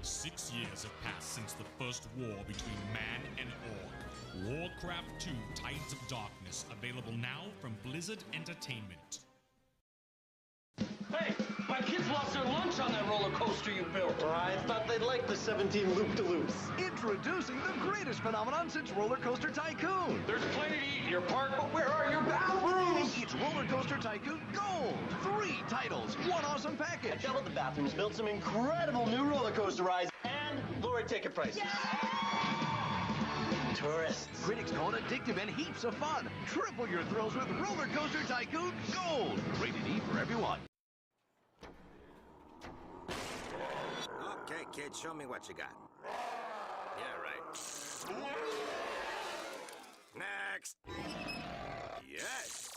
6 years have passed since the first war between man and orc. Warcraft 2: Tides of Darkness, available now from Blizzard Entertainment. Hey, my kids lost their lunch on that roller coaster you built. I thought they'd like the 17 loop-de-loops. Introducing the greatest phenomenon since Roller Coaster Tycoon. There's plenty to eat in your park, but where are your bathrooms? It's Roller Coaster Tycoon Gold. 3 titles, 1 awesome I package. doubled the bathrooms, built some incredible new roller coaster rides, and lowered ticket prices. Tourists. Critics call it addictive and heaps of fun. Triple your thrills with Roller Coaster Tycoon Gold. Rated E for everyone. Okay, kid, show me what you got. Yeah, right. Next. Yes.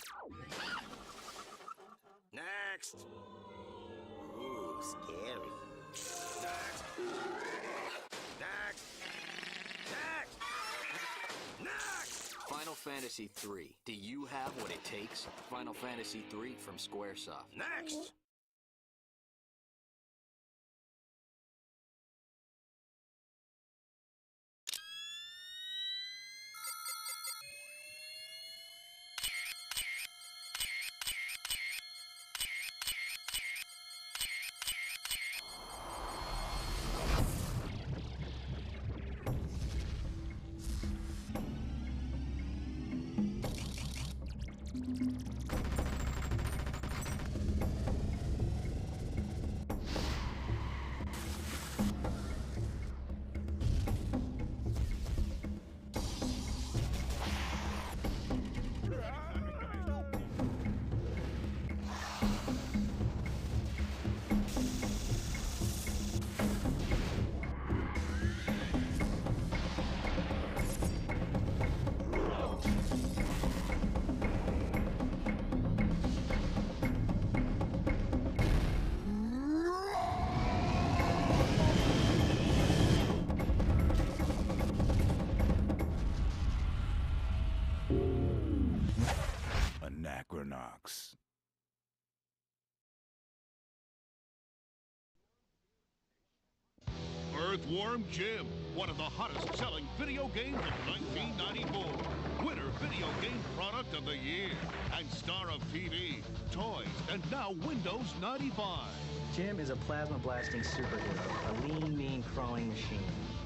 Next. Ooh, scary. Next. Next. Next. Next. Final Fantasy III. Do you have what it takes? Final Fantasy III from Squaresoft. Next. Anachronox. Earthworm Jim, one of the hottest selling video games of 1994. Winner Video Game Product of the Year. And star of TV, toys, and now Windows 95. Jim is a plasma-blasting superhero, a lean, mean, crawling machine.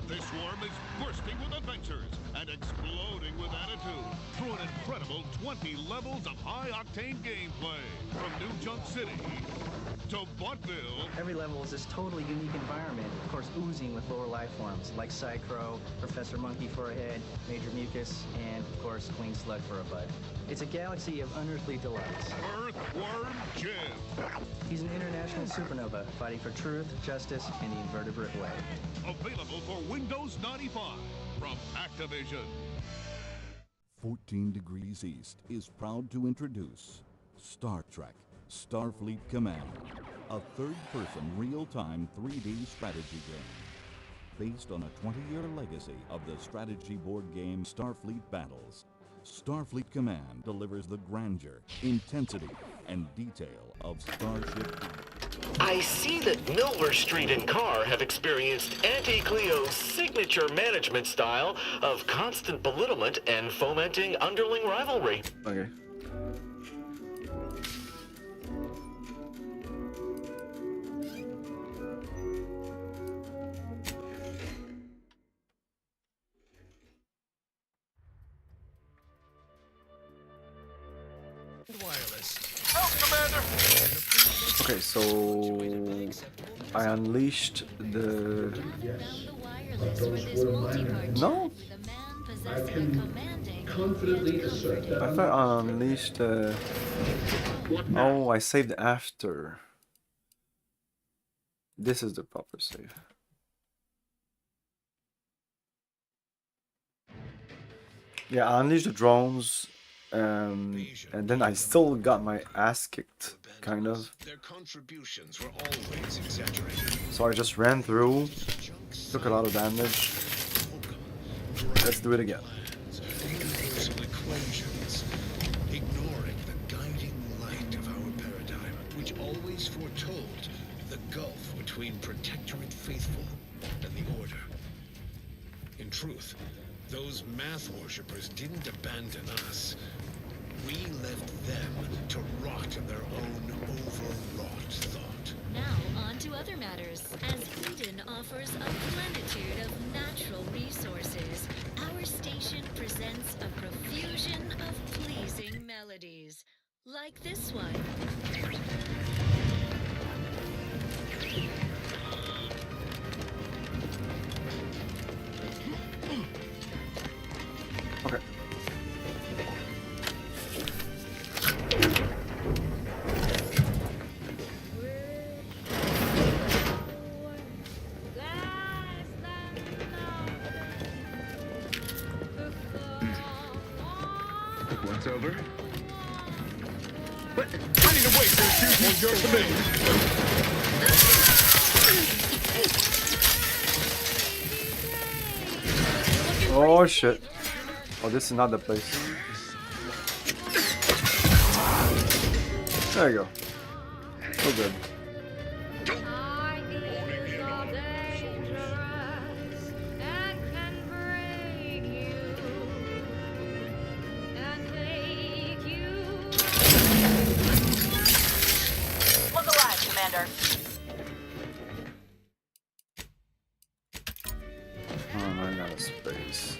This worm is bursting with adventures and exploding with attitude through an incredible 20 levels of high-octane gameplay. From New Junk City to Buttville. Every level is this totally unique environment, of course oozing with lower life forms like Psychro, Professor Monkey for a head, Major Mucus, and of course Queen Slug for a butt. It's a galaxy of unearthly delights. Earthworm Jim. He's an international supernova fighting for truth, justice, and the invertebrate way. Available for Windows 95 from Activision. 14 Degrees East is proud to introduce Star Trek Starfleet Command, a third-person real-time 3D strategy game. Based on a 20-year legacy of the strategy board game Starfleet Battles, Starfleet Command delivers the grandeur, intensity, and detail of Starship. I see that Milver Street and Carr have experienced Auntie Cleo's signature management style of constant belittlement and fomenting underling rivalry. Okay. Okay, so I unleashed the... No? I can confidently assert that. I thought I unleashed the... Oh, I saved after. This is the proper save. Yeah, I unleashed the drones, and then I still got my ass kicked, kind of. Their contributions were always exaggerated. So I just ran through, took a lot of damage. Let's do it again. Universal equations, ignoring the guiding light of our paradigm, which always foretold the gulf between Protectorate faithful and the Order. In truth, those math worshippers didn't abandon us. We left them to rot in their own overwrought thought. Now on to other matters. As Eden offers a plenitude of natural resources, our station presents a profusion of pleasing melodies, like this one. Okay. What's over? But I need to wait for your command. Oh shit. Oh, this is not the place. There you go. We're good. Look alive, Commander. Oh, I ran out of space.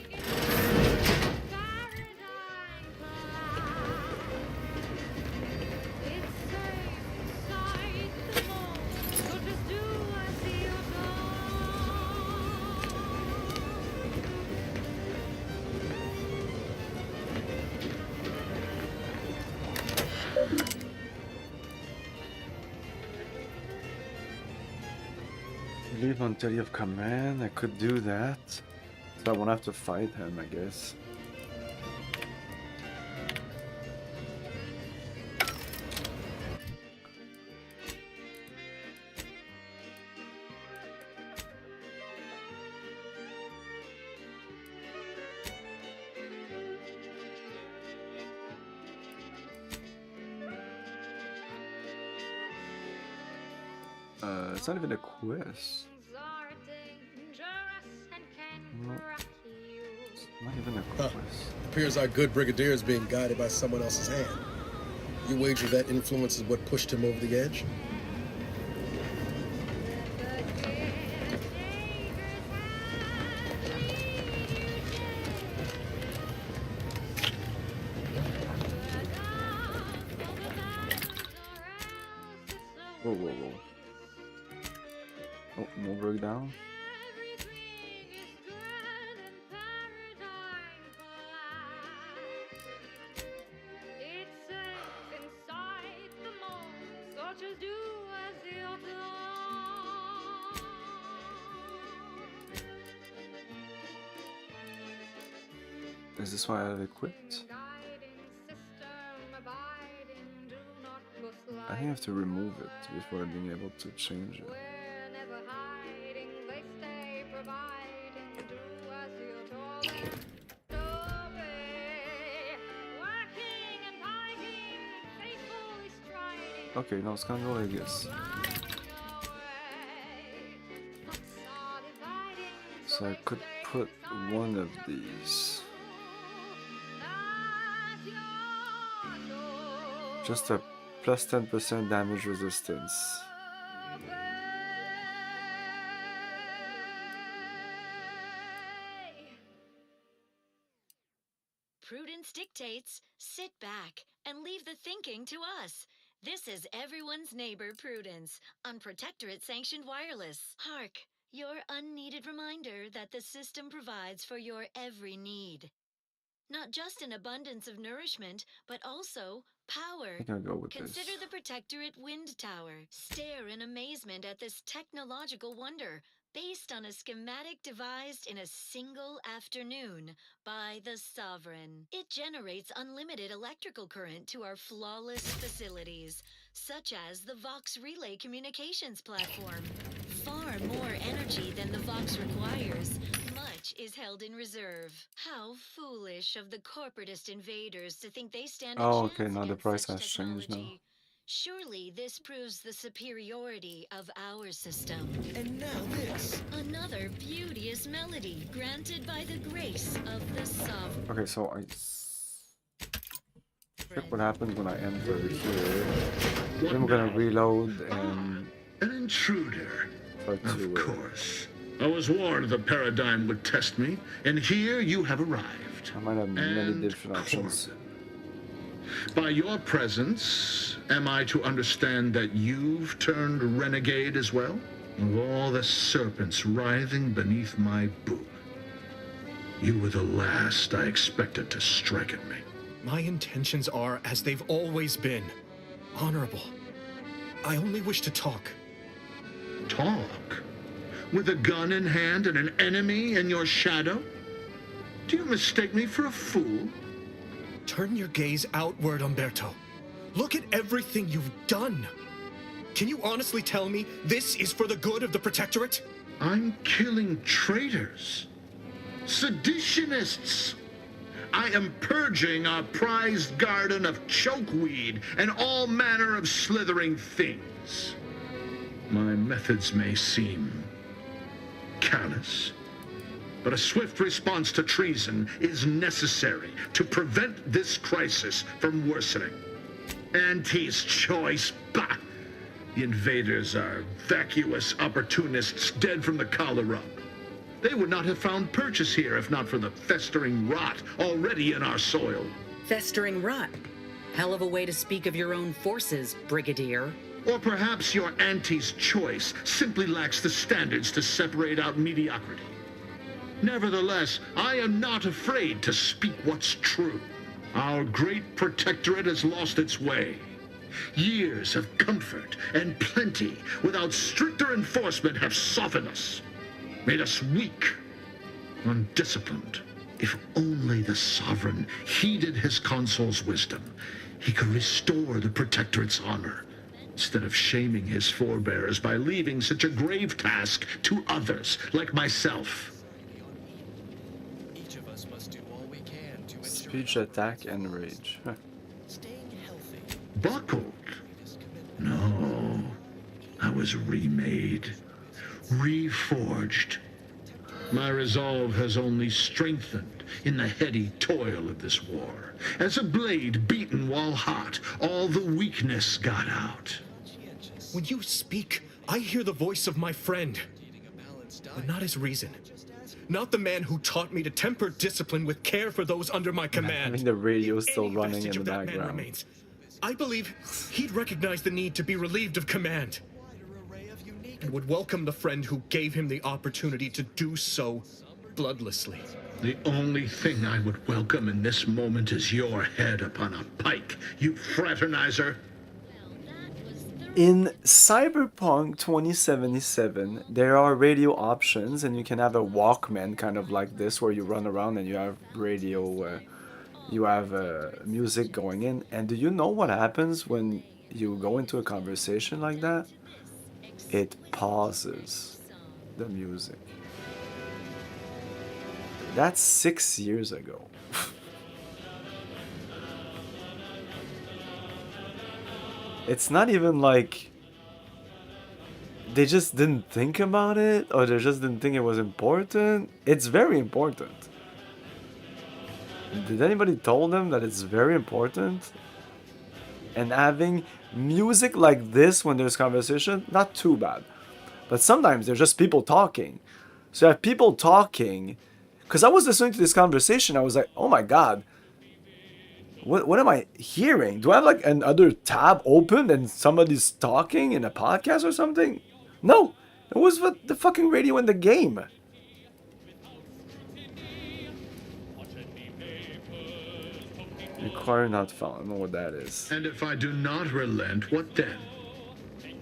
Leave until you have command. I could do that. So I won't have to fight him, I guess. It's not even a quest. No. It's not even a quest. Appears our good brigadier is being guided by someone else's hand. You wager that influence is what pushed him over the edge? Whoa, whoa, whoa. Oh, more breakdown. Is this why I've equipped? I think I have to remove it before being able to change it. Okay, no, it's gonna go like this. So I could put one of these. Just a plus 10% damage resistance. Prudence dictates, sit back and leave the thinking to us. This is everyone's neighbor Prudence on Protectorate Sanctioned Wireless. Hark, your unneeded reminder that the system provides for your every need. Not just an abundance of nourishment, but also power. I can go with Consider this. the Protectorate Wind Tower. Stare in amazement at this technological wonder, based on a schematic devised in a single afternoon by the Sovereign. It generates unlimited electrical current to our flawless facilities, such as the Vox Relay Communications Platform. Far more energy than the Vox requires. Much is held in reserve. How foolish of the corporatist invaders to think they stand a Oh, chance okay, now the against price such has changed now. technology. Surely this proves the superiority of our system. And now this. Another beauteous melody granted by the grace of the sovereign. Okay, so I check what happens when I enter here. Then we're gonna reload and An intruder. try Of to. course. I was warned the paradigm would test me, and here you have arrived. I might have many And different options. By your presence, am I to understand that you've turned renegade as well? Of all the serpents writhing beneath my boot, you were the last I expected to strike at me. My intentions are as they've always been. Honorable. I only wish to talk. Talk? With a gun in hand and an enemy in your shadow? Do you mistake me for a fool? Turn your gaze outward, Umberto. Look at everything you've done. Can you honestly tell me this is for the good of the Protectorate? I'm killing traitors. Seditionists. I am purging our prized garden of chokeweed and all manner of slithering things. My methods may seem callous, but a swift response to treason is necessary to prevent this crisis from worsening. Auntie's choice, bah! The invaders are vacuous opportunists dead from the collar up. They would not have found purchase here if not for the festering rot already in our soil. Festering rot? Hell of a way to speak of your own forces, Brigadier. Or perhaps your auntie's choice simply lacks the standards to separate out mediocrity. Nevertheless, I am not afraid to speak what's true. Our great protectorate has lost its way. Years of comfort and plenty without stricter enforcement have softened us, made us weak, undisciplined. If only the sovereign heeded his consul's wisdom, he could restore the protectorate's honor, instead of shaming his forebears by leaving such a grave task to others like myself. Each of us must do all we can to Speech, attack, and rage. Huh. Buckled? No, I was remade, reforged. My resolve has only strengthened in the heady toil of this war. As a blade beaten while hot, all the weakness got out. When you speak, I hear the voice of my friend, but not his reason. Not the man who taught me to temper discipline with care for those under my command. I mean, the radio's still running in Vestige the of that man background. remains. I believe he'd recognize the need to be relieved of command, and would welcome the friend who gave him the opportunity to do so bloodlessly. The only thing I would welcome in this moment is your head upon a pike, you fraternizer. In Cyberpunk 2077, there are radio options, and you can have a Walkman kind of like this, where you run around and you have radio, you have music going in. And do you know what happens when you go into a conversation like that? It pauses the music. That's 6 years ago. It's not even like they just didn't think about it, or they just didn't think it was important. It's very important. Did anybody told them that it's very important? And having music like this when there's conversation, not too bad. But sometimes there's just people talking. So you have people talking. Because I was listening to this conversation, I was like, oh my god. What am I hearing? Do I have like another tab open and somebody's talking in a podcast or something? No, it was the fucking radio in the game. Require not found. I don't know what that is. And if I do not relent, what then?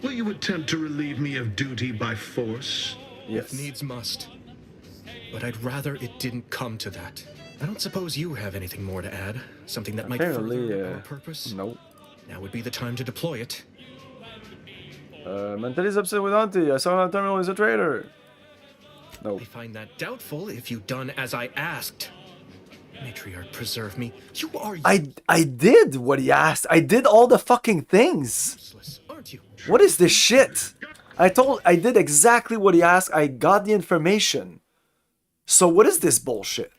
Will you attempt to relieve me of duty by force? If needs must. But I'd rather it didn't come to that. I don't suppose you have anything more to add? Something that might further our purpose? Nope. Now would be the time to deploy it. Mentali's upset with Auntie. I saw him on the terminal. He's a traitor. No. I find that doubtful if you'd done as I asked. Matriarch preserve me. You are I did what he asked. I did all the fucking things. useless, aren't you? What is this shit? I did exactly what he asked. I got the information. So what is this bullshit?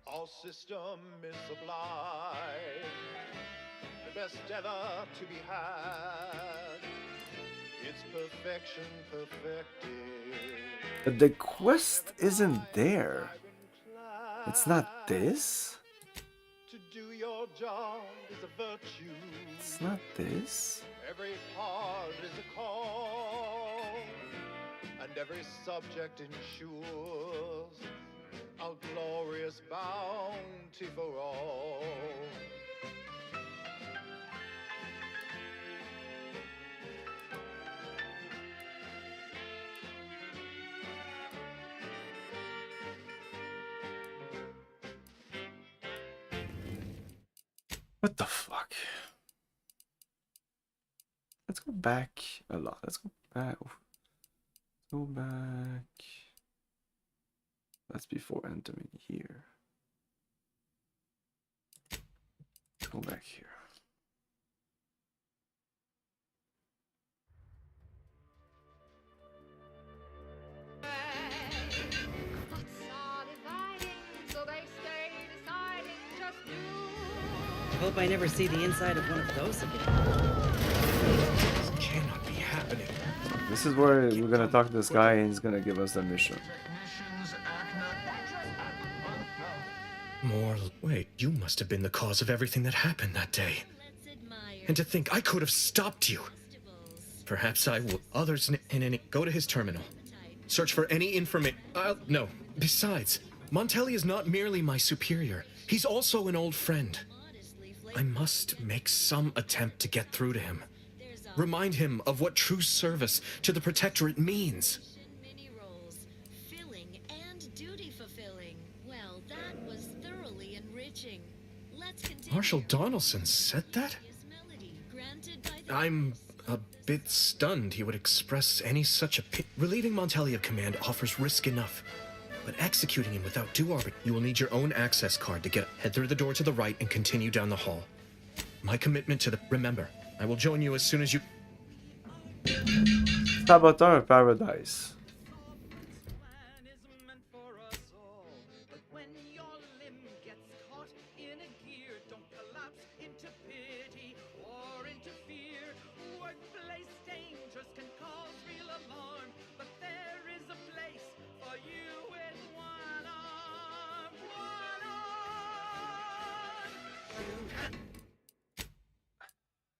All system is sublime, the best ever to be had. Its perfection perfected. But the quest isn't there. It's not this? To do your job is a virtue. It's not this? Every part is a call, and every subject ensures a glorious bounty for all. What the fuck? Let's go back a lot. Let's go back. Go back. That's before entering here. Let's go back here. I hope I never see the inside of one of those again. This cannot be happening. This is where we're gonna talk to this guy and he's gonna give us the mission. More. Wait, you must have been the cause of everything that happened that day. And to think I could have stopped you. Perhaps I will. Others in any. Go to his terminal. Search for any information. No. Besides, Montelli is not merely my superior. He's also an old friend. I must make some attempt to get through to him. Remind him of what true service to the Protectorate means. Marshal Donaldson said that? I'm a bit stunned he would express any such opinion. Relieving Montelli of command offers risk enough, but executing him without due arbitration. You will need your own access card to head through the door to the right and continue down the hall. My commitment to the... Remember, I will join you as soon as you... Saboteur Paradise.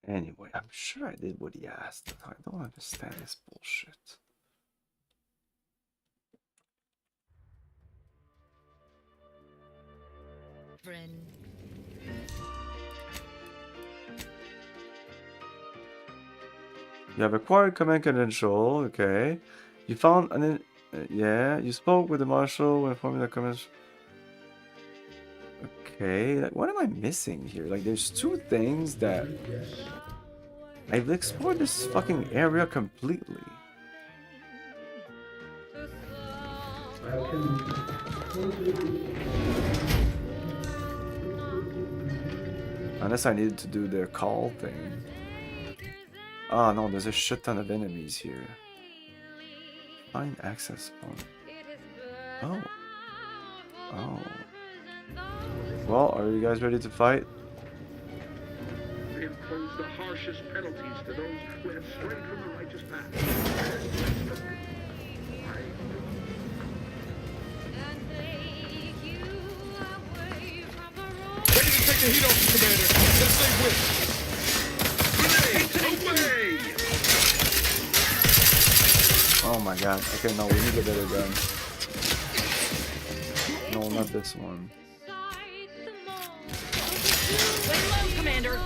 Anyway, I'm sure I did what he asked. I don't understand this bullshit. You have acquired command credential, okay. You found an... yeah, you spoke with the marshal when informing the command... Okay, like, what am I missing here? Like, there's two things that... I've explored this fucking area completely. Unless I needed to do their call thing. Oh no, there's a shit ton of enemies here. Find access point. Oh. Oh. Well, are you guys ready to fight? We impose the harshest penalties to those who have strayed from the righteous path. Ready to take the heat off, Commander. Let's stay with. Grenade, away! Oh my god. Okay, no, we need a better gun. No, not this one. Lay low, Commander.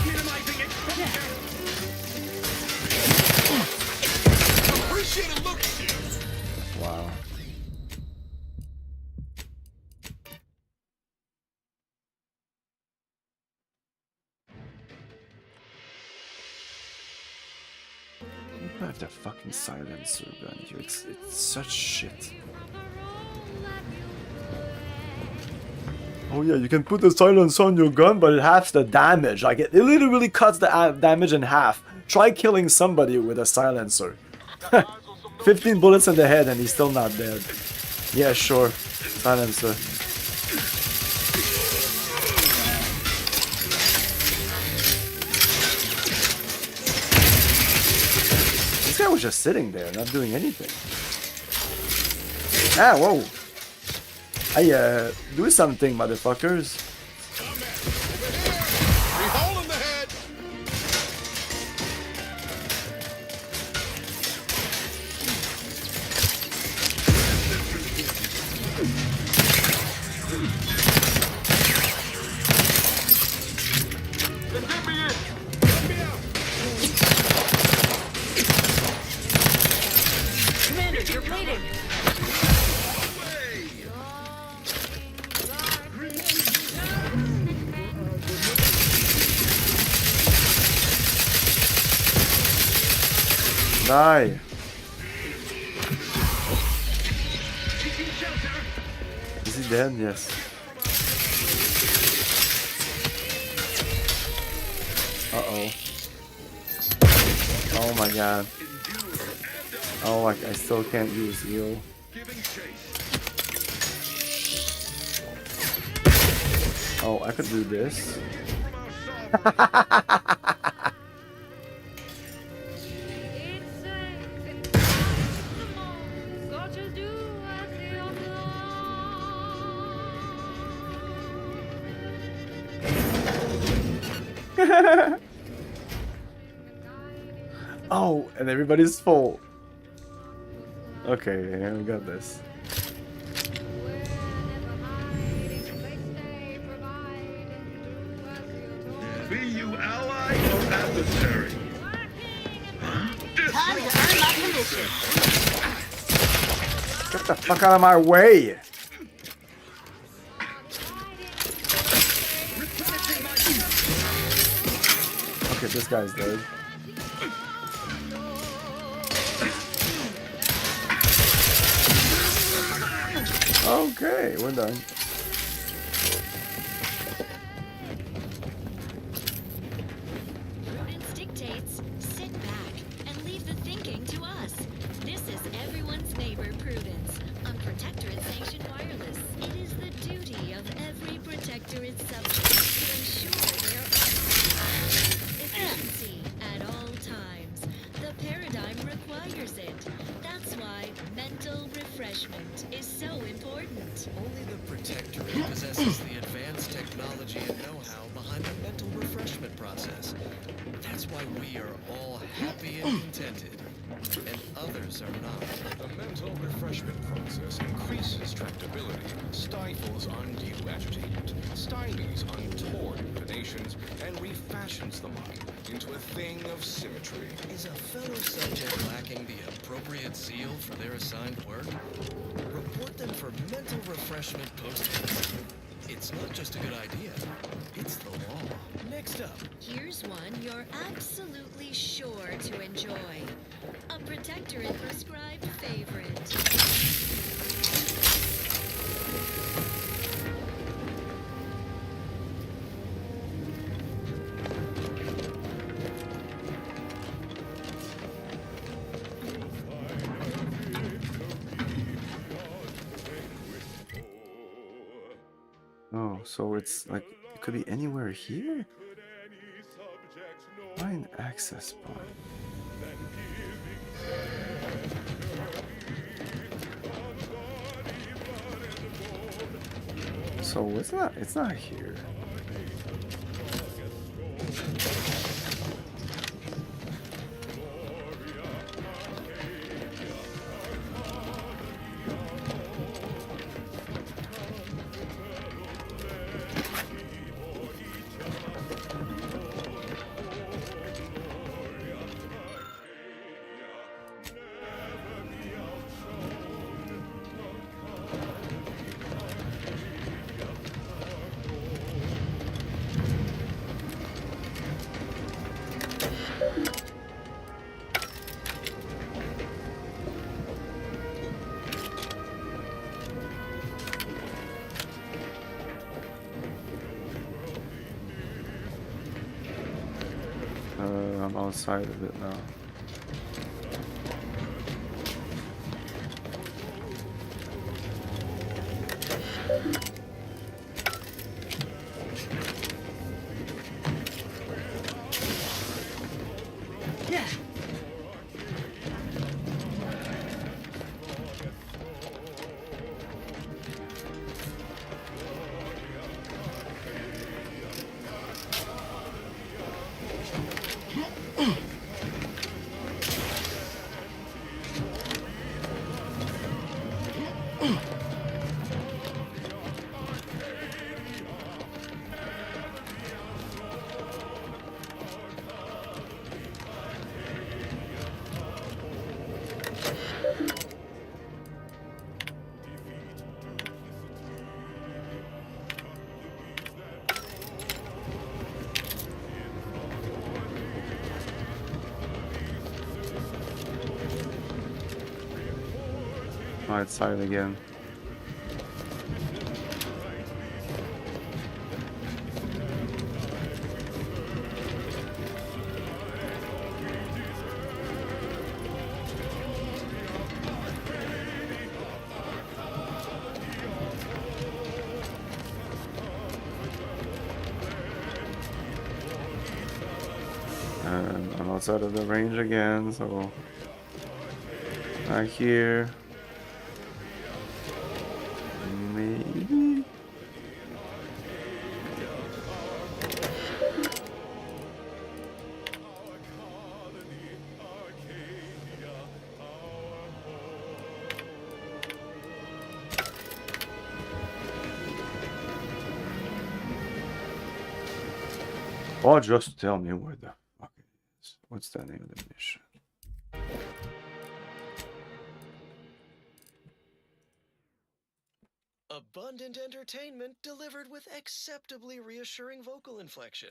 Minimizing exposure. Appreciate a look. Wow. have the fucking silencer gun here. It's such shit. Oh yeah, you can put the silencer on your gun, but it halves the damage. Like it literally cuts the damage in half. Try killing somebody with a silencer. 15 bullets in the head and he's still not dead. Yeah, sure. Silencer. This guy was just sitting there, not doing anything. Ah, whoa. Hey, do something, motherfuckers. Commander, you're bleeding. Die. Is he dead? Yes. Uh-oh. Oh my god. Oh, like I still can't use heal. Oh, I could do this. Oh, and everybody's full. Okay, yeah, we got this. Be you ally or adversary? Time to earn my commission. Get the fuck out of my way! Okay, this guy's dead. Okay, we're done. Prudence dictates, sit back and leave the thinking to us. This is everyone's neighbor, Prudence, on Protectorate Sanctioned Wireless. It is the duty of every Protectorate subject to ensure their efficiency at all times. The paradigm requires it. That's why mental refreshment is so important. Only the Protectorate possesses the advanced technology and know-how behind the mental refreshment process. That's why we are all happy and contented, and others are not. The mental refreshment process increases tractability, stifles undue agitation, stymies untoward inclinations, and refashions the mind into a thing of symmetry. Is a fellow subject lacking the appropriate zeal for their assigned work? Report them for mental refreshment post-haste. It's not just a good idea, it's the law. Next up. Here's one you're absolutely sure to enjoy. A Protectorate prescribed favorite. Oh, so it's like it could be anywhere here? Find access point. So it's not here. I'm outside of it now. Outside again. And I'm outside of the range again, so back here. Maybe. Or just tell me where the fuck it is. What's the name of the mission? Abundant entertainment delivered with acceptably reassuring vocal inflection.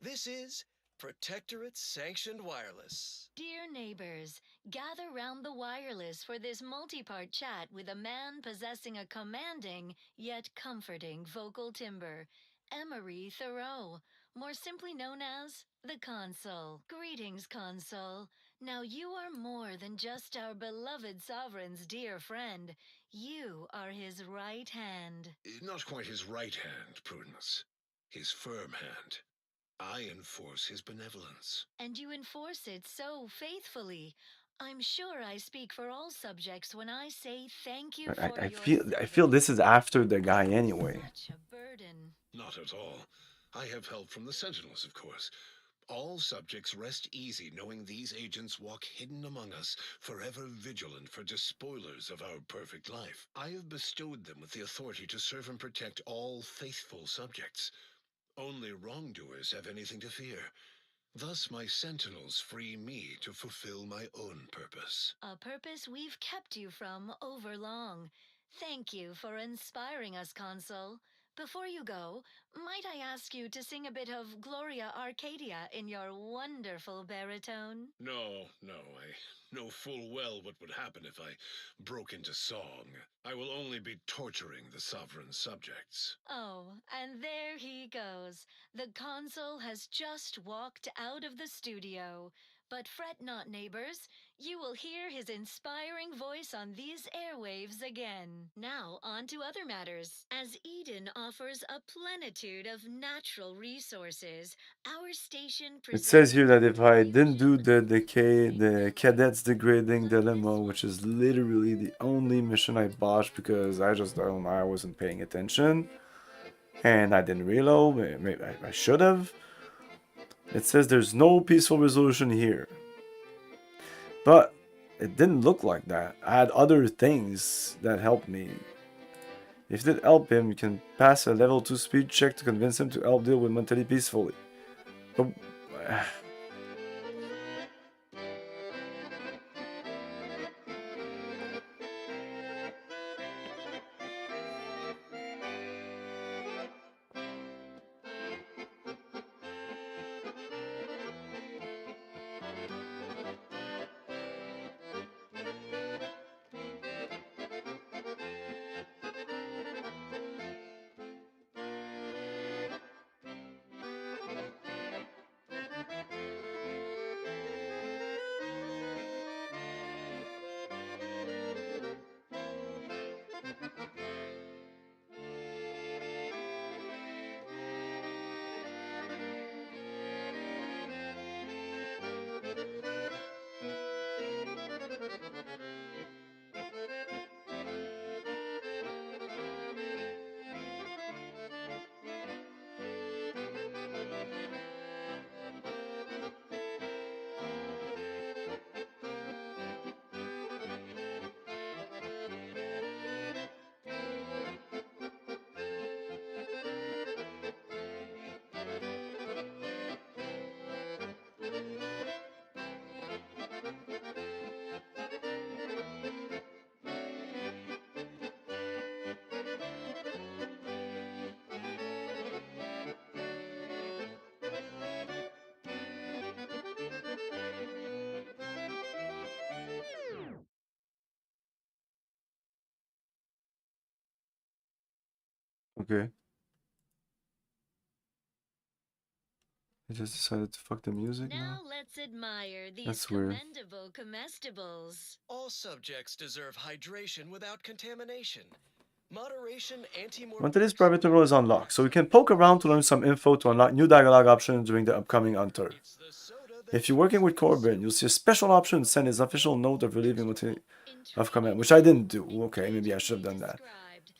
This is Protectorate Sanctioned Wireless. Dear neighbors, gather round the wireless for this multi-part chat with a man possessing a commanding yet comforting vocal timbre, Emery Thoreau, more simply known as the Consul. Greetings, Consul. Now you are more than just our beloved sovereign's dear friend. You are his right hand. Not quite his right hand, Prudence. His firm hand. I enforce his benevolence. And you enforce it so faithfully. I'm sure I speak for all subjects when I say thank you for I feel this is after the guy anyway. such a burden. Not at all. I have help from the Sentinels, of course. All subjects rest easy knowing these agents walk hidden among us, forever vigilant for despoilers of our perfect life. I have bestowed them with the authority to serve and protect all faithful subjects. Only wrongdoers have anything to fear. Thus my Sentinels free me to fulfill my own purpose. A purpose we've kept you from overlong. Thank you for inspiring us, Consul. Before you go, might I ask you to sing a bit of Gloria Arcadia in your wonderful baritone? No, I know full well what would happen if I broke into song. I will only be torturing the sovereign subjects. Oh, and there he goes. The Consul has just walked out of the studio. But fret not, neighbors. You will hear his inspiring voice on these airwaves again. Now, on to other matters. As Eden offers a plenitude of natural resources, our station It says here that if I didn't do the cadets degrading dilemma, which is literally the only mission I botched because I wasn't paying attention, and I didn't reload. Maybe I should have. It says there's no peaceful resolution here. But it didn't look like that. I had other things that helped me. If it did help him, you can pass a level 2 speed check to convince him to help deal with mentally peacefully. But, Okay. I just decided to fuck the music now. Now let's admire these That's weird. commendable comestibles. All subjects deserve hydration without contamination. Moderation, Montelis private tutorial is unlocked, so we can poke around to learn some info to unlock new dialogue options during the upcoming Hunter. If you're working with Corbin, you'll see a special option to send his official note of relieving of command, which I didn't do. Okay, maybe I should have done that.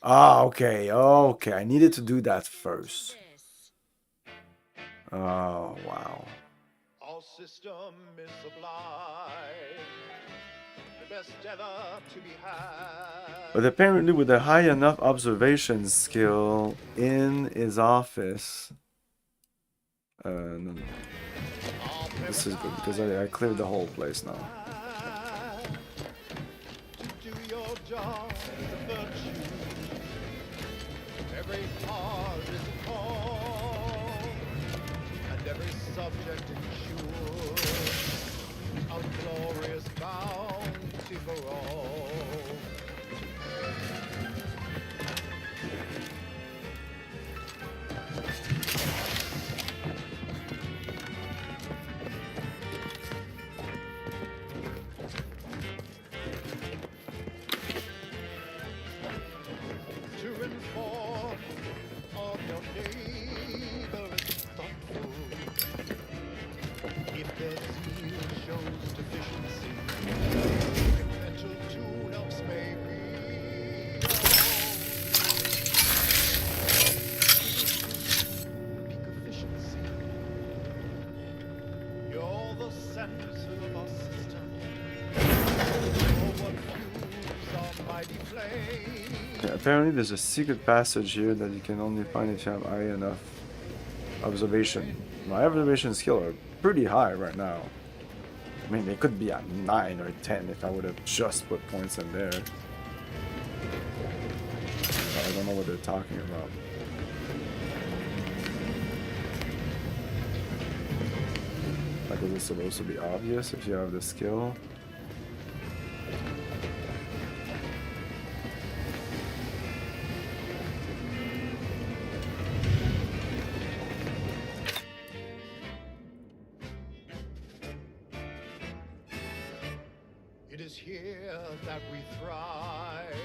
Ah, okay, okay. I needed to do that first. Oh, wow. Our system is sublime, the best ever to be had. But apparently with a high enough observation skill in his office... no. This is good because I cleared the whole place now. To do your job is a virtue. Every part is a call, and every subject ensures a glorious bounty for all. To inform of your neighbor is thoughtful. If their zeal shows deficiency, mental tune-ups may be peak efficiency. You're the center of our system. You're what fuels our mighty flame. Yeah, apparently there's a secret passage here that you can only find if you have high enough observation. My observation skill are pretty high right now. I mean, they could be at 9 or 10 if I would have just put points in there. But I don't know what they're talking about. Like, is it supposed to be obvious if you have the skill? It is here that we thrive.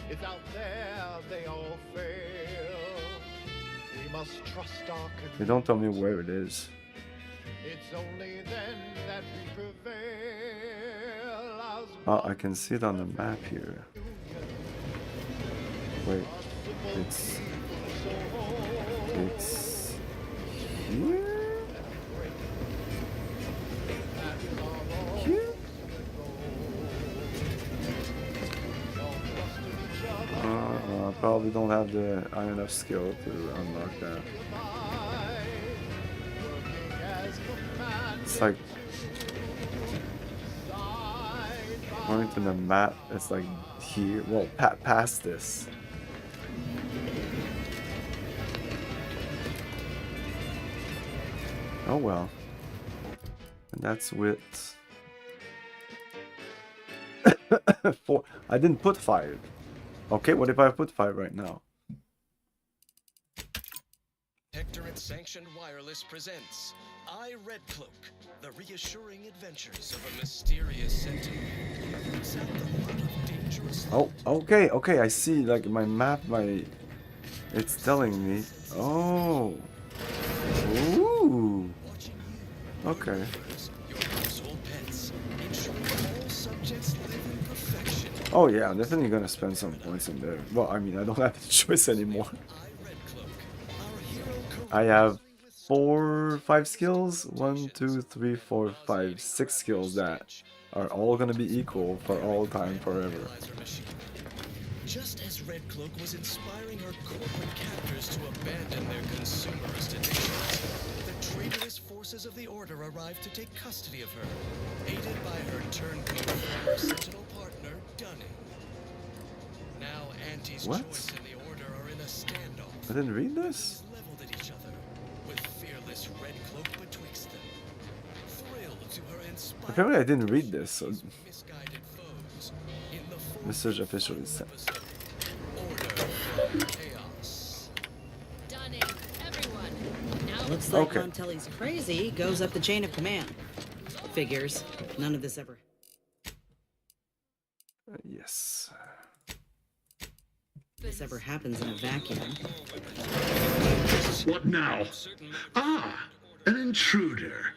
It's out there they all fail. We must trust our They don't tell me where it is. It's only then that we prevail. As Oh, I can see it on the map here. Wait, it's here? Here? I probably don't have the high enough skill to unlock that. It's like going to the map. It's like here. Well, past this. Oh well. And that's with 4. I didn't put 5. Okay, what if I put 5 right now? Protectorate Sanctioned Wireless presents I, Red Cloak, the reassuring adventures of a mysterious sentinel. It's at the heart of dangerous. Oh, okay, okay, I see, like, my map, it's telling me. Oh. Ooh. Okay. Oh yeah, I'm definitely gonna spend some points in there. Well, I mean, I don't have the choice anymore. I have 5 skills. 1, 2, 3, 4, 5, 6 skills that are all gonna be equal for all time forever. Just as Red Cloak was inspiring her corporate captors to abandon their consumerist addictions, the traitorous forces of the Order arrived to take custody of her, aided by her turnkey former Sentinel partner, Dunning. Now Auntie's choice and the Order are in a standoff. I didn't read this? Leveled at each other, with fearless Red Cloak betwixt them. Thrilled to her inspiring Apparently I didn't read this, so misguided foes in the message officially sent. Order Chaos. Looks like Okay. Montelli's crazy goes up the chain of command. Figures. None of this ever... Yes. This ever happens in a vacuum. What now? Ah, an intruder.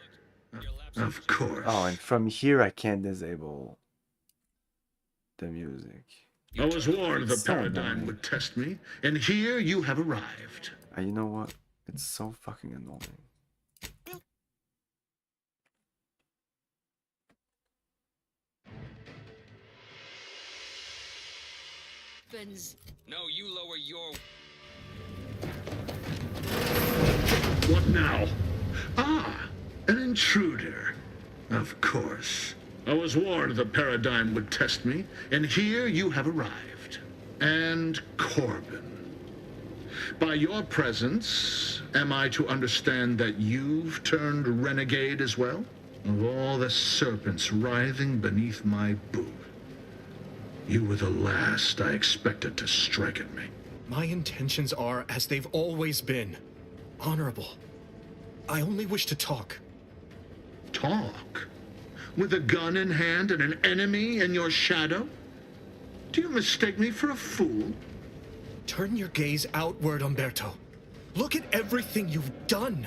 Of course. Oh, and from here I can't disable the music. I was warned the It's so paradigm annoying. would test me, and here you have arrived. You know what? It's so fucking annoying. No, you lower your... What now? Ah, an intruder. Of course. I was warned the paradigm would test me, and here you have arrived. And Corbin. By your presence, am I to understand that you've turned renegade as well? Of all the serpents writhing beneath my boot, you were the last I expected to strike at me. My intentions are as they've always been. Honorable. I only wish to talk. Talk? With a gun in hand and an enemy in your shadow? Do you mistake me for a fool? Turn your gaze outward, Umberto. Look at everything you've done.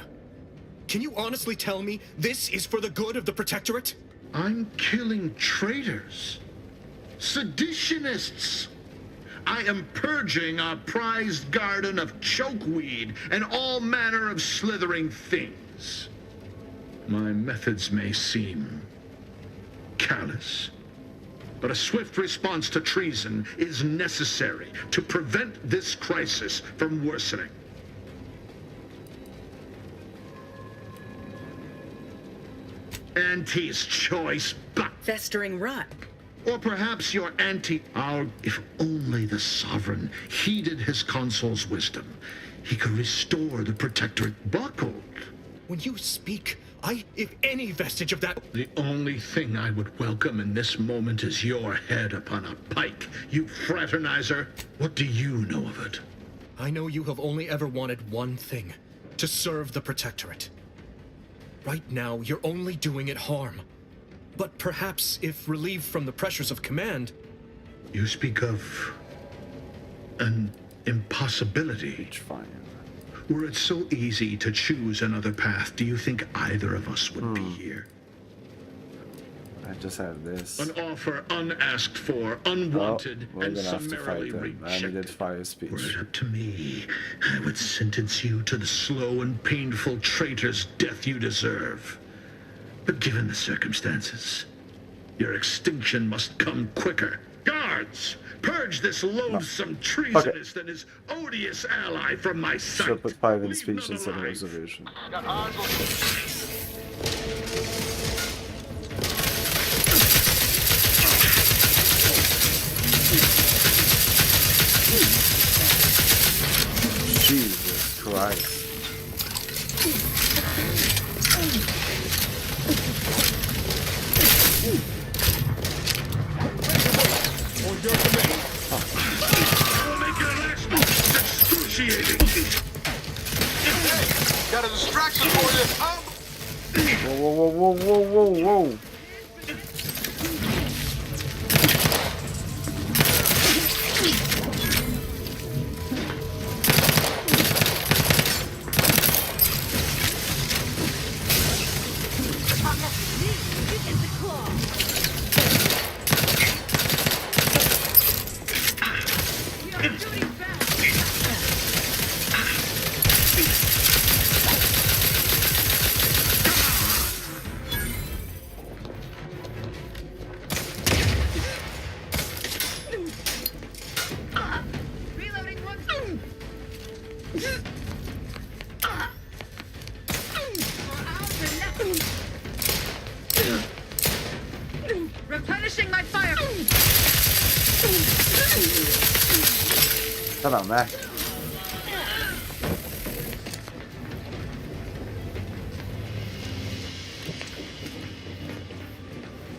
Can you honestly tell me this is for the good of the Protectorate? I'm killing traitors. Seditionists. I am purging our prized garden of chokeweed and all manner of slithering things. My methods may seem callous, but a swift response to treason is necessary to prevent this crisis from worsening. Auntie's choice, but... Festering rot. Or perhaps your auntie... If only the Sovereign heeded his consul's wisdom, he could restore the Protectorate buckled. When you speak, if any vestige of that... The only thing I would welcome in this moment is your head upon a pike, you fraternizer. What do you know of it? I know you have only ever wanted one thing, to serve the Protectorate. Right now, you're only doing it harm. But perhaps if relieved from the pressures of command... You speak of... an impossibility. Were it so easy to choose another path, do you think either of us would be here? I just have this. An offer unasked for, unwanted, We're and gonna have to summarily fight them. I rejected. needed fire speech. Were it up to me, I would sentence you to the slow and painful traitor's death you deserve. But given the circumstances, your extinction must come quicker. Guards, purge this loathsome treasonist and his odious ally from my sight. Should put 5 in speech instead of observation. Jesus Christ. Got a distraction for you. Whoa, whoa, whoa, whoa, whoa, whoa. Replenishing my fire. Tabarnak.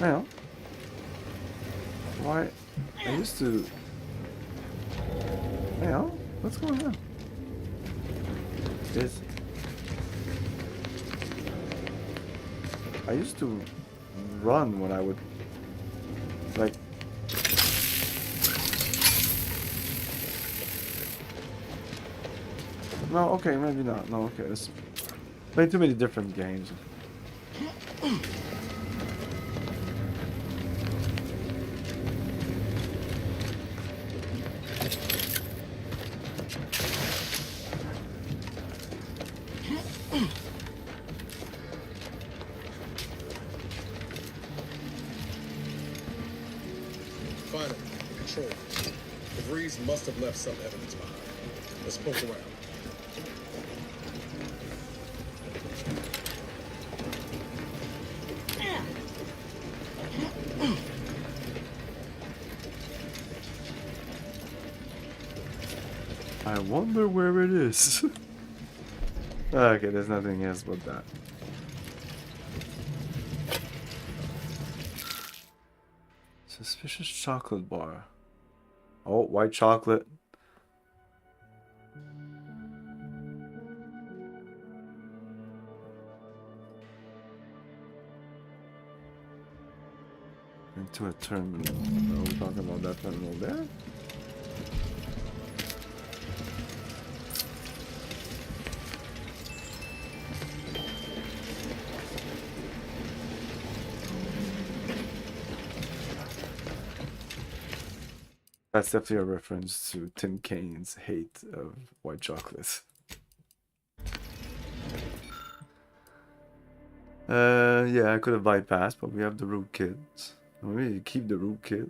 Well, why? I used to. Well, what's going on? Is I used to run when I would like. No, okay, maybe not. No, okay, let's play too many different games. Finally, control. The Breeze must have left some evidence behind. Let's poke around. I wonder where it is. Okay, there's nothing else but that. Suspicious chocolate bar. Oh, white chocolate. Into a terminal. Are we talking about that terminal there? That's definitely a reference to Tim Kane's hate of white chocolate. Yeah, I could have bypassed, but we have the root kit. Maybe keep the root kit.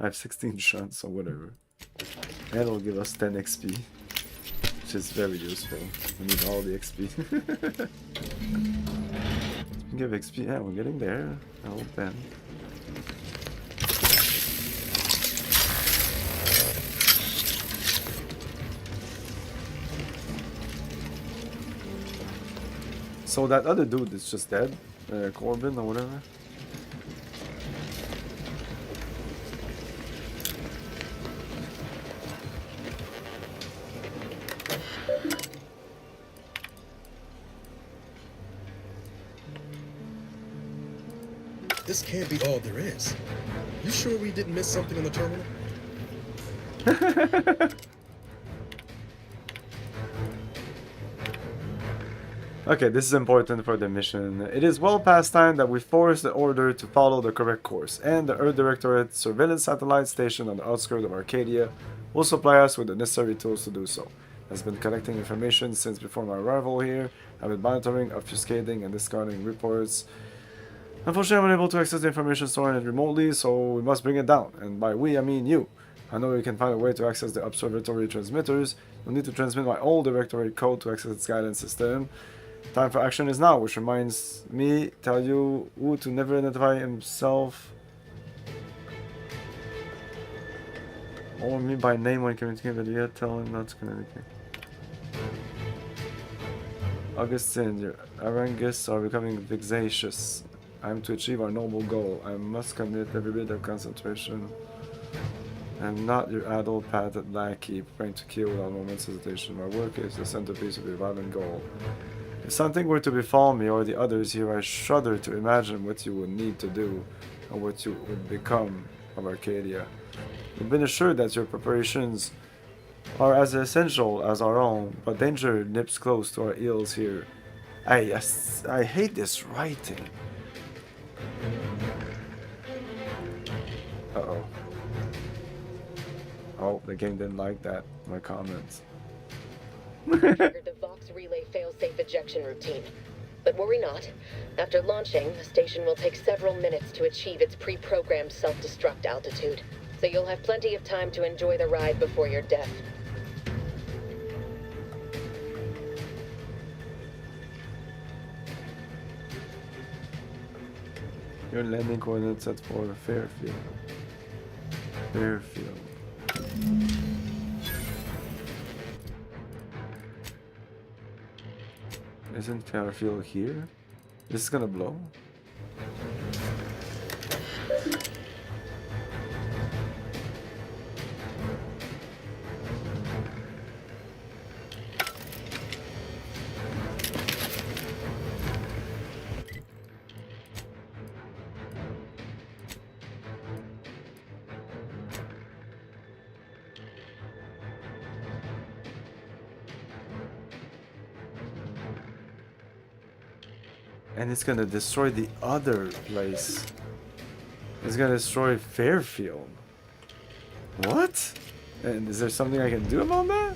I have 16 shots or whatever. And it'll give us 10 XP. Which is very useful. We need all the XP. Give XP, yeah, we're getting there. I hope then. So that other dude is just dead? Corbin or whatever? This can't be all there is. You sure we didn't miss something on the terminal? Okay, this is important for the mission. It is well past time that we force the Order to follow the correct course, and the Earth Directorate surveillance satellite station on the outskirts of Arcadia will supply us with the necessary tools to do so. It has been collecting information since before my arrival here. I've been monitoring, obfuscating, and discarding reports. Unfortunately, I'm unable to access the information stored in it remotely, so we must bring it down. And by we, I mean you. I know you can find a way to access the observatory transmitters. You'll need to transmit my old Directorate code to access its guidance system. Time for action is now, which reminds me, tell you who to never identify himself or me by name when communicating with you. Tell him not to communicate. Augustine, your harangues are becoming vexatious. I am to achieve our noble goal. I must commit every bit of concentration. I am not your adult pathetic lackey, preparing to kill without a moment's hesitation. My work is the centerpiece of your violent goal. If something were to befall me or the others here, I shudder to imagine what you would need to do, or what you would become of Arcadia. You've been assured that your preparations are as essential as our own, but danger nips close to our heels here. I hate this writing. Uh-oh. Oh, the game didn't like that, my comments. Triggered the Vox relay failsafe ejection routine. But worry not. After launching, the station will take several minutes to achieve its pre-programmed self-destruct altitude. So you'll have plenty of time to enjoy the ride before your death. Your landing coordinates set for Fairfield. Fairfield. Isn't Fairfield here? This is gonna blow. And it's gonna destroy the other place. It's gonna destroy Fairfield. What? And is there something I can do about that?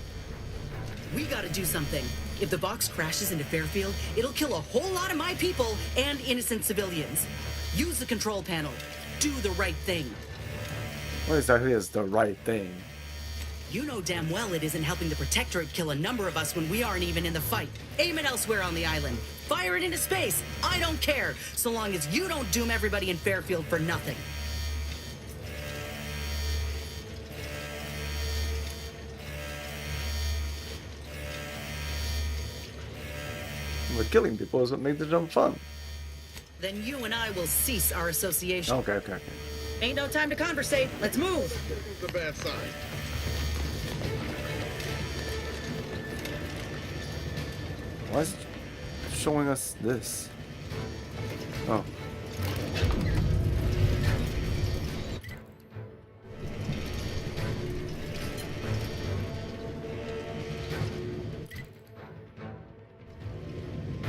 We gotta do something. If the box crashes into Fairfield, it'll kill a whole lot of my people and innocent civilians. Use the control panel. Do the right thing. What exactly is the right thing? You know damn well it isn't helping the Protectorate kill a number of us when we aren't even in the fight. Aim it elsewhere on the island. Fire it into space. I don't care, so long as you don't doom everybody in Fairfield for nothing. But killing people is what makes the jump fun. Then you and I will cease our association. Okay. Ain't no time to conversate. Let's move. The bad sign. Why is it showing us this? Oh.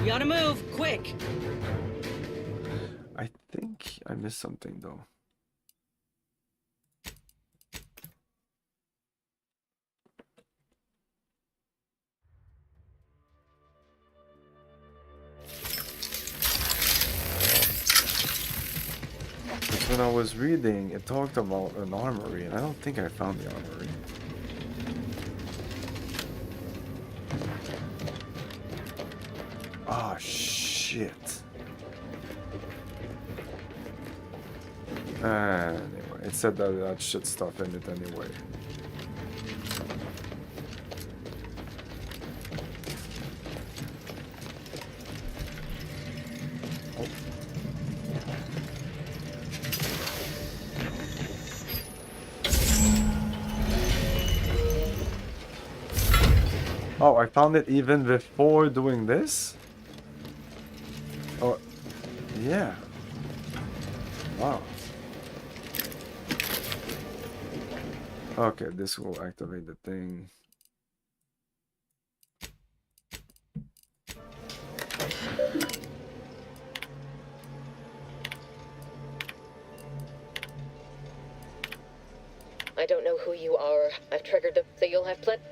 We ought to move, quick. I think I missed something though. Because when I was reading, it talked about an armory, and I don't think I found the armory. Ah, shit. Anyway, it said that that shit stuff in it anyway. Oh, I found it even before doing this? Oh, yeah. Wow. Okay, this will activate the thing. I don't know who you are. I've triggered them, so you'll have plenty.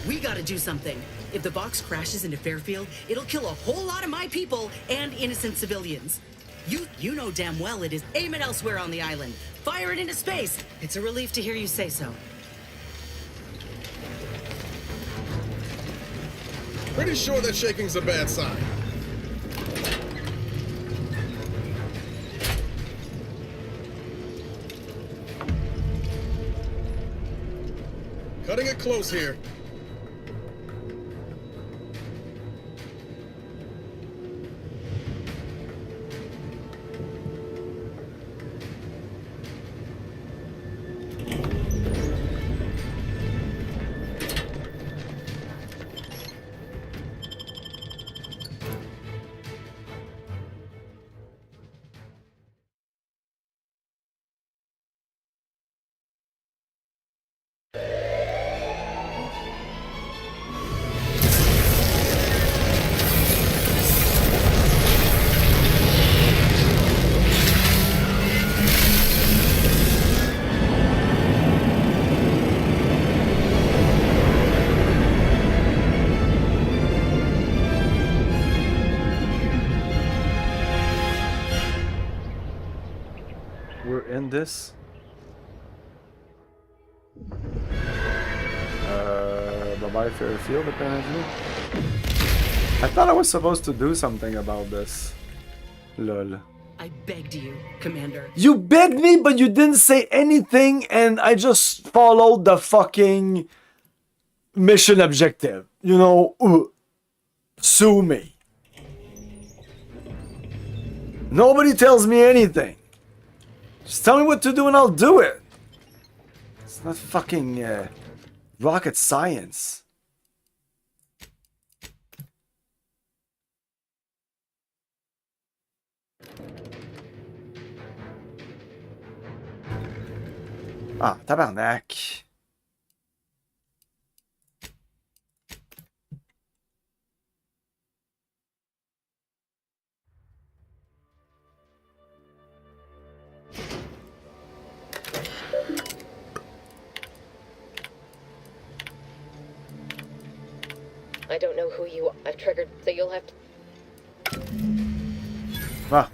We gotta do something. If the box crashes into Fairfield, it'll kill a whole lot of my people and innocent civilians. You know damn well it is. Aim it elsewhere on the island. Fire it into space. It's a relief to hear you say so. Pretty sure that shaking's a bad sign. Cutting it close here. This bye-bye Fairfield apparently. I thought I was supposed to do something about this. Lol. I begged you, Commander. You begged me, but you didn't say anything, and I just followed the fucking mission objective. You know, sue me. Nobody tells me anything. Just tell me what to do and I'll do it. It's not fucking rocket science. Ah, tabarnak. I don't know who you are. I've triggered, so you'll have to... Ah.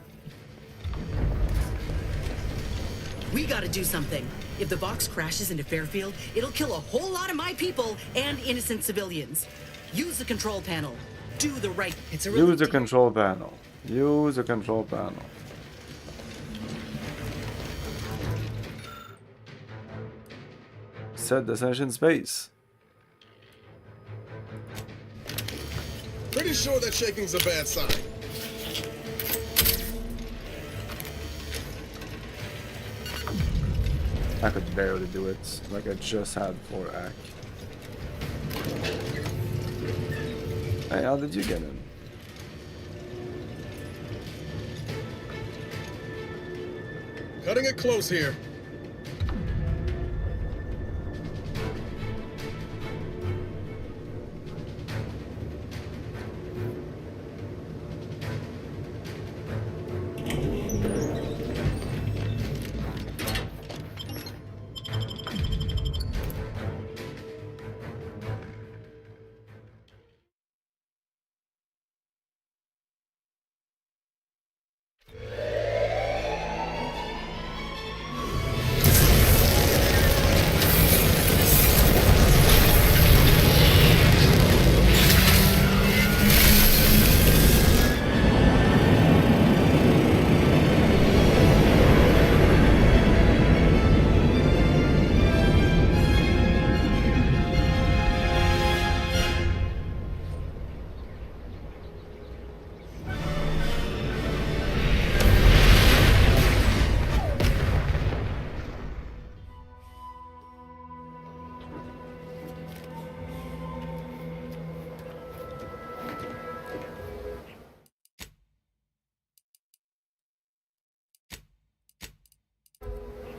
We gotta do something. If the box crashes into Fairfield, it'll kill a whole lot of my people and innocent civilians. Use the control panel. Do the right... It's a really Use the control panel. Use the control panel. Set destination space. Pretty sure that shaking's a bad sign. I could barely do it, like I just had for Ack. Hey, how did you get in? Cutting it close here.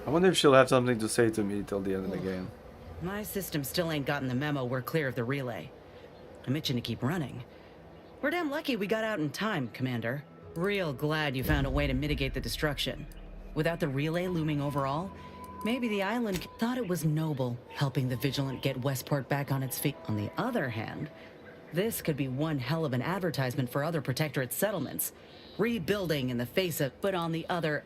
I wonder if she'll have something to say to me till the end of the game. My system still ain't gotten the memo we're clear of the relay. I'm itching to keep running. We're damn lucky we got out in time, Commander. Real glad you found a way to mitigate the destruction. Without the relay looming over all, maybe the island thought it was noble helping the Vigilant get Westport back on its feet. On the other hand, this could be one hell of an advertisement for other Protectorate settlements. Rebuilding in the face of... But on the other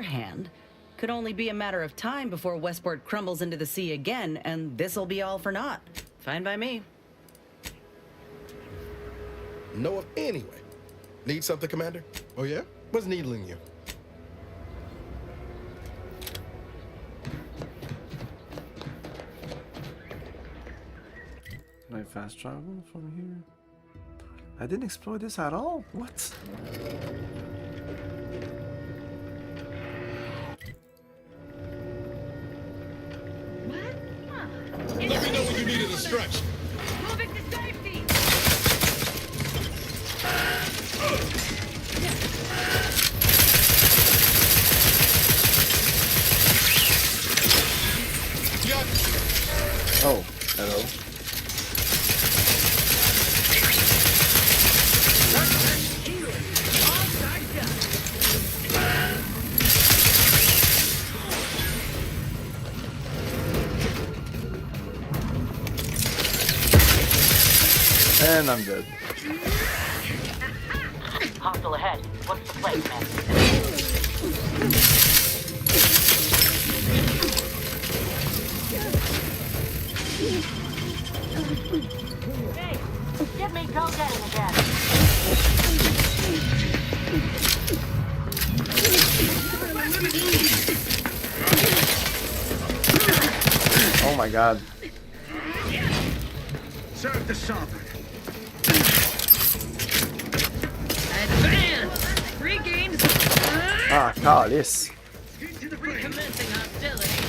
hand, could only be a matter of time before Westport crumbles into the sea again, and this'll be all for naught. Fine by me. Know of anyway. Need something, Commander? Oh yeah? What's needling you? Can I fast travel from here? I didn't explore this at all. What? Let me know when you needed a stretch. Moving to safety. Oh, hello. And I'm dead. Hostile ahead. What's the play, man? Hey, get me go-getting again. Oh my god. Serve the Sovereign. Advance! Regain. Ah, Kalis. Recommencing hostility.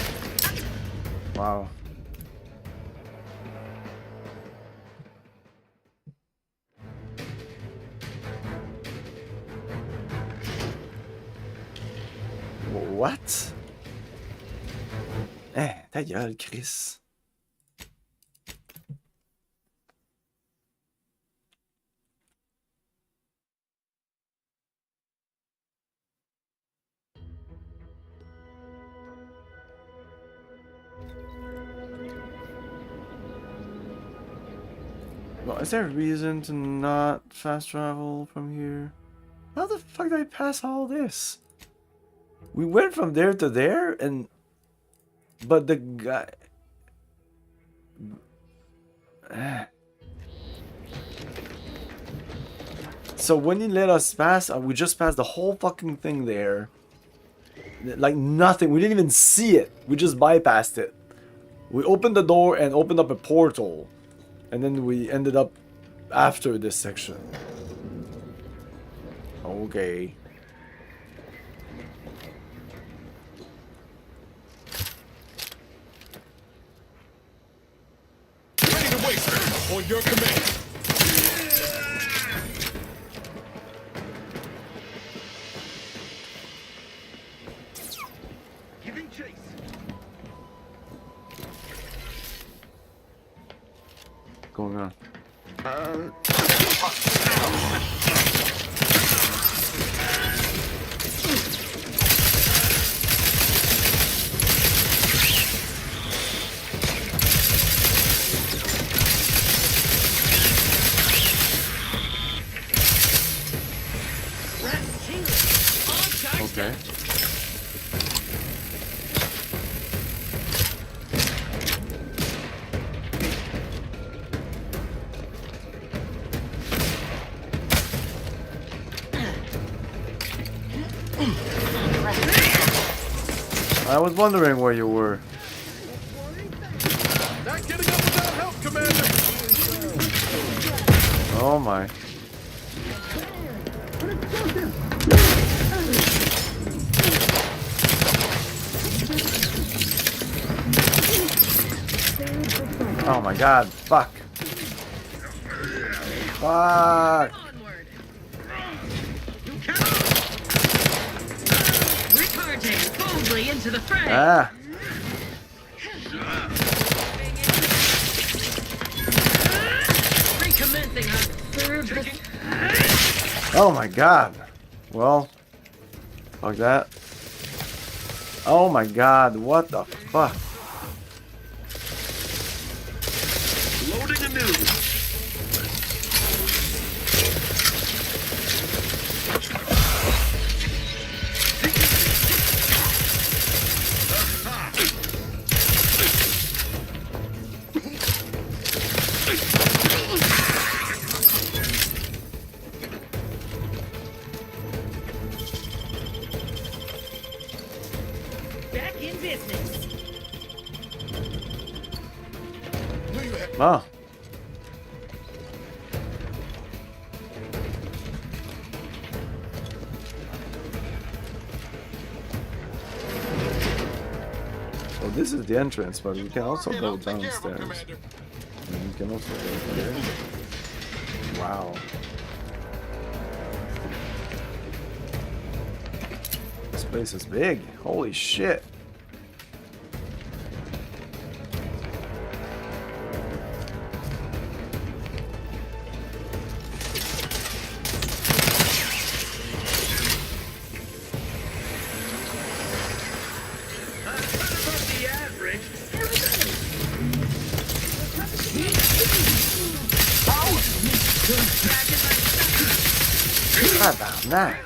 Wow. What? Eh, ta gueule, Chris. Well, is there a reason to not fast travel from here? How the fuck did I pass all this? We went from there to there, and... But the guy... So when he let us pass, we just passed the whole fucking thing there. Like nothing. We didn't even see it. We just bypassed it. We opened the door and opened up a portal. And then we ended up after this section. Okay. Ready to waste on your command. Giving chase. Going on. Okay. I was wondering where you were. Not getting up without help, Commander. Oh my. Oh my god, fuck. Fuck. Recharging boldly into the fray. Ah. Recommencing our third. Oh my god. Well, fuck that. Oh my god, what the fuck? Loading anew. Back in business. Oh. Well, this is the entrance, but we can also go downstairs. And we can also go there. Wow. This place is big. Holy shit. How about that?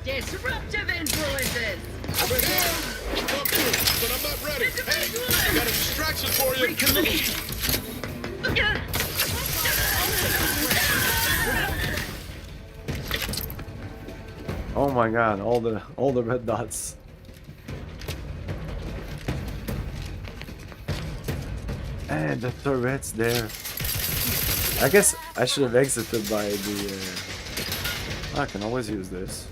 Disruptive influences. But I'm not ready. Hey, I got a distraction for you. Oh my god, all the red dots. And the turret's there. I guess I should have exited by the... I can always use this.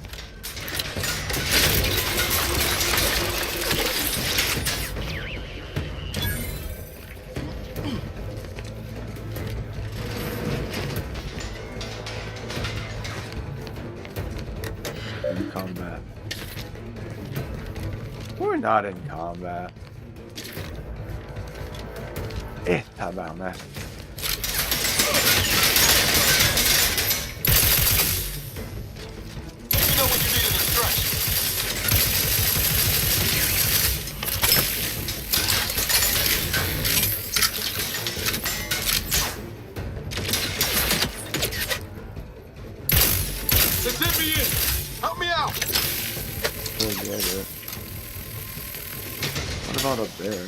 In combat. We're not in combat. Tabarnak. Recipient! Help me out! What about up there?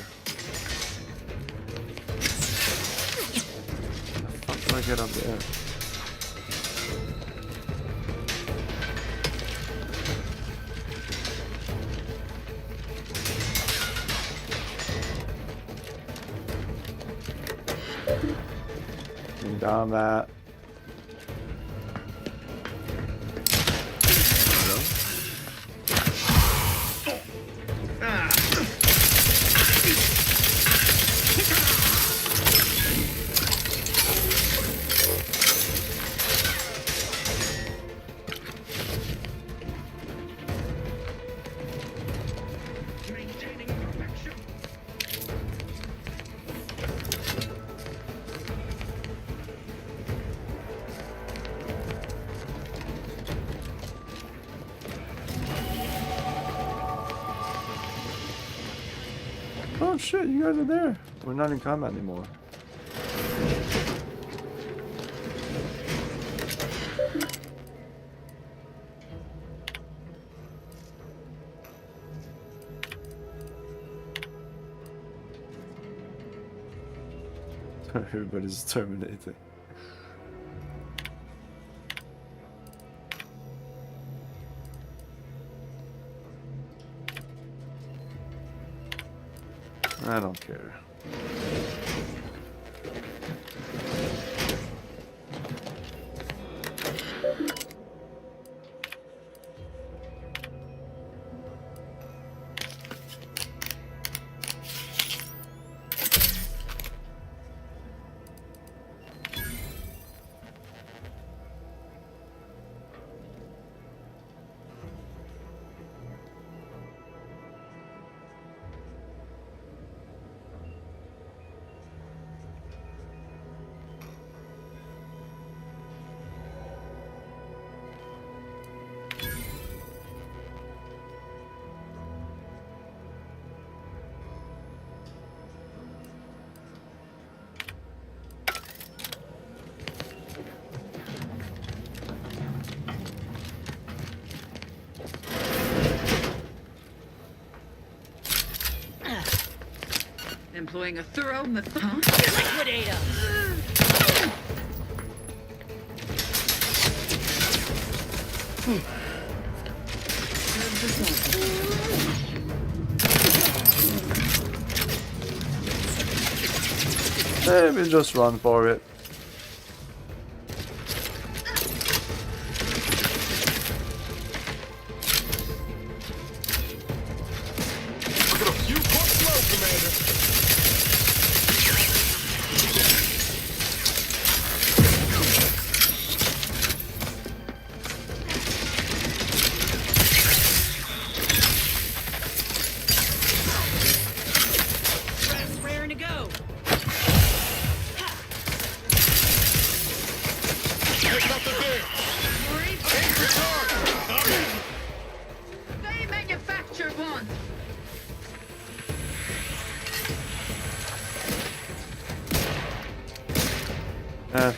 How do I get up there? Down that. Oh shit, you guys are there. We're not in combat anymore. Everybody's terminating. I don't care. Employing a thorough liquidator. Maybe just run for it.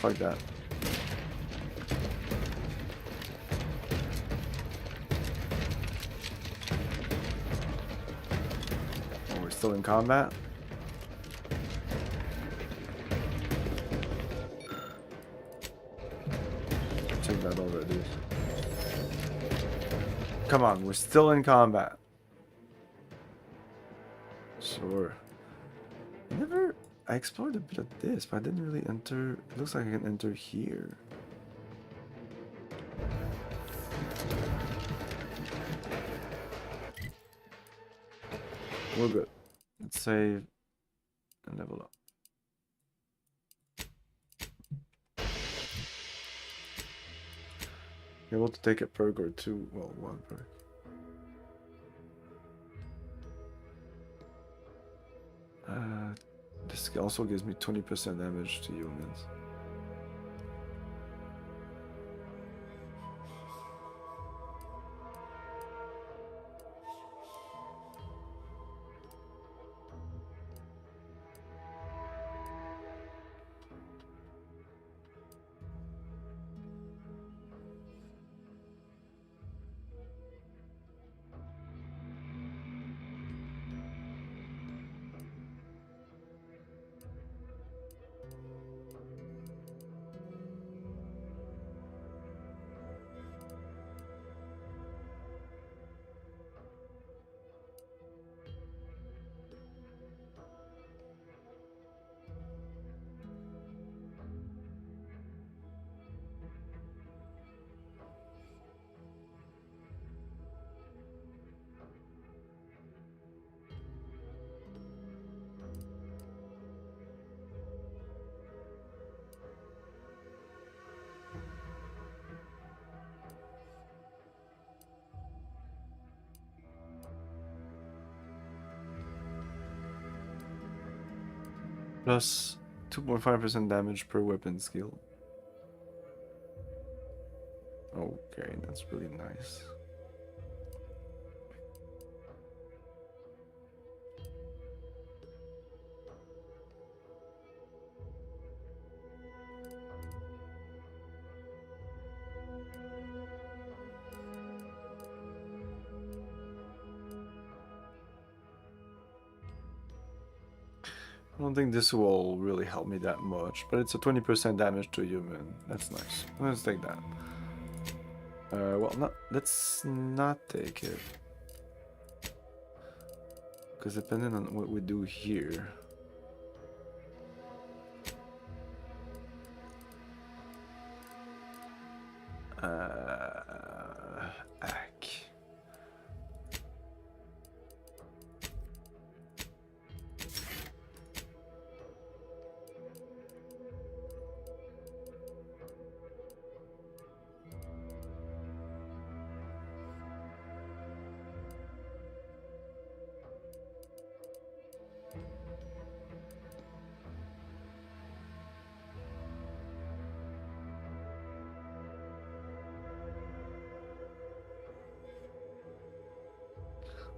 Fuck that. Oh, we're still in combat? Take that already. Come on, we're still in combat. Sure. I explored a bit of this, but I didn't really enter. It looks like I can enter here. We're good. Let's save and level up. You're able to take a perk or two. Well, one perk. This also gives me 20% damage to humans. Plus 2.5% damage per weapon skill. Okay, that's really nice. I don't think this will really help me that much, but it's a 20% damage to human. That's nice. Let's take that. Well, let's not take it. Because depending on what we do here...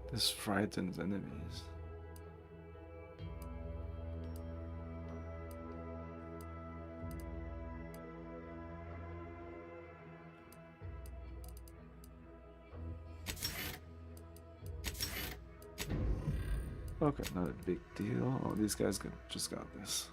This frightens enemies. Okay, not a big deal. Oh, these guys just got this.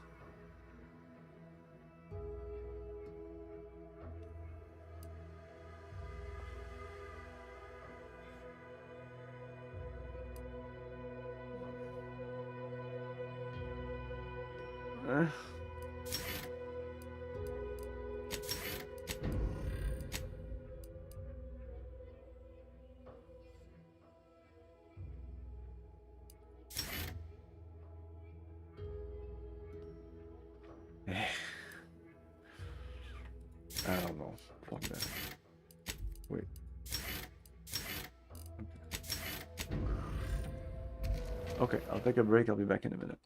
I don't know. Fuck that. Wait. Okay, I'll take a break. I'll be back in a minute.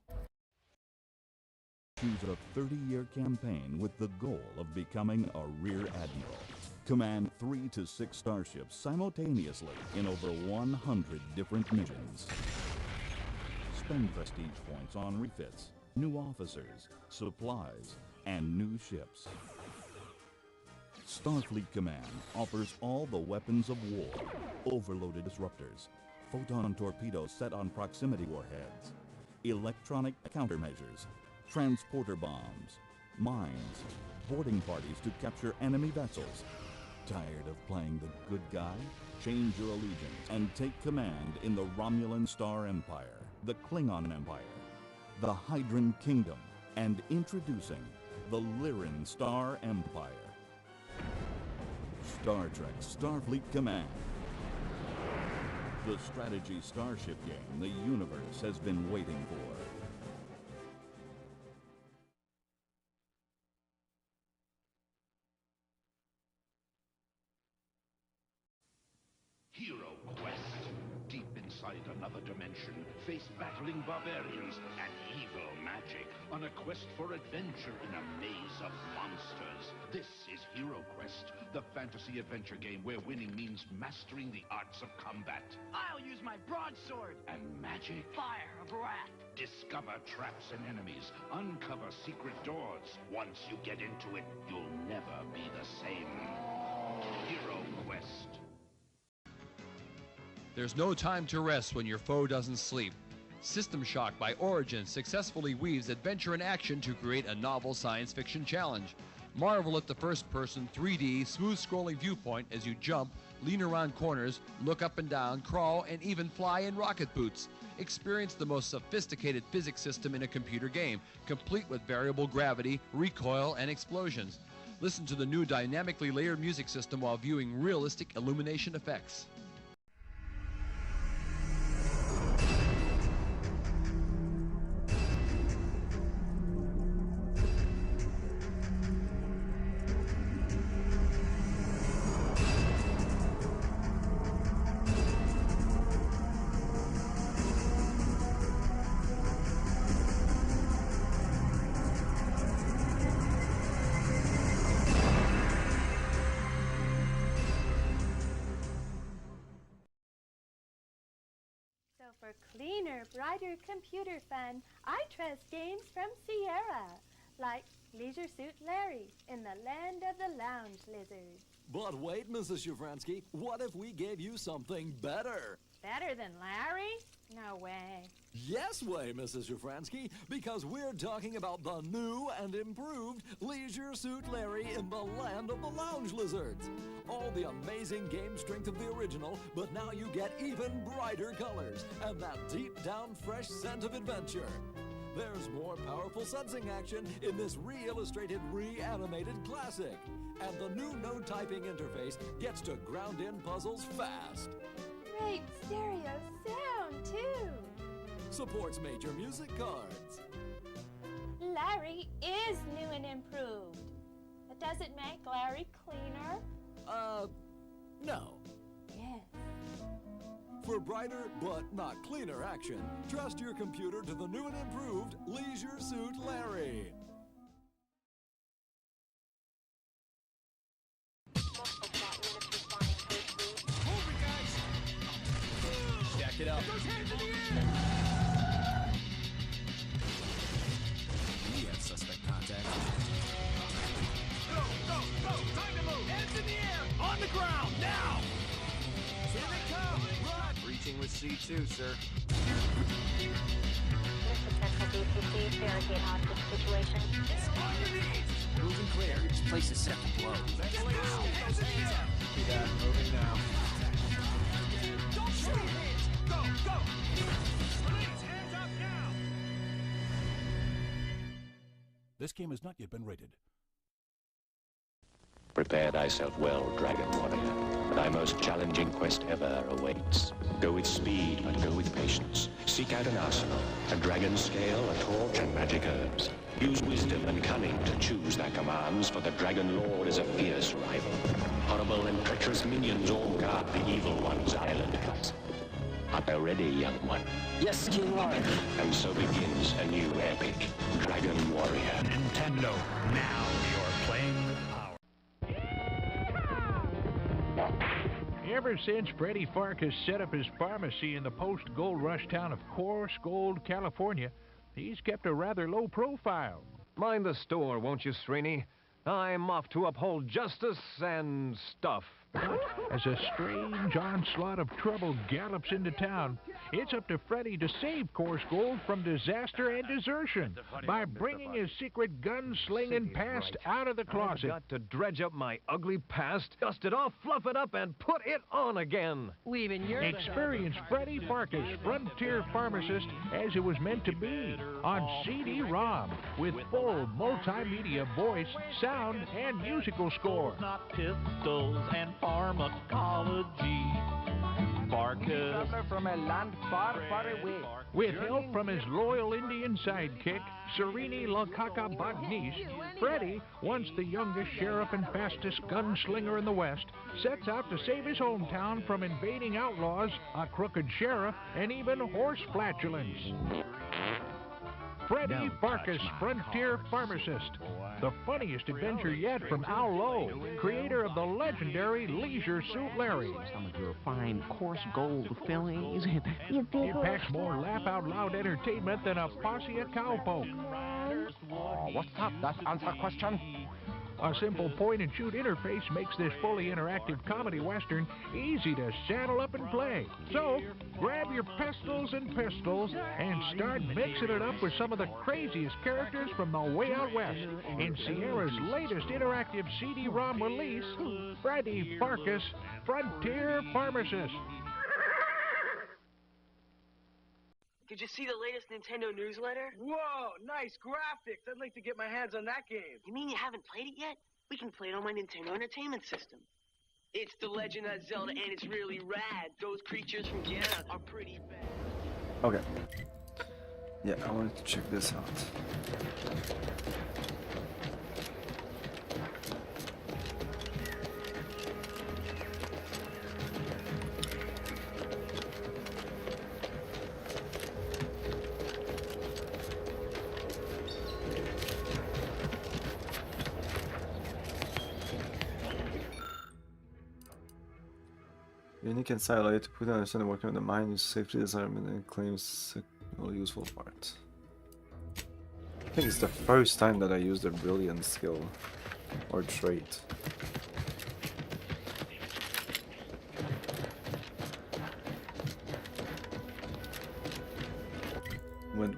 Choose a 30-year campaign with the goal of becoming a Rear Admiral. Command 3 to 6 starships simultaneously in over 100 different missions. Spend prestige points on refits, new officers, supplies, and new ships. Starfleet Command offers all the weapons of war, overloaded disruptors, photon torpedoes set on proximity warheads, electronic countermeasures, transporter bombs, mines, boarding parties to capture enemy vessels. Tired of playing the good guy? Change your allegiance and take command in the Romulan Star Empire, the Klingon Empire, the Hydran Kingdom, and introducing the Lyran Star Empire. Star Trek Starfleet Command. The strategy starship game the universe has been waiting for. Hero Quest. Deep inside another dimension, face battling barbarians and evil magic on a quest for adventure in a maze of monsters. This is Hero Quest, the fantasy adventure game where winning means mastering the arts of combat. I'll use my broadsword. And magic. Fire a brat. Discover traps and enemies. Uncover secret doors. Once you get into it, you'll never be the same. Hero Quest. There's no time to rest when your foe doesn't sleep. System Shock by Origin successfully weaves adventure and action to create a novel science fiction challenge. Marvel at the first-person, 3D, smooth-scrolling viewpoint as you jump, lean around corners, look up and down, crawl, and even fly in rocket boots. Experience the most sophisticated physics system in a computer game, complete with variable gravity, recoil, and explosions. Listen to the new dynamically layered music system while viewing realistic illumination effects. for cleaner, brighter computer fun, I trust games from Sierra, like Leisure Suit Larry in the Land of the Lounge Lizard. But wait, Mrs. Shafransky, what if we gave you something better? Better than Larry? No way. Yes way, Mrs. Shafransky, because we're talking about the new and improved Leisure Suit Larry in the Land of the Lounge Lizards. All the amazing game strength of the original, but now you get even brighter colors and that deep down fresh scent of adventure. There's more powerful sensing action in this re-illustrated, re-animated classic. And the new no-typing interface gets to ground in puzzles fast. Great stereo sound, too. Supports major music cards. Larry is new and improved. But does it make Larry cleaner? No. Yes. For brighter but not cleaner action, trust your computer to the new and improved Leisure Suit Larry. Jack it up. We have suspect contact. Go, go, go! Time to move! Hands in the air! On the ground, now! Here they come! Run! Breaching with C2, sir. Moving clear. This place is set to blow. Let's go! Hands in the air! See that? Moving now. Don't shoot! Go, go! Police, hands up now! This game has not yet been rated. Prepare thyself well, Dragon Warrior. Thy most challenging quest ever awaits. Go with speed, but go with patience. Seek out an arsenal, a dragon scale, a torch, and magic herbs. Use wisdom and cunning to choose thy commands, for the Dragon Lord is a fierce rival. Horrible and treacherous minions all guard the Evil One's island huts. Art thou ready, young one? Yes, King Lord. And so begins a new epic, Dragon Warrior. Nintendo, now you're playing with power. Ever since Freddie Farkas set up his pharmacy in the post-gold rush town of Coarse Gold, California, he's kept a rather low profile. Mind the store, won't you, Srini? I'm off to uphold justice and stuff. But as a strange onslaught of trouble gallops into town, it's up to Freddy to save Coarse Gold from disaster and desertion by bringing his secret gun-slinging past out of the closet. I've got to dredge up my ugly past, dust it off, fluff it up, and put it on again. Experience Freddy Farkas, Frontier Pharmacist, as it was meant to be, on CD-ROM, with full multimedia voice, sound, and musical score. Not pistols and pharmacology. Farkas from a land far, far away. With help from his loyal Indian sidekick, Serini Lakaka Bagnish, Freddy, once the youngest sheriff and fastest gunslinger in the West, sets out to save his hometown from invading outlaws, a crooked sheriff, and even horse flatulence. Freddy Farkas, Frontier Pharmacist. The funniest adventure yet from Al Lowe, creator of the legendary Leisure Suit Larry. Some of your fine coarse gold fillies. It packs more laugh-out-loud entertainment than a posse of cowpoke. Oh, what's up? That answer question? A simple point-and-shoot interface makes this fully interactive comedy western easy to saddle up and play. So, grab your pistols and pistols and start mixing it up with some of the craziest characters from the way out west in Sierra's latest interactive CD-ROM release, Freddy Farkas, Frontier Pharmacist. Did you see the latest Nintendo newsletter? Whoa, nice graphics. I'd like to get my hands on that game. You mean you haven't played it yet? We can play it on my Nintendo Entertainment System. It's The Legend of Zelda, and it's really rad. Those creatures from Ganon are pretty bad. Okay. Yeah, I wanted to check this out. Unique insight allow you to quickly understand the working of the mind, use safety discernment, and claim single useful parts. I think it's the first time that I used a brilliant skill or trait.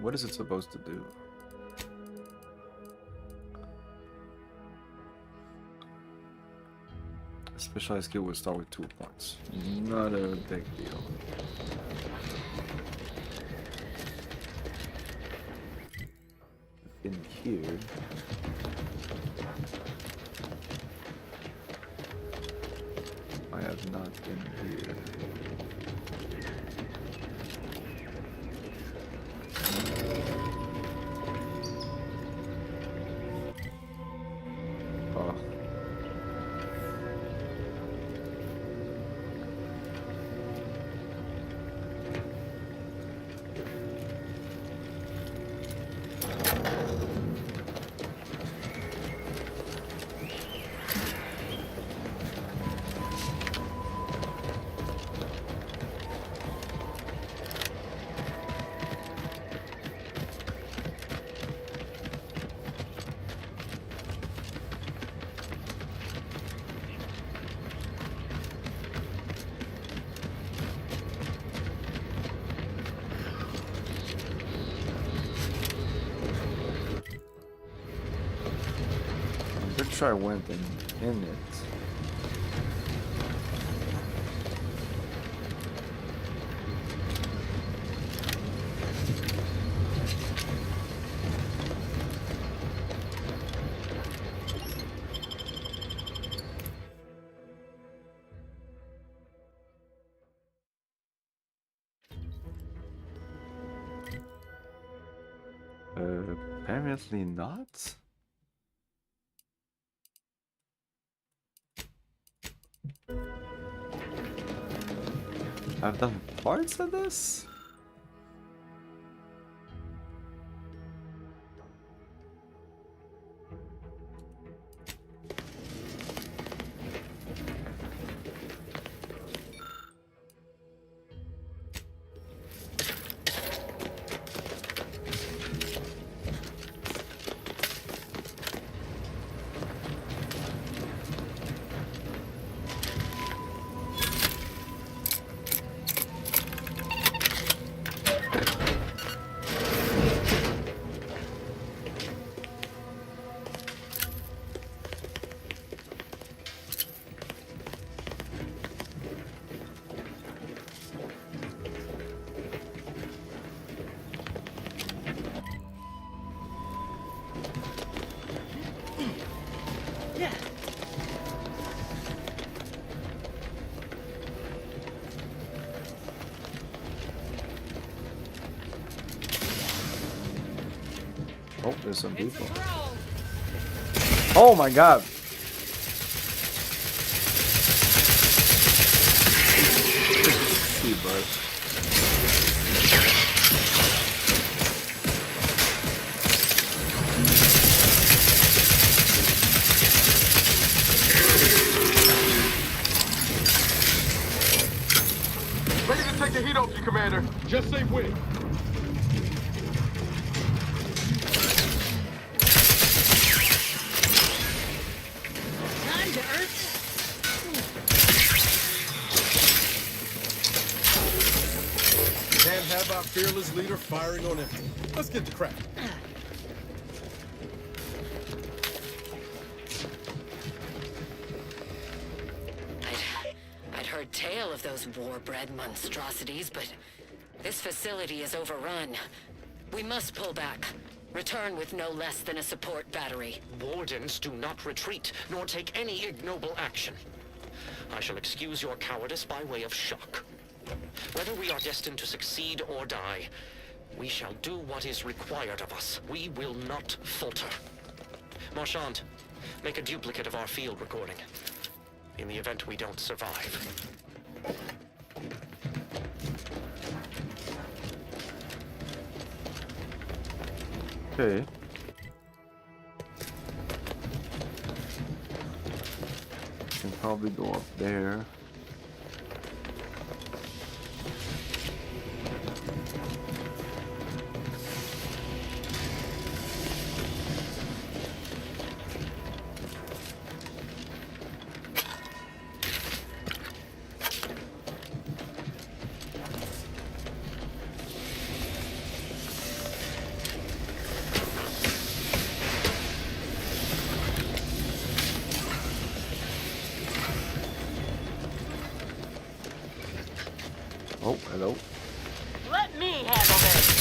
What is it supposed to do? A specialized skill will start with 2 points. Not a big deal. In here. I have not been here. I went in it. Apparently not. I've done parts of this? Oh, there's some people. Oh my god! See, bud. Ready to take the heat off you, Commander. Just say when. Our fearless leader firing on empty. Let's get to crack. I'd heard tale of those war-bred monstrosities, but this facility is overrun. We must pull back. Return with no less than a support battery. Wardens do not retreat, nor take any ignoble action. I shall excuse your cowardice by way of shock. Whether we are destined to succeed or die, we shall do what is required of us. We will not falter. Marchand, make a duplicate of our field recording. In the event we don't survive. Okay. Can probably go up there. Oh, hello. Let me handle this.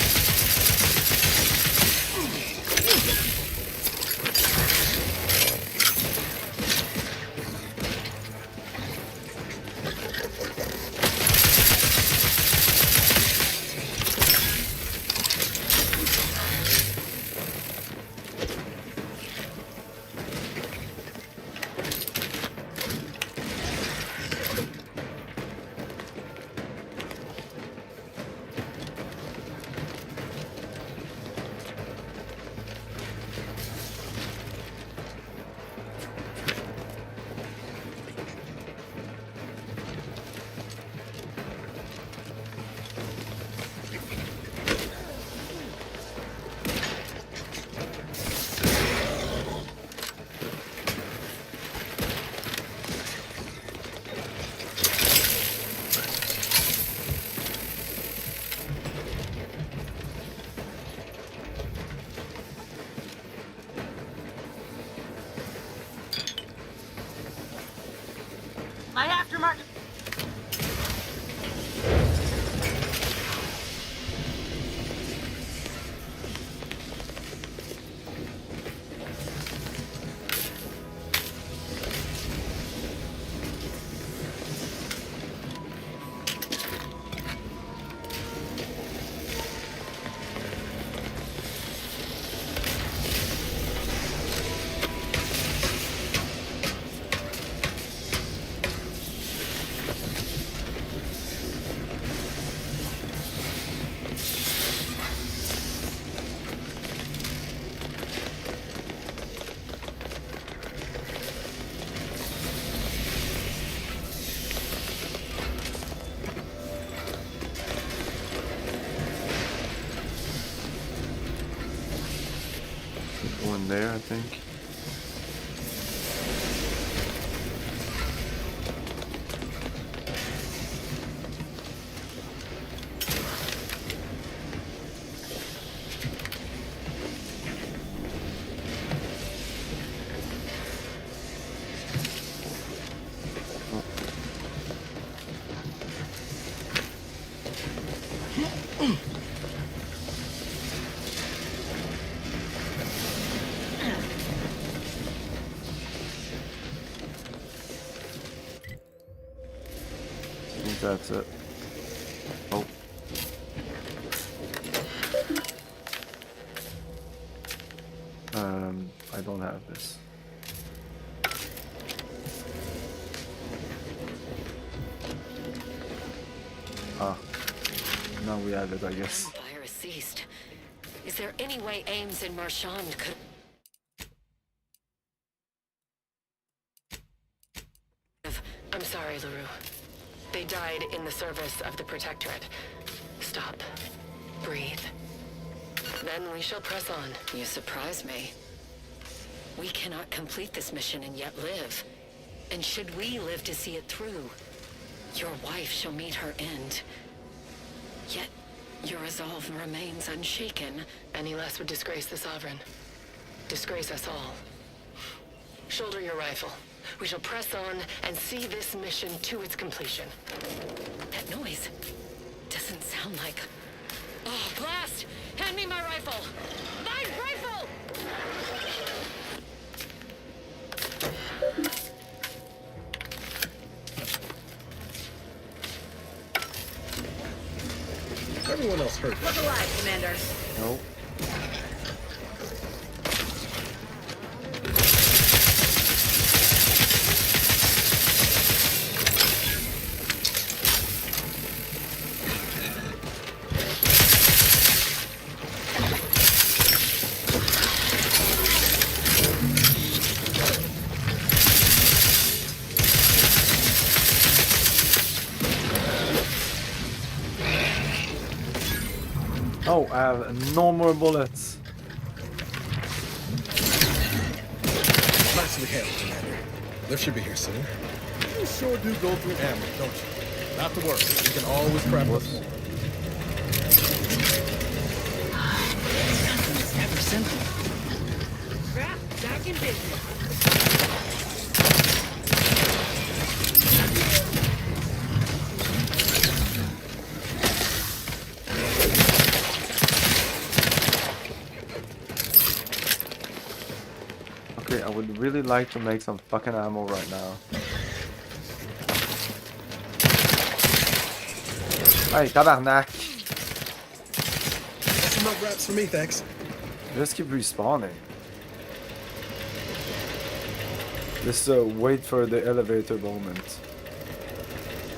My aftermarket. One there, I think. That's it. Oh. I don't have this. Ah. Now we have it, I guess. Fire has ceased. Is there any way Ames and Marchand could... I'm sorry, LaRue. They died in the service of the Protectorate. Stop. Breathe. Then we shall press on. You surprise me. We cannot complete this mission and yet live. And should we live to see it through, your wife shall meet her end. Yet, your resolve remains unshaken. Any less would disgrace the Sovereign. Disgrace us all. Shoulder your rifle. We shall press on and see this mission to its completion. That noise doesn't sound like... Oh, blast! Hand me my rifle! My rifle! Everyone else hurt. Look alive, Commander. Nope. Oh, I have no more bullets. Nicely handled, Commander. Lift should be here soon. You sure do go through ammo, don't you? Not to worry. You can always craft us more. It's never simple. Crap, back in business. would really like to make some fucking ammo right now. Hey, tabarnak! Some more wraps for me, thanks. Just keep respawning. Just wait for the elevator moment.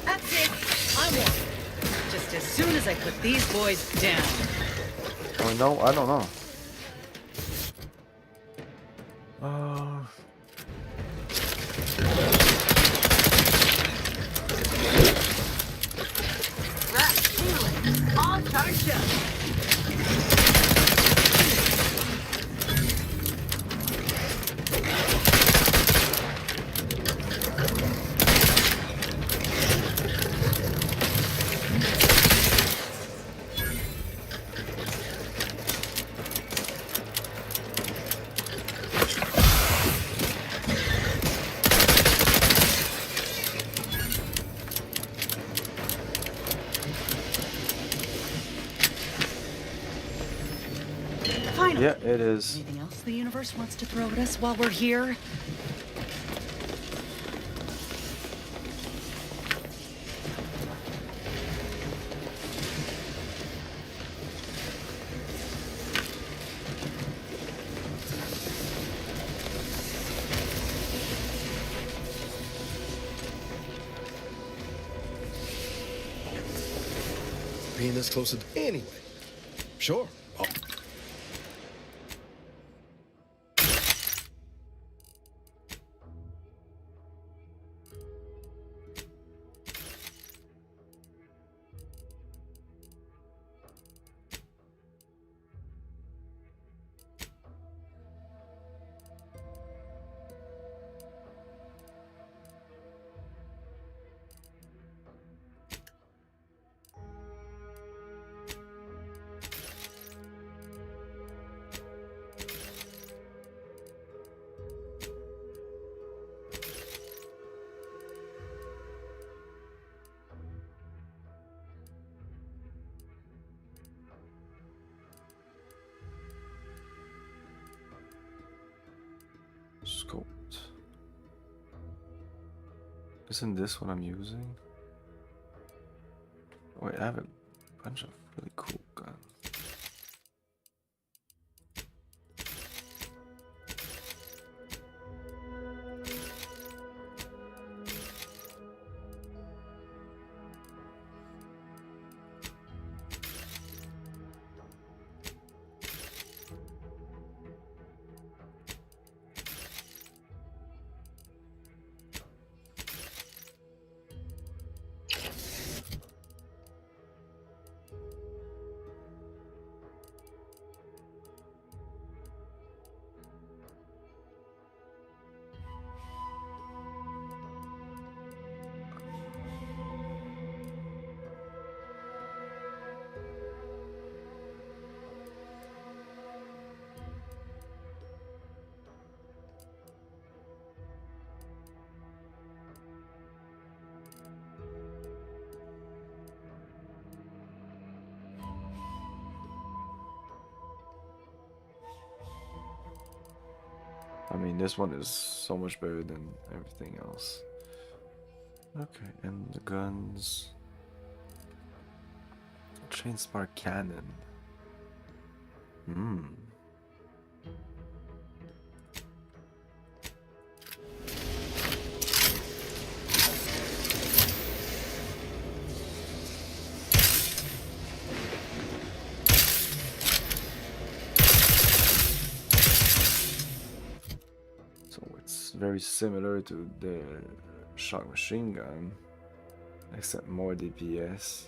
That's it. I'm one. Just as soon as I put these boys down. Oh no, I don't know. All charged up. Yeah, it is. Anything else the universe wants to throw at us while we're here? Being this close to anyway. Sure. Oh. Scoped. Isn't this what I'm using? Wait, I have a bunch of really cool guns. I mean, this one is so much better than everything else. Okay, and the guns. Chain spark cannon. Very similar to the shock machine gun, except more DPS.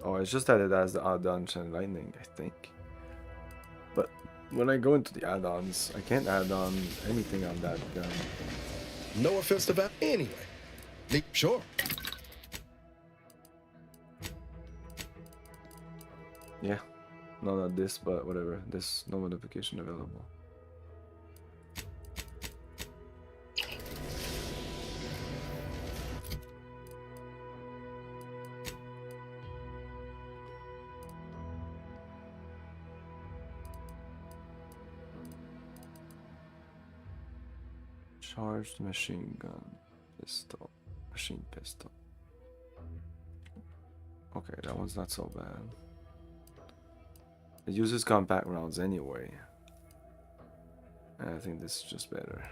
Oh, it's just that it has the add-on chain lightning, I think. But when I go into the add-ons, I can't add on anything on that gun. No offense to that anyway. Sure. Yeah, no, not this, but whatever. There's no modification available. Charged machine gun. Pistol. Machine pistol. Okay, that one's not so bad. It uses compact rounds anyway. And I think this is just better.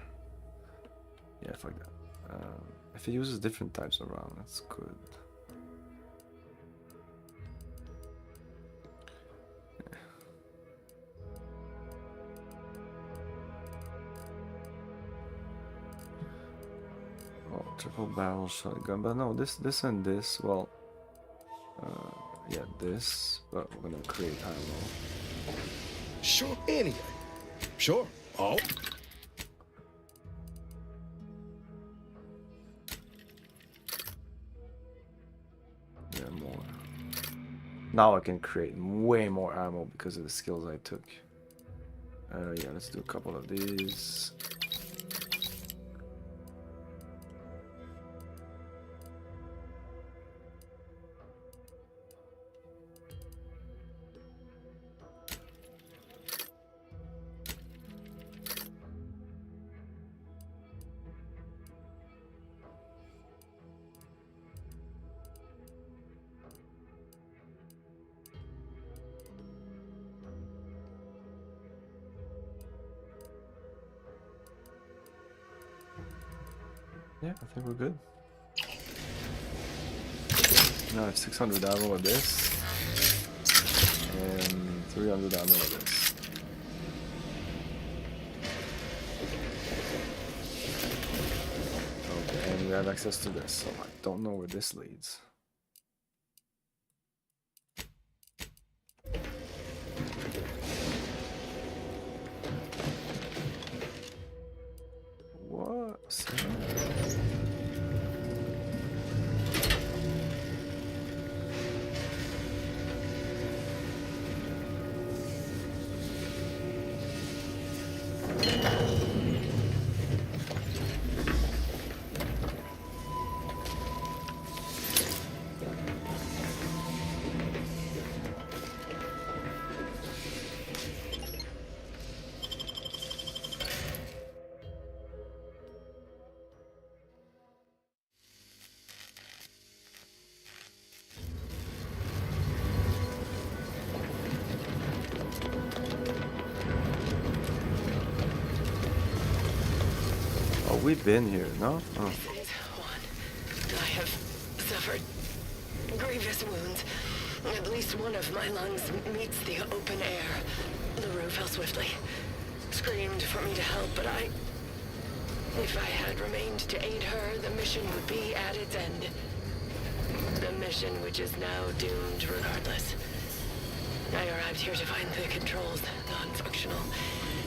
Yeah, fuck that. If it uses different types of round, that's good. Yeah. Oh, triple barrel shotgun, but no, this and this. Well, yeah, this. But we're gonna create ammo. Sure, anyway. Sure. Oh. Yeah, more. Now I can create way more ammo because of the skills I took. Yeah, let's do a couple of these. Yeah, I think we're good. Now I have 600 ammo with this, and 300 ammo with this. Okay, and we have access to this, so I don't know where this leads. What? We've been here, no? Oh. I have suffered grievous wounds. At least one of my lungs meets the open air. LaRue fell swiftly. Screamed for me to help, but if I had remained to aid her, the mission would be at its end. The mission which is now doomed regardless. I arrived here to find the controls non-functional.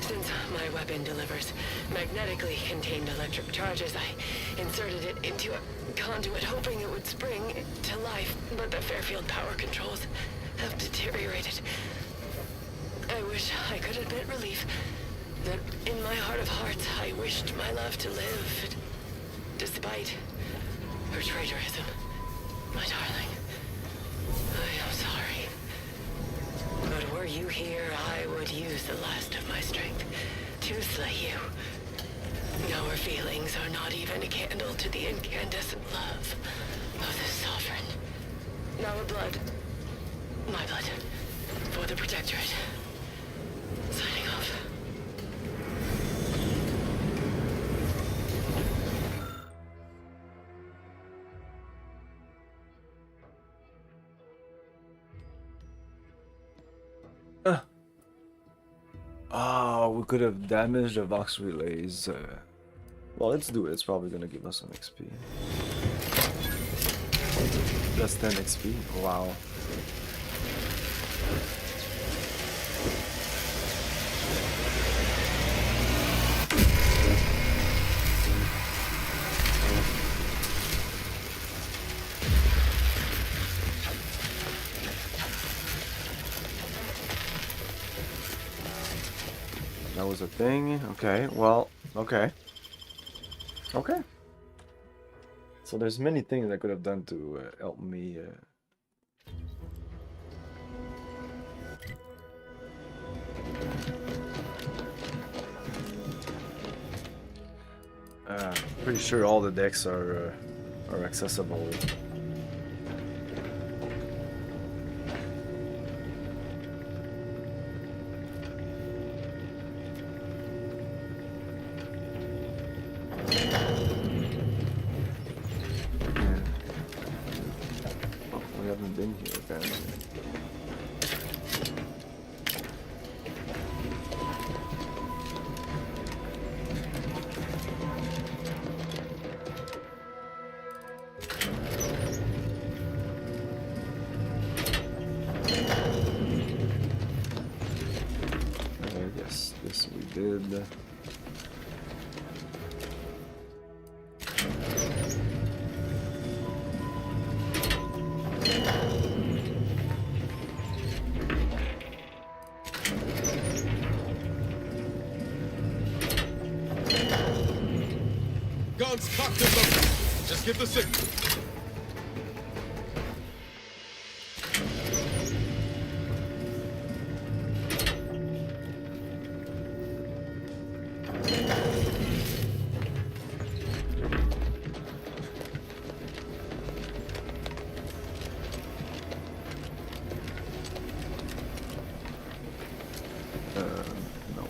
Since my weapon delivers magnetically contained electric charges, I inserted it into a conduit hoping it would spring to life, but the Fairfield power controls have deteriorated. I wish I could admit relief that in my heart of hearts I wished my love to live, despite her traitorism. My darling, I am sorry. But were you here, I would use the last of my strength to slay you. Our feelings are not even a candle to the incandescent love of the Sovereign. Our blood, my blood, for the Protectorate. Signing off. Oh, we could have damaged the Vox relays. Well, let's do it. It's probably gonna give us some XP. Plus 10 XP. Wow. That was a thing. Okay, well, okay. Okay. So there's many things I could have done to help me. Pretty sure all the decks are accessible. Been here apparently. Yes, this we did. Guns cocked and loaded. Just give the signal. No.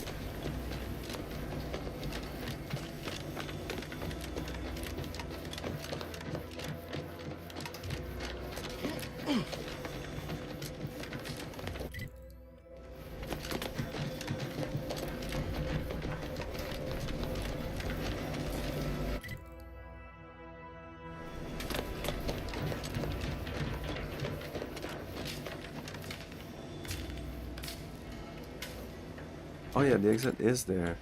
Oh yeah, the exit is there.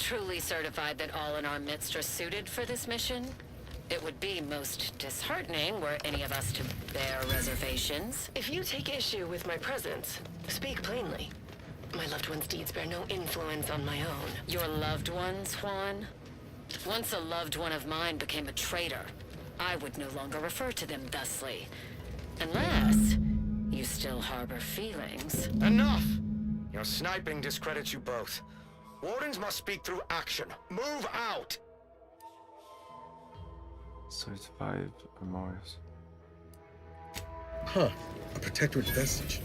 Truly certified that all in our midst are suited for this mission? It would be most disheartening were any of us to bear reservations. If you take issue with my presence, speak plainly. My loved one's deeds bear no influence on my own. Your loved ones, Juan? Once a loved one of mine became a traitor, I would no longer refer to them thusly. Unless you still harbor feelings. Enough! Your sniping discredits you both. Wardens must speak through action. Move out! So it's 5 Amores. Huh. A Protectorate vestige.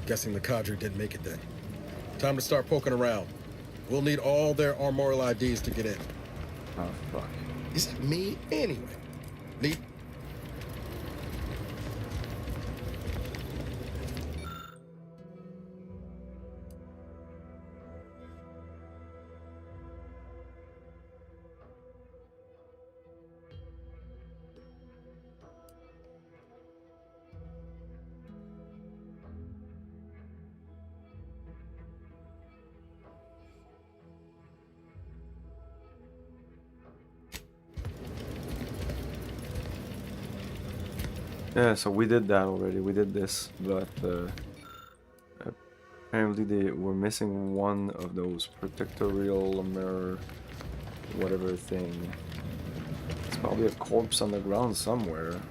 Guessing the cadre didn't make it then. Time to start poking around. We'll need all their armorial IDs to get in. Oh, fuck. Is it me anyway? Need... Yeah, so we did that already. We did this, but apparently they were missing one of those protectorial mirror, whatever thing. It's probably a corpse on the ground somewhere.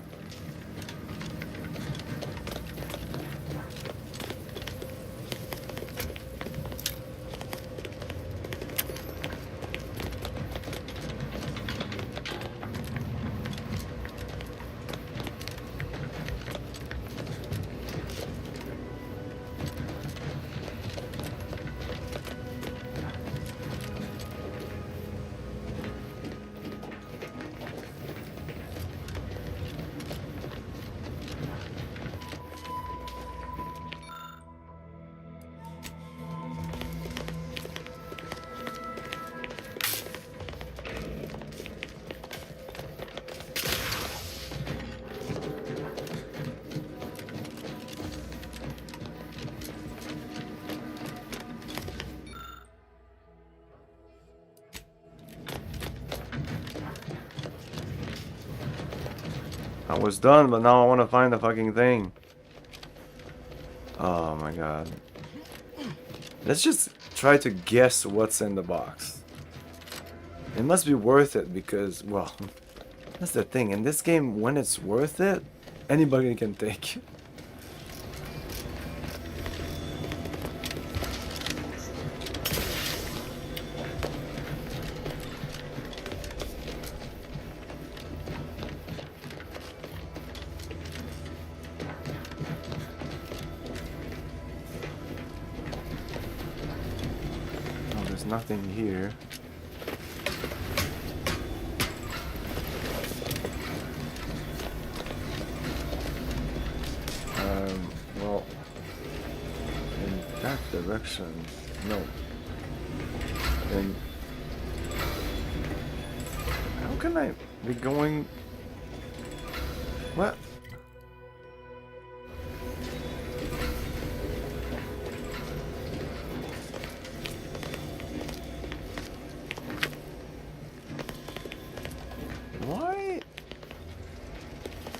I was done, but now I want to find the fucking thing. Oh my god. Let's just try to guess what's in the box. It must be worth it because, well, that's the thing. In this game, when it's worth it, anybody can take. Nothing here. Well, in that direction, no. And how can I be going? What?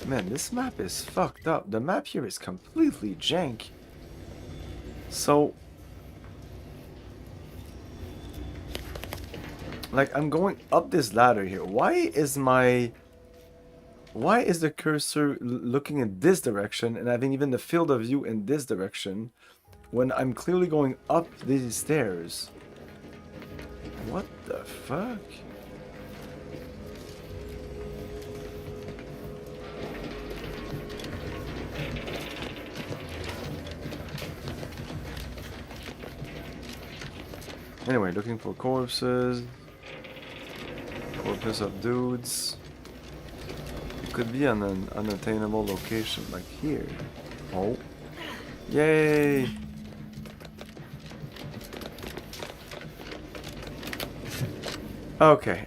Man, this map is fucked up. The map here is completely jank. So, like, I'm going up this ladder here. Why is the cursor looking in this direction and having even the field of view in this direction when I'm clearly going up these stairs? What the fuck? Anyway, looking for corpses. Corpus of dudes. It could be on an unattainable location, like here. Oh. Yay! Okay,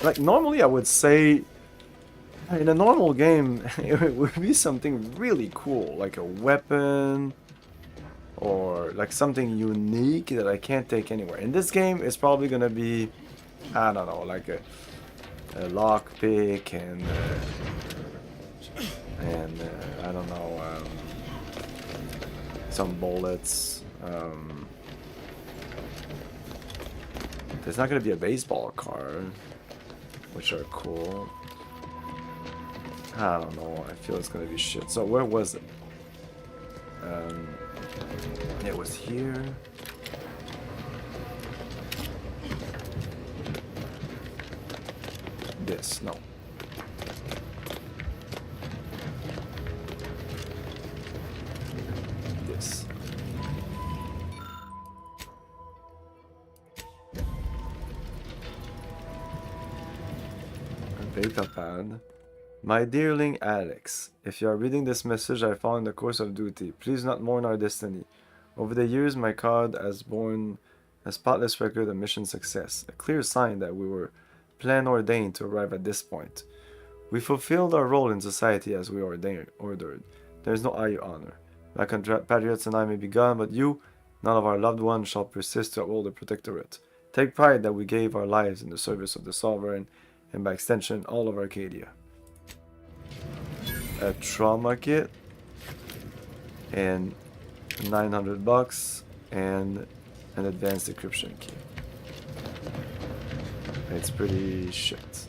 like normally I would say in a normal game it would be something really cool, like a weapon, or like something unique that I can't take anywhere. In this game, it's probably gonna be, I don't know, like a lockpick and I don't know, some bullets. There's not gonna be a baseball card, which are cool. I don't know. I feel it's gonna be shit. So where was it? It was here. This, no. This. A beta pad. My dearling Alex, if you are reading this message, I found the course of duty. Please not mourn our destiny. Over the years, my card has borne a spotless record of mission success, a clear sign that we were plan-ordained to arrive at this point. We fulfilled our role in society as we ordered. There is no higher honor. My compatriots and I may be gone, but you, none of our loved ones, shall persist to uphold the Protectorate. Take pride that we gave our lives in the service of the Sovereign, and by extension, all of Arcadia. A trauma kit, and $900 and an advanced decryption key. It's pretty shit.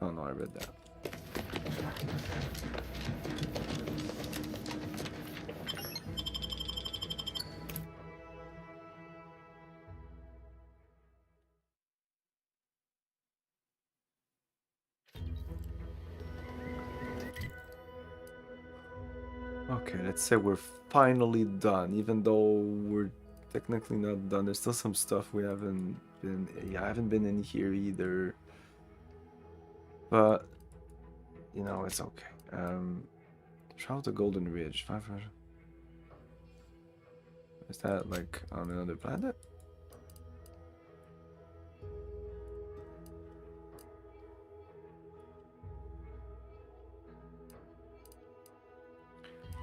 Oh no, I read that. Okay, let's say we're finally done, even though we're technically not done. There's still some stuff we haven't been. I haven't been in here either, but you know it's okay. Travel to Golden Ridge. 500. Is that like on another planet?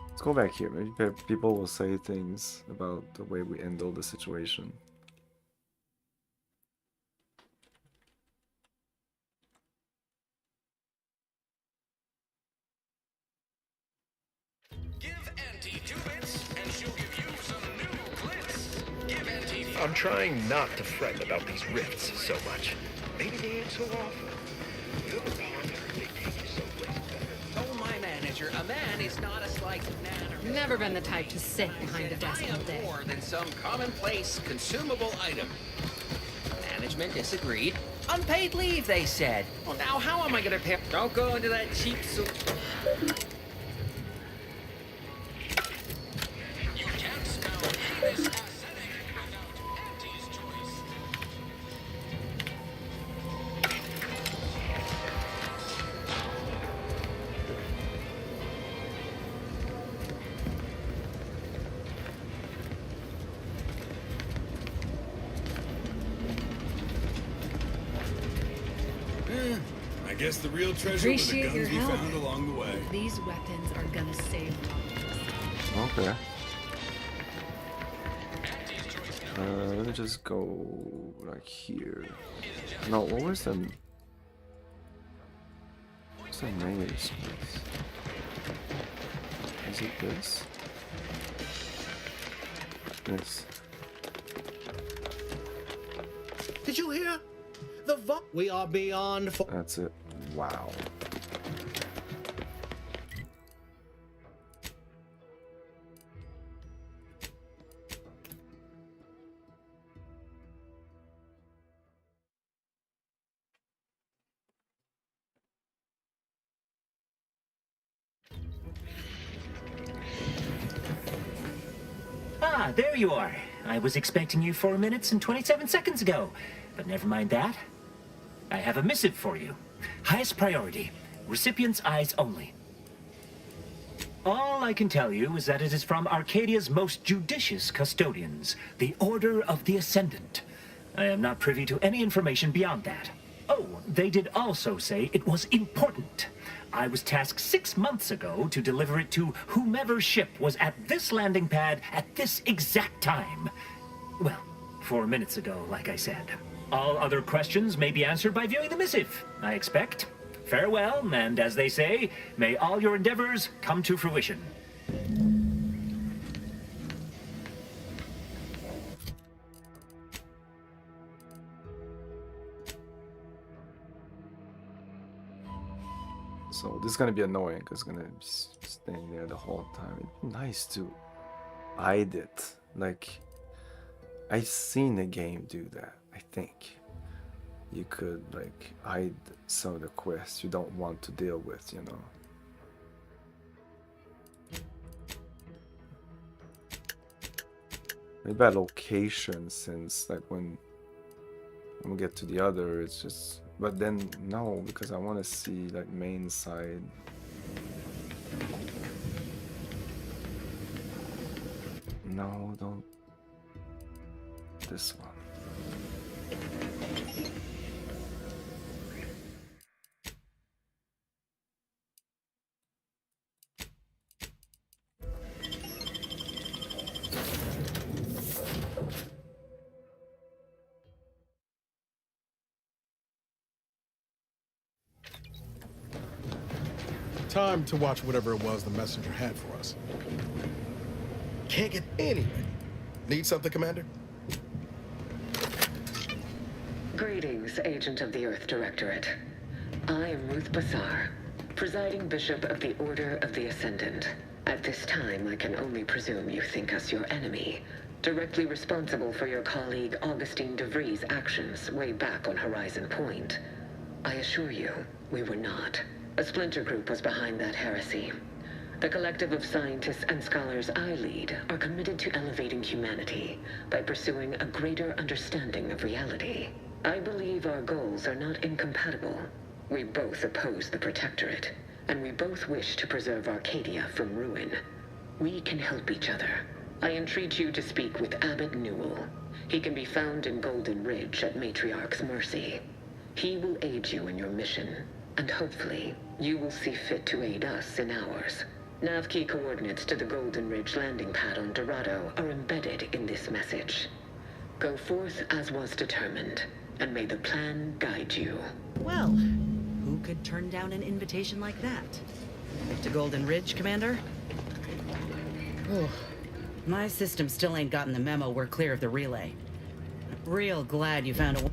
Let's go back here. Maybe people will say things about the way we handle the situation. Give Auntie 2 bits, and she'll give you some new glitz. Give Auntie... I'm trying not to fret about these rifts so much. Maybe they ain't so awful. You're the partner, they take you someplace better. Oh, my manager, a man is not a slice of nanner. Never been the type to sit behind a desk all day. I am more than some commonplace consumable item. Management disagreed. Unpaid leave, they said. Well, now how am I gonna pay? Don't go into that cheap soup. You can't spell penis acidic without Auntie's choice. I guess the real treasure Appreciate were the your guns we help. found along the way. These weapons are gonna save lives. Okay. Let me just go like here. No, what was the... What's the name of this place? Is it this? This. Did you hear? The we are beyond. That's it. Wow. Ah, there you are. I was expecting you 4 minutes and 27 seconds ago. But never mind that. I have a missive for you. Highest priority. Recipient's eyes only. All I can tell you is that it is from Arcadia's most judicious custodians, the Order of the Ascendant. I am not privy to any information beyond that. Oh, they did also say it was important. I was tasked 6 months ago to deliver it to whomever ship was at this landing pad at this exact time. Well, 4 minutes ago, like I said. All other questions may be answered by viewing the missive, I expect. Farewell, and as they say, may all your endeavors come to fruition. So this is gonna be annoying because it's gonna be staying there the whole time. It'd be nice to hide it. Like, I've seen a game do that, I think. You could like hide some of the quests you don't want to deal with, you know. Maybe at location, since like when we get to the other, it's just. But then no, because I want to see like main side. No, don't. This one. Time to watch whatever it was the messenger had for us. Can't get anywhere. Need something, Commander? Greetings, Agent of the Earth Directorate. I am Ruth Bassar, presiding Bishop of the Order of the Ascendant. At this time, I can only presume you think us your enemy, directly responsible for your colleague Augustine DeVries' actions way back on Horizon Point. I assure you, we were not. A splinter group was behind that heresy. The collective of scientists and scholars I lead are committed to elevating humanity by pursuing a greater understanding of reality. I believe our goals are not incompatible. We both oppose the Protectorate, and we both wish to preserve Arcadia from ruin. We can help each other. I entreat you to speak with Abbot Newell. He can be found in Golden Ridge at Matriarch's Mercy. He will aid you in your mission, and hopefully, you will see fit to aid us in ours. Nav-key coordinates to the Golden Ridge landing pad on Dorado are embedded in this message. Go forth as was determined, and may the plan guide you. Well, who could turn down an invitation like that? To Golden Ridge, Commander? My system still ain't gotten the memo we're clear of the relay. Real glad you found a...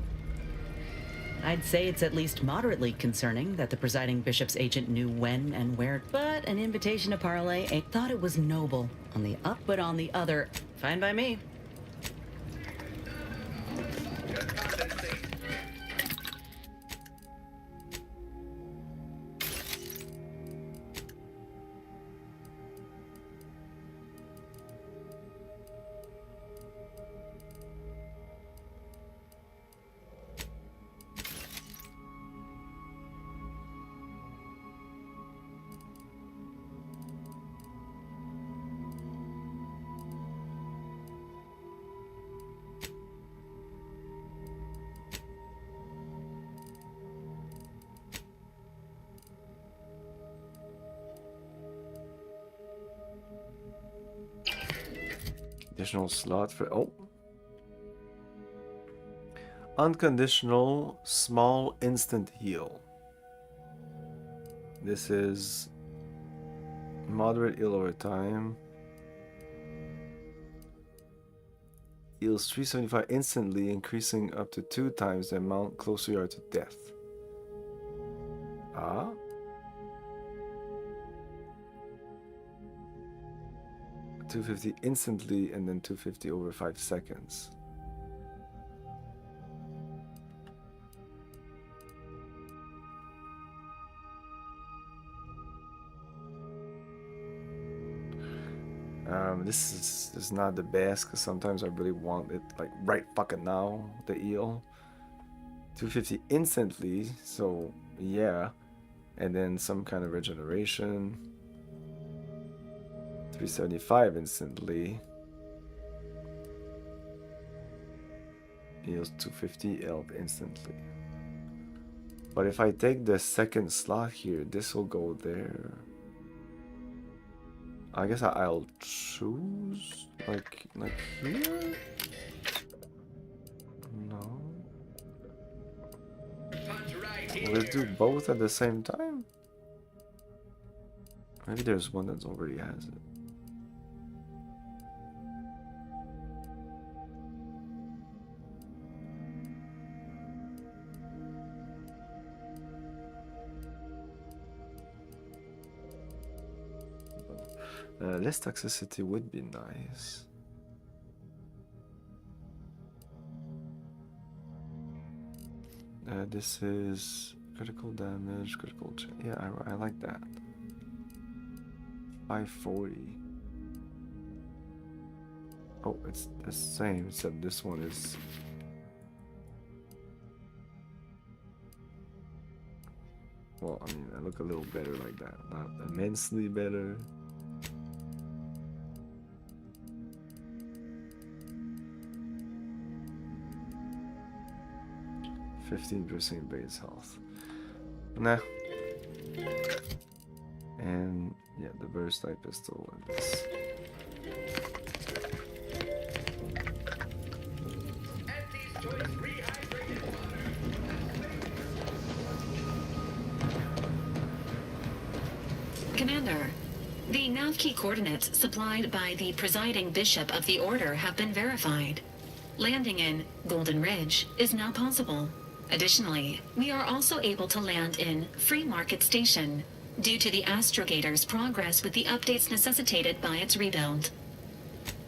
I'd say it's at least moderately concerning that the presiding bishop's agent knew when and where, but an invitation to parley ain't... Thought it was noble. On the up, but on the other, fine by me. Additional slot for unconditional small instant heal. This is moderate heal over time. Heals 375 instantly, increasing up to 2 times the amount closer you are to death. Ah. 250 instantly and then 250 over 5 seconds. This is not the best because sometimes I really want it like right fucking now, the eel. 250 instantly, so yeah, and then some kind of regeneration. 375 instantly. Heals 250 health instantly. But if I take the second slot here, this will go there. I guess I'll choose like here. No. Will it do both at the same time? Maybe there's one that already has it. Less toxicity would be nice. This is critical damage, critical. Yeah, I like that. 540. Oh, it's the same, except this one is. Well, I mean, I look a little better like that. Not immensely better. 15% base health. Nah. And yeah, the burst type pistol and this. Commander, the nav key coordinates supplied by the presiding bishop of the order have been verified. Landing in Golden Ridge is now possible. Additionally, we are also able to land in Free Market Station due to the Astrogator's progress with the updates necessitated by its rebuild.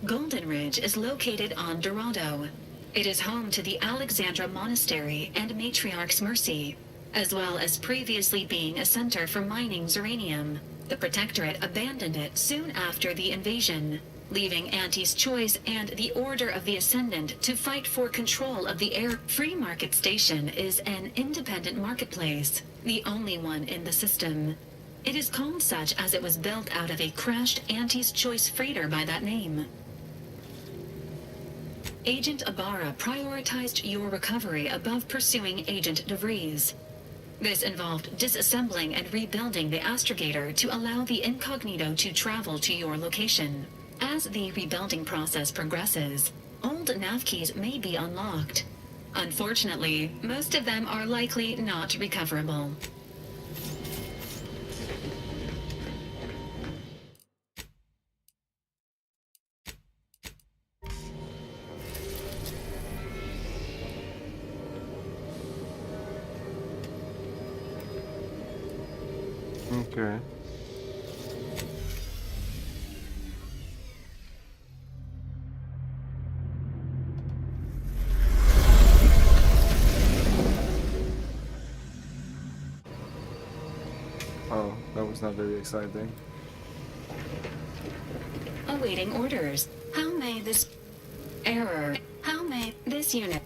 Golden Ridge is located on Dorado. It is home to the Alexandra Monastery and Matriarch's Mercy, as well as previously being a center for mining Zeranium. The Protectorate abandoned it soon after the invasion, leaving Auntie's Choice and the Order of the Ascendant to fight for control of the air. Free Market Station is an independent marketplace, the only one in the system. It is called such as it was built out of a crashed Auntie's Choice freighter by that name. Agent Ibarra prioritized your recovery above pursuing Agent DeVries. This involved disassembling and rebuilding the Astrogator to allow the Incognito to travel to your location. As the rebuilding process progresses, old nav keys may be unlocked. Unfortunately, most of them are likely not recoverable. Okay. Oh, that was not very exciting. Awaiting orders. How may this... Error. How may this unit...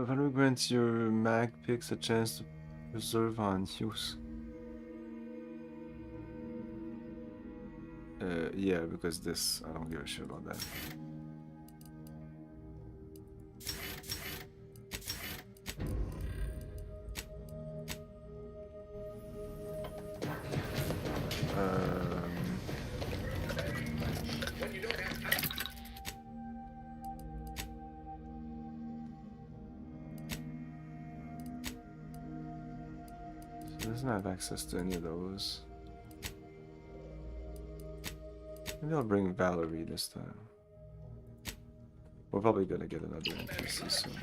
Valor grants your mag picks a chance to preserve on use. Yeah, because this, I don't give a shit about that. So doesn't have access to any of those. Maybe I'll bring Valerie this time. We're probably gonna get another NPC soon.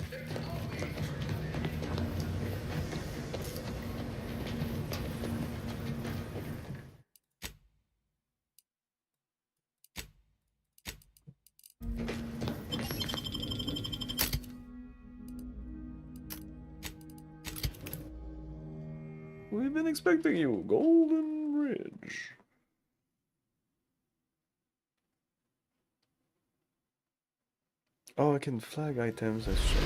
We've been expecting you, Golden Ridge. Oh, I can flag items as shit.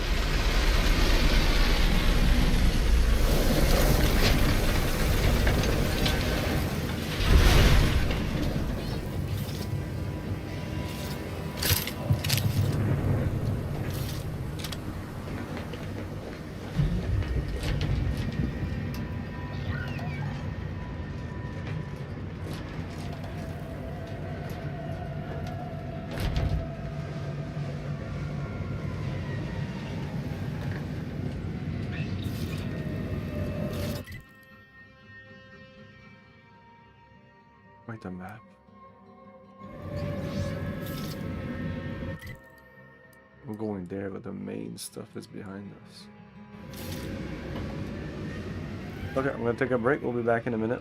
Wait, a map. We're going there, but the main stuff is behind us. Okay, I'm gonna take a break. We'll be back in a minute.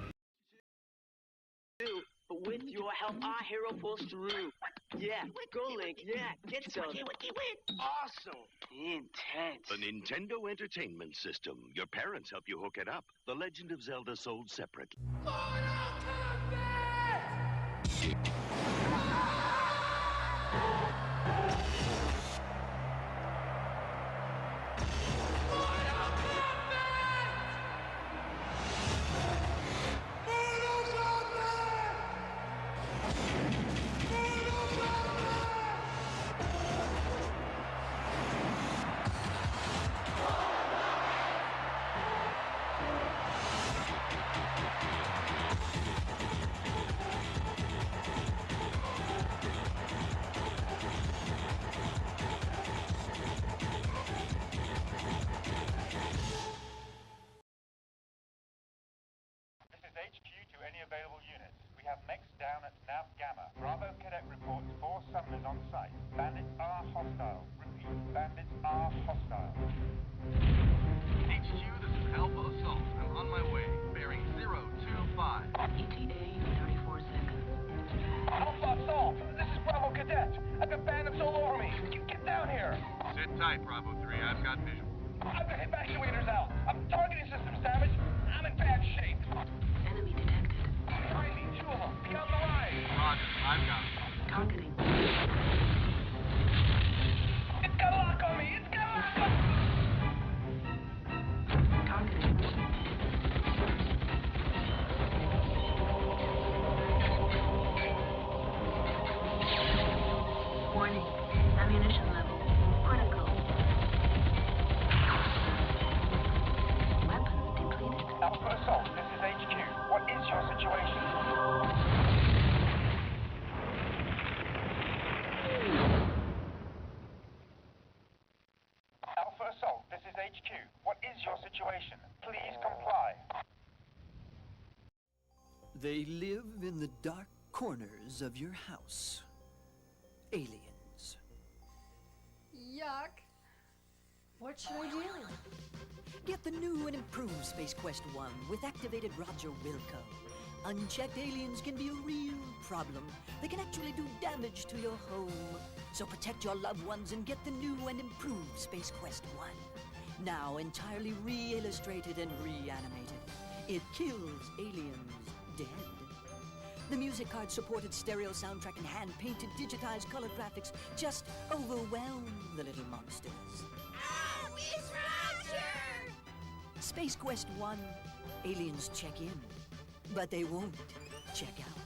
But with your help, our hero pulls through. Yeah, go Link. Yeah, get Zelda. Awesome. Intense. A Nintendo Entertainment System. Your parents help you hook it up. The Legend of Zelda sold separately. HQ to any available units. We have mechs down at Nav Gamma. Bravo Cadet reports 4 summoners on site. Bandits are hostile. Repeat, bandits are hostile. HQ, this is Alpha Assault. I'm on my way. Bearing 025. ETA 34 seconds. Alpha Assault! This is Bravo Cadet! I've got bandits all over me! Get down here! Sit tight, Bravo 3. I've got visual. I've got evacuators out! I'm targeting system, Savage! I'm in bad shape! Enemy detected. Behind me, 2 of them! Be on the line! Roger, I've got them. Targeting. It's got a lock on me! It's got a lock on me! Targeting. Warning. They live in the dark corners of your house. Aliens. Yuck. What should I do? Get the new and improved Space Quest 1 with activated Roger Wilco. Unchecked aliens can be a real problem. They can actually do damage to your home. So protect your loved ones and get the new and improved Space Quest 1. Now entirely re-illustrated and reanimated. It kills aliens dead. The music card supported stereo soundtrack and hand-painted digitized color graphics just overwhelm the little monsters. Oh, Miss Roger! Space Quest 1, aliens check in, but they won't check out.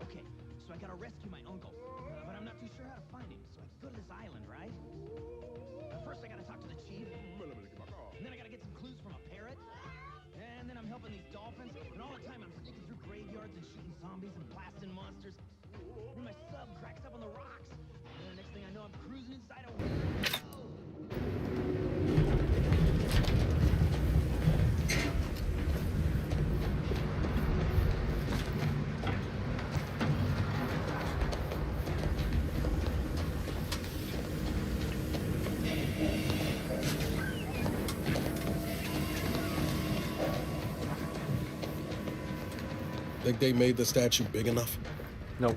Okay, so I gotta rescue my uncle, but I'm not too sure how to find him, so I can go to this island, right? First I gotta talk to the chief, and then I gotta get some clues from a parrot, and then I'm helping these dolphins, and all the time I'm sneaking through graveyards and shooting zombies and blasting monsters. Then my sub cracks up on the rocks, and then the next thing I know I'm cruising inside a Think they made the statue big enough? No.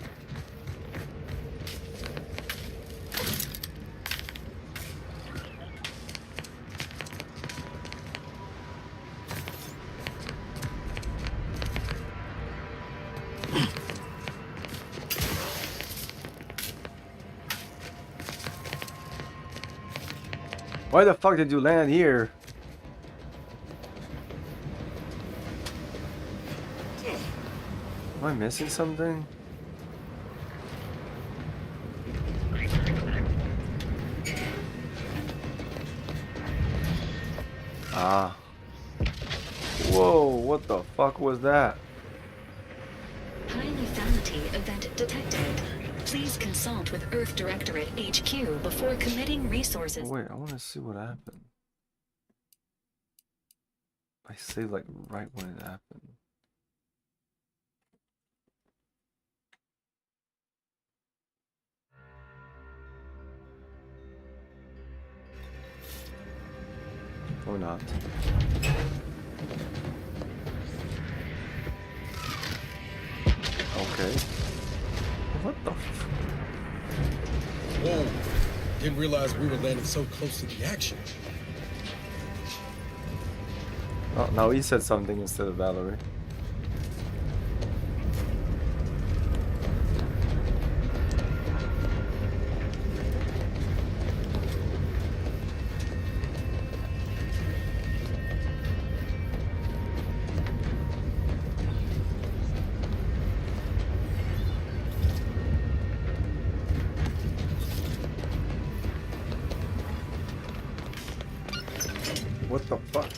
Why the fuck did you land here? Am I missing something? Ah. Whoa, what the fuck was that? High lethality event detected. Please consult with Earth Directorate HQ before committing resources. Wait, I want to see what happened. I say like right when it happened. Or not. Okay. What the f— Whoa! Didn't realize we were landing so close to the action. Oh, now he said something instead of Valerie. What the fuck?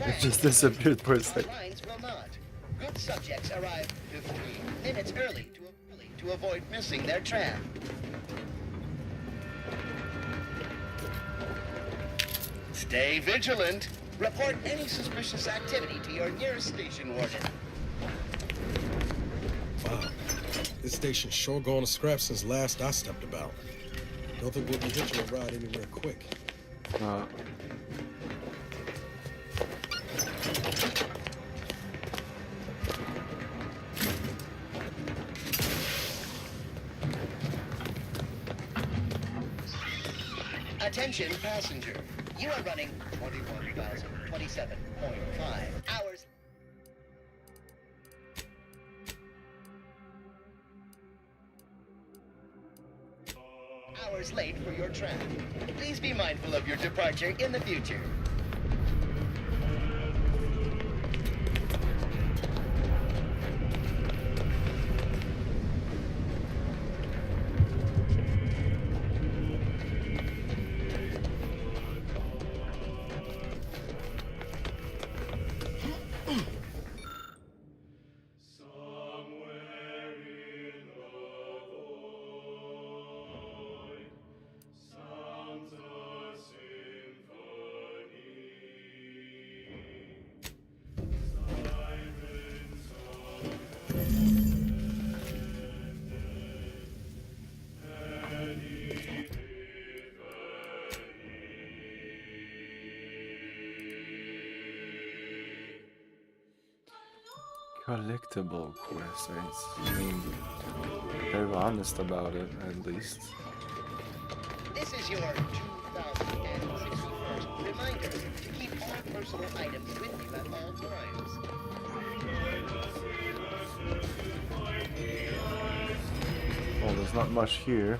It just disappeared for a second. Lines will not. Good subjects arrive 15 minutes early to avoid missing their tram. Stay vigilant. Report any suspicious activity to your nearest station warden. Wow. This station's sure going to scrap since last I stepped about. Don't think we'll be hitching a ride anywhere quick. Attention passenger. You are running 21,027.5 hours. Hours late for your train. Please be mindful of your departure in the future. Collectible quest. I mean, they're honest about it, at least. This is your 2061st reminder to keep all personal items with you at all times. Oh, there's not much here.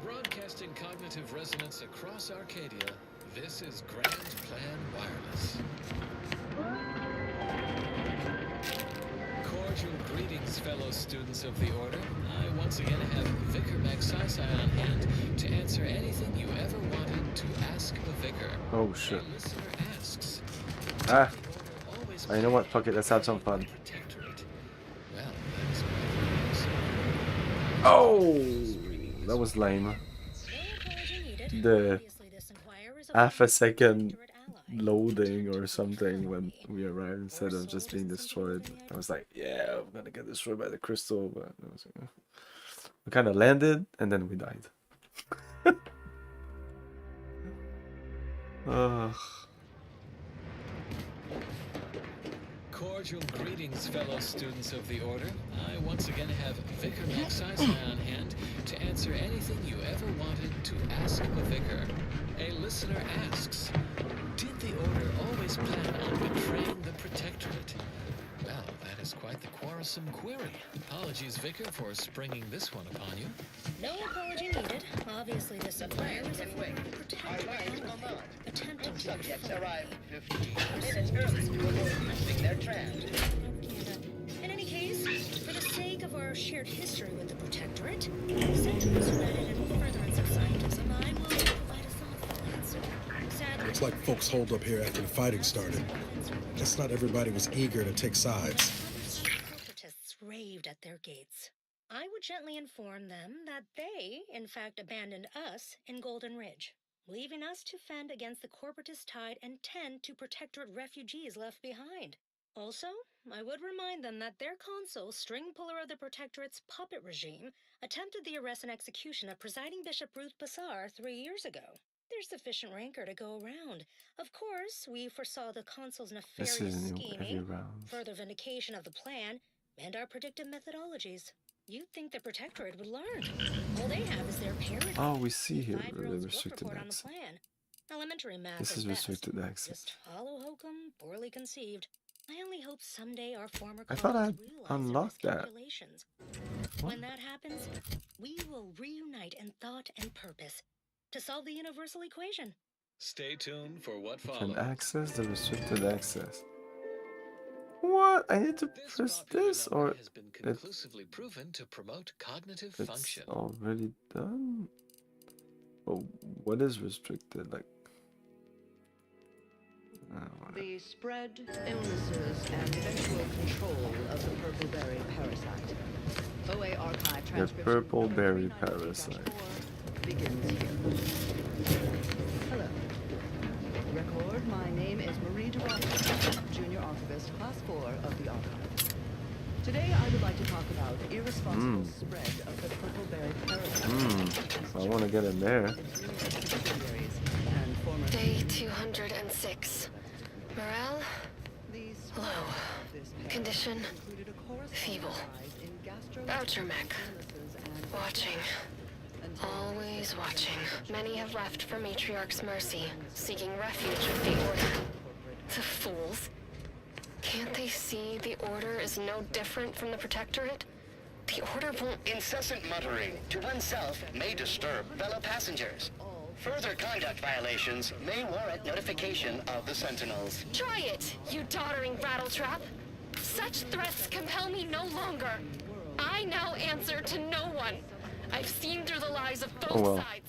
Broadcasting cognitive resonance across Arcadia, this is Grand Plan Wireless. Cordial greetings, fellow students of the Order. I once again have Vicar Maxisai on hand to answer anything you ever wanted to ask the Vicar. Oh shit. A listener asks, Ah! You know what? Fuck it, let's have some fun. well, that is Oh! That was lame. The half a second loading or something when we arrived instead of just being destroyed. I was like, yeah, I'm gonna get destroyed by the crystal, but it was, we kind of landed and then we died. Ugh. Cordial greetings, fellow students of the Order. I once again have Vicar Maxisai on hand to answer anything you ever wanted to ask the Vicar. A listener asks, did the Order always plan on betraying the Protectorate? Well, that is quite the quarrelsome query. Apologies, Vicar, for springing this one upon you. No apology needed. Obviously, this supplier was a attempting Subjects arrive 15 minutes early to avoid missing their tram. In any case, for the sake of our shared history with the Protectorate, Sentinels United in furtherance of scientism, I will provide a thoughtful answer. Sadly, Looks like folks holed up here after the fighting started. Guess not everybody was eager to take sides. corporatists raved at their gates. I would gently inform them that they, in fact, abandoned us in Golden Ridge, leaving us to fend against the corporatist tide and tend to Protectorate refugees left behind. Also, I would remind them that their consul, string puller of the Protectorate's puppet regime, attempted the arrest and execution of presiding Bishop Ruth Bassar 3 years ago. There's sufficient rancor to go around. Of course, we foresaw the consul's This nefarious is new every scheming, round. further vindication of the plan, and our predictive methodologies. You'd think the Protectorate would learn. All they have is their parent. Oh, we see here the 5-year-old's book restricted report on the access. plan. Elementary math This is best. restricted access. Just hollow hokum, poorly conceived. I only hope someday our former I thought colleagues I'd realize their unlocked that. miscalculations. When that happens, we will reunite in thought and purpose to solve the universal equation. Stay tuned for what Can follows. access the restricted access. What? I need to press this or has been conclusively proven to promote cognitive it's function. already done? Oh, what is restricted? Like, The spread, illnesses, and eventual control of the purple berry parasite. OA archive the transcription purple berry parasite. begins here. Hello. Record, my name is Marie Durant, Junior Archivist, Class 4 of the Archive. Today I would like to talk about irresponsible spread of the purple berry parasite. I want to get in there. Day 206. Morale? Low. Condition? Feeble. Voucher mech. Watching. Always watching. Many have left for Matriarch's mercy, seeking refuge with the Order. The fools. Can't they see the Order is no different from the Protectorate? The Order won't... Incessant muttering to oneself may disturb fellow passengers. Further conduct violations may warrant notification of the Sentinels. Try it, you doddering rattletrap. Such threats compel me no longer. I now answer to no one. I've seen through the lies of both sides.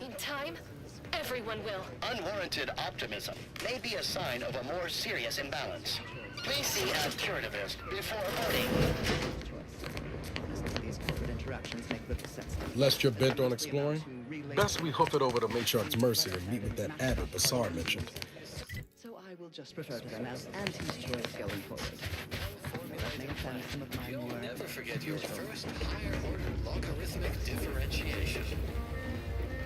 In time, everyone will. Unwarranted optimism may be a sign of a more serious imbalance. Please see a curativist before boarding. These corporate interactions make little sense. Lest you're bent on exploring, best we hoof it over to Matriarch's mercy and meet with that abbot Bassar mentioned. So I will just refer to them as Auntie's choice going forward. That may offend some of my more... Never forget your first higher-order logarithmic differentiation.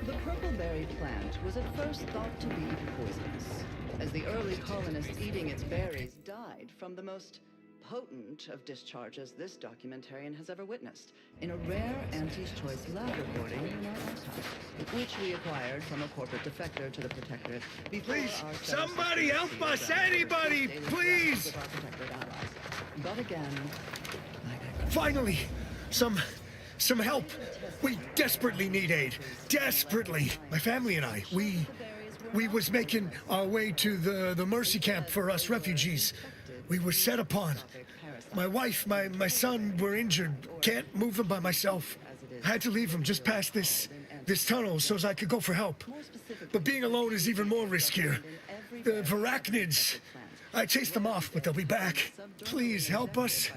The purple berry plant was at first thought to be poisonous, as the early colonists eating its berries died from the most potent of discharges this documentarian has ever witnessed, in a rare Auntie's Choice lab recording in our archive, which we acquired from a corporate defector to the Protectorate before Please, our somebody help us! Anybody, please! with our Protectorate allies. But again, Finally, some help. We desperately need aid. Desperately. My family and I, we was making our way to the Mercy Camp for us refugees. We were set upon. My wife, my son were injured. Can't move them by myself. I had to leave them just past this tunnel so as I could go for help. But being alone is even more riskier. The Varachnids. I chased them off, but they'll be back. Please help us.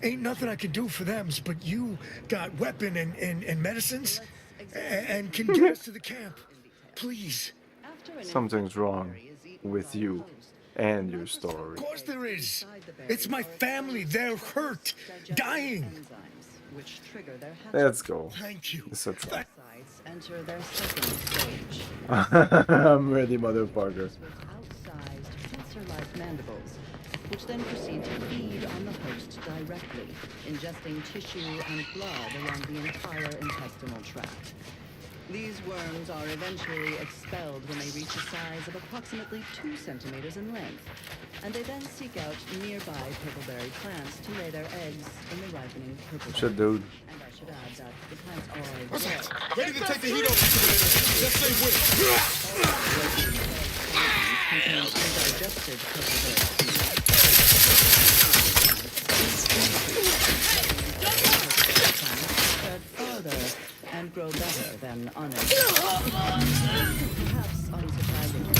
Ain't nothing I can do for them, but you got weapon and medicines and can get us to the camp. Please. Something's wrong with you and your story. Of course there is. It's my family. They're hurt, dying. which trigger their Let's go. Thank you. It's a try. enter their second stage. I'm ready, motherfucker. Outsized, pincer-like mandibles, which then proceed to feed on the host directly, ingesting tissue and blood along the entire intestinal tract. These worms are eventually expelled when they reach a size of approximately 2 centimeters in length, and they then seek out nearby purpleberry plants to lay their eggs in the ripening purple. Shit, dude. And I should add that the plants are What's that? Ready to take the heat off the Just stay with contain undigested purpleberry spread farther and grow better than unegged. Perhaps unsurprisingly,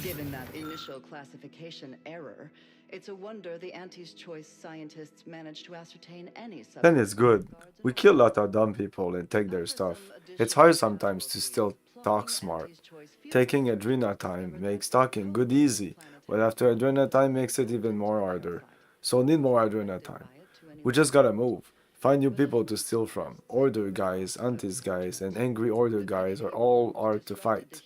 given that initial classification error, it's a wonder the Auntie's Choice scientists managed to ascertain any Then it's good. We kill a lot of dumb people and take their stuff. It's hard sometimes to still talk smart. Taking Adrena time makes talking good easy, but after Adrena time makes it even more harder. So need more Adrena time. We just gotta move. Find new people to steal from. Order guys, Auntie's guys, and angry Order guys are all hard to fight.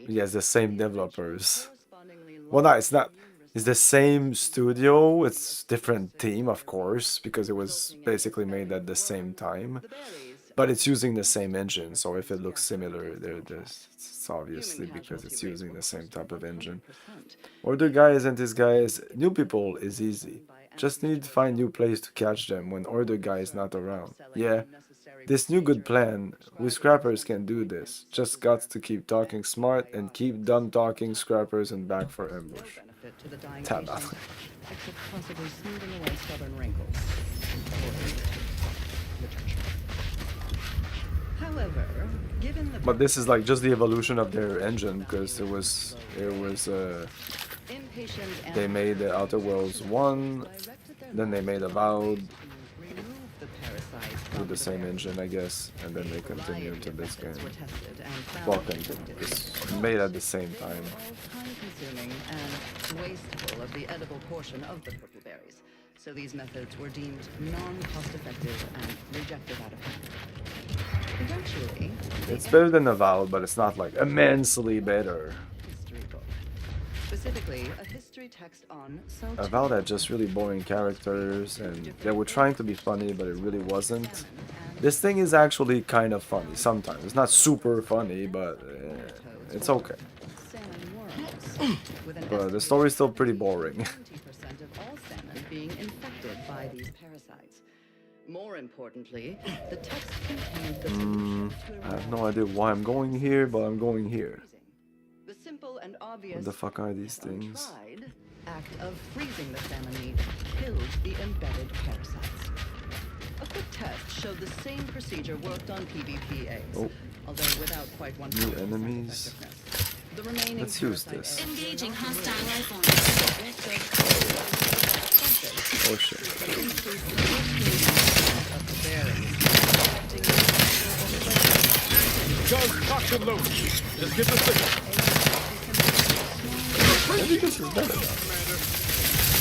Yes, the same developers. Well, no, it's not. It's the same studio. It's different team, of course, because it was basically made at the same time. But it's using the same engine, so if it looks similar, it's obviously because it's using the same type of engine. Order guys and this guys, new people is easy. Just need to find new place to catch them when order guy is not around. Yeah, this new good plan, we scrappers can do this. Just got to keep talking smart and keep dumb talking scrappers and back for ambush. Tabac. Except possibly smoothing away stubborn wrinkles. However, given the But this is like just the evolution of their engine, because they made the Outer Worlds 1, then they made Avowed with the same engine, I guess, and then they continued to this game. Well, it's made at the same time. time-consuming and wasteful of the edible portion of the purple berries, so these methods were deemed non-cost-effective and rejected out of hand. Eventually, It's better than Avowed, but it's not like immensely better. history book, specifically a history text on Avowed had just really boring characters, and they were trying to be funny, but it really wasn't. This thing is actually kind of funny sometimes. It's not super funny, but it's okay. But the story is still pretty boring. 20% of all salmon being infected by these parasites. More importantly, the text contained the solution I have no idea why I'm going here, but I'm going here. the simple and obvious What the fuck are these things? tried act of freezing the salmon meat killed the embedded parasites. A quick test showed the same procedure worked on PvP eggs, Oh. although without quite 100% New enemies. The remaining Let's use this. Engaging hostile life forms. Oh shit. Just lock and load. Just get the signal. I think this is better now.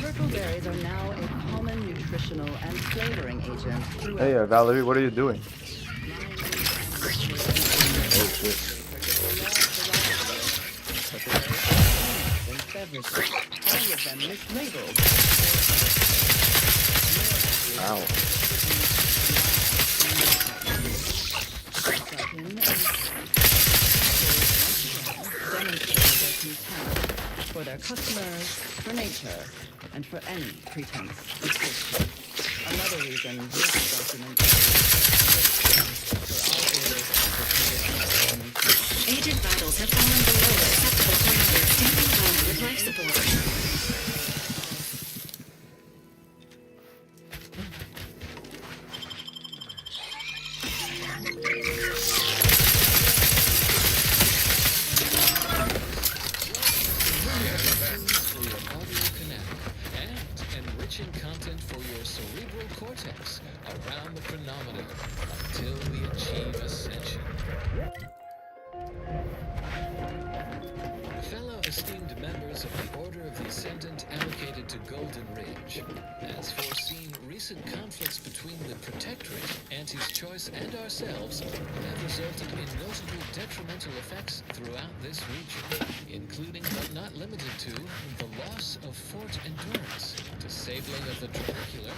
Purple berries are now a common nutritional and flavoring agent throughout Hey, Valerie, what are you doing? Oh shit. all of them mislabeled. Ow. Demonstrating their contempt for their customers, for nature, and for any pretense of safety. Another reason this document Agent vitals have fallen below acceptable parameters. Standing on with life support. For your audiokinetic and enriching content for your cerebral cortex around the chronometer until we achieve ascension. Fellow esteemed members of the Order of the Ascendant allocated to Golden Ridge, as foreseen, recent conflicts between the Protectorate, Auntie's Choice, and ourselves have resulted in notable detrimental effects throughout this region, including but not limited to the loss of Fort Endurance, disabling of the trabecular,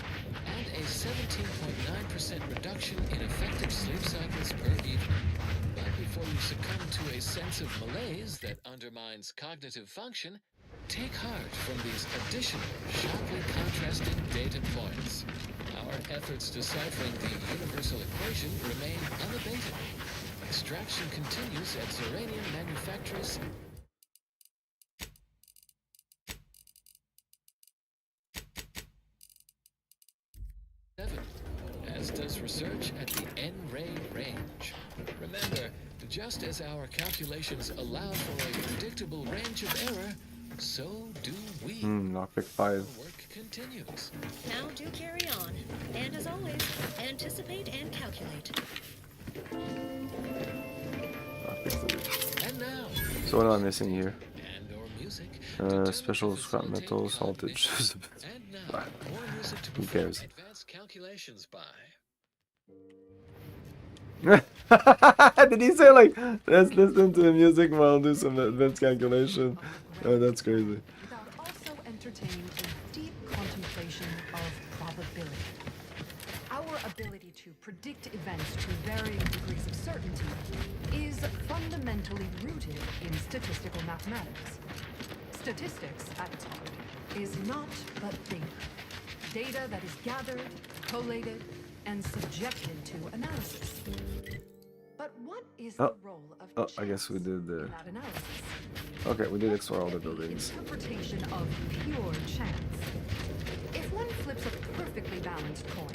and a 17.9% reduction in effective sleep cycles per evening. But before you succumb to a sense of malaise that undermines cognitive function, take heart from these additional, sharply contrasted data points. Our efforts deciphering the universal equation remain unabated. Extraction continues at Zeranium Manufacturers. As does research at the N-Ray range. Remember, just as our calculations allow for a predictable range of error, so do we. Lockpick 5. Work continues. Now do carry on. And as always, anticipate and calculate. Lockpick 3. And now, So what am I missing here? and/or music. Special scrap metal, salted. And now, more music to Who perform cares? advanced calculations by. Did he say like, let's listen to the music while do some advanced calculation? Oh, that's crazy. Without also entertaining a deep contemplation of probability. Our ability to predict events to varying degrees of certainty is fundamentally rooted in statistical mathematics. Statistics, at its heart, is not but data. Data that is gathered, collated, and subjected to analysis. But what is the role of chance I guess we did the... in that analysis? Okay, we did explore all the buildings. Interpretation of pure chance. If one flips a perfectly balanced coin,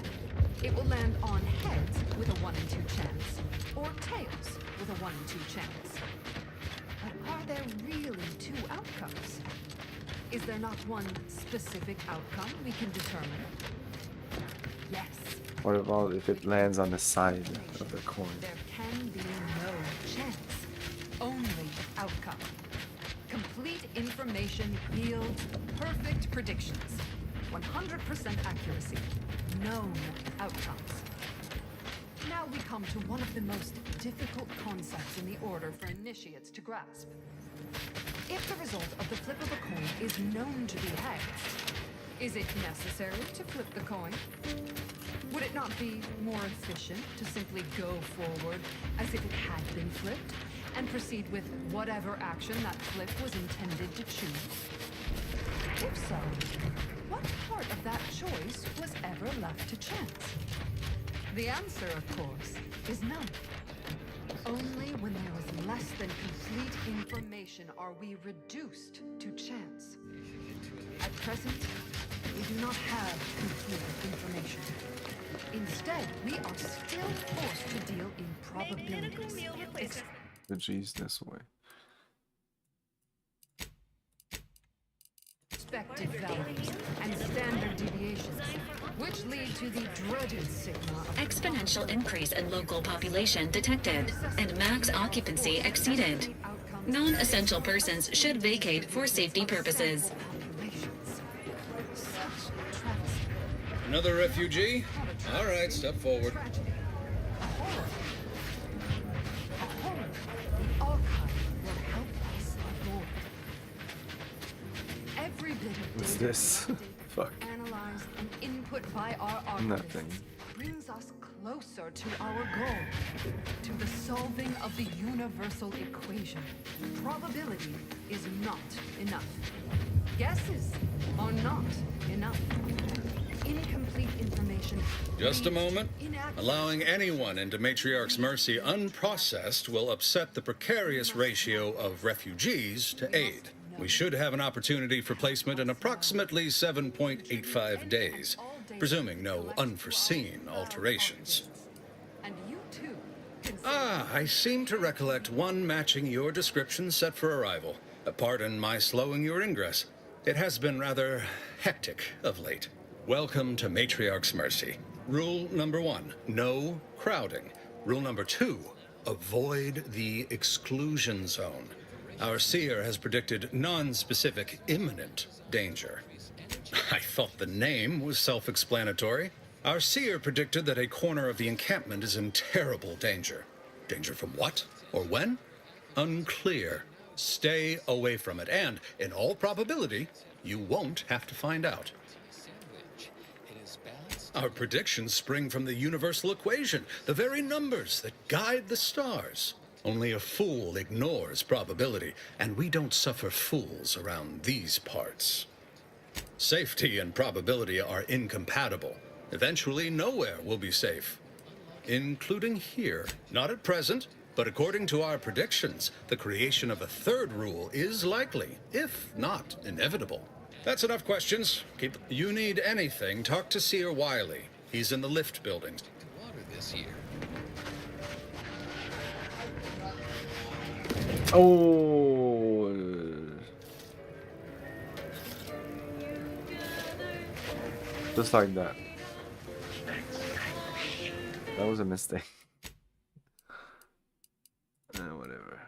it will land on heads with a 1 in 2 chance, or tails with a 1 in 2 chance. But are there really 2 outcomes? Is there not one specific outcome we can determine? Yes. What about if it lands on the side of the coin? There can be no chance, only outcome. Complete information yields perfect predictions, 100% accuracy, known outcomes. Now we come to one of the most difficult concepts in the Order for initiates to grasp. If the result of the flip of a coin is known to be heads, is it necessary to flip the coin? Would it not be more efficient to simply go forward as if it had been flipped and proceed with whatever action that flip was intended to choose? If so, what part of that choice was ever left to chance? The answer, of course, is none. Only when there is less than complete information are we reduced to chance. At present, we do not have complete information. Instead, we are still forced to deal in probabilities. The G's this way. Expected values and standard deviations, which lead to the dreaded sigma of Exponential increase in local population detected, and max occupancy exceeded. Non-essential persons should vacate for safety purposes. Another refugee? All right, step forward. Every bit of What's data this? Fuck. analyzed and input by our archivists Nothing. brings us closer to our goal, to the solving of the universal equation. Probability is not enough. Guesses are not enough. Incomplete information. Just a moment. Allowing anyone into Matriarch's Mercy unprocessed will upset the precarious ratio of refugees to aid. We should have an opportunity for placement in approximately 7.85 days, presuming no unforeseen alterations. And you too. I seem to recollect one matching your description set for arrival. Pardon my slowing your ingress. It has been rather hectic of late. Welcome to Matriarch's Mercy. Rule number 1, no crowding. Rule number 2, avoid the exclusion zone. Our seer has predicted non-specific imminent danger. I thought the name was self-explanatory. Our seer predicted that a corner of the encampment is in terrible danger. Danger from what? Or when? Unclear. Stay away from it, and, in all probability, you won't have to find out. Our predictions spring from the universal equation, the very numbers that guide the stars. Only a fool ignores probability, and we don't suffer fools around these parts. Safety and probability are incompatible. Eventually, nowhere will be safe. Including here. Not at present, but according to our predictions, the creation of a third rule is likely, if not inevitable. That's enough questions. You need anything, talk to Seer Wiley. He's in the lift building. Water this year. Oh. Just like that. That was a mistake. Whatever.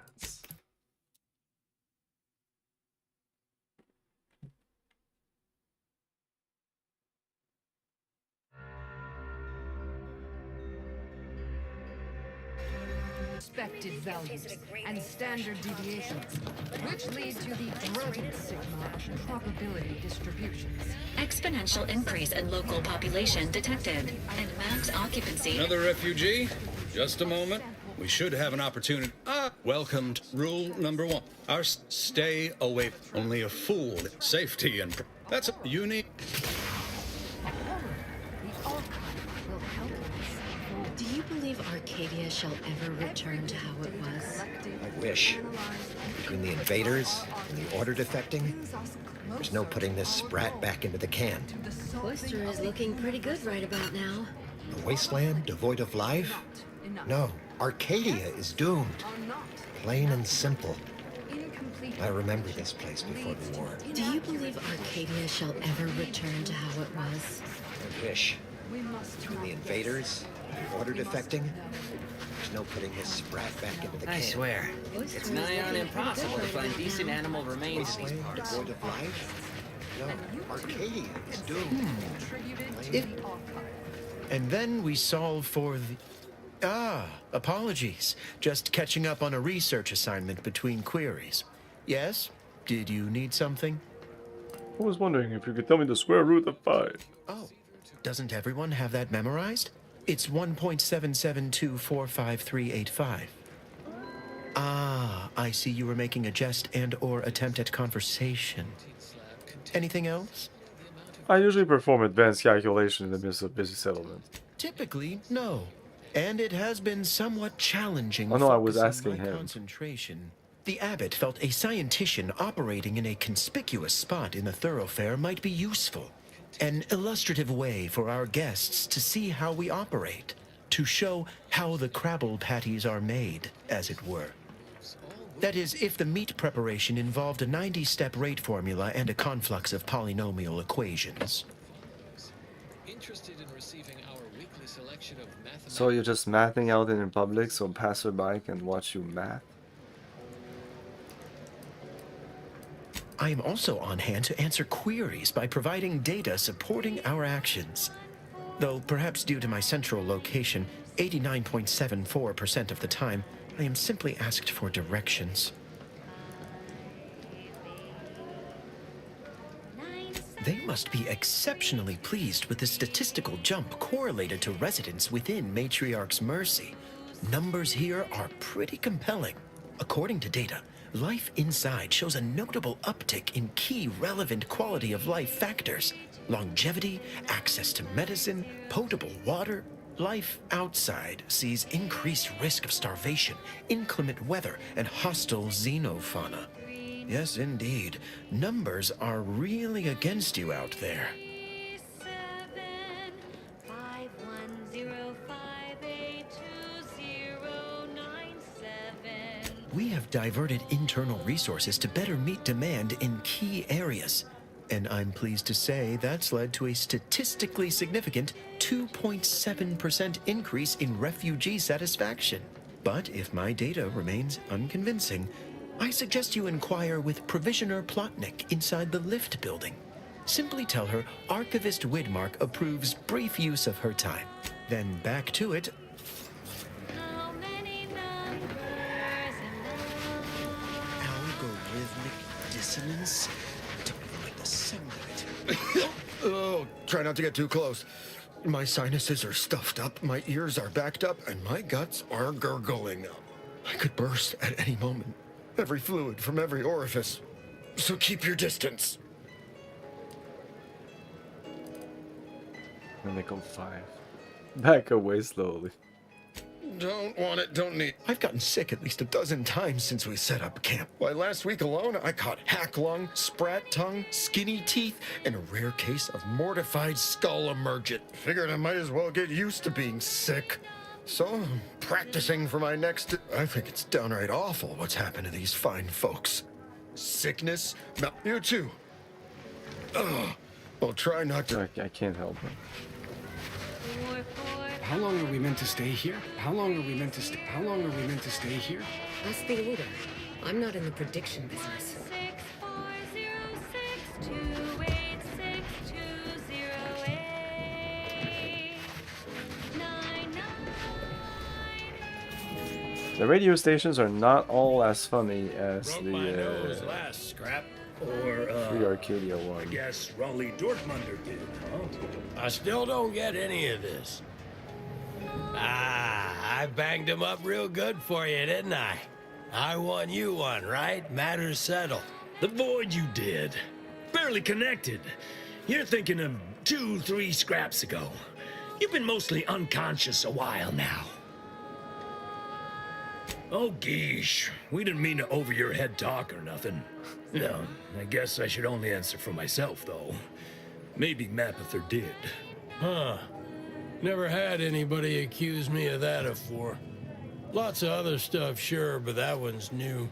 expected values and standard deviations, which lead to the dreaded sigma of probability distributions. Exponential increase in local population detected, and max occupancy. Another refugee? Just a moment. We should have an opportunity. Welcome to rule number 1. Stay away. Only a fool. Safety and... That's a unique... Do you believe Arcadia shall ever return to how it was? I wish. Between the invaders and the order defecting, there's no putting this sprat back into the can. Cloister is looking pretty good right about now. A wasteland devoid of life? No, Arcadia is doomed. Plain and simple. I remember this place before the war. Do you believe Arcadia shall ever return to how it was? I wish. Between the invaders and the order defecting, there's no putting this sprat back into the can. I swear, it's nigh on impossible to find decent animal remains in these Wasteland parts. devoid of life? No, Arcadia is doomed. And then we solve for the... apologies. Just catching up on a research assignment between queries. Yes? Did you need something? I was wondering if you could tell me the square root of 5. Oh, doesn't everyone have that memorized? It's 1.772455385. I see you were making a jest and/or attempt at conversation. Anything else? I usually perform advanced calculation in the midst of busy settlement. Typically, no. And it has been somewhat challenging. Oh no, I was focusing asking my him. concentration. The abbot felt a scientician operating in a conspicuous spot in the thoroughfare might be useful. An illustrative way for our guests to see how we operate. To show how the Crabble patties are made, as it were. That is, if the meat preparation involved a 90-step rate formula and a conflux of polynomial equations. Interested in receiving our weekly selection of mathematics. So you're just mathing out in public so passerby can watch you math? I am also on hand to answer queries by providing data supporting our actions. Though perhaps due to my central location, 89.74% of the time, I am simply asked for directions. They must be exceptionally pleased with the statistical jump correlated to residents within Matriarch's Mercy. Numbers here are pretty compelling. According to data, life inside shows a notable uptick in key relevant quality of life factors. Longevity, access to medicine, potable water. Life outside sees increased risk of starvation, inclement weather, and hostile xenofauna. Yes, indeed. Numbers are really against you out there. We have diverted internal resources to better meet demand in key areas. And I'm pleased to say that's led to a statistically significant 2.7% increase in refugee satisfaction. But if my data remains unconvincing, I suggest you inquire with Provisioner Plotnik inside the lift building. Simply tell her Archivist Widmark approves brief use of her time. Then back to it. Algorithmic dissonance? Don't even like the sound of it. Oh, try not to get too close. My sinuses are stuffed up, my ears are backed up, and my guts are gurgling. I could burst at any moment. Every fluid from every orifice. So keep your distance. Let me go 5. Back away slowly. Don't want it, don't need. I've gotten sick at least a dozen times since we set up camp. Why, last week alone, I caught hack lung, sprat tongue, skinny teeth, and a rare case of mortified skull emergent. Figured I might as well get used to being sick. So, I'm practicing for my next... I think it's downright awful what's happened to these fine folks. Sickness? No, you too. Ugh. Well, try not to... I can't help it. How long are we meant to stay here? How long are we meant to stay? How long are we meant to stay here? That's the order. I'm not in the prediction business. The radio stations are not all as funny as Nose the last scrap. Or, Free Arcadia I one. guess Raleigh Dortmunder did, huh? I still don't get any of this. I banged him up real good for you, didn't I? I won you one, right? Matters settled. The void you did. Barely connected. You're thinking of 2-3 scraps ago. You've been mostly unconscious a while now. Oh, geesh. We didn't mean to over your head talk or nothing. No, I guess I should only answer for myself, though. Maybe Mapother did. Huh. Never had anybody accuse me of that afore. Lots of other stuff, sure, but that one's new.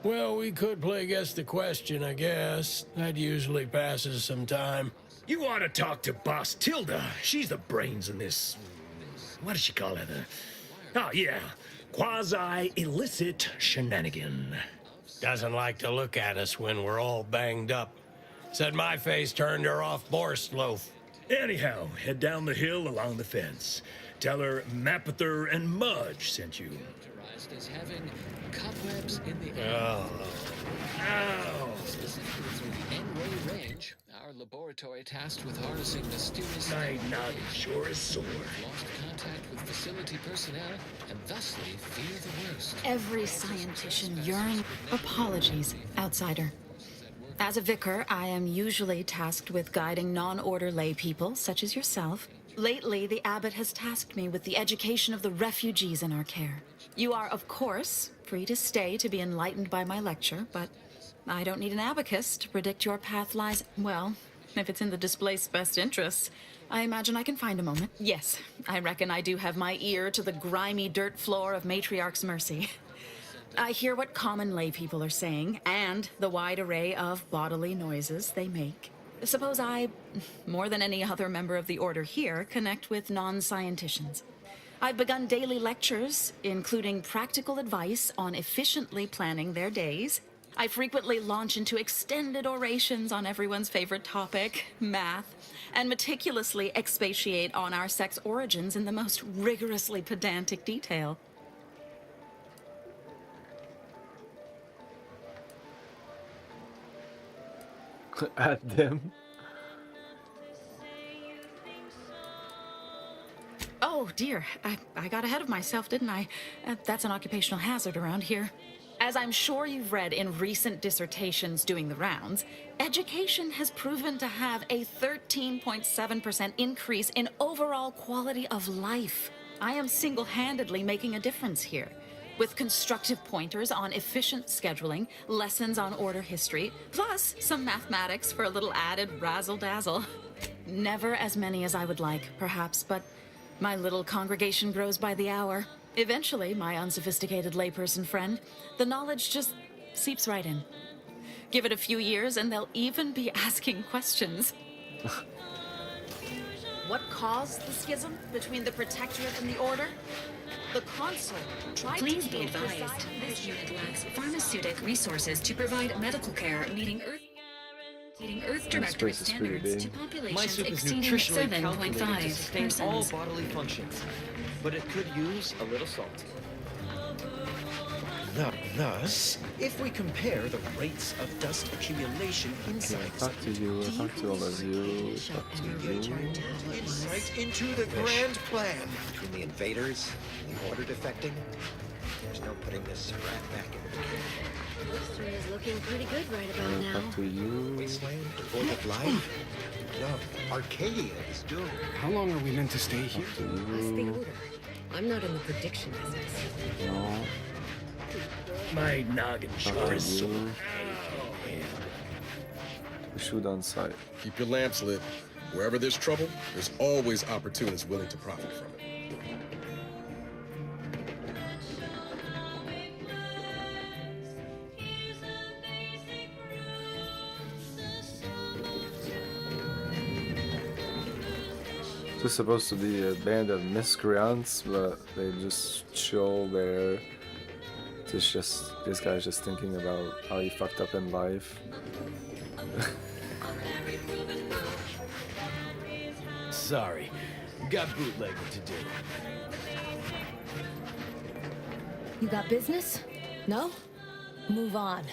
Well, we could play Guess the Question, I guess. That usually passes some time. You ought to talk to Boss Tilda. She's the brains in this... What does she call it? Oh, yeah. Quasi-illicit shenanigan. Doesn't like to look at us when we're all banged up. Said my face turned her off Borstloaf. Anyhow, head down the hill along the fence. Tell her Mapother and Mudge sent you. As having cobwebs in the air. Ow! Specifically through the N-ray range, our laboratory tasked with harnessing mysterious... My noggin sure is sore. Lost contact with facility personnel and thusly fear the worst. Every scientician yearns. Apologies, outsider. As a vicar, I am usually tasked with guiding non-order lay people, such as yourself. Lately, the abbot has tasked me with the education of the refugees in our care. You are, of course, free to stay to be enlightened by my lecture, but I don't need an abacus to predict your path lies... Well, if it's in the displaced's best interests, I imagine I can find a moment. Yes, I reckon I do have my ear to the grimy dirt floor of Matriarch's Mercy. I hear what common lay people are saying, and the wide array of bodily noises they make. Suppose I, more than any other member of the Order here, connect with non-scienticians. I've begun daily lectures, including practical advice on efficiently planning their days. I frequently launch into extended orations on everyone's favorite topic, math, and meticulously expatiate on our sex origins in the most rigorously pedantic detail. At them. Oh, dear. I got ahead of myself, didn't I? That's an occupational hazard around here. As I'm sure you've read in recent dissertations doing the rounds, education has proven to have a 13.7% increase in overall quality of life. I am single-handedly making a difference here. With constructive pointers on efficient scheduling, lessons on order history, plus some mathematics for a little added razzle-dazzle. Never as many as I would like, perhaps, but my little congregation grows by the hour. Eventually, my unsophisticated layperson friend, the knowledge just seeps right in. Give it a few years and they'll even be asking questions. What caused the schism between the Protectorate and the Order? The Consul tried Please to be advised, this unit lacks pharmaceutic resources to provide medical care meeting Earth Directorate standards to populations My soup is exceeding nutritionally calculated to 7.5 sustain persons. all bodily functions, but it could use a little salt. Thus, if we compare the rates of dust accumulation inside... Talk to you, talk to all of you, talk to you. Insight into the grand plan between the invaders and the Order defecting. There's no putting this rat back in the can. History is looking pretty good right about now. Talk to you. Wasteland, devoid of life. No, Arcadia is doomed. How long are we meant to stay here? That's the Order. I'm not in the prediction business. No. My noggin sure is sore. We shoot on sight. Keep your lamps lit. Wherever there's trouble, there's always opportunists willing to profit from it. This is supposed to be a band of miscreants, but they just chill there. It's just this guy's just thinking about how he fucked up in life. Sorry, got bootlegging to do. You got business? No? Move on.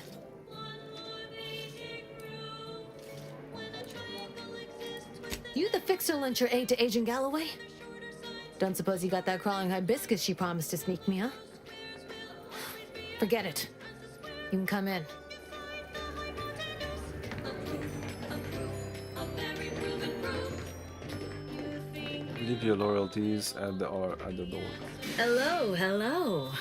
You the fixer lent your aid to Agent Galloway? Don't suppose you got that crawling hibiscus she promised to sneak me, huh? Forget it. You can come in. Leave your loyalties at the door. Hello, hello.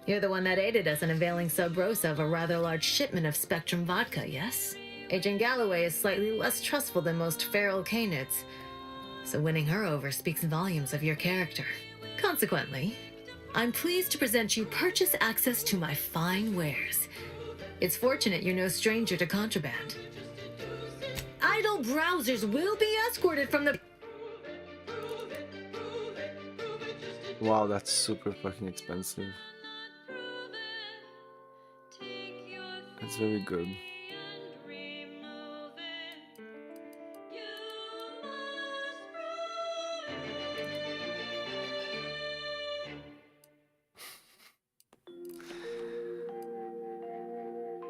You're the one that aided us in availing Sub Rosa of a rather large shipment of Spectrum vodka, yes? Agent Galloway is slightly less trustful than most feral canids, so winning her over speaks volumes of your character. Consequently, I'm pleased to present you purchase access to my fine wares. It's fortunate you're no stranger to contraband. Idle browsers will be escorted from the... Wow, that's super fucking expensive. That's very good.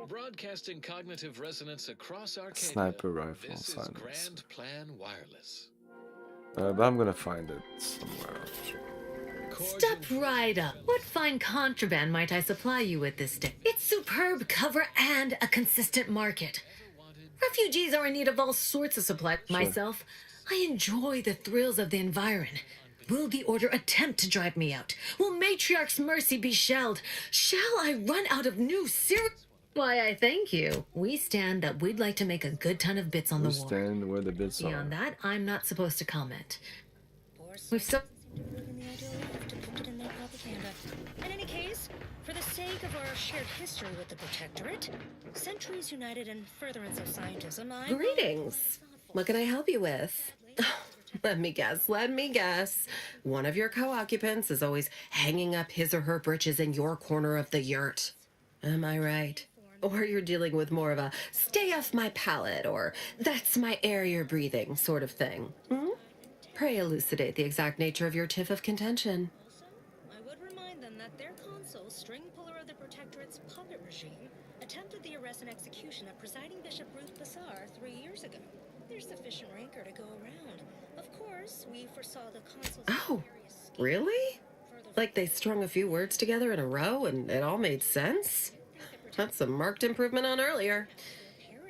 Broadcasting cognitive resonance across Arcadia. Sniper rifle This is silence. Grand Plan Wireless. But I'm gonna find it somewhere. Step right up. What fine contraband might I supply you with this day? It's superb cover and a consistent market. Refugees are in need of all sorts of supply. Sure. Myself, I enjoy the thrills of the environ. Will the Order attempt to drive me out? Will Matriarch's mercy be shelled? Shall I run out of new Why, I thank you. We stand that we'd like to make a good ton of bits on We the war. stand where the bits are. Beyond that, I'm not supposed to comment. We've so... depicted in their propaganda. In any case, for the sake of our shared history with the Protectorate, centuries united in furtherance of scientism, I... Greetings. What can I help you with? Let me guess. One of your co-occupants is always hanging up his or her britches in your corner of the yurt. Am I right? Or you're dealing with more of a stay off my palate or that's my air you're breathing sort of thing. Hmm? Pray elucidate the exact nature of your tiff of contention. I would remind them that their consul, string puller of the Protectorate's puppet regime, attempted the arrest and execution of presiding Bishop Ruth Bassar 3 years ago. There's sufficient rancor to go around. Of course, we foresaw the consul's... Oh, really? Like they strung a few words together in a row and it all made sense? That's a marked improvement on earlier.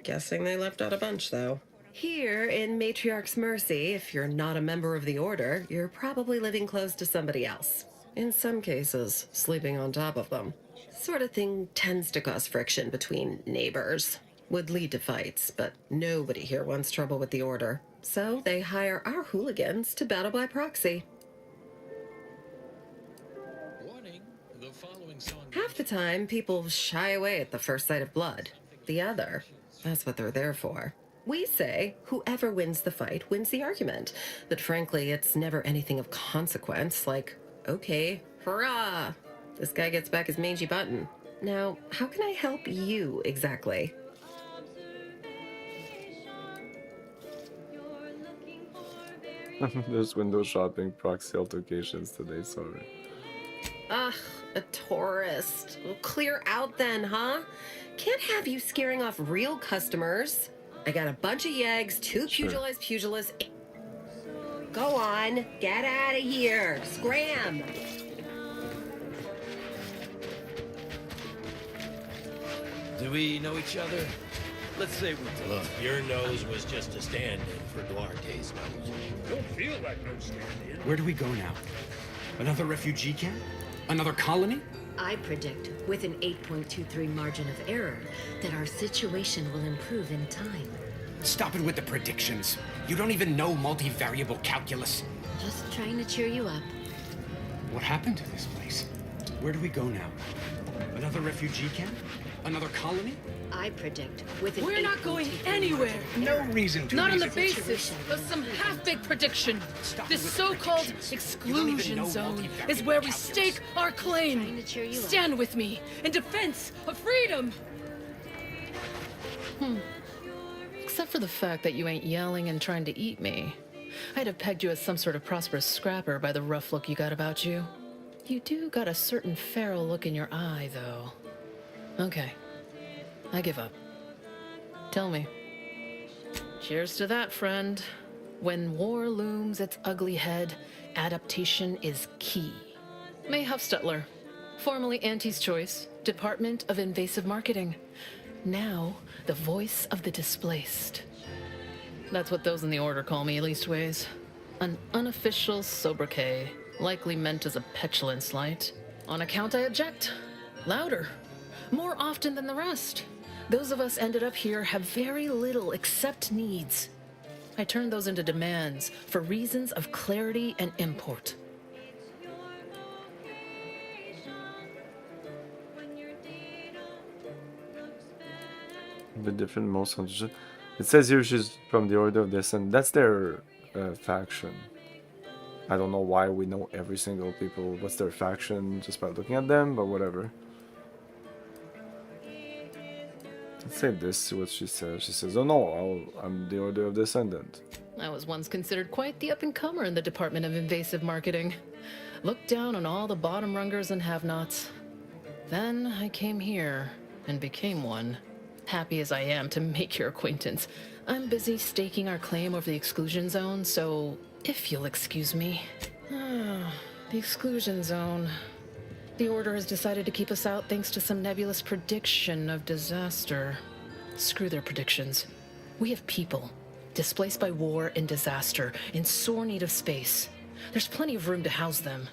Guessing they left out a bunch, though. Here in Matriarch's Mercy, if you're not a member of the Order, you're probably living close to somebody else. In some cases, sleeping on top of them. Sort of thing tends to cause friction between neighbors. Would lead to fights, but nobody here wants trouble with the Order. So they hire our hooligans to battle by proxy. Warning, the following song... Half the time, people shy away at the first sight of blood. The other, that's what they're there for. We say whoever wins the fight wins the argument. But frankly, it's never anything of consequence, like, okay, hurrah! This guy gets back his mangy button. Now, how can I help you exactly? There's window shopping proxy altercations today, sorry. Ugh, a tourist. Well, clear out then, huh? Can't have you scaring off real customers. I got a bunch of yeggs, two pugilists. Go on, get out of here. Scram. Do we know each other? Let's say we do. Look, your nose was just a stand-in for Duarte's nose. Don't feel like no stand-in. Where do we go now? Another refugee camp? Another colony? I predict, with an 8.23 margin of error, that our situation will improve in time. Stop it with the predictions. You don't even know multivariable calculus. Just trying to cheer you up. What happened to this place? Where do we go now? Another refugee camp? Another colony? I predict, with an We're not going anywhere. No reason to. Not on the basis of some half-baked prediction. This so-called exclusion zone is where we stake our claim. Stand with me in defense of freedom. Except for the fact that you ain't yelling and trying to eat me. I'd have pegged you as some sort of prosperous scrapper by the rough look you got about you. You do got a certain feral look in your eye, though. Okay. I give up. Tell me. Cheers to that, friend. When war looms its ugly head, adaptation is key. May Huffstutler, formerly Auntie's Choice, Department of Invasive Marketing. Now, the voice of the displaced. That's what those in the Order call me, leastways. An unofficial sobriquet, likely meant as a petulant slight. On account I object. Louder. More often than the rest. Those of us ended up here have very little except needs. I turn those into demands for reasons of clarity and import. The different most contingent. It says here she's from the Order of Descent. That's their faction. I don't know why we know every single people. What's their faction just by looking at them, but whatever. Let's say this, see what she says. She says, oh no, I'm the Order of Descendant. I was once considered quite the up-and-comer in the Department of Invasive Marketing. Looked down on all the bottom rungers and have-nots. Then I came here and became one. Happy as I am to make your acquaintance, I'm busy staking our claim over the exclusion zone, so if you'll excuse me. The exclusion zone. The Order has decided to keep us out thanks to some nebulous prediction of disaster. Screw their predictions. We have people, displaced by war and disaster, in sore need of space. There's plenty of room to house them.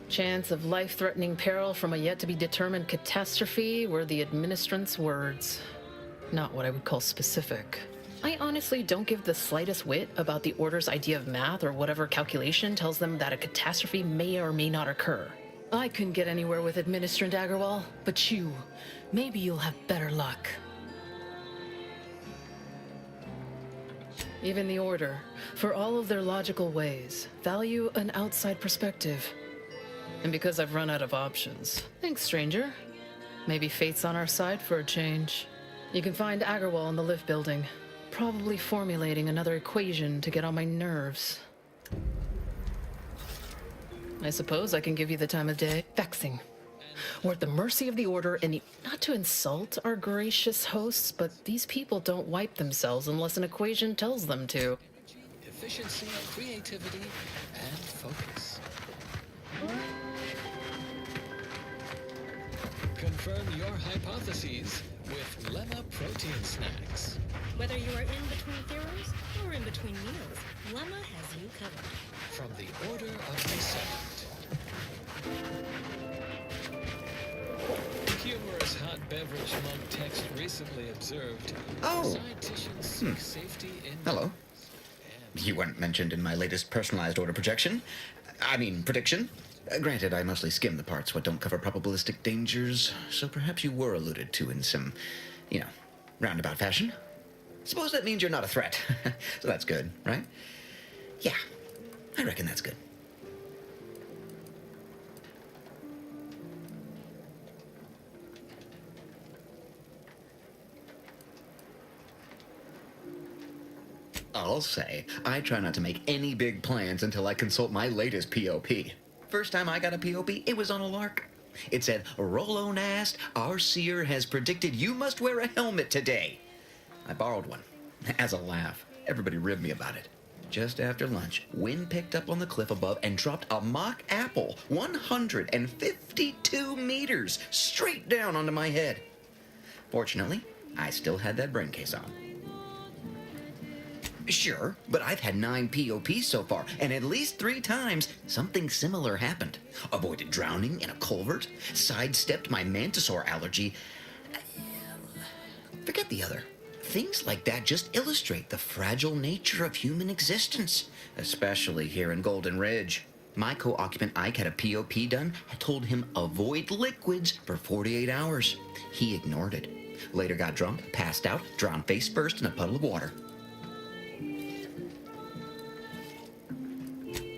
Chance of life-threatening peril from a yet-to-be-determined catastrophe were the administrant's words. Not what I would call specific. I honestly don't give the slightest whit about the Order's idea of math or whatever calculation tells them that a catastrophe may or may not occur. I couldn't get anywhere with Administrant Agarwal, but you, maybe you'll have better luck. Even the Order, for all of their logical ways, value an outside perspective. And because I've run out of options. Thanks, stranger. Maybe fate's on our side for a change. You can find Agarwal in the lift building, probably formulating another equation to get on my nerves. I suppose I can give you the time of day. Vexing. We're at the mercy of the Order, and not to insult our gracious hosts, but these people don't wipe themselves unless an equation tells them to. Efficiency, creativity, and focus. Confirm your hypotheses with Lemma protein snacks. Whether you are in between theorems or in between meals, Lemma has you covered. From the Order of Descent. Humorous hot beverage monk text recently observed. Oh. Dietitians seek safety in. Hello. You weren't mentioned in my latest personalized order prediction. Granted, I mostly skim the parts what don't cover probabilistic dangers, so perhaps you were alluded to in some, roundabout fashion. Suppose that means you're not a threat. So that's good, right? Yeah, I reckon that's good. I'll say, I try not to make any big plans until I consult my latest POP. First time I got a POP, it was on a lark. It said, Rollo Nast, our seer has predicted you must wear a helmet today. I borrowed one. As a laugh, everybody ribbed me about it. Just after lunch, wind picked up on the cliff above and dropped a mock apple 152 meters straight down onto my head. Fortunately, I still had that brain case on. Sure, but I've had 9 POPs so far, and at least 3 times something similar happened. Avoided drowning in a culvert, sidestepped my mantisaur allergy. Forget the other. Things like that just illustrate the fragile nature of human existence, especially here in Golden Ridge. My co-occupant Ike had a POP done. I told him avoid liquids for 48 hours. He ignored it. Later got drunk, passed out, drowned face first in a puddle of water.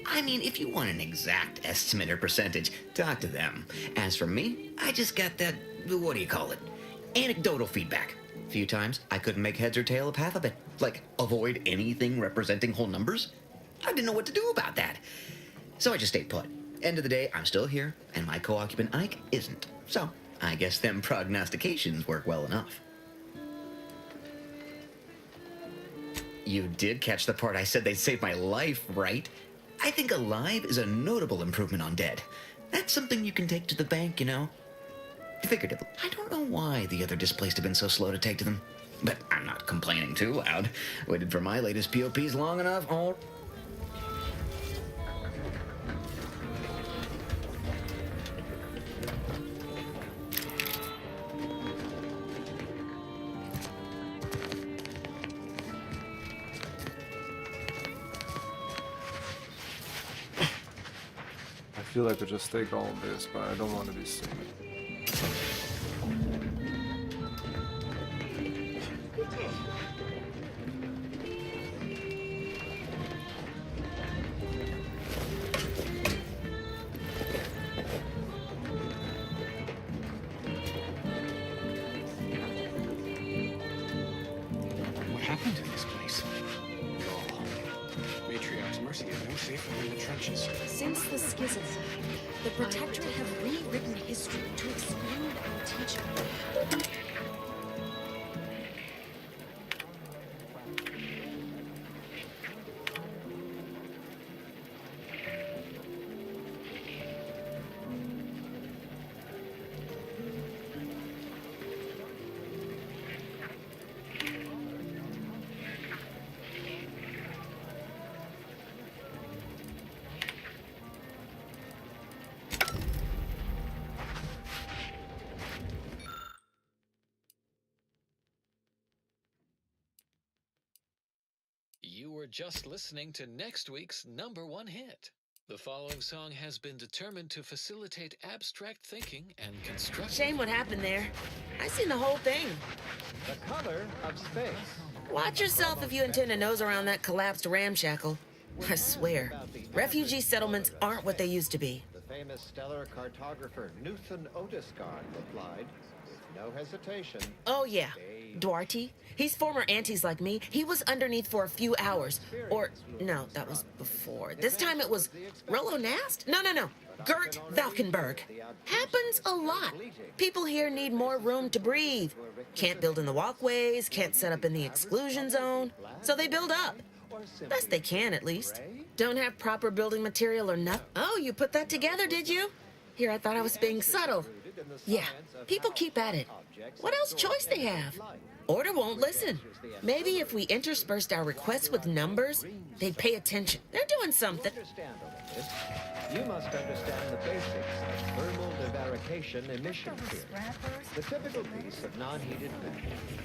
I mean, if you want an exact estimate or percentage, talk to them. As for me, I just got that, what do you call it? Anecdotal feedback. A few times, I couldn't make heads or tail of half of it. Like, avoid anything representing whole numbers? I didn't know what to do about that. So I just stayed put. End of the day, I'm still here, and my co-occupant Ike isn't. So, I guess them prognostications work well enough. You did catch the part I said they'd save my life, right? I think alive is a notable improvement on dead. That's something you can take to the bank, you know? Figuratively. I don't know why the other displaced have been so slow to take to them. But I'm not complaining too loud. Waited for my latest POPs long enough. Oh. I feel like I could just take all of this, but I don't want to be seen. What happened to this place? Matriarch's Mercy is no safer than the trenches. Since the schism, the Protectorate have rewritten history to exclude our teaching. You were just listening to next week's #1 hit. The following song has been determined to facilitate abstract thinking and construction. Shame what happened there. I seen the whole thing. The color of space. Watch yourself if you intend to nose around that collapsed ramshackle. I swear, refugee settlements aren't what they used to be. The famous stellar cartographer Newton Otisgard replied, with no hesitation. Oh yeah, Duarte. He's former antis like me. He was underneath for a few hours. Or, no, that was before. This time it was Rollo Nast? No. Gert Valkenburg. Happens a lot. People here need more room to breathe. Can't build in the walkways, can't set up in the exclusion zone. So they build up. Best they can, at least. Don't have proper building material or nothing. Oh, you put that together, did you? Here, I thought I was being subtle. Yeah, people keep at it. What else choice they have? Order won't listen. Maybe if we interspersed our requests with numbers, they'd pay attention. They're doing something. You must understand the basics of thermal divarication emission theory. The typical piece of non-heated metal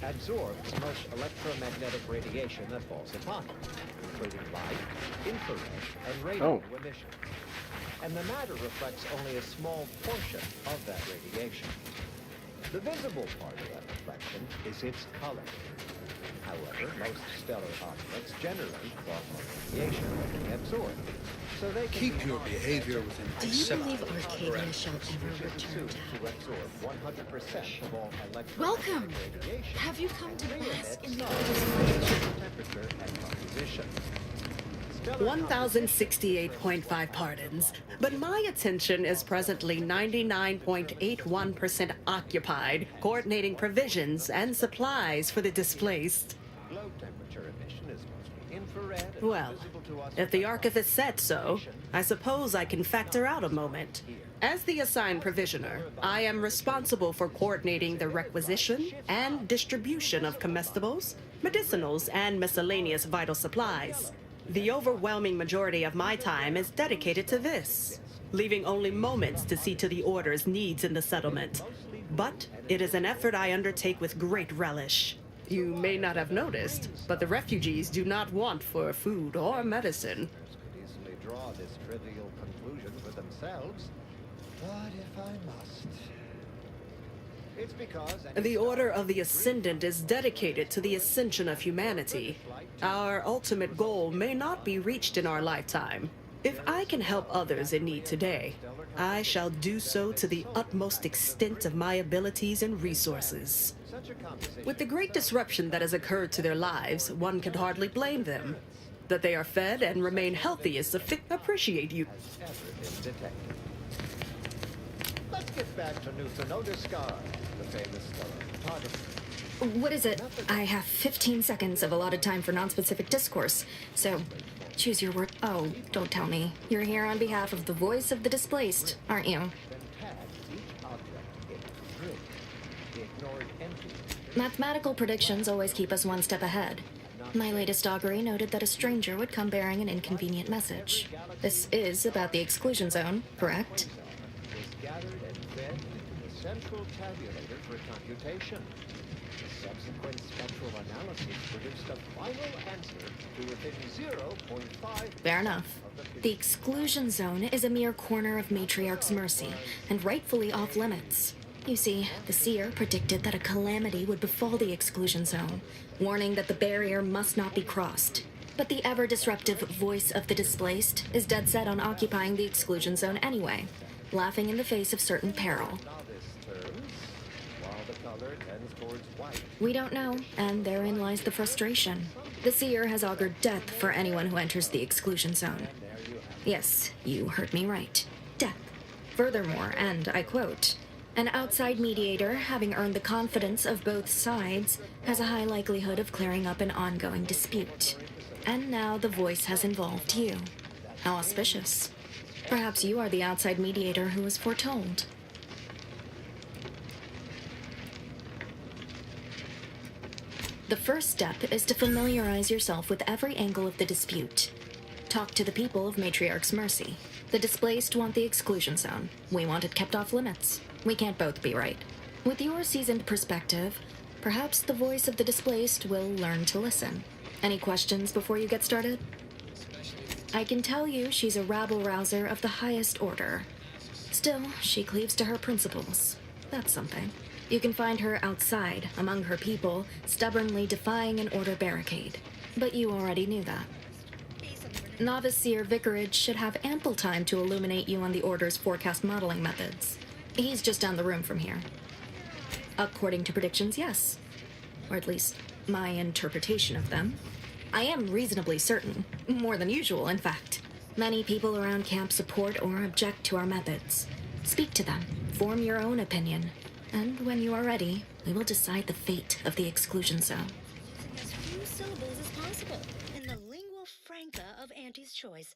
absorbs most electromagnetic radiation that falls upon it, including light, infrared, and radio emission. And the matter reflects only a small portion of that radiation. The visible part of that reflection is its color. However, most stellar objects generate far more radiation than they absorb. So they keep your behavior within Do you believe Arcadia shall ever return to absorb 100% of all Welcome! Have you come to bask in the temperature and composition? 1,068.5 pardons, but my attention is presently 99.81% occupied, coordinating provisions and supplies for the displaced. Low temperature emission is mostly infrared and Well, visible to us if the archivist said so, I suppose I can factor out a moment. As the assigned provisioner, I am responsible for coordinating the requisition and distribution of comestibles, medicinals, and miscellaneous vital supplies. The overwhelming majority of my time is dedicated to this, leaving only moments to see to the Order's needs in the settlement. But it is an effort I undertake with great relish. You may not have noticed, but the refugees do not want for food or medicine. could easily draw this trivial conclusion for themselves. But if I must... It's because... The Order of the Ascendant is dedicated to the ascension of humanity. Our ultimate goal may not be reached in our lifetime, If I can help others in need today, I shall do so to the utmost extent of my abilities and resources. With the great disruption that has occurred to their lives, one can hardly blame them. That they are fed and remain healthy is sufficient. Appreciate you. Let's get back to Nusa Nodiscar, the famous photographer. What is it? I have 15 seconds of allotted time for non-specific discourse, so choose your word. Oh, don't tell me. You're here on behalf of the voice of the displaced, aren't you? Mathematical predictions always keep us one step ahead. My latest augury noted that a stranger would come bearing an inconvenient message. This is about the exclusion zone, correct? Gathered and fed into the central tabulator for computation. The subsequent spectral analysis produced a final answer to within 0.5. Fair enough. The exclusion zone is a mere corner of Matriarch's mercy, and rightfully off limits. You see, the seer predicted that a calamity would befall the exclusion zone, warning that the barrier must not be crossed. But the ever-disruptive voice of the displaced is dead set on occupying the exclusion zone anyway, laughing in the face of certain peril. We don't know, and therein lies the frustration. The seer has augured death for anyone who enters the exclusion zone. Yes, you heard me right. Death. Furthermore, and I quote, an outside mediator, having earned the confidence of both sides, has a high likelihood of clearing up an ongoing dispute. And now the voice has involved you. How auspicious. Perhaps you are the outside mediator who was foretold. The first step is to familiarize yourself with every angle of the dispute. Talk to the people of Matriarch's mercy. The displaced want the exclusion zone. We want it kept off limits. We can't both be right. With your seasoned perspective, perhaps the voice of the displaced will learn to listen. Any questions before you get started? I can tell you she's a rabble-rouser of the highest order. Still, she cleaves to her principles. That's something. You can find her outside, among her people, stubbornly defying an order barricade. But you already knew that. Novice Seer Vicarage should have ample time to illuminate you on the Order's forecast modeling methods. He's just down the room from here. According to predictions, yes. Or at least, my interpretation of them. I am reasonably certain. More than usual, in fact. Many people around camp support or object to our methods. Speak to them. Form your own opinion. And when you are ready, we will decide the fate of the exclusion zone. As few syllables as possible in the lingua franca of Auntie's choice.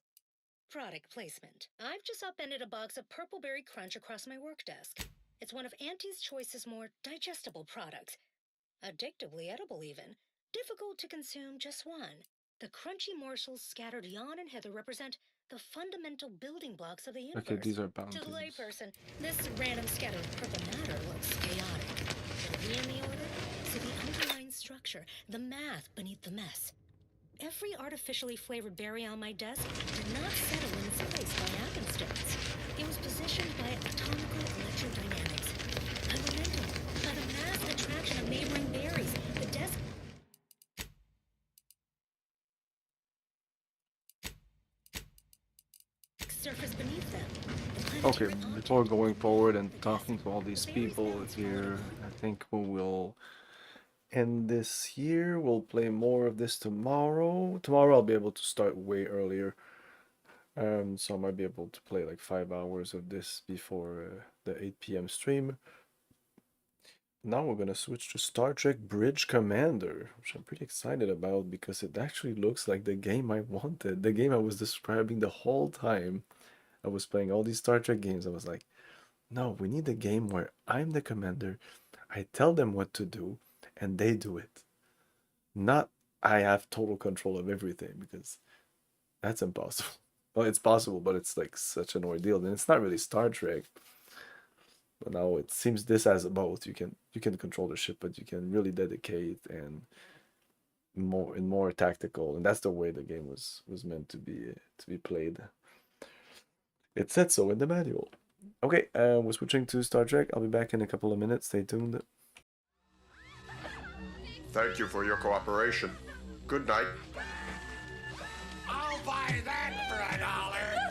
Product placement. I've just upended a box of Purpleberry Crunch across my work desk. It's one of Auntie's Choice's more digestible products. Addictively edible even. Difficult to consume just one. The crunchy morsels scattered yon and hither represent the fundamental building blocks of the universe. Okay, these are To bounties. the layperson, this random scattered purple matter looks chaotic. To we in the order, see the underlying structure, the math beneath the mess. Every artificially flavored berry on my desk did not settle in its place by happenstance. It was positioned by atomical electrodynamics, by momentum, by the mass attraction of neighboring berries. The desk surface beneath them. Okay, before going forward and talking to all these people here, I think we will end this here. We'll play more of this tomorrow. Tomorrow I'll be able to start way earlier. So I might be able to play like 5 hours of this before the 8 p.m. stream. Now we're gonna switch to Star Trek Bridge Commander, which I'm pretty excited about because it actually looks like the game I wanted. The game I was describing the whole time I was playing all these Star Trek games. I was like, no, we need a game where I'm the commander, I tell them what to do, and they do it. Not I have total control of everything, because that's impossible. Well, it's possible, but it's like such an ordeal. And it's not really Star Trek. But now it seems this has both. You can control the ship, but you can really dedicate and more tactical. And that's the way the game was meant to be played. It said so in the manual. Okay, we're switching to Star Trek. I'll be back in a couple of minutes. Stay tuned. Thank you for your cooperation. Good night. I'll buy that for $1.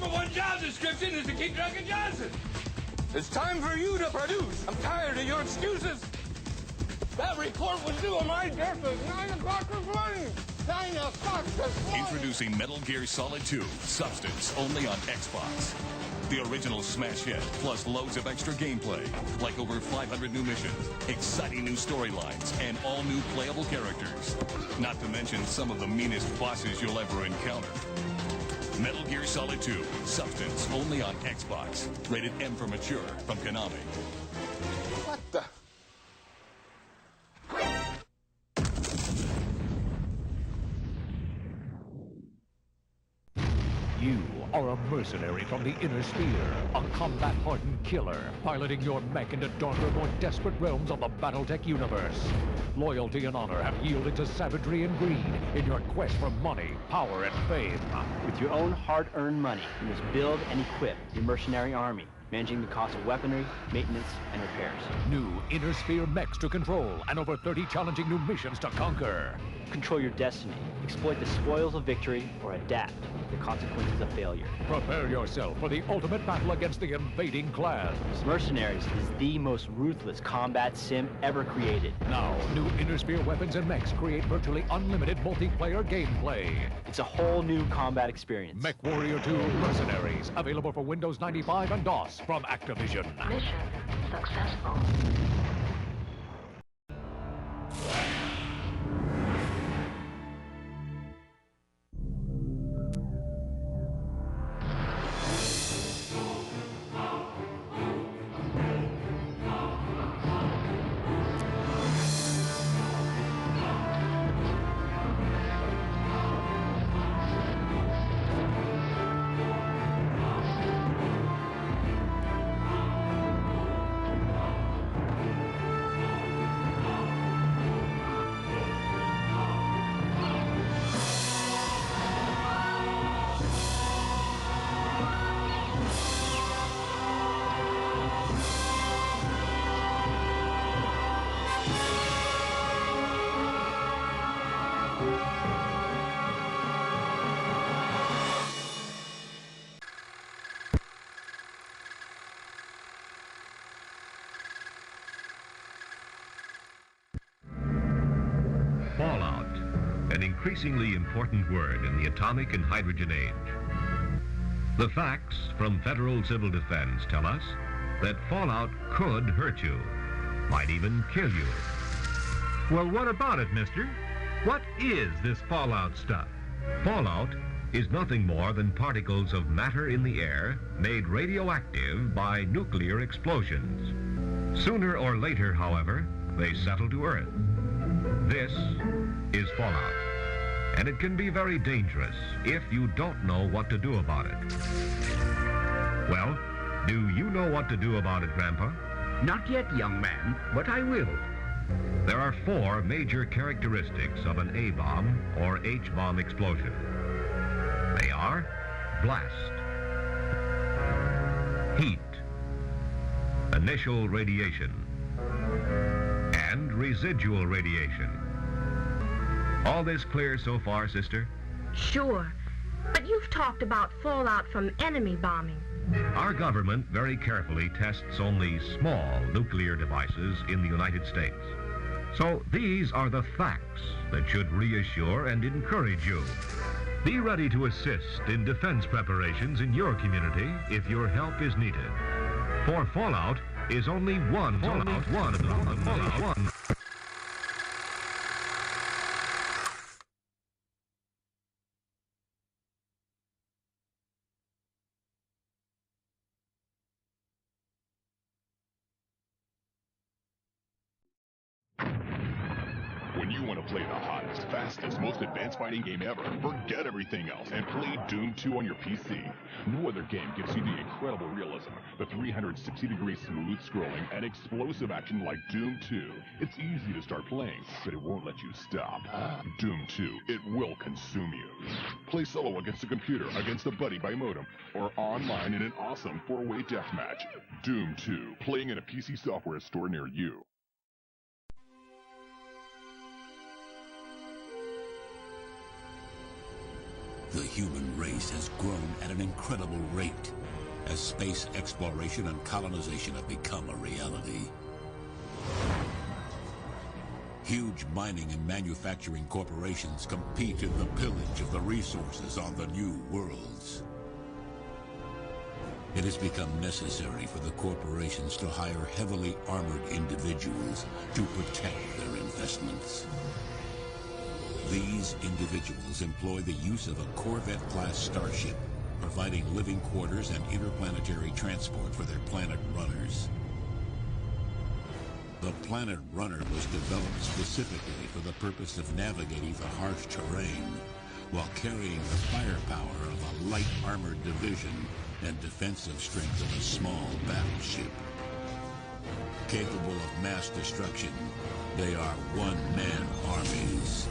#1 job description is to keep Duncan Johnson. It's time for you to produce. I'm tired of your excuses. That report was due on my desk at 9 o'clock this morning. 9 o'clock this morning. Introducing Metal Gear Solid 2, Substance, only on Xbox. The original smash hit, plus loads of extra gameplay, like over 500 new missions, exciting new storylines, and all new playable characters. Not to mention some of the meanest bosses you'll ever encounter. Metal Gear Solid 2, Substance, only on Xbox. Rated M for mature from Konami. What the? You are a mercenary from the Inner Sphere, a combat-hardened killer, piloting your mech into darker, more desperate realms of the Battletech universe. Loyalty and honor have yielded to savagery and greed in your quest for money, power, and fame. With your own hard-earned money, you must build and equip your mercenary army, managing the cost of weaponry, maintenance, and repairs. New Inner Sphere mechs to control, and over 30 challenging new missions to conquer. Control your destiny, exploit the spoils of victory, or adapt to the consequences of failure. Prepare yourself for the ultimate battle against the invading clans. Mercenaries is the most ruthless combat sim ever created. Now, new Inner Sphere weapons and mechs create virtually unlimited multiplayer gameplay. It's a whole new combat experience. Mech Warrior 2 Mercenaries, available for Windows 95 and DOS from Activision. Mission successful. Fallout, an increasingly important word in the atomic and hydrogen age. The facts from Federal Civil Defense tell us that fallout could hurt you, might even kill you. Well, what about it, mister? What is this fallout stuff? Fallout is nothing more than particles of matter in the air made radioactive by nuclear explosions. Sooner or later, however, they settle to Earth. This is fallout, and it can be very dangerous if you don't know what to do about it. Well, do you know what to do about it, Grandpa? Not yet, young man, but I will. There are 4 major characteristics of an A-bomb or H-bomb explosion. They are blast, heat, initial radiation, and residual radiation. All this clear so far, sister? Sure, but you've talked about fallout from enemy bombing. Our government very carefully tests only small nuclear devices in the United States. So these are the facts that should reassure and encourage you. Be ready to assist in defense preparations in your community if your help is needed. For fallout is only one fallout, one fallout, one. When you want to play the hottest, fastest, most advanced fighting game ever, forget everything else and play Doom 2 on your PC. No other game gives you the incredible realism, the 360-degree smooth scrolling, and explosive action like Doom 2. It's easy to start playing, but it won't let you stop. Doom 2, it will consume you. Play solo against a computer, against a buddy by modem, or online in an awesome 4-way deathmatch. Doom 2, playing in a PC software store near you. The human race race has grown at an incredible rate as space exploration and colonization have become a reality. Huge mining and manufacturing corporations compete in the pillage of the resources on the new worlds. It has become necessary for the corporations to hire heavily armored individuals to protect their investments. These individuals employ the use of a Corvette-class starship, providing living quarters and interplanetary transport for their Planet Runners. The Planet Runner was developed specifically for the purpose of navigating the harsh terrain, while carrying the firepower of a light armored division and defensive strength of a small battleship. Capable of mass destruction, they are one-man armies.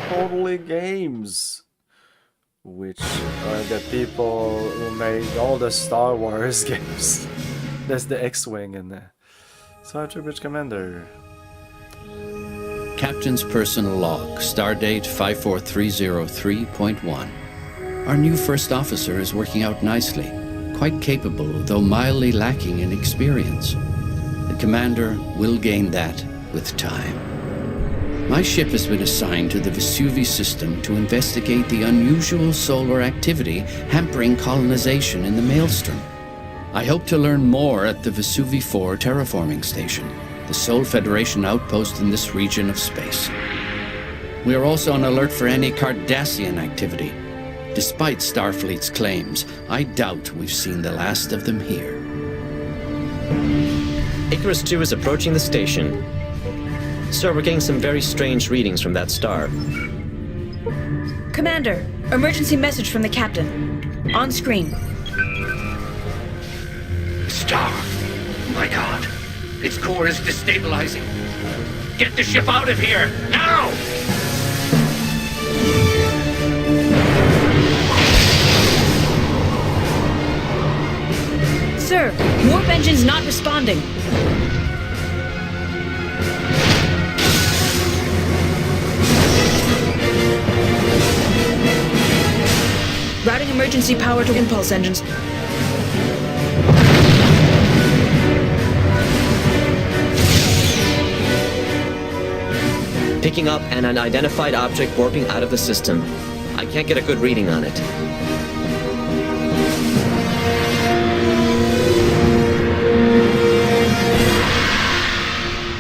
Totally Games, which are the people who made all the Star Wars games. That's the X-Wing and the Star Trek Commander. Captain's personal log, stardate 54303.1. Our new first officer is working out nicely, quite capable, though mildly lacking in experience. The commander will gain that with time. My ship has been assigned to the Vesuvi system to investigate the unusual solar activity hampering colonization in the Maelstrom. I hope to learn more at the Vesuvi 4 terraforming station, the sole Federation outpost in this region of space. We are also on alert for any Cardassian activity. Despite Starfleet's claims, I doubt we've seen the last of them here. Icarus II is approaching the station. Sir, we're getting some very strange readings from that star. Commander, emergency message from the captain. On screen. Star! My God! Its core is destabilizing! Get the ship out of here! Now! Sir, warp engine's not responding. Routing emergency power to impulse engines. Picking up an unidentified object warping out of the system. I can't get a good reading on it.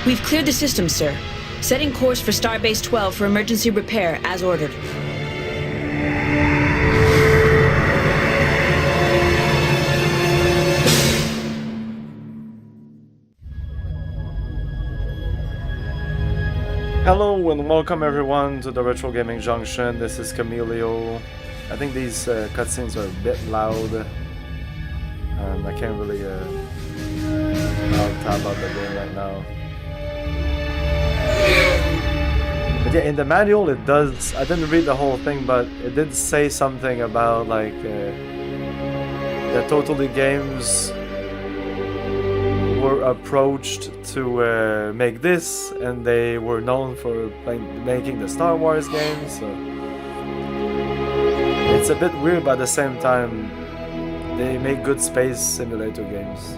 We've cleared the system, sir. Setting course for Starbase 12 for emergency repair, as ordered. Hello and welcome everyone to the Retro Gaming Junction. This is Camilio. I think these cutscenes are a bit loud. I can't really about the game right now. But yeah, in the manual it does, I didn't read the whole thing, but it did say something about like the Totally Games were approached to make this, and they were known for making the Star Wars games, so it's a bit weird, but at the same time they make good space simulator games.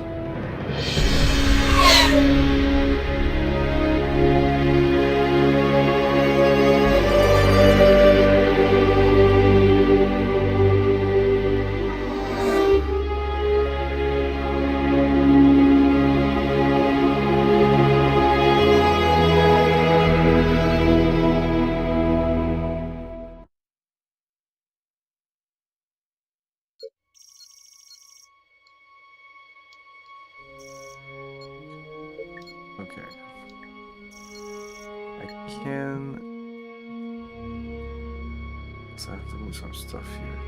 Some stuff here.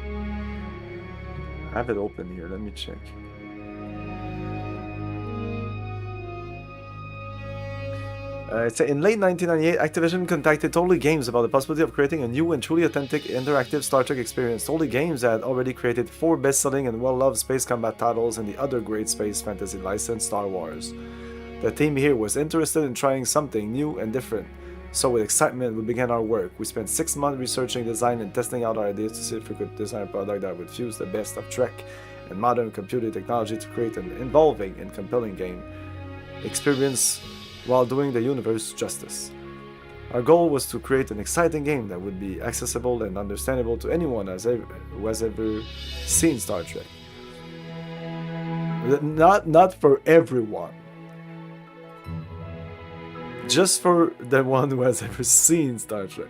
I have it open here, let me check. It's in late 1998, Activision contacted Totally Games about the possibility of creating a new and truly authentic interactive Star Trek experience. Totally Games had already created 4 best-selling and well-loved space combat titles and the other great space fantasy license, Star Wars. The team here was interested in trying something new and different. So with excitement, we began our work. We spent 6 months researching design and testing out our ideas to see if we could design a product that would fuse the best of Trek and modern computer technology to create an involving and compelling game experience while doing the universe justice. Our goal was to create an exciting game that would be accessible and understandable to anyone who has ever seen Star Trek. Not for everyone. Just for the one who has ever seen Star Trek,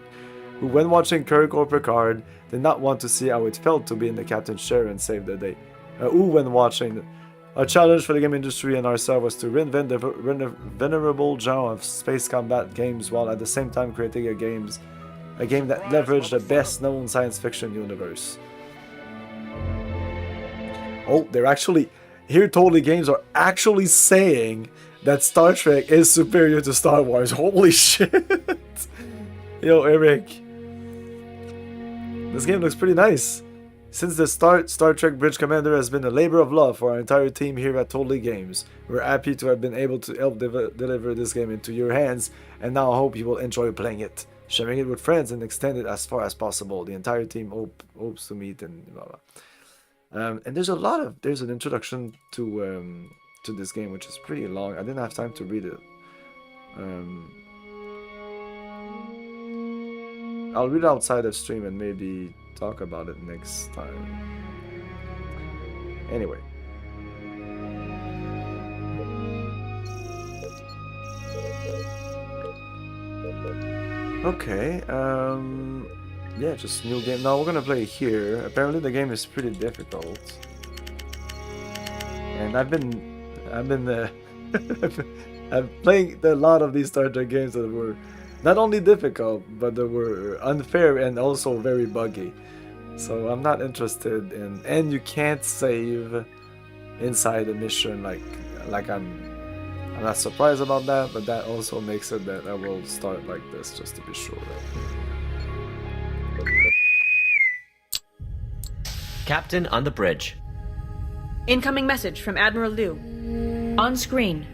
who when watching Kirk or Picard did not want to see how it felt to be in the captain's chair and save the day. Who when watching, our challenge for the game industry and ourselves was to reinvent the venerable genre of space combat games while at the same time creating a game that leveraged the best known science fiction universe. Oh, they're actually, here Totally Games are actually saying that Star Trek is superior to Star Wars. Holy shit! Yo, Eric. This game looks pretty nice. Since the start, Star Trek Bridge Commander has been a labor of love for our entire team here at Totally Games. We're happy to have been able to help deliver this game into your hands, and now I hope you will enjoy playing it, sharing it with friends, and extend it as far as possible. The entire team hopes to meet and blah blah. And there's an introduction to this game, which is pretty long. I didn't have time to read it. I'll read it outside of stream and maybe talk about it next time. Anyway. Okay, yeah, just new game. Now we're gonna play here. Apparently the game is pretty difficult. And I've playing a lot of these Star Trek games that were not only difficult, but they were unfair and also very buggy. So I'm not interested in, and you can't save inside a mission like I'm not surprised about that, but that also makes it that I will start like this just to be sure. Captain on the bridge. Incoming message from Admiral Liu. On screen.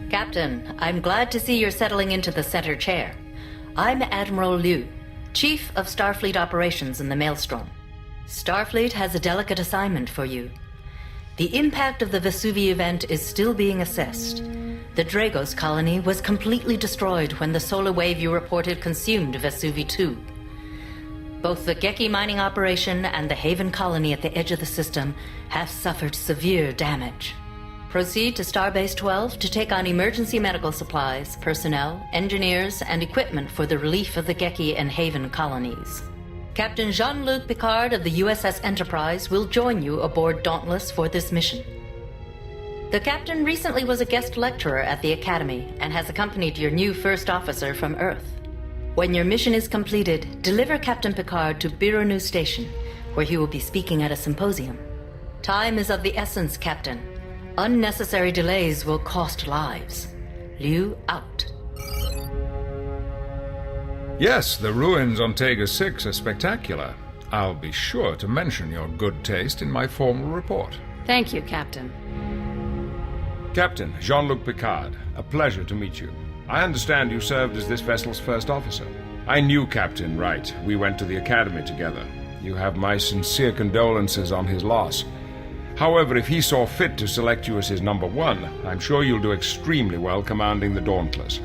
Captain, I'm glad to see you're settling into the center chair. I'm Admiral Liu, Chief of Starfleet Operations in the Maelstrom. Starfleet has a delicate assignment for you. The impact of the Vesuvi event is still being assessed. The Dragos colony was completely destroyed when the solar wave you reported consumed Vesuvi 2. Both the Geki mining operation and the Haven colony at the edge of the system have suffered severe damage. Proceed to Starbase 12 to take on emergency medical supplies, personnel, engineers, and equipment for the relief of the Geki and Haven colonies. Captain Jean-Luc Picard of the USS Enterprise will join you aboard Dauntless for this mission. The captain recently was a guest lecturer at the Academy and has accompanied your new first officer from Earth. When your mission is completed, deliver Captain Picard to Birunu Station, where he will be speaking at a symposium. Time is of the essence, Captain. Unnecessary delays will cost lives. Liu out. Yes, the ruins on Tega 6 are spectacular. I'll be sure to mention your good taste in my formal report. Thank you, Captain. Captain Jean-Luc Picard, a pleasure to meet you. I understand you served as this vessel's first officer. I knew Captain Wright. We went to the academy together. You have my sincere condolences on his loss. However, if he saw fit to select you as his number one, I'm sure you'll do extremely well commanding the Dauntless.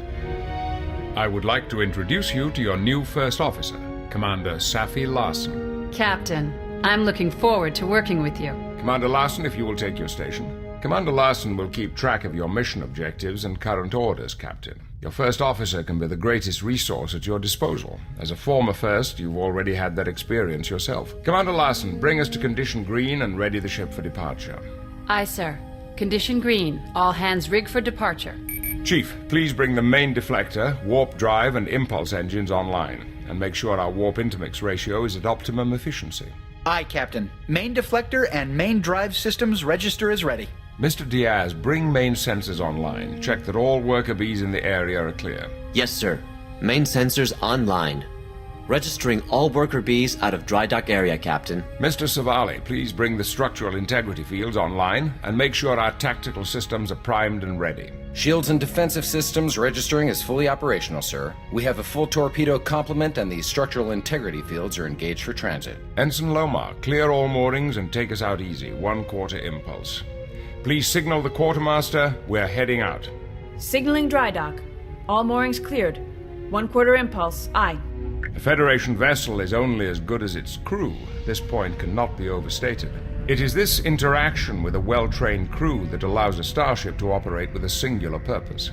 I would like to introduce you to your new first officer, Commander Safi Larson. Captain, I'm looking forward to working with you. Commander Larson, if you will take your station. Commander Larson will keep track of your mission objectives and current orders, Captain. Your first officer can be the greatest resource at your disposal. As a former first, you've already had that experience yourself. Commander Larson, bring us to Condition Green and ready the ship for departure. Aye, sir. Condition green. All hands rig for departure. Chief, please bring the main deflector, warp drive, and impulse engines online, and make sure our warp intermix ratio is at optimum efficiency. Aye, Captain. Main deflector and main drive systems register is ready. Mr. Diaz, bring main sensors online. Check that all worker bees in the area are clear. Yes, sir. Main sensors online. Registering all worker bees out of dry dock area, Captain. Mr. Savali, please bring the structural integrity fields online and make sure our tactical systems are primed and ready. Shields and defensive systems registering as fully operational, sir. We have a full torpedo complement and the structural integrity fields are engaged for transit. Ensign Lomar, clear all moorings and take us out easy. 1/4 impulse. Please signal the quartermaster. We're heading out. Signaling dry dock. All moorings cleared. 1/4 impulse. Aye. A Federation vessel is only as good as its crew. This point cannot be overstated. It is this interaction with a well-trained crew that allows a starship to operate with a singular purpose.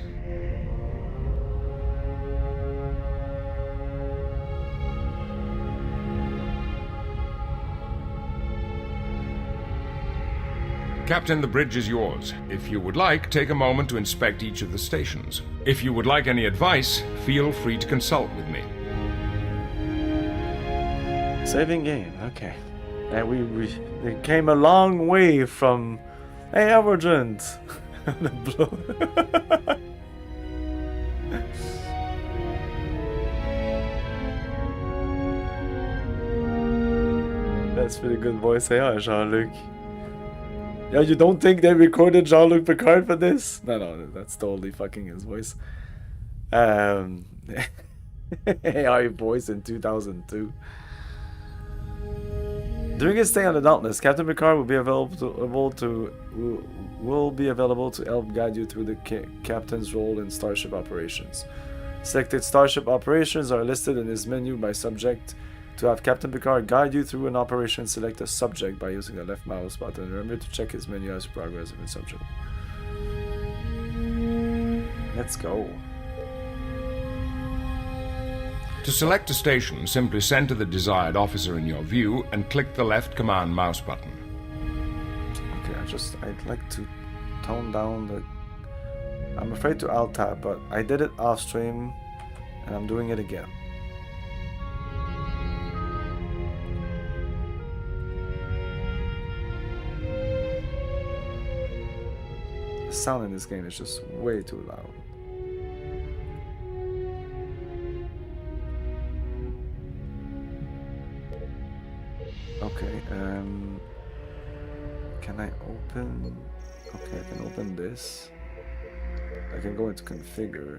Captain, the bridge is yours. If you would like, take a moment to inspect each of the stations. If you would like any advice, feel free to consult with me. Saving game, okay. And we came a long way from... Hey, Emergent! The blow. That's pretty good voice, hey, Jean-Luc. Yeah, you don't think they recorded Jean-Luc Picard for this? No, that's totally fucking his voice. AI voice in 2002. During his stay on the Dauntless, Captain Picard will be available to help guide you through the captain's role in starship operations. Selected starship operations are listed in his menu by subject. To have Captain Picard guide you through an operation, select a subject by using the left mouse button. Remember to check his menu as you progress with subject. Let's go. To select a station, simply center the desired officer in your view and click the left command mouse button. Okay, I'd like to tone down the... I'm afraid to alt tab, but I did it off stream and I'm doing it again. The sound in this game is just way too loud. Okay, can I open... Okay, I can open this. I can go into configure.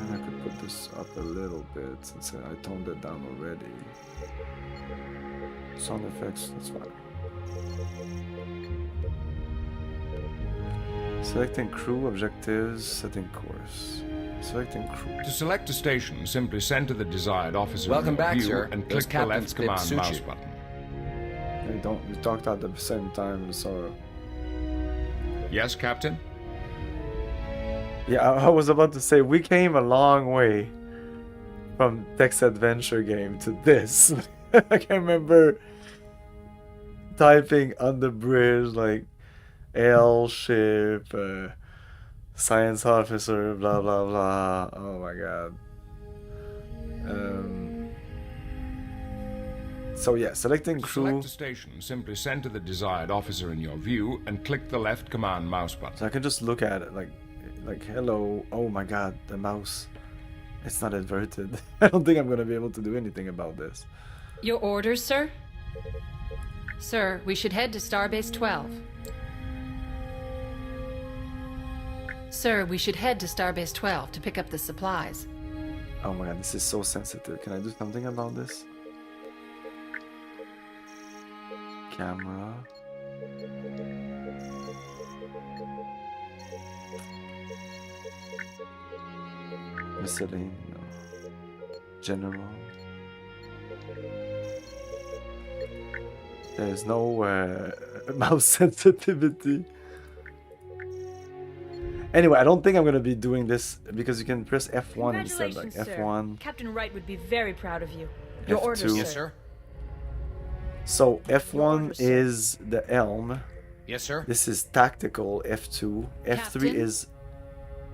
And I could put this up a little bit since I toned it down already. Sound effects, that's fine. Selecting crew objectives, setting course. Selecting crew. To select a station, simply center the desired officer in your view and click the left command mouse button. We talked at the same time, so... Yes, Captain? Yeah, I was about to say, we came a long way from text adventure game to this. I can remember typing on the bridge, like, L ship, science officer, blah blah blah. Oh my god. So yeah, selecting To crew. select a station, simply center the desired officer in your view and click the left command mouse button. So I can just look at it like hello. Oh my god, the mouse. It's not inverted. I don't think I'm gonna be able to do anything about this. Your orders, sir? Sir, we should head to Starbase 12. Sir, we should head to Starbase 12 to pick up the supplies. Oh my god, this is so sensitive. Can I do something about this? Camera. Miscellaneous. No. General. There's no mouse sensitivity. Anyway, I don't think I'm gonna be doing this because you can press F1 instead, like F1. Sir. Captain Wright would be very proud of you. Your F2. orders, Yes, sir. So F1 is the Elm. Yes, sir. This is tactical. F2. F3 Captain? is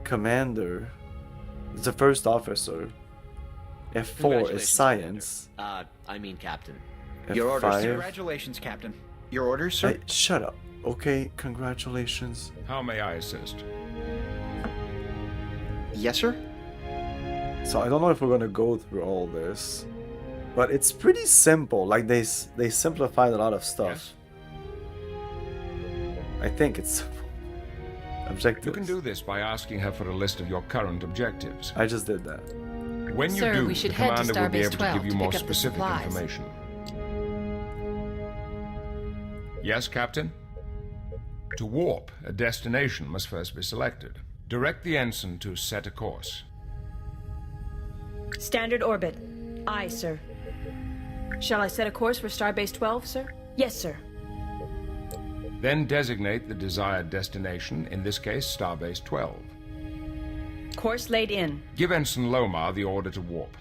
commander. It's the first officer. F4 is Congratulations, science. I mean Captain. Your orders, F5. Congratulations, Captain. Your orders, sir? Hey, shut up. Okay, congratulations. How may I assist? Yes, sir? So I don't know if we're gonna go through all this, but it's pretty simple. Like they simplified a lot of stuff. I think it's simple. Objectives. You can do this by asking her for a list of your current objectives. I just did that. When you Sir, do, we should the head to commander will be Starbase able to 12 give you to more pick up the specific supplies. information. Yes, Captain? To warp, a destination must first be selected. Direct the ensign to set a course. Standard orbit. Aye, sir. Shall I set a course for Starbase 12, sir? Yes, sir. Then designate the desired destination, in this case, Starbase 12. Course laid in. Give Ensign Lomar the order to warp.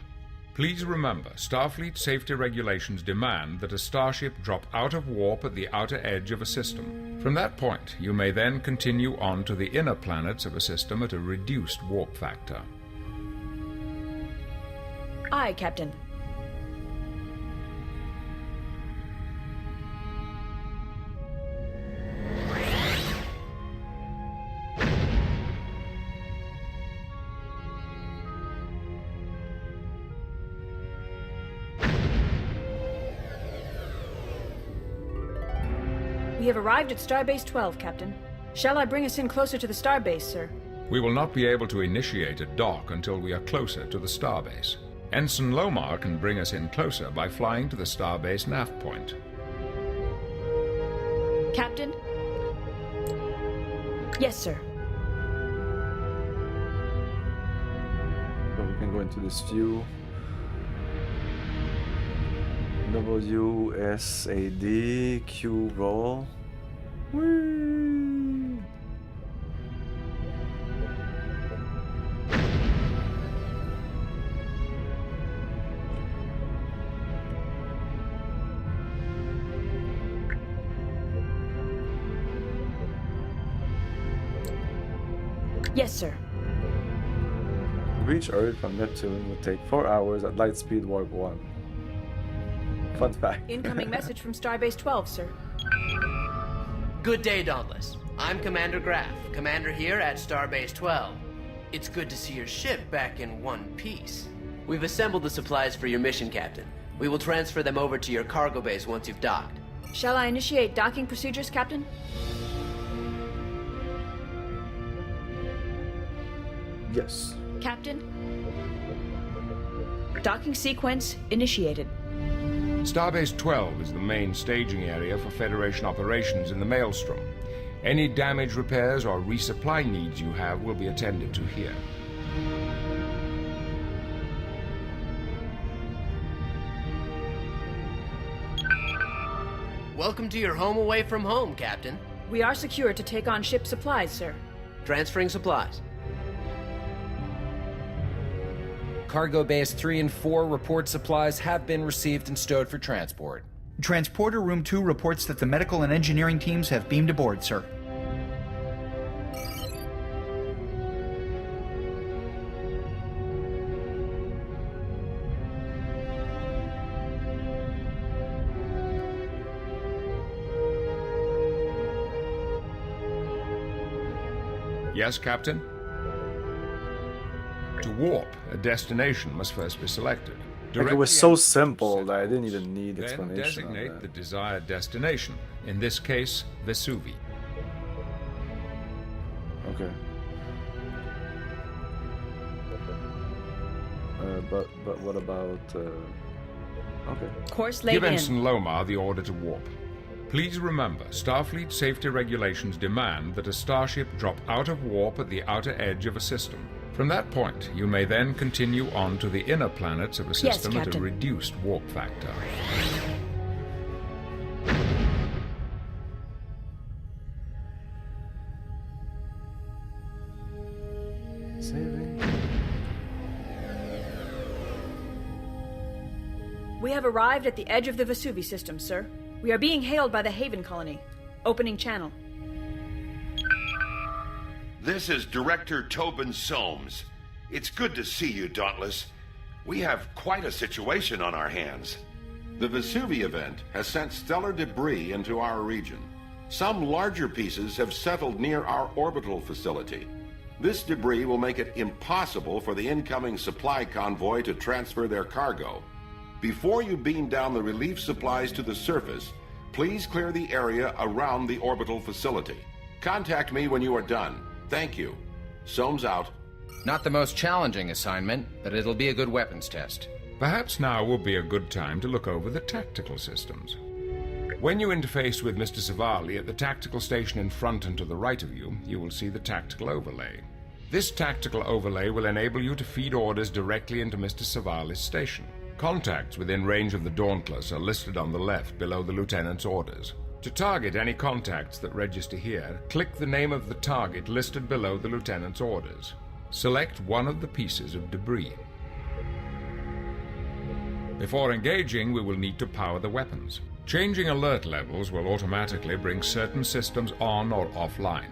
Please remember, Starfleet safety regulations demand that a starship drop out of warp at the outer edge of a system. From that point, you may then continue on to the inner planets of a system at a reduced warp factor. Aye, Captain. We have arrived at Starbase 12, Captain. Shall I bring us in closer to the starbase, sir? We will not be able to initiate a dock until we are closer to the starbase. Ensign Lomar can bring us in closer by flying to the starbase nav point. Captain? Yes, sir. So we can go into this view. WSAD Q roll. Whee! Yes, sir. Reach Earth from Neptune would take 4 hours at light speed warp 1. Fun fact. Incoming message from Starbase 12, sir. Good day, Dauntless. I'm Commander Graff, commander here at Starbase 12. It's good to see your ship back in one piece. We've assembled the supplies for your mission, Captain. We will transfer them over to your cargo base once you've docked. Shall I initiate docking procedures, Captain? Yes. Captain? Docking sequence initiated. Starbase 12 is the main staging area for Federation operations in the Maelstrom. Any damage repairs or resupply needs you have will be attended to here. Welcome to your home away from home, Captain. We are secure to take on ship supplies, sir. Transferring supplies. Cargo Bays 3 and 4 report supplies have been received and stowed for transport. Transporter Room 2 reports that the medical and engineering teams have beamed aboard, sir. Yes, Captain? To warp, a destination must first be selected. Like it was so simple that I didn't even need explanation. Then designate the desired destination. In this case, Vesuvi. Okay. But what about? Okay. Course laid Give in. Ensign Lomar the order to warp. Please remember, Starfleet safety regulations demand that a starship drop out of warp at the outer edge of a system. From that point, you may then continue on to the inner planets of a system at a reduced warp factor. Saving. We have arrived at the edge of the Vesuvi system, sir. We are being hailed by the Haven colony. Opening channel. This is Director Tobin Soames. It's good to see you, Dauntless. We have quite a situation on our hands. The Vesuvi event has sent stellar debris into our region. Some larger pieces have settled near our orbital facility. This debris will make it impossible for the incoming supply convoy to transfer their cargo. Before you beam down the relief supplies to the surface, please clear the area around the orbital facility. Contact me when you are done. Thank you. Soames out. Not the most challenging assignment, but it'll be a good weapons test. Perhaps now would be a good time to look over the tactical systems. When you interface with Mr. Savali at the tactical station in front and to the right of you, you will see the tactical overlay. This tactical overlay will enable you to feed orders directly into Mr. Savali's station. Contacts within range of the Dauntless are listed on the left below the Lieutenant's orders. To target any contacts that register here, click the name of the target listed below the Lieutenant's orders. Select one of the pieces of debris. Before engaging, we will need to power the weapons. Changing alert levels will automatically bring certain systems on or offline.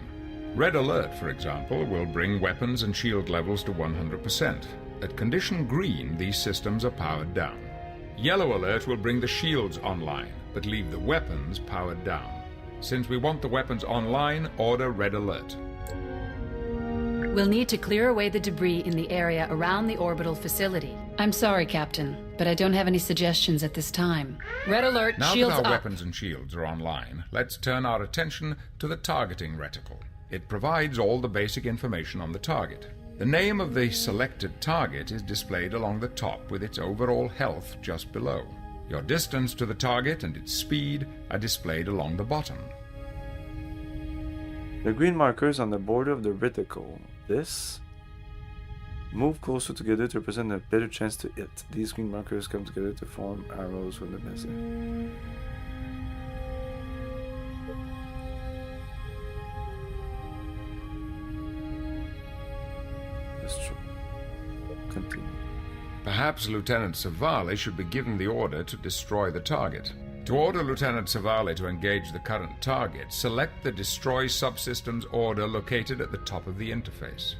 Red alert, for example, will bring weapons and shield levels to 100%. At condition green, these systems are powered down. Yellow alert will bring the shields online, but leave the weapons powered down. Since we want the weapons online, order red alert. We'll need to clear away the debris in the area around the orbital facility. I'm sorry, Captain, but I don't have any suggestions at this time. Red alert, now shields that our up. weapons and shields are online, let's turn our attention to the targeting reticle. It provides all the basic information on the target. The name of the selected target is displayed along the top with its overall health just below. Your distance to the target and its speed are displayed along the bottom. The green markers on the border of the reticle. This. Move closer together to represent a better chance to hit. These green markers come together to form arrows when they're missing. That's true. Continue. Perhaps Lieutenant Savali should be given the order to destroy the target. To order Lieutenant Savali to engage the current target, select the Destroy Subsystems order located at the top of the interface.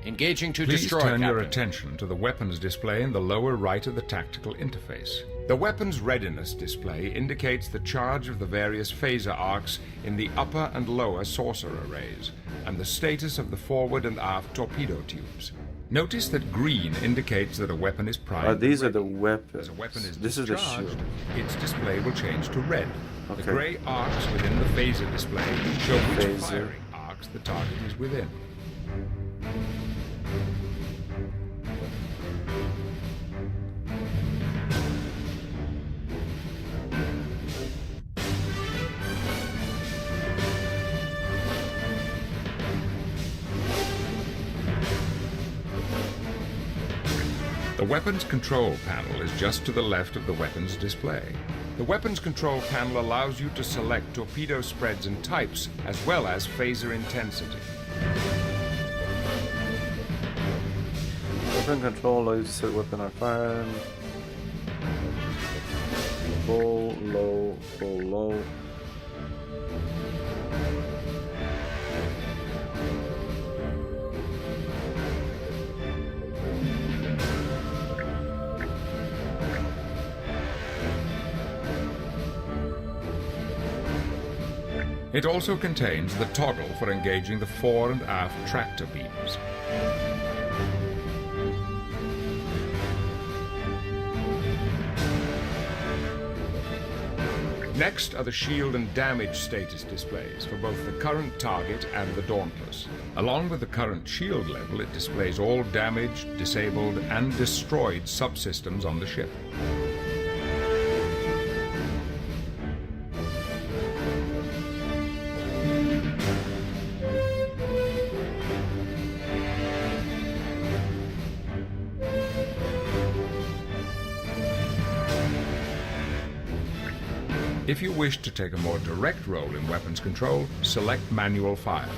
Engaging to Please destroy, turn your Captain. attention to the weapons display in the lower right of the tactical interface. The weapons readiness display indicates the charge of the various phaser arcs in the upper and lower saucer arrays, and the status of the forward and aft torpedo tubes. Notice that green indicates that a weapon is primed. These are the As weapons. a weapon is This is the discharged, shield. its display will change to red. Okay. The gray arcs within the phaser display show which Phaser. firing arcs the target is within. The weapons control panel is just to the left of the weapons display. The weapons control panel allows you to select torpedo spreads and types, as well as phaser intensity. Weapon control allows you to set weapon on fire. Full, low, full, low. It also contains the toggle for engaging the fore and aft tractor beams. Next are the shield and damage status displays for both the current target and the Dauntless. Along with the current shield level, it displays all damaged, disabled, and destroyed subsystems on the ship. If you wish to take a more direct role in weapons control, select Manual Fire.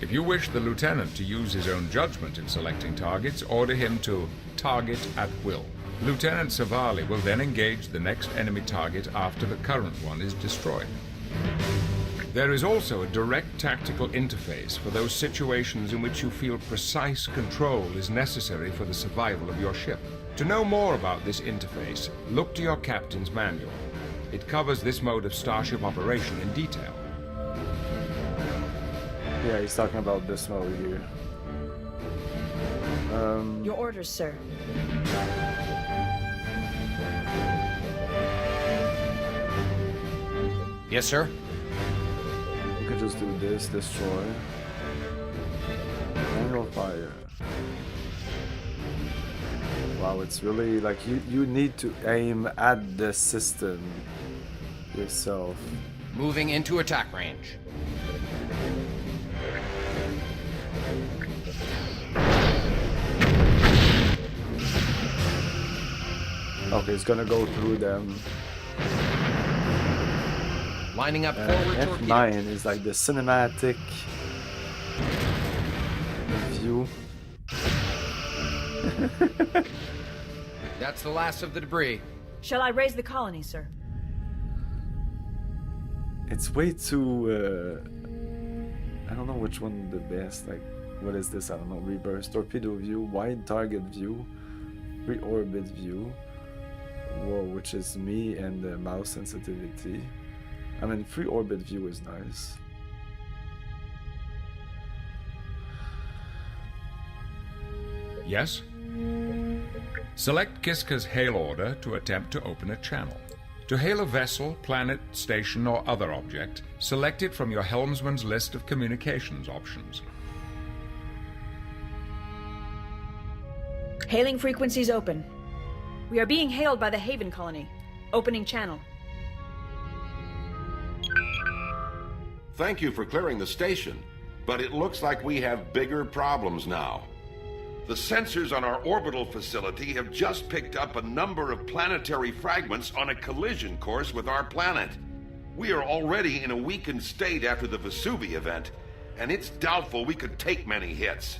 If you wish the Lieutenant to use his own judgment in selecting targets, order him to target at will. Lieutenant Savali will then engage the next enemy target after the current one is destroyed. There is also a direct tactical interface for those situations in which you feel precise control is necessary for the survival of your ship. To know more about this interface, look to your captain's manual. It covers this mode of starship operation in detail. Yeah, he's talking about this mode here. Your orders, sir. Yes, sir. You can just do this, destroy. Manual fire. Wow, it's really like you need to aim at the system yourself. Moving into attack range. Okay, it's gonna go through them. Lining up forward torpedo. F9 is like the cinematic view. That's the last of the debris. Shall I raise the colony, sir? It's way too. I don't know which one the best. Like, what is this? I don't know. Reverse torpedo view, wide target view, free orbit view. Whoa, which is me and the mouse sensitivity. I mean, free orbit view is nice. Yes? Select Kiska's hail order to attempt to open a channel. To hail a vessel, planet, station, or other object, select it from your helmsman's list of communications options. Hailing frequencies open. We are being hailed by the Haven colony. Opening channel. Thank you for clearing the station, but it looks like we have bigger problems now. The sensors on our orbital facility have just picked up a number of planetary fragments on a collision course with our planet. We are already in a weakened state after the Vesuvi event, and it's doubtful we could take many hits.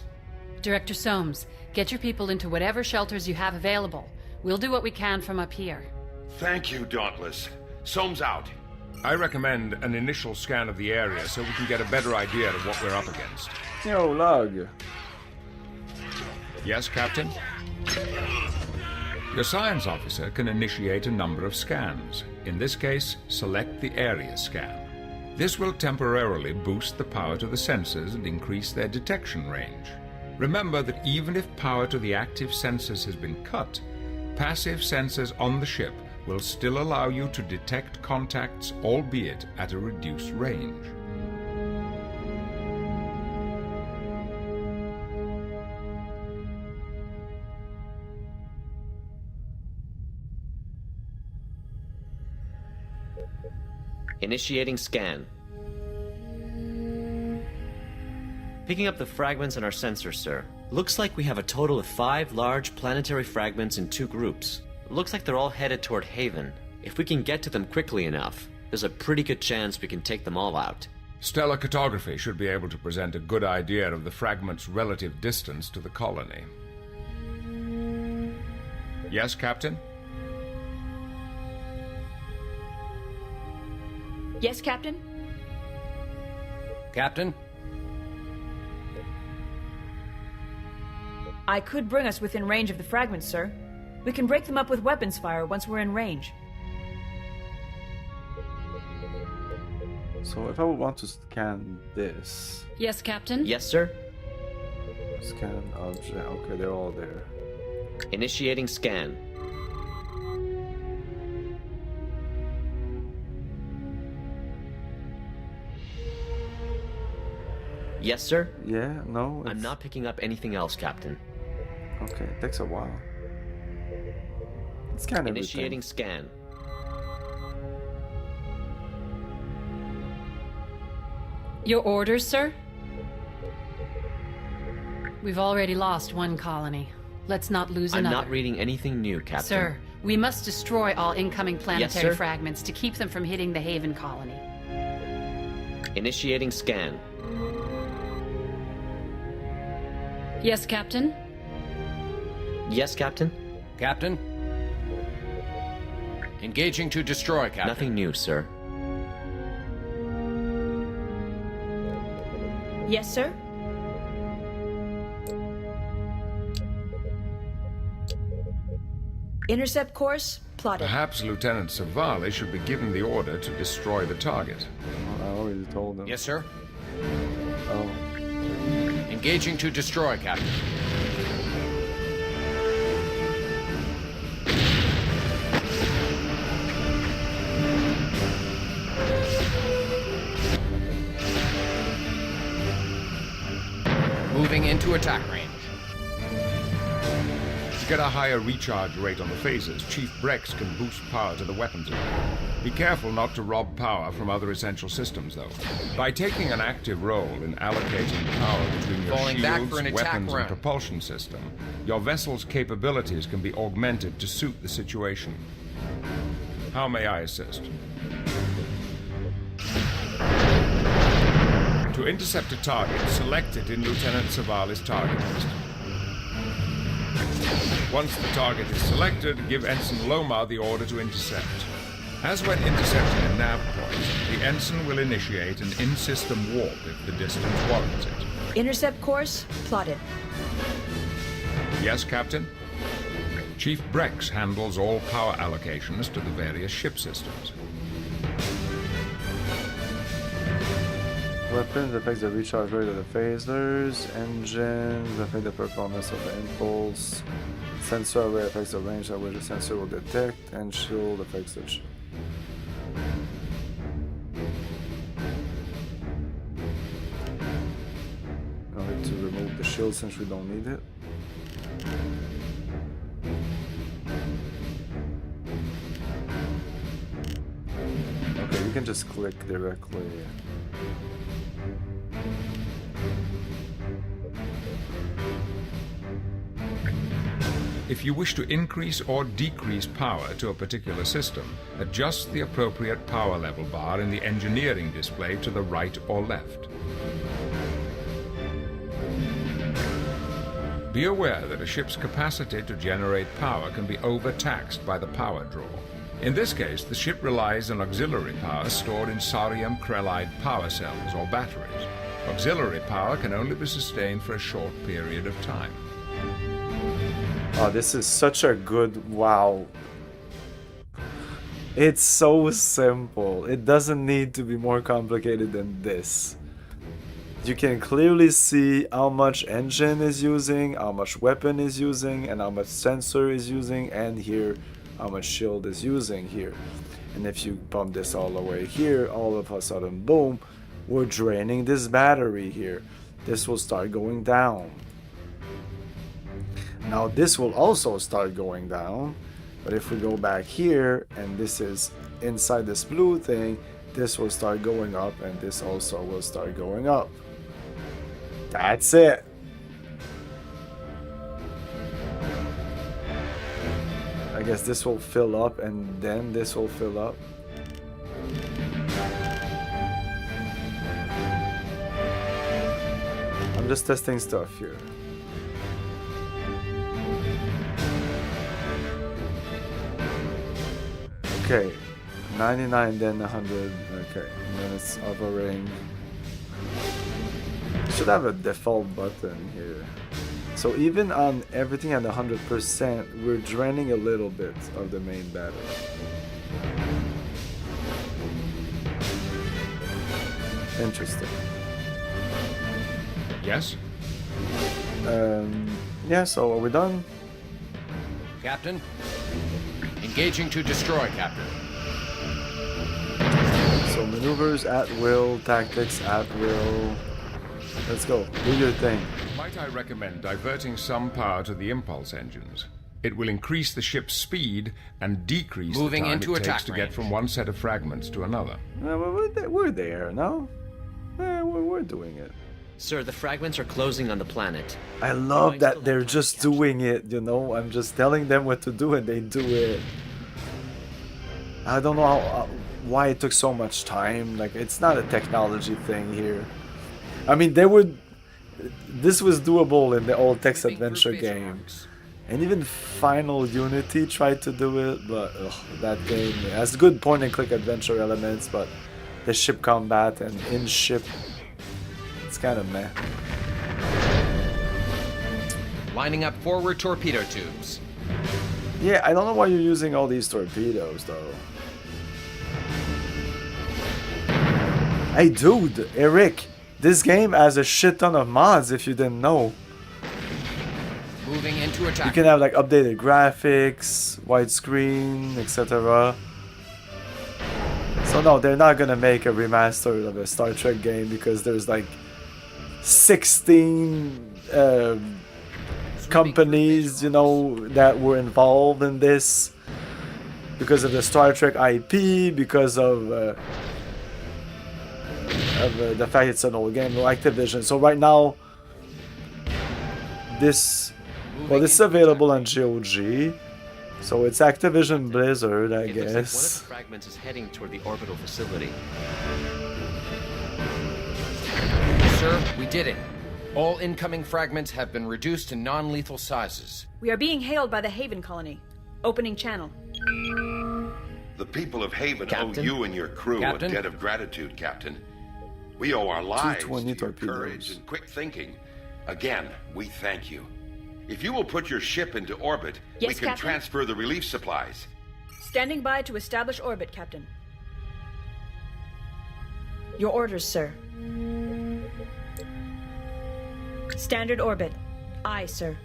Director Soames, get your people into whatever shelters you have available. We'll do what we can from up here. Thank you, Dauntless. Soames out. I recommend an initial scan of the area so we can get a better idea of what we're up against. Yo, log. Yes, Captain? Your science officer can initiate a number of scans. In this case, select the area scan. This will temporarily boost the power to the sensors and increase their detection range. Remember that even if power to the active sensors has been cut, passive sensors on the ship will still allow you to detect contacts, albeit at a reduced range. Initiating scan. Picking up the fragments in our sensor, sir. Looks like we have a total of 5 large planetary fragments in 2 groups. Looks like they're all headed toward Haven. If we can get to them quickly enough, there's a pretty good chance we can take them all out. Stellar cartography should be able to present a good idea of the fragment's relative distance to the colony. Yes, Captain? Yes, Captain? Captain? I could bring us within range of the fragments, sir. We can break them up with weapons fire once we're in range. So if I would want to scan this... Yes, Captain? Yes, sir. Scan object. Okay, they're all there. Initiating scan. Yes, sir? Yeah, no? I'm not picking up anything else, Captain. Okay, it takes a while. Scan everything. Initiating scan. Your orders, sir? We've already lost one colony. Let's not lose another. I'm not reading anything new, Captain. Sir, we must destroy all incoming planetary sir. fragments to keep them from hitting the Haven colony. Initiating scan. Yes, Captain? Yes, Captain? Captain? Engaging to destroy, Captain. Nothing new, sir. Yes, sir? Intercept course plotted. Perhaps Lieutenant Savali should be given the order to destroy the target. I already told him. Yes, sir. Oh. Engaging to destroy, Captain. Moving into attack range. To get a higher recharge rate on the phasers, Chief Brex can boost power to the weapons array. Be careful not to rob power from other essential systems, though. By taking an active role in allocating power between your Falling back shields, for an attack weapons, and run. propulsion system, your vessel's capabilities can be augmented to suit the situation. How may I assist? To intercept a target, select it in Lieutenant Savali's target list. Once the target is selected, give Ensign Lomar the order to intercept. As when intercepting a nav point, the Ensign will initiate an in-system warp if the distance warrants it. Intercept course plotted. Yes, Captain? Chief Brex handles all power allocations to the various ship systems. Weapons affects the recharge rate of the phasers. Engines affect the performance of the impulse. Sensor array affects the range at which the sensor will detect. And shield affects the shield. I need to remove the shield since we don't need it. Okay, you can just click directly. If you wish to increase or decrease power to a particular system, adjust the appropriate power level bar in the engineering display to the right or left. Be aware that a ship's capacity to generate power can be overtaxed by the power draw. In this case, the ship relies on auxiliary power stored in Sarium Krellide power cells or batteries. Auxiliary power can only be sustained for a short period of time. Oh, this is such a good... Wow. It's so simple. It doesn't need to be more complicated than this. You can clearly see how much engine is using, how much weapon is using, and how much sensor is using, and here how much shield is using here. And if you pump this all the way here, all of a sudden, boom, we're draining this battery here. This will start going down. Now this will also start going down, but if we go back here and this is inside this blue thing, this will start going up and this also will start going up. That's it. I guess this will fill up and then this will fill up. I'm just testing stuff here. Okay, 99, then 100. Okay, and then it's hovering. Should have a default button here. So even on everything at 100%, we're draining a little bit of the main battery. Interesting. Yes? Yeah, so are we done? Captain? Engaging to destroy, Captain. So maneuvers at will, tactics at will. Let's go. Do your thing. Might I recommend diverting some power to the impulse engines? It will increase the ship's speed and decrease Moving the time into it takes attack to get from one set of fragments to another. We're there, no? We're doing it. Sir, the fragments are closing on the planet. I love that they're just doing it, you know? I'm just telling them what to do and they do it. I don't know why it took so much time. Like, it's not a technology thing here. I mean, this was doable in the old text adventure game. And even Final Unity tried to do it, but that game has good point and click adventure elements, but the ship combat and in-ship, it's kind of meh. Lining up forward torpedo tubes. Yeah, I don't know why you're using all these torpedoes, though. Hey, dude, Eric, this game has a shit ton of mods if you didn't know. Moving into attack. You can have like updated graphics, widescreen, etc. So no, they're not gonna make a remaster of a Star Trek game because there's like 16 companies, you know, that were involved in this because of the Star Trek IP, because of the fact it's an old game, no Activision. So right now, this is available on GOG. So it's Activision Blizzard, I guess. Looks like one of the fragments is heading toward the orbital facility. Sir, we did it. All incoming fragments have been reduced to non-lethal sizes. We are being hailed by the Haven colony. Opening channel. The people of Haven Captain? owe you and your crew Captain? a debt of gratitude, Captain. We owe our lives to 220 your torpedoes. courage and quick thinking. Again, we thank you. If you will put your ship into orbit, Yes, we can Captain? transfer the relief supplies. Standing by to establish orbit, Captain. Your orders, sir. Standard orbit. Aye, sir.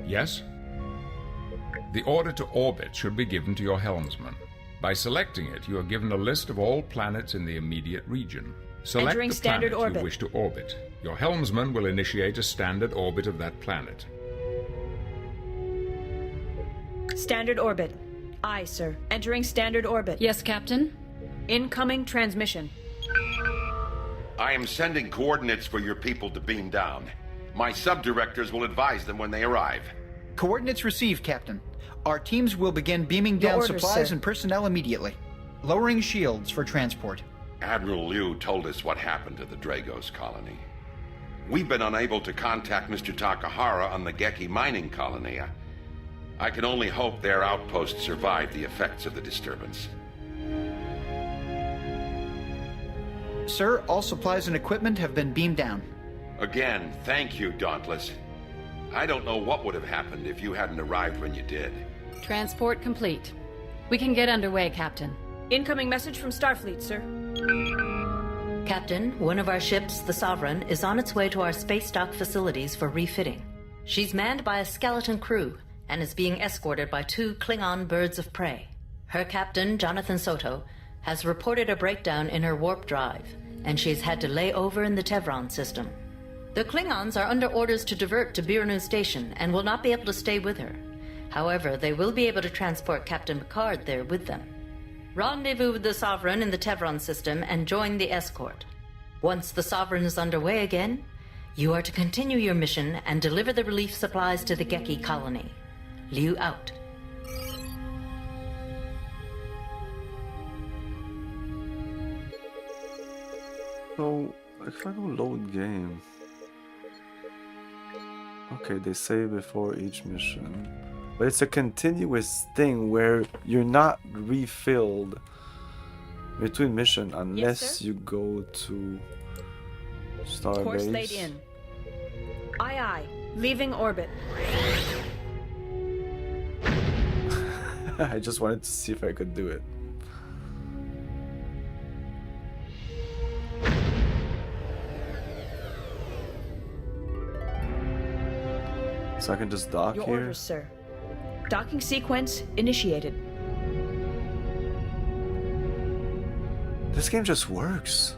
Yes? The order to orbit should be given to your helmsman. By selecting it, you are given a list of all planets in the immediate region. Select Entering the standard planet orbit. you wish to orbit. Your helmsman will initiate a standard orbit of that planet. Standard orbit. Aye, sir. Entering standard orbit. Yes, Captain? Incoming transmission. I am sending coordinates for your people to beam down. My sub-directors will advise them when they arrive. Coordinates received, Captain. Our teams will begin beaming Your down orders, supplies sir. and personnel immediately. Lowering shields for transport. Admiral Liu told us what happened to the Dragos colony. We've been unable to contact Mr. Takahara on the Geki mining colony. I can only hope their outpost survived the effects of the disturbance. Sir, all supplies and equipment have been beamed down. Again, thank you, Dauntless. I don't know what would have happened if you hadn't arrived when you did. Transport complete. We can get underway, Captain. Incoming message from Starfleet, sir. Captain, one of our ships, the Sovereign, is on its way to our space dock facilities for refitting. She's manned by a skeleton crew and is being escorted by 2 Klingon birds of prey. Her captain, Jonathan Soto, has reported a breakdown in her warp drive, and she's had to lay over in the Tevron system. The Klingons are under orders to divert to Birnu Station and will not be able to stay with her. However, they will be able to transport Captain Picard there with them. Rendezvous with the Sovereign in the Tevron system and join the escort. Once the Sovereign is underway again, you are to continue your mission and deliver the relief supplies to the Geki colony. Liu out. So, if I go load game... Okay, they save before each mission. But it's a continuous thing where you're not refilled between mission unless you go to Starbase. Course laid in. Aye, aye. Leaving orbit. I just wanted to see if I could do it. So I can just dock Your here? orders, sir. Docking sequence initiated. This game just works.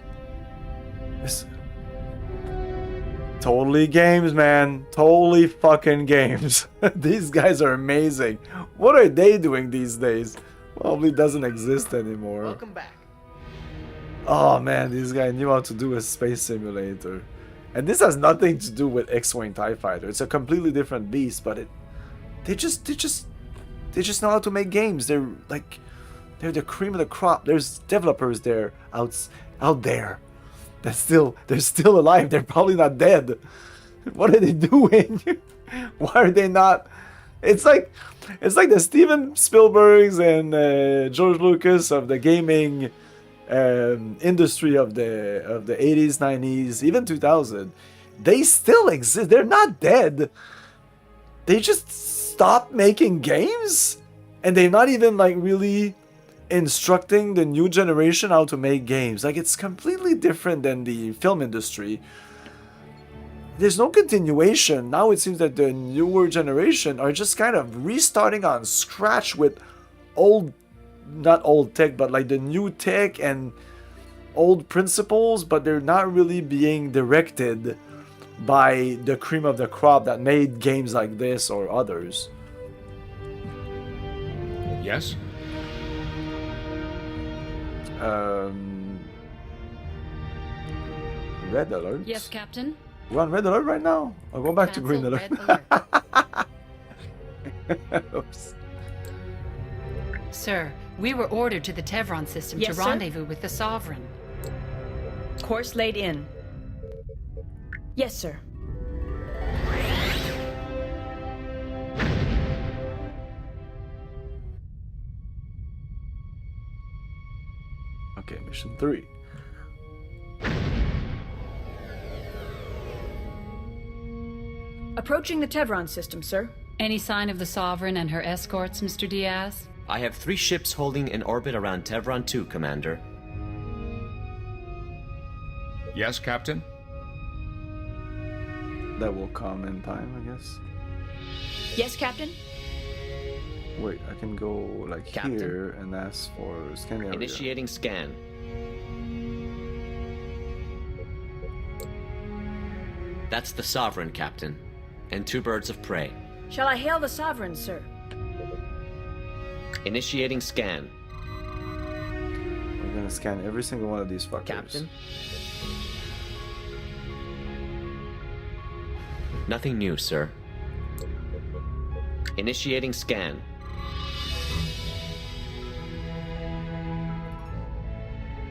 This... Totally games, man. Totally fucking games. These guys are amazing. What are they doing these days? Probably doesn't exist anymore. Welcome back. Oh man, these guys knew how to do a space simulator. And this has nothing to do with X-Wing TIE Fighter. It's a completely different beast, but they just know how to make games. They're the cream of the crop. There's developers there out there. They're still alive. They're probably not dead. What are they doing? Why are they not? It's like the Steven Spielbergs and George Lucas of the gaming industry of the 80s, 90s, even 2000. They still exist. They're not dead. They just stopped making games, and they're not even like really instructing the new generation how to make games. Like, it's completely different than the film industry. There's no continuation. Now it seems that the newer generation are just kind of restarting on scratch with not old tech, but like the new tech and old principles, but they're not really being directed by the cream of the crop that made games like this or others. Yes? Red alert? Yes, Captain? We're on red alert right now? I'll go back to green alert. Oops. Sir, we were ordered to the Tevron system Yes, to sir? rendezvous with the Sovereign. Course laid in. Yes, sir. Okay, mission 3. Approaching the Tevron system, sir. Any sign of the Sovereign and her escorts, Mr. Diaz? I have 3 ships holding in orbit around Tevron 2, Commander. Yes, Captain? That will come in time, I guess. Yes, Captain? Wait, I can go like Captain? here and ask for scan area. Initiating scan. That's the Sovereign, Captain. And 2 birds of prey. Shall I hail the Sovereign, sir? Initiating scan. We're gonna scan every single one of these fuckers. Captain? Nothing new, sir. Initiating scan.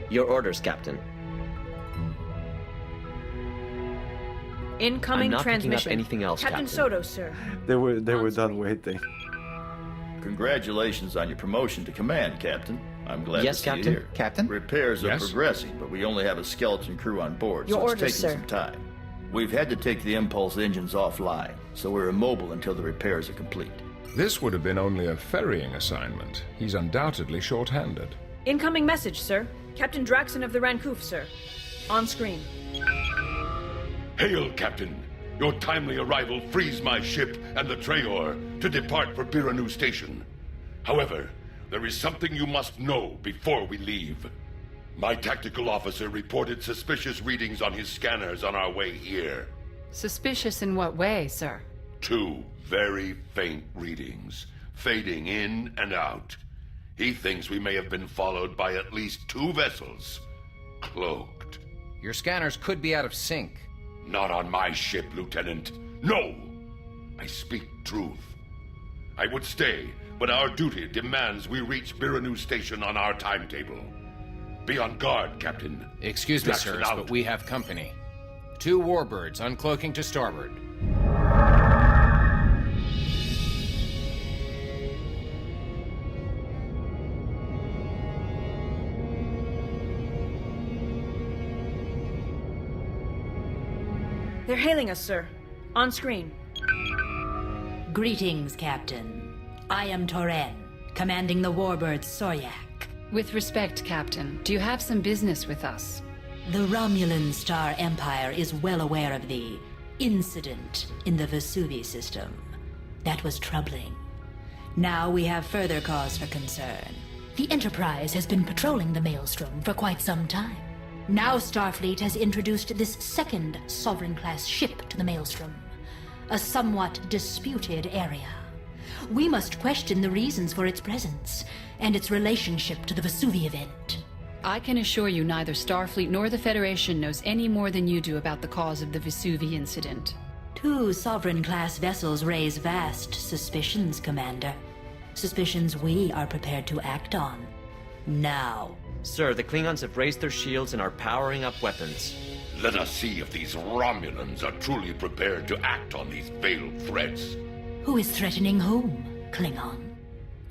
Your orders, Captain. Incoming I'm not picking up transmission. anything else, Captain Captain. Soto, sir. They were done waiting. Congratulations on your promotion to command, Captain. I'm glad Yes, to see Captain. you here. Captain? Repairs are Yes? progressing, but we only have a skeleton crew on board, Your so it's orders, taking sir. some time. We've had to take the impulse engines offline, so we're immobile until the repairs are complete. This would have been only a ferrying assignment. He's undoubtedly short-handed. Incoming message, sir. Captain Draxon of the Rancouf, sir. On screen. Hail, Captain! Your timely arrival frees my ship and the Trayor to depart for Biranu Station. However, there is something you must know before we leave. My tactical officer reported suspicious readings on his scanners on our way here. Suspicious in what way, sir? 2 very faint readings, fading in and out. He thinks we may have been followed by at least 2 vessels, cloaked. Your scanners could be out of sync. Not on my ship, Lieutenant. No! I speak truth. I would stay, but our duty demands we reach Biranu Station on our timetable. Be on guard, Captain. Excuse me, Draxon sirs, out. but we have company. 2 warbirds uncloaking to starboard. They're hailing us, sir. On screen. Greetings, Captain. I am Toren, commanding the warbird Soryak. With respect, Captain, do you have some business with us? The Romulan Star Empire is well aware of the incident in the Vesuvi system. That was troubling. Now we have further cause for concern. The Enterprise has been patrolling the Maelstrom for quite some time. Now Starfleet has introduced this second Sovereign-class ship to the Maelstrom, a somewhat disputed area. We must question the reasons for its presence and its relationship to the Vesuvi event. I can assure you neither Starfleet nor the Federation knows any more than you do about the cause of the Vesuvi incident. 2 Sovereign-class vessels raise vast suspicions, Commander. Suspicions we are prepared to act on. Now. Sir, the Klingons have raised their shields and are powering up weapons. Let us see if these Romulans are truly prepared to act on these veiled threats. Who is threatening whom, Klingon?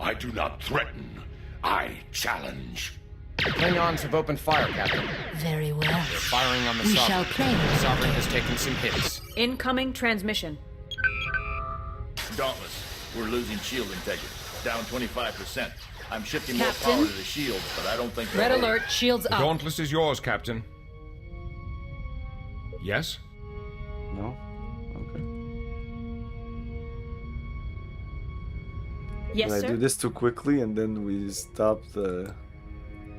I do not threaten. I challenge. The Klingons have opened fire, Captain. Very well. They're firing on the We Sovereign. shall play. The Sovereign has taken some hits. Incoming transmission. Dauntless, we're losing shield integrity. Down 25%. I'm shifting Captain? more power to the shields, but I don't think Red they'll- alert, shields The up. Dauntless is yours, Captain. Yes? No? Okay. Yes, Did I sir. do this too quickly and then we stop the...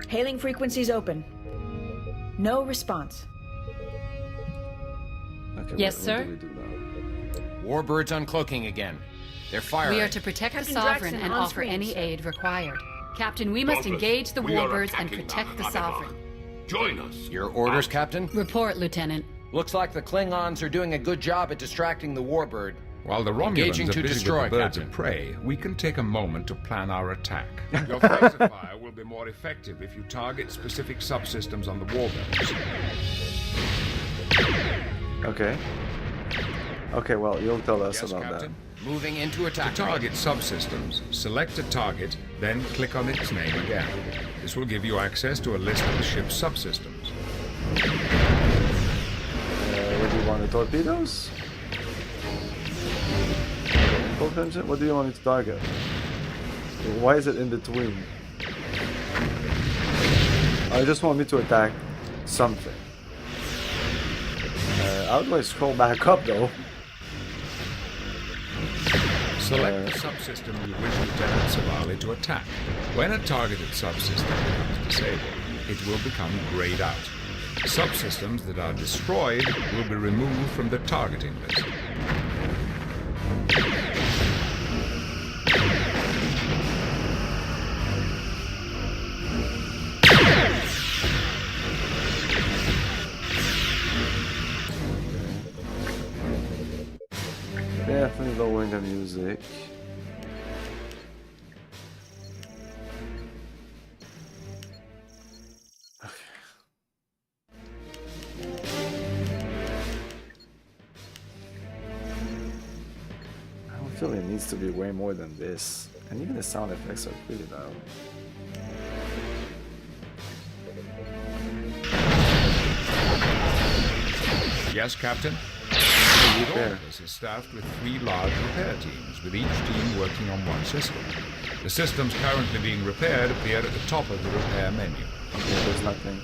Hailing frequencies open. No response. Okay, Yes, what sir. do we do now? Warbirds uncloaking again. They're firing. We are to protect Captain the Sovereign Draxon, and on offer screen, any sir. aid required. Captain, we must Dauntless, engage the we are warbirds and attacking protect the Nabibok. Sovereign. Join us. Your orders, Captain? Report, Lieutenant. Looks like the Klingons are doing a good job at distracting the Warbird. While the Engaging Romulans to are busy destroy, with the birds Captain. of prey, we can take a moment to plan our attack. Your phaser fire will be more effective if you target specific subsystems on the warbirds. Okay. Okay, well, you'll tell us Yes, about Captain. Moving into attack. To target subsystems, select a target, then click on its name again. This will give you access to a list of the ship's subsystems. What do you want, the torpedoes? Impulse engine? What do you want me to target? Why is it in between? I just want me to attack something. How do I scroll back up though? Select the subsystem you wish Lieutenant Savali to attack. When a targeted subsystem becomes disabled, it will become grayed out. Subsystems that are destroyed will be removed from the targeting list. Definitely lowering the music. I don't feel it needs to be way more than this. And even the sound effects are pretty loud. Yes, Captain? The Dauntless is staffed with 3 large repair teams, with each team working on one system. The systems currently being repaired appear at the top of the repair menu. Yeah, there's nothing.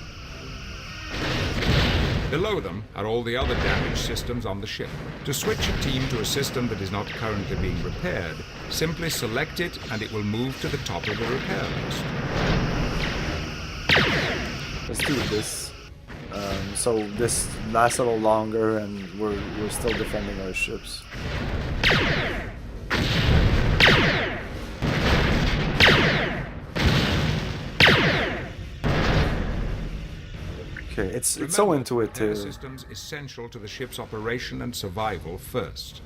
Below them are all the other damaged systems on the ship. To switch a team to a system that is not currently being repaired, simply select it and it will move to the top of the repair list. Let's do this. So this lasts a little longer and we're still defending our ships. Okay, it's so intuitive. Repair systems essential to the ship's operation and survival first.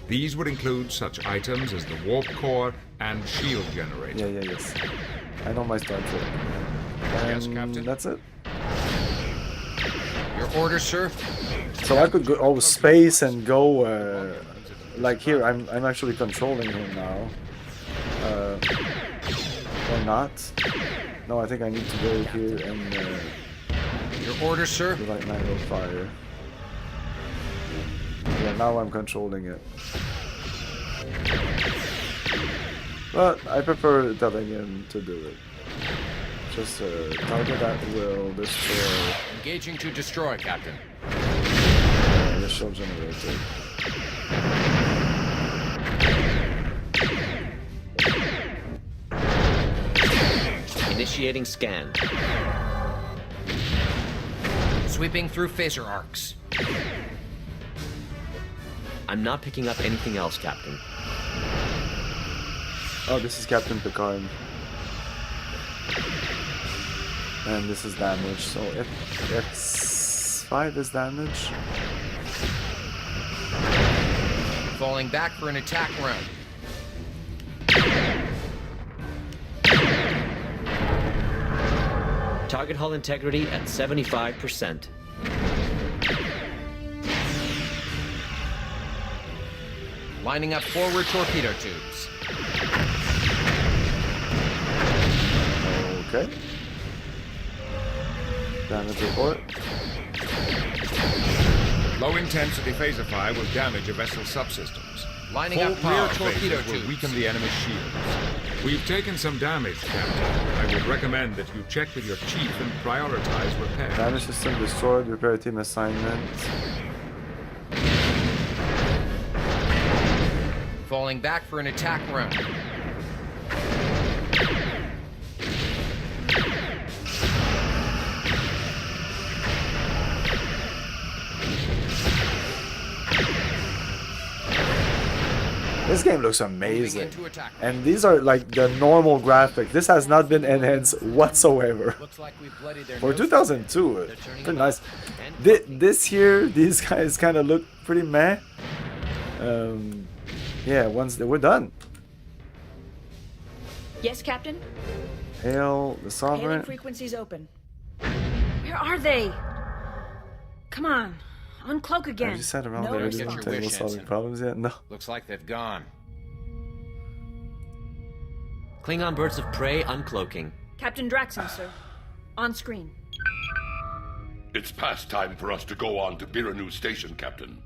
These would include such items as the warp core and shield generator. Yes. I know my Star Trek. And Yes, Captain. that's it. Your orders, sir? So I could go space and go like here. I'm actually controlling him now. Or not? No, I think I need to go here and your orders, sir? light manual fire. now I'm controlling it. But I prefer telling him to do it. Just a target that will destroy. Engaging to destroy, Captain. Initial generator. Initiating scan. Sweeping through phaser arcs. I'm not picking up anything else, Captain. Oh, this is Captain Picard. And this is damage, so X5 is damage. Falling back for an attack run. Target hull integrity at 75%. Lining up forward torpedo tubes. Okay. Damage report. Low intensity phaser fire will damage a vessel's subsystems. Lining Full up power rear torpedo phasers will tubes. weaken the enemy's shields. We've taken some damage, Captain. I would recommend that you check with your chief and prioritize repair. Damage system destroyed. Repair team assignment. Falling back for an attack run. This game looks amazing. And these are like the normal graphics. This has not been enhanced whatsoever. For 2002, pretty nice. This here, these guys kind of look pretty meh. Yeah, once they were done. Yes, Captain? Hail the Hailing Sovereign. frequencies open. Where are they? Come on. Uncloak again. Have you sat around No there response. and table solving problems yet? No. Looks like they've gone. Klingon birds of prey uncloaking. Captain Draxon, sir. On screen. It's past time for us to go on to Biranu Station, Captain.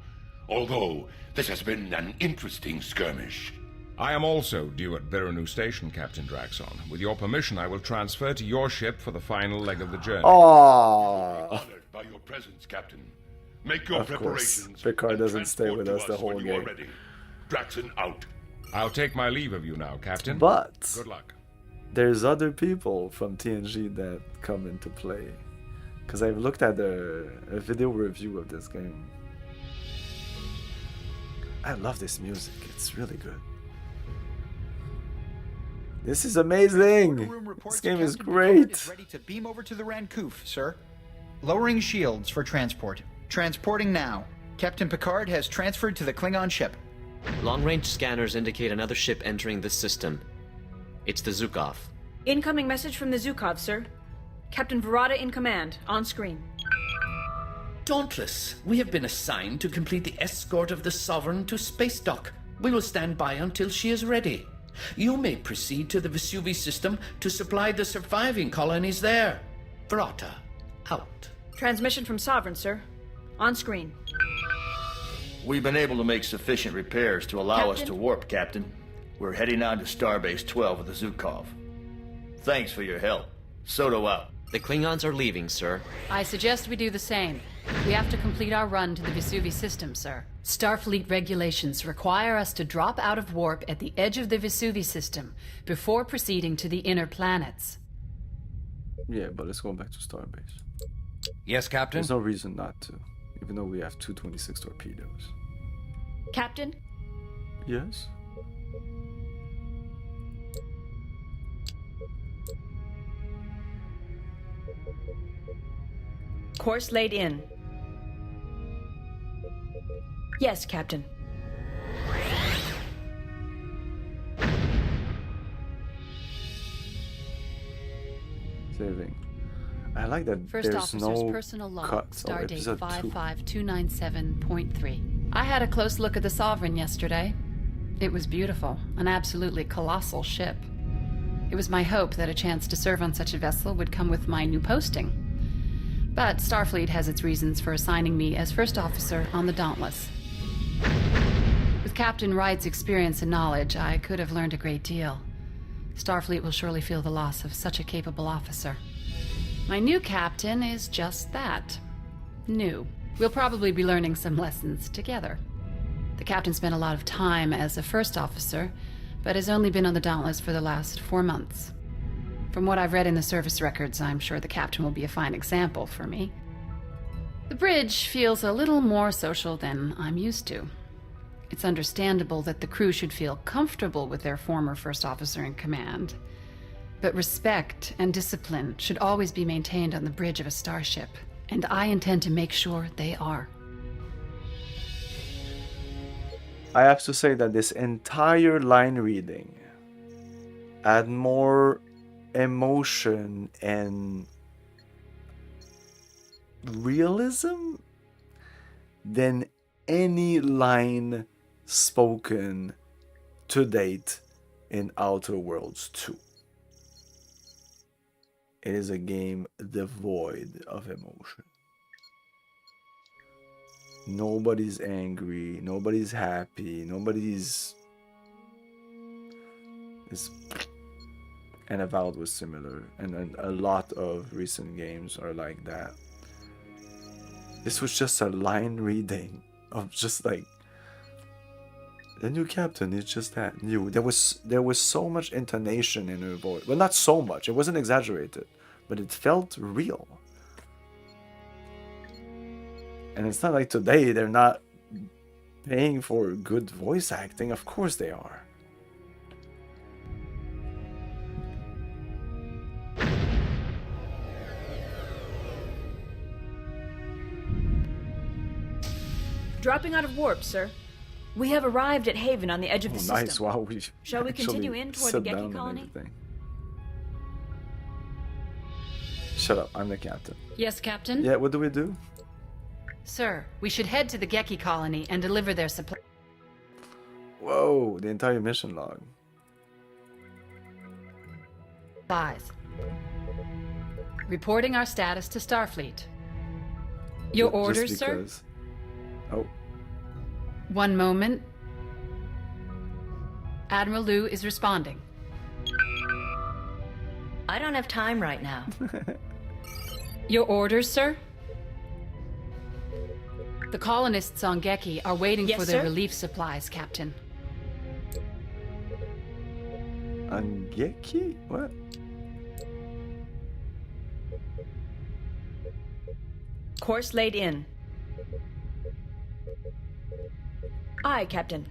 Although, this has been an interesting skirmish. I am also due at Biranu Station, Captain Draxon. With your permission, I will transfer to your ship for the final leg of the journey. Aww. Honored by your presence, Captain. Make your Of course, preparations. Picard and doesn't stay transport with to us the whole when you are game. ready. Draxon out. I'll take my leave of you now, Captain. But Good luck. there's other people from TNG that come into play. Because I've looked at a video review of this game. I love this music. It's really good. This is amazing. This game is great. Ready to beam over to the Rancouff, sir. Lowering shields for transport. Transporting now. Captain Picard has transferred to the Klingon ship. Long-range scanners indicate another ship entering this system. It's the Zukov. Incoming message from the Zukov, sir. Captain Verada in command. On screen. Dauntless, we have been assigned to complete the escort of the Sovereign to space dock. We will stand by until she is ready. You may proceed to the Vesuvi system to supply the surviving colonies there. Verata, out. Transmission from Sovereign, sir. On screen. We've been able to make sufficient repairs to allow us to warp, Captain. We're heading on to Starbase 12 with the Zukov. Thanks for your help. Soto out. The Klingons are leaving, sir. I suggest we do the same. We have to complete our run to the Vesuvi system, sir. Starfleet regulations require us to drop out of warp at the edge of the Vesuvi system before proceeding to the inner planets. Yeah, but let's go back to Starbase. Yes, Captain? There's no reason not to, even though we have 226 torpedoes. Captain? Yes? Course laid in. Yes, Captain. Saving. I like that First there's Officer's no Personal Log, cuts. Oh, Stardate episode 2. 55297.3. I had a close look at the Sovereign yesterday. It was beautiful, an absolutely colossal ship. It was my hope that a chance to serve on such a vessel would come with my new posting. But Starfleet has its reasons for assigning me as First Officer on the Dauntless. With Captain Wright's experience and knowledge, I could have learned a great deal. Starfleet will surely feel the loss of such a capable officer. My new captain is just that. New. We'll probably be learning some lessons together. The captain spent a lot of time as a first officer, but has only been on the Dauntless for the last 4 months. From what I've read in the service records, I'm sure the captain will be a fine example for me. The bridge feels a little more social than I'm used to. It's understandable that the crew should feel comfortable with their former first officer in command. But respect and discipline should always be maintained on the bridge of a starship, and I intend to make sure they are. I have to say that this entire line reading had more emotion and realism than any line spoken to date in Outer Worlds 2. It is a game devoid of emotion. Nobody's angry, nobody's happy, nobody's... And Avowed was similar, and a lot of recent games are like that. This was just a line reading of just like the new captain is just that new. There was so much intonation in her voice. Well, not so much. It wasn't exaggerated, but it felt real. And it's not like today they're not paying for good voice acting. Of course they are. Dropping out of warp, sir. We have arrived at Haven on the edge of the system. Nice, wow. Shall we continue in toward the Geki colony? Shut up, I'm the captain. Yes, Captain? Yeah, what do we do? Sir, we should head to the Geki colony and deliver their supply. Whoa, the entire mission log. Supplies. Reporting our status to Starfleet. Your orders, sir? Oh. One moment. Admiral Liu is responding. I don't have time right now. Your orders, sir? The colonists on Geki are waiting for their relief supplies, Captain. On Geki? What? Course laid in. Aye, Captain.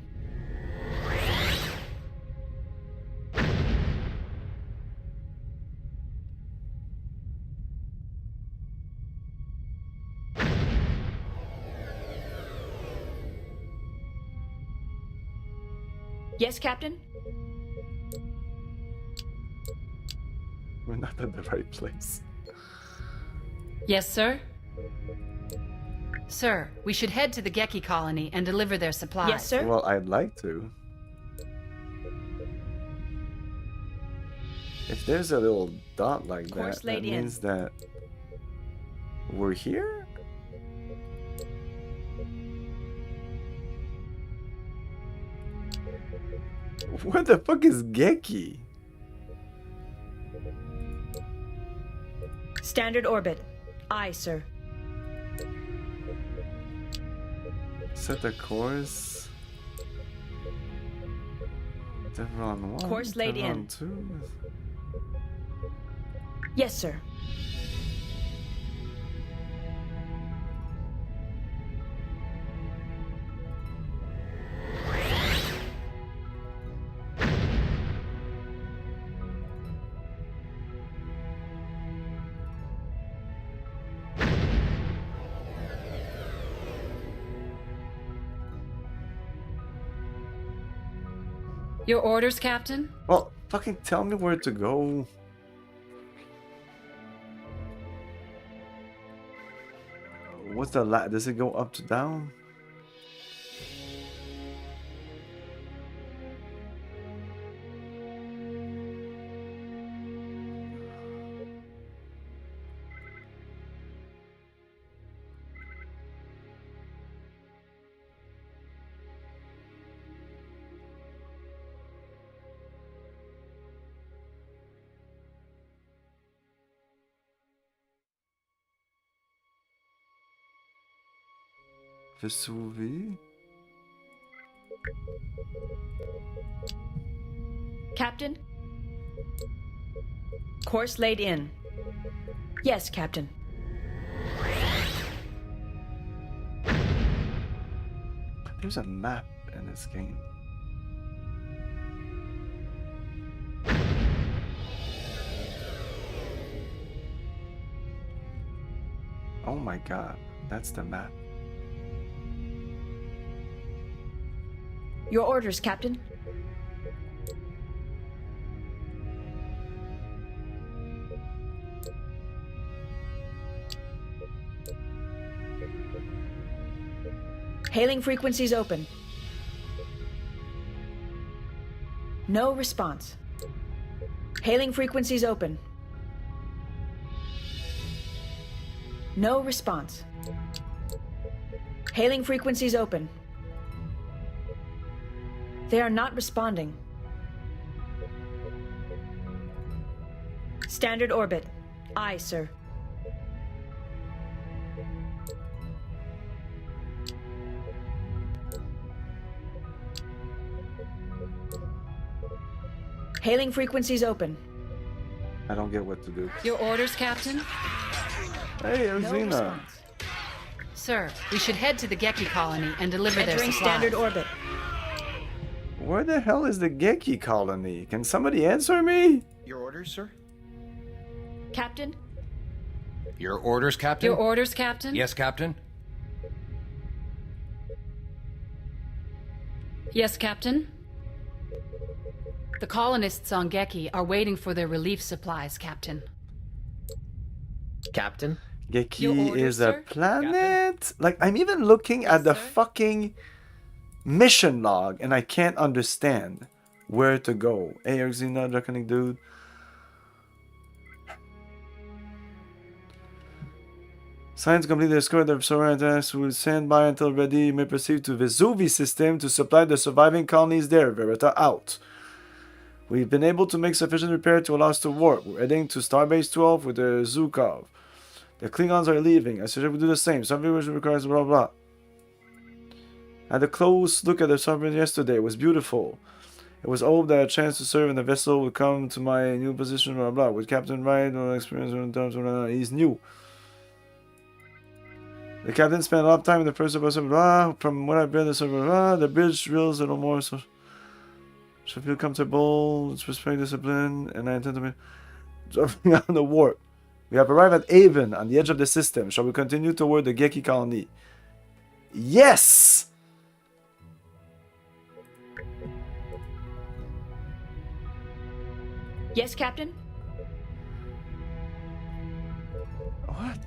Yes, Captain? We're not at the right place. Yes, sir? Sir, we should head to the Geki colony and deliver their supplies. Yes, sir? Well, I'd like to. If there's a little dot like that, that means that we're here? What the fuck is Geki? Standard orbit. Aye, sir. Set a course. Devron 1. Course laid in. 2. Yes, sir. Your orders, Captain? Well, fucking tell me where to go. What's the does it go up to down? Vesuvi. Captain? Course laid in. Yes, Captain. There's a map in this game. Oh my god, that's the map. Your orders, Captain. Hailing frequencies open. No response. Hailing frequencies open. No response. Hailing frequencies open. They are not responding. Standard orbit. Aye, sir. Hailing frequencies open. I don't get what to do. Your orders, Captain? Hey, Erzina. Sir, we should head to the Geki colony and deliver their Entering supplies. standard orbit. Where the hell is the Geki colony? Can somebody answer me? Your orders, sir? Captain? Your orders, Captain? Your orders, Captain? Yes, Captain? Yes, Captain? The colonists on Geki are waiting for their relief supplies, Captain. Captain? Geki is a planet? Like, I'm even looking at the fucking mission log and I can't understand where to go. Hey, Erzina, Draconic dude. Science completed the score of Sorantas will stand by until ready. You may proceed to Vesuvi system to supply the surviving colonies there. Verita out. We've been able to make sufficient repair to allow us to warp. We're heading to Starbase 12 with the Zukov. The Klingons are leaving. I suggest we do the same. Some viewers requires blah blah. I had a close look at the submarine yesterday. It was beautiful. It was hoped that a chance to serve in the vessel would come to my new position, blah blah. With Captain Wright, experience in terms of he's new. The captain spent a lot of time in the first episode, blah. From what I've read, the bridge drills a little more, so should feel comfortable, let's respect discipline, and I intend to be jumping on the warp. We have arrived at Avon, on the edge of the system. Shall we continue toward the Geki colony? Yes! Yes, Captain? What?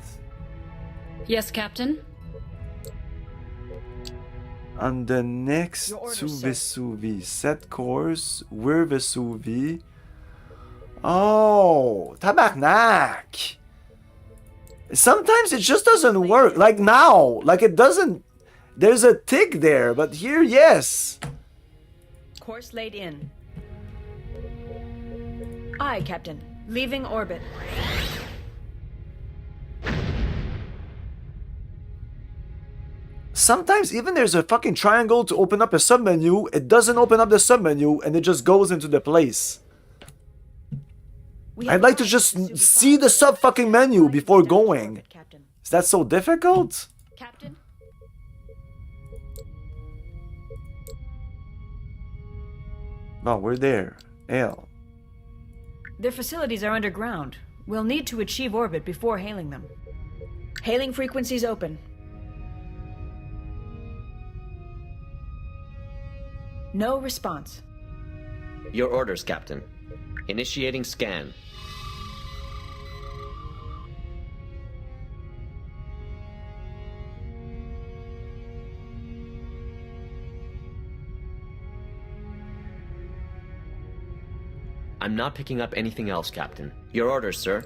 Yes, Captain? On the next Your order, to sir. Vesuvi. Set course. We're Vesuvi. Oh, tabarnak. Sometimes it just doesn't work. Like now. Like it doesn't. There's a tick there. But here, yes. Course laid in. Aye, Captain. Leaving orbit. Sometimes even there's a fucking triangle to open up a submenu. It doesn't open up the submenu and it just goes into the place. I'd like to just see the sub fucking menu before going. Is that so difficult? Captain? Oh, we're there. L. Their facilities are underground. We'll need to achieve orbit before hailing them. Hailing frequencies open. No response. Your orders, Captain. Initiating scan. I'm not picking up anything else, Captain. Your orders, sir.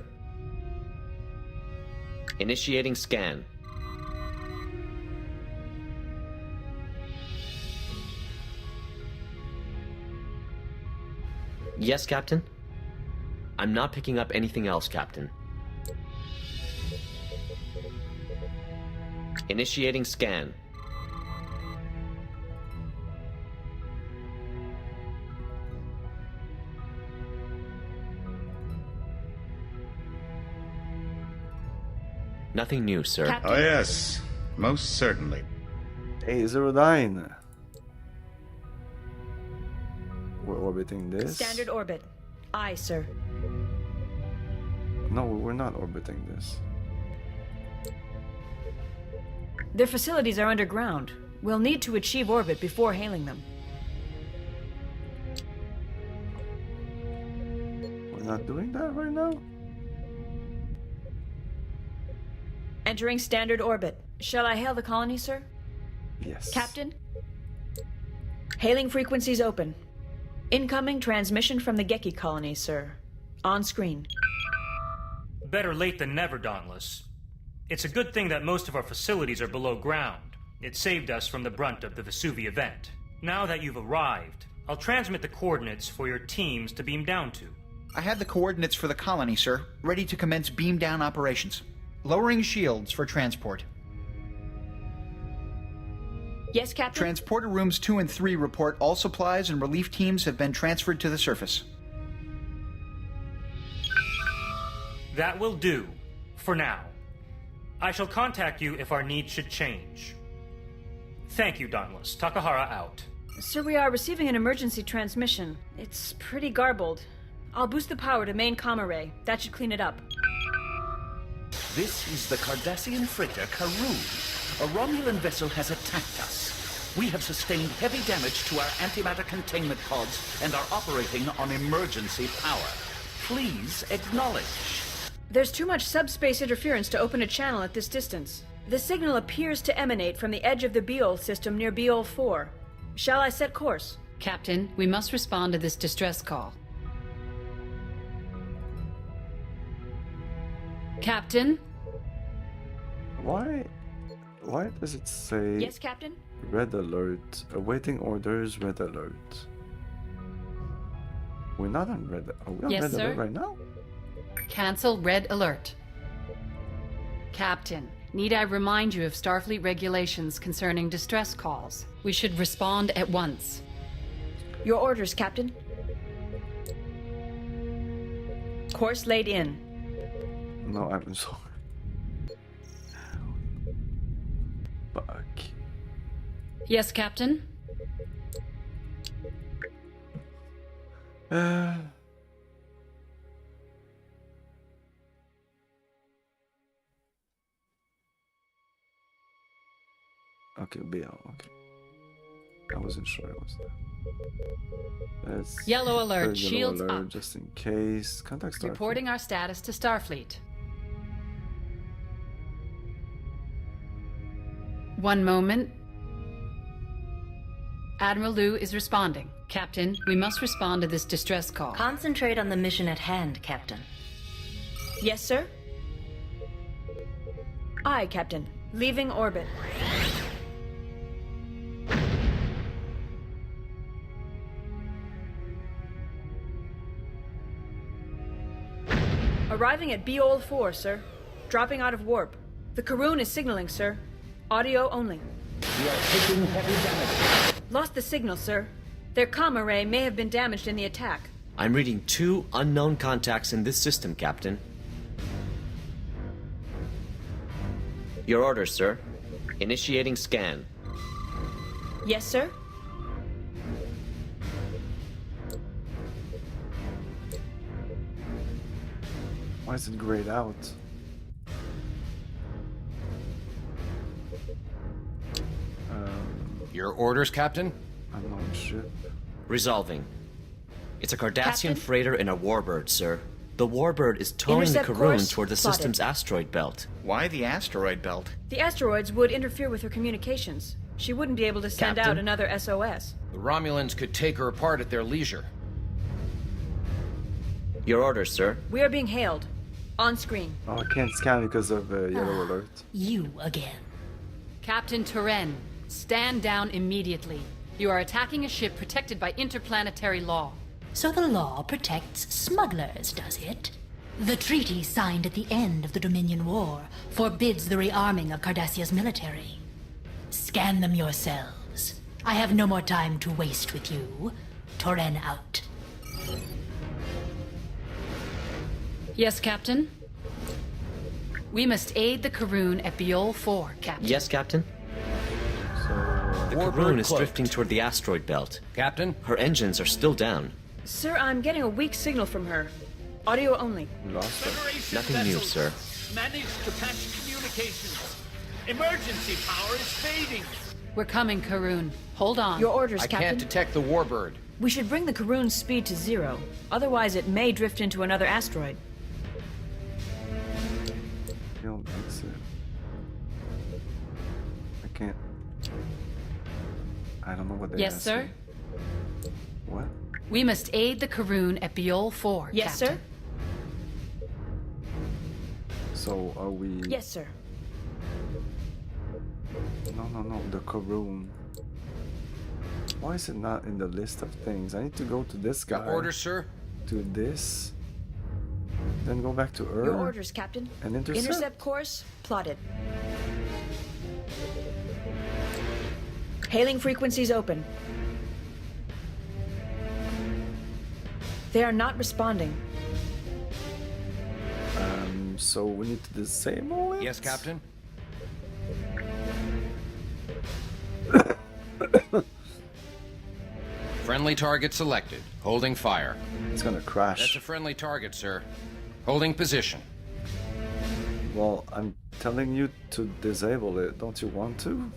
Initiating scan. Yes, Captain? I'm not picking up anything else, Captain. Initiating scan. Nothing new, sir. Oh yes, most certainly. A09. We're orbiting this. Standard orbit. Aye, sir. No, we're not orbiting this. Their facilities are underground. We'll need to achieve orbit before hailing them. We're not doing that right now? Entering standard orbit. Shall I hail the colony, sir? Yes. Captain? Hailing frequencies open. Incoming transmission from the Geki colony, sir. On screen. Better late than never, Dauntless. It's a good thing that most of our facilities are below ground. It saved us from the brunt of the Vesuvi event. Now that you've arrived, I'll transmit the coordinates for your teams to beam down to. I have the coordinates for the colony, sir, ready to commence beam down operations. Lowering shields for transport. Yes, Captain? Transporter rooms 2 and 3 report all supplies and relief teams have been transferred to the surface. That will do, for now. I shall contact you if our needs should change. Thank you, Dauntless. Takahara out. Sir, we are receiving an emergency transmission. It's pretty garbled. I'll boost the power to main comm array. That should clean it up. This is the Cardassian freighter Karun. A Romulan vessel has attacked us. We have sustained heavy damage to our antimatter containment pods and are operating on emergency power. Please acknowledge. There's too much subspace interference to open a channel at this distance. The signal appears to emanate from the edge of the Beol system near Beol 4. Shall I set course? Captain, we must respond to this distress call. Captain? Why does it say... Yes, Captain? Red alert. Awaiting orders, red alert. We're not on red... Are we on Yes, red sir. alert right now? Cancel red alert. Captain, need I remind you of Starfleet regulations concerning distress calls? We should respond at once. Your orders, Captain. Course laid in. No, I'm sorry. Fuck. Yes, Captain? Okay, BL, okay. I wasn't sure it was that. Let's Yellow alert, yellow shields alert, up. just in case. Contact Starfleet. Reporting our status to Starfleet. One moment. Admiral Liu is responding. Captain, we must respond to this distress call. Concentrate on the mission at hand, Captain. Yes, sir? Aye, Captain. Leaving orbit. Arriving at Beol 4, sir. Dropping out of warp. The Karun is signaling, sir. Audio only. We are taking heavy damage. Lost the signal, sir. Their comm array may have been damaged in the attack. I'm reading 2 unknown contacts in this system, Captain. Your orders, sir. Initiating scan. Yes, sir? Why is it grayed out? Your orders, Captain? Unknown ship. Resolving. It's a Cardassian Captain? freighter and a warbird, sir. The warbird is towing Intercept the Karun course toward the plotted. system's asteroid belt. Why the asteroid belt? The asteroids would interfere with her communications. She wouldn't be able to send Captain? out another SOS. The Romulans could take her apart at their leisure. Your orders, sir. We are being hailed. On screen. Oh, I can't scan because of yellow alert. You again. Captain Turen, stand down immediately. You are attacking a ship protected by interplanetary law. So the law protects smugglers, does it? The treaty signed at the end of the Dominion War forbids the rearming of Cardassia's military. Scan them yourselves. I have no more time to waste with you. Toren out. Yes, Captain? We must aid the Karoon at Biol 4, Captain. Yes, Captain? The Karoon is drifting toward the asteroid belt. Captain? Her engines are still down. Sir, I'm getting a weak signal from her. Audio only. Lost her. Nothing new, sir. Managed to patch communications. Emergency power is fading. We're coming, Karoon. Hold on. Your orders, I Captain. can't detect the warbird. We should bring the Karoon's speed to 0. Otherwise, it may drift into another asteroid. Don't fix it. I can't. I don't know what they Yes, sir? What? We must aid the Karoon at Biol 4, Yes, Captain. sir? So are we... Yes, sir. No, the Karoon. Why is it not in the list of things? I need to go to this guy. Orders, sir? To this. Then go back to Earth. Your orders, Captain. And intercept. Intercept course plotted. Hailing frequencies open. They are not responding. So we need to disable it? Yes, Captain? Friendly target selected. Holding fire. It's gonna crash. That's a friendly target, sir. Holding position. Well, I'm telling you to disable it. Don't you want to?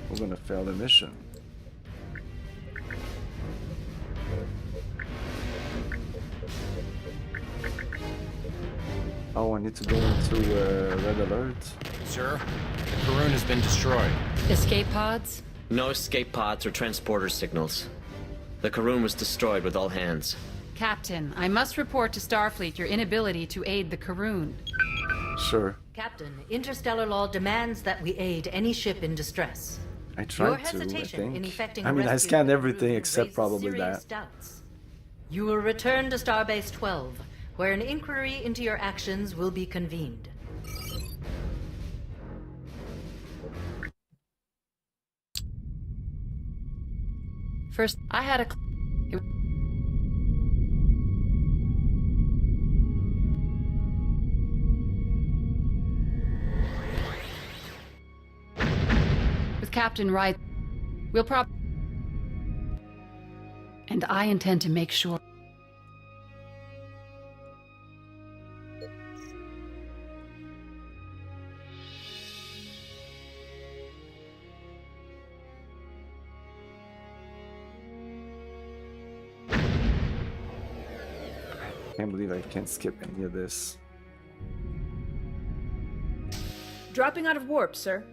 We're gonna fail the mission. Oh, I need to go into red alert. Sir, the Karoon has been destroyed. Escape pods? No escape pods or transporter signals. The Karoon was destroyed with all hands. Captain, I must report to Starfleet your inability to aid the Karoon. Sure. Captain, interstellar law demands that we aid any ship in distress. I tried Your to, hesitation I in think. effecting I mean, I rescue scanned of the everything Karoon except raises probably serious that. doubts. You will return to Starbase 12, where an inquiry into your actions will be convened. First, I had a... With Captain Wright, we'll and I intend to make sure... I can't believe I can't skip any of this. Dropping out of warp, sir.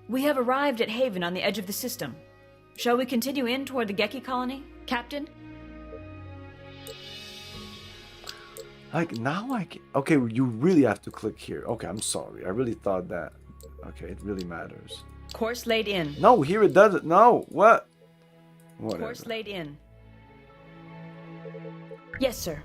We have arrived at Haven on the edge of the system. Shall we continue in toward the Geki colony, Captain? Like, now I can... Okay, you really have to click here. Okay, I'm sorry. I really thought that... Okay, it really matters. Course laid in. No, here it doesn't. No, what? Whatever. Course laid in. Yes, sir.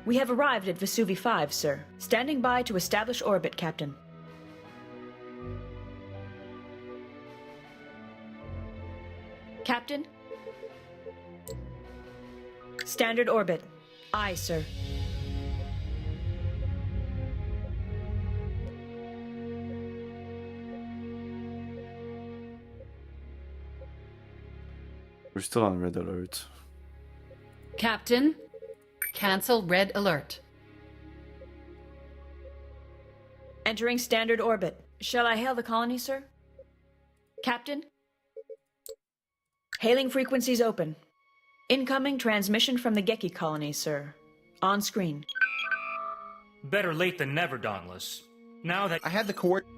We have arrived at Vesuvi 5, sir. Standing by to establish orbit, Captain. Captain? Standard orbit. Aye, sir. We're still on red alert. Captain, cancel red alert. Entering standard orbit. Shall I hail the colony, sir? Captain? Hailing frequencies open. Incoming transmission from the Geki colony, sir. On screen. Better late than never, Dauntless. Now that... I had the coordinates.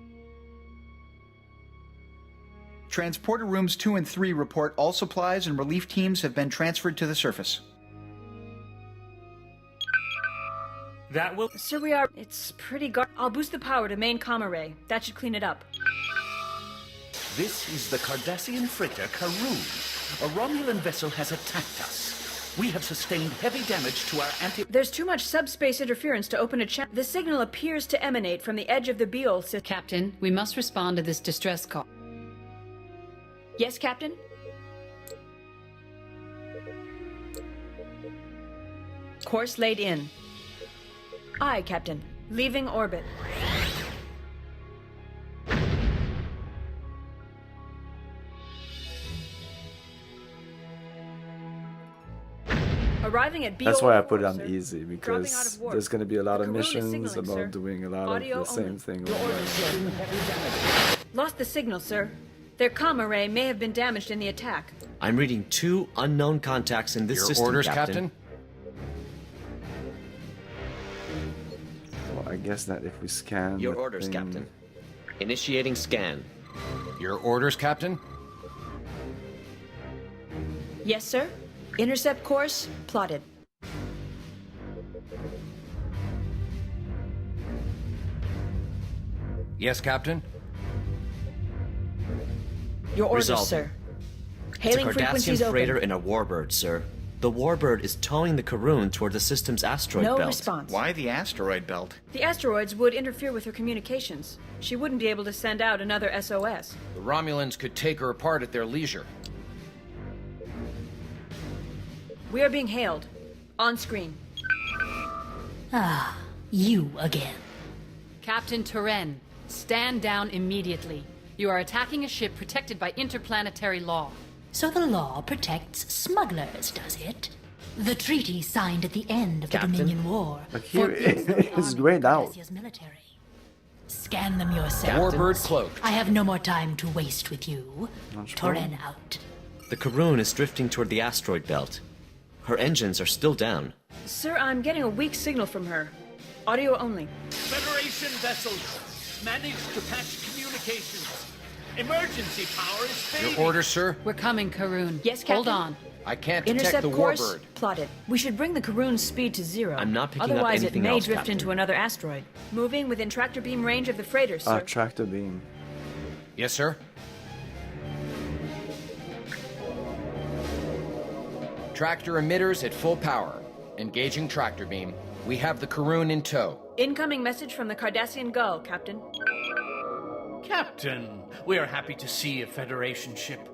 Transporter rooms 2 and 3 report all supplies and relief teams have been transferred to the surface. That will... Sir, it's pretty I'll boost the power to main comm array. That should clean it up. This is the Cardassian freighter Karoon. A Romulan vessel has attacked us. We have sustained heavy damage to our There's too much subspace interference to open a channel. The signal appears to emanate from the edge of the Beale system. Captain, we must respond to this distress call. Yes, Captain? Course laid in. Aye, Captain. Leaving orbit. Arriving at Beale. That's why I put it on sir. easy, Dropping out because of warp. there's going to be a lot The of Karun is missions signaling, about sir. doing a lot Audio of the same only. thing. Your over orders, again. sir. Lost the signal, sir. Their comm array may have been damaged in the attack. I'm reading 2 unknown contacts in this Your system, orders, Captain. Well, I guess that if we scan. Your the orders, thing- Captain. Initiating scan. Your orders, Captain? Yes, sir. Intercept course plotted. Yes, Captain? Your orders, Resolving. sir. It's a Hailing Cardassian frequencies freighter open. in a warbird, sir. The warbird is towing the Karun toward the system's asteroid No belt. response. Why the asteroid belt? The asteroids would interfere with her communications. She wouldn't be able to send out another SOS. The Romulans could take her apart at their leisure. We are being hailed. On screen. Ah, you again. Captain Turen, stand down immediately. You are attacking a ship protected by interplanetary law. So the law protects smugglers, does it? The treaty signed at the end of the Captain? Dominion War Like here, forbids the it's rearming grayed of out. Cardassia's military. Scan them yourself. Warbird cloaked. I have no more time to waste with you. Launch Toren out. The Karun is drifting toward the asteroid belt. Her engines are still down. Sir, I'm getting a weak signal from her. Audio only. Federation vessels managed to patch communications. Emergency power is fading. Your orders, sir? We're coming, Karun. Yes, Captain? Hold on. I can't detect Intercept the course warbird. plotted. We should bring the Karun's speed to 0. I'm not picking up Otherwise, anything it may else, drift Captain. into another asteroid. Moving within tractor beam range of the freighter, sir. Tractor beam. Yes, sir? Tractor emitters at full power. Engaging tractor beam. We have the Karun in tow. Incoming message from the Cardassian Gull, Captain. Captain, we are happy to see a Federation ship.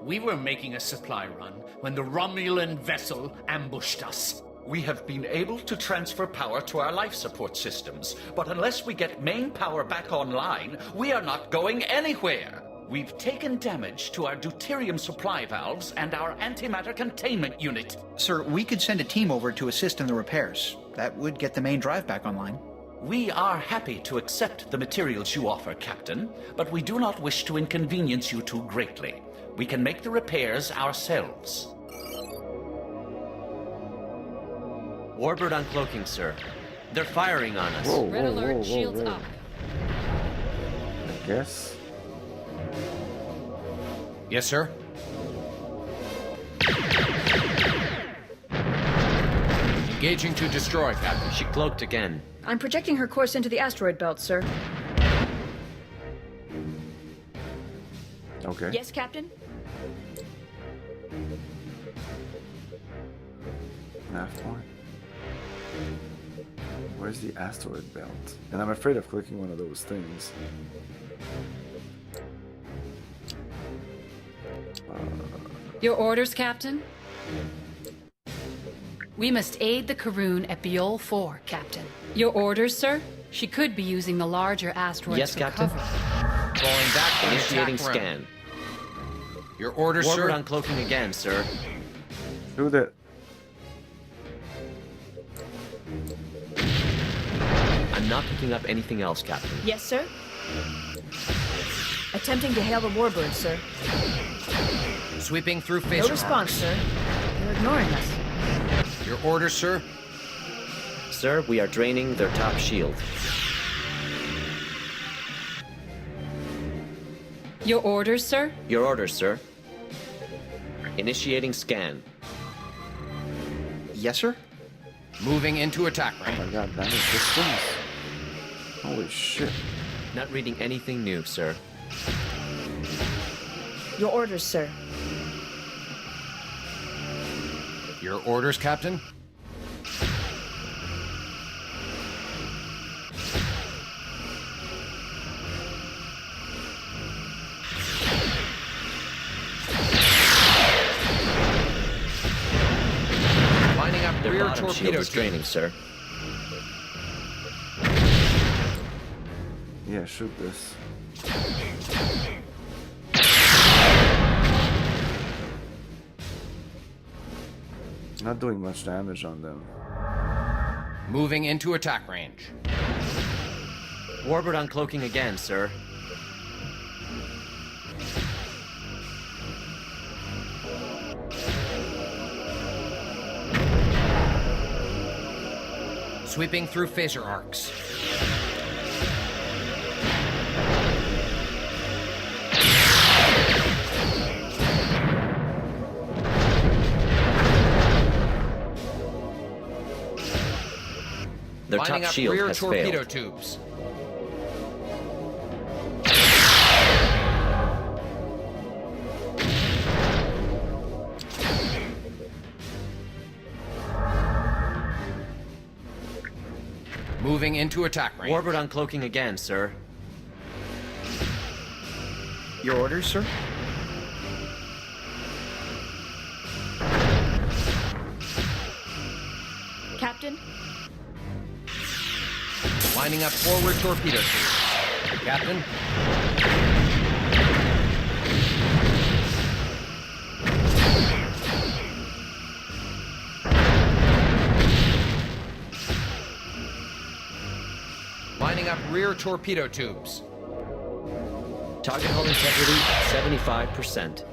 We were making a supply run when the Romulan vessel ambushed us. We have been able to transfer power to our life support systems, but unless we get main power back online, we are not going anywhere. We've taken damage to our deuterium supply valves and our antimatter containment unit. Sir, we could send a team over to assist in the repairs. That would get the main drive back online. We are happy to accept the materials you offer, Captain, but we do not wish to inconvenience you too greatly. We can make the repairs ourselves. Warbird uncloaking, sir. They're firing on us. Whoa, Red whoa, alert, whoa, shields whoa. up. I guess. Yes, sir? Engaging to destroy, Captain. She cloaked again. I'm projecting her course into the asteroid belt, sir. Okay. Yes, Captain? Nav point. Where's the asteroid belt? And I'm afraid of clicking one of those things. Your orders, Captain? We must aid the Karun at Beole 4, Captain. Your orders, sir? She could be using the larger asteroid Yes, for Captain. cover. Falling back to the Initiating attack run. scan. Your orders, Warbird sir? uncloaking again, sir. Shoot it. I'm not picking up anything else, Captain. Yes, sir? Attempting to hail the warbird, sir. Sweeping through No phaser response, arms. sir. They're ignoring us. Your orders, sir? Sir, we are draining their top shield. Your orders, sir? Your orders, sir. Initiating scan. Yes, sir? Moving into attack Oh range. my god, that is distance. Holy shit. Not reading anything new, sir. Your orders, sir. Your orders, Captain? Lining up Their rear bottom shield torpedo is draining, tubes. sir. Yeah, shoot this. Not doing much damage on them. Moving into attack range. Warbird uncloaking again, sir. Sweeping through phaser arcs. Their Lining top up shield rear has torpedo failed. tubes. Moving into attack range. Warbird uncloaking again, sir. Your orders, sir? Captain? Lining up forward torpedo tubes. Captain? Lining up rear torpedo tubes. Target hull integrity, 75%.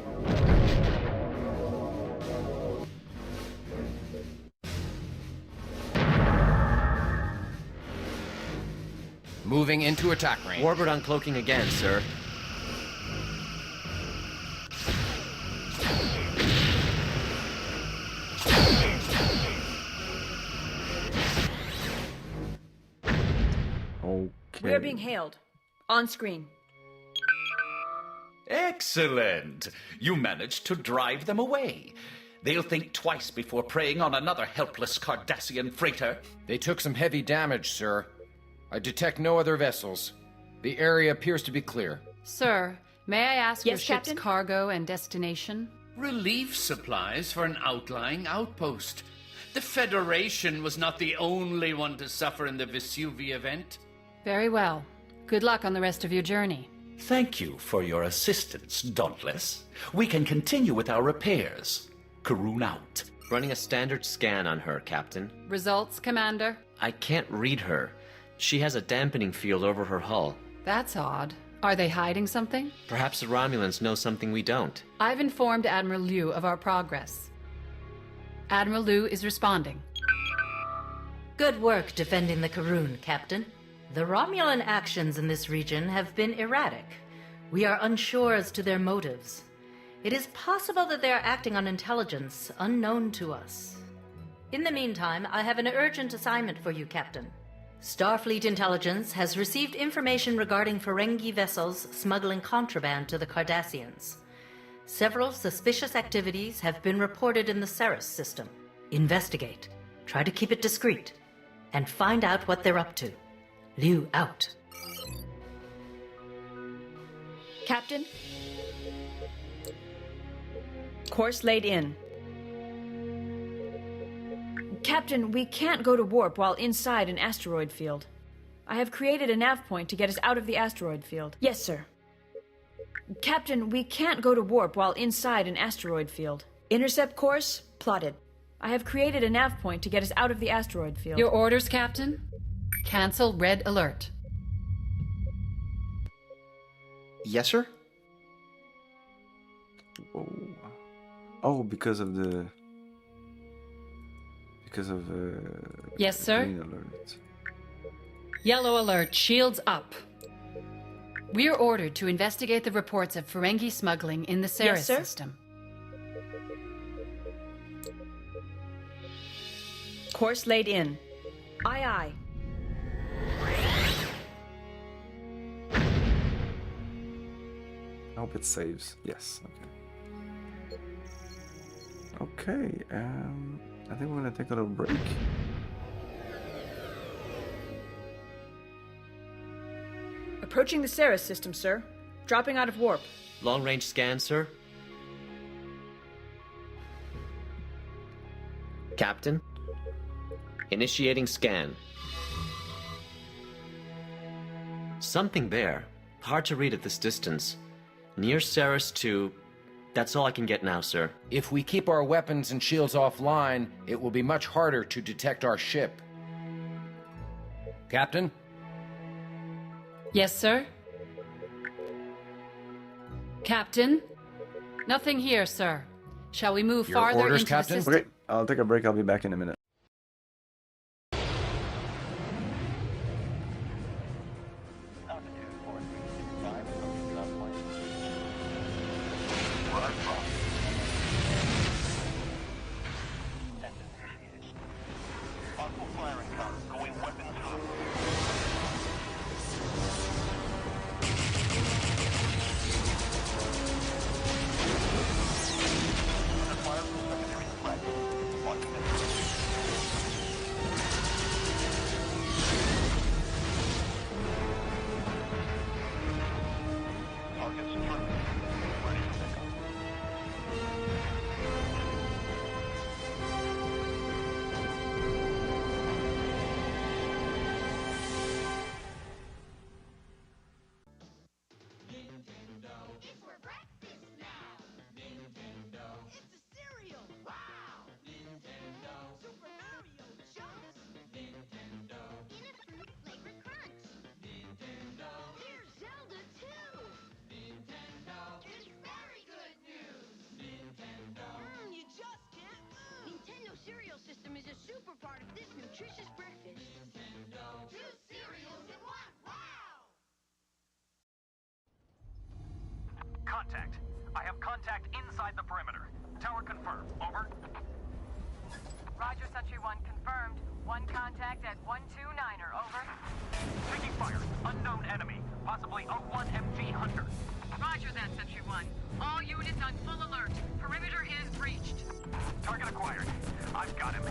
Moving into attack range. Warbird uncloaking again, sir. Okay. We are being hailed. On screen. Excellent! You managed to drive them away. They'll think twice before preying on another helpless Cardassian freighter. They took some heavy damage, sir. I detect no other vessels. The area appears to be clear. Sir, may I ask your Yes, ship's Captain? cargo and destination? Relief supplies for an outlying outpost. The Federation was not the only one to suffer in the Vesuvi event. Very well. Good luck on the rest of your journey. Thank you for your assistance, Dauntless. We can continue with our repairs. Karun out. Running a standard scan on her, Captain. Results, Commander? I can't read her. She has a dampening field over her hull. That's odd. Are they hiding something? Perhaps the Romulans know something we don't. I've informed Admiral Liu of our progress. Admiral Liu is responding. Good work defending the Karun, Captain. The Romulan actions in this region have been erratic. We are unsure as to their motives. It is possible that they are acting on intelligence unknown to us. In the meantime, I have an urgent assignment for you, Captain. Starfleet intelligence has received information regarding Ferengi vessels smuggling contraband to the Cardassians. Several suspicious activities have been reported in the Ceres system. Investigate, try to keep it discreet, and find out what they're up to. Liu out. Captain? Course laid in. Captain, we can't go to warp while inside an asteroid field. I have created a nav point to get us out of the asteroid field. Yes, sir. Captain, we can't go to warp while inside an asteroid field. Intercept course plotted. I have created a nav point to get us out of the asteroid field. Your orders, Captain? Cancel red alert. Yes, sir? Whoa. Oh, because of the... Yes, sir? green alert. Yellow alert, shields up. We are ordered to investigate the reports of Ferengi smuggling in the Ceres Yes, sir. system. Course laid in. Aye, aye. I hope it saves. Yes, okay. Okay, I think we're gonna take a little break. Approaching the Ceres system, sir. Dropping out of warp. Long-range scan, sir? Captain? Initiating scan. Something there. Hard to read at this distance. Near Ceres to... That's all I can get now, sir. If we keep our weapons and shields offline, it will be much harder to detect our ship. Captain? Yes, sir? Captain? Nothing here, sir. Shall we move Your farther orders, into Captain? the system? Okay, I'll take a break. I'll be back in a minute. Cereal system is a super part of this nutritious breakfast. Nintendo. 2 cereals in 1. Wow! Contact. I have contact inside the perimeter. Tower confirmed. Over. Roger, Sentry 1 confirmed. 1 contact at 129er. Over. Taking fire. Unknown enemy. Possibly O1 MG Hunter. Roger that, Sentry 1. All units on full alert. Perimeter is breached. Target acquired. I've got him.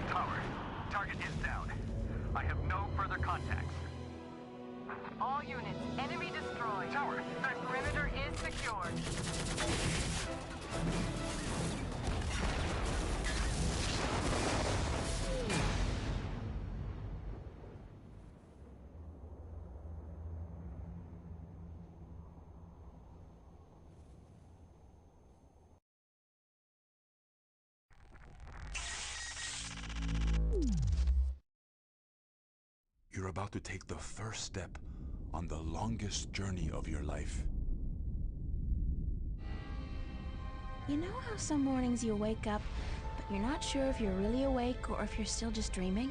Tower, target is down. I have no further contacts. All units, enemy destroyed. Tower, the perimeter is secured. You're about to take the first step on the longest journey of your life. You know how some mornings you wake up, but you're not sure if you're really awake or if you're still just dreaming?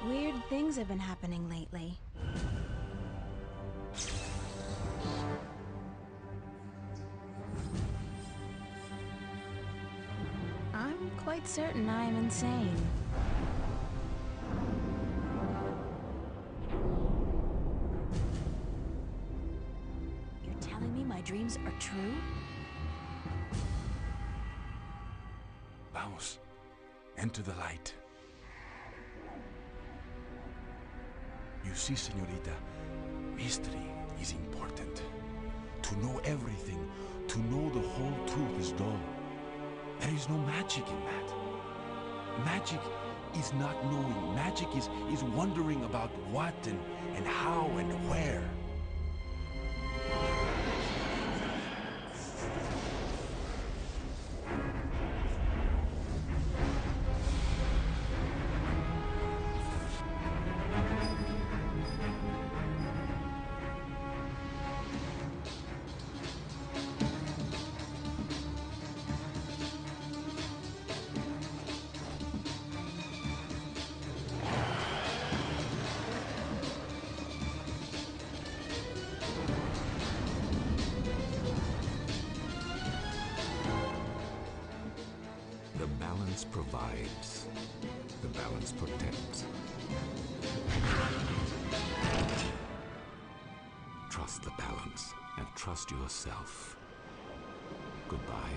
Weird things have been happening lately. I'm quite certain I am insane. You're telling me my dreams are true? Vamos. Enter the light. You see, señorita, mystery is important. To know everything, to know the whole truth is dull. There is no magic in that. Magic is not knowing. Magic is wondering about what and how and where. provides. The balance protects. Trust the balance and trust yourself. Goodbye,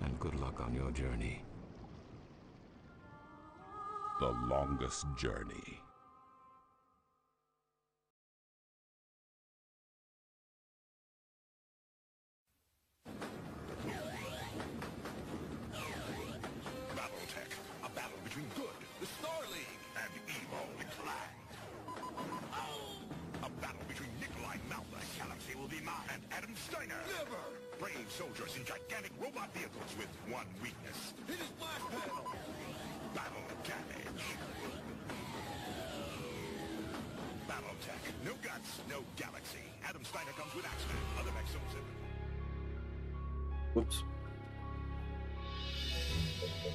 and good luck on your journey. The longest journey. Battletech, a battle between good, the Star League, and evil, the Clan. A battle between Nikolai Mount, the galaxy will be mine, and Adam Steiner. Never! Brave soldiers in gigantic robot vehicles with one weakness. Hit his blast panel! Battle damage. Battletech, no guts, no galaxy. Adam Steiner comes with Axeman, other mechs don't zip. Oops.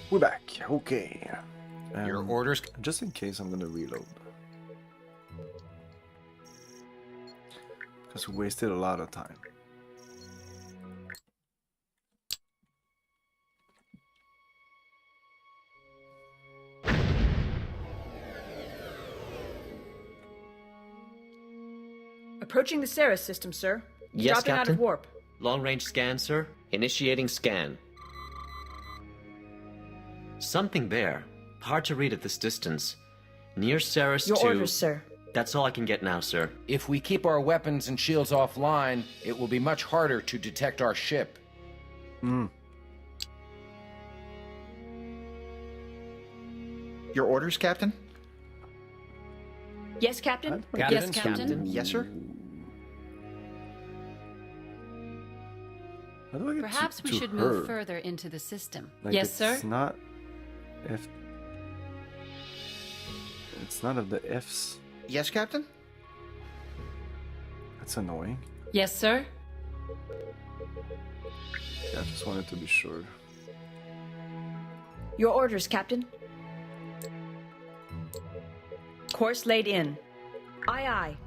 We're back. Okay. Your orders? Just in case, I'm gonna reload. Because we wasted a lot of time. Approaching the Ceres system, sir. Yes, Dropping Captain. out of warp. Long-range scan, sir. Initiating scan. Something there. Hard to read at this distance. Near Ceres Your 2. orders, sir. That's all I can get now, sir. If we keep our weapons and shields offline, it will be much harder to detect our ship. Your orders, Captain? Yes, Captain? Yes, Captain. Yes, sir? How do I get Perhaps we to should her? move further into the system. Like, Yes, sir. It's not F. It's none of the Fs. Yes, Captain? That's annoying. Yes, sir. Yeah, I just wanted to be sure. Your orders, Captain. Course laid in. Aye, aye.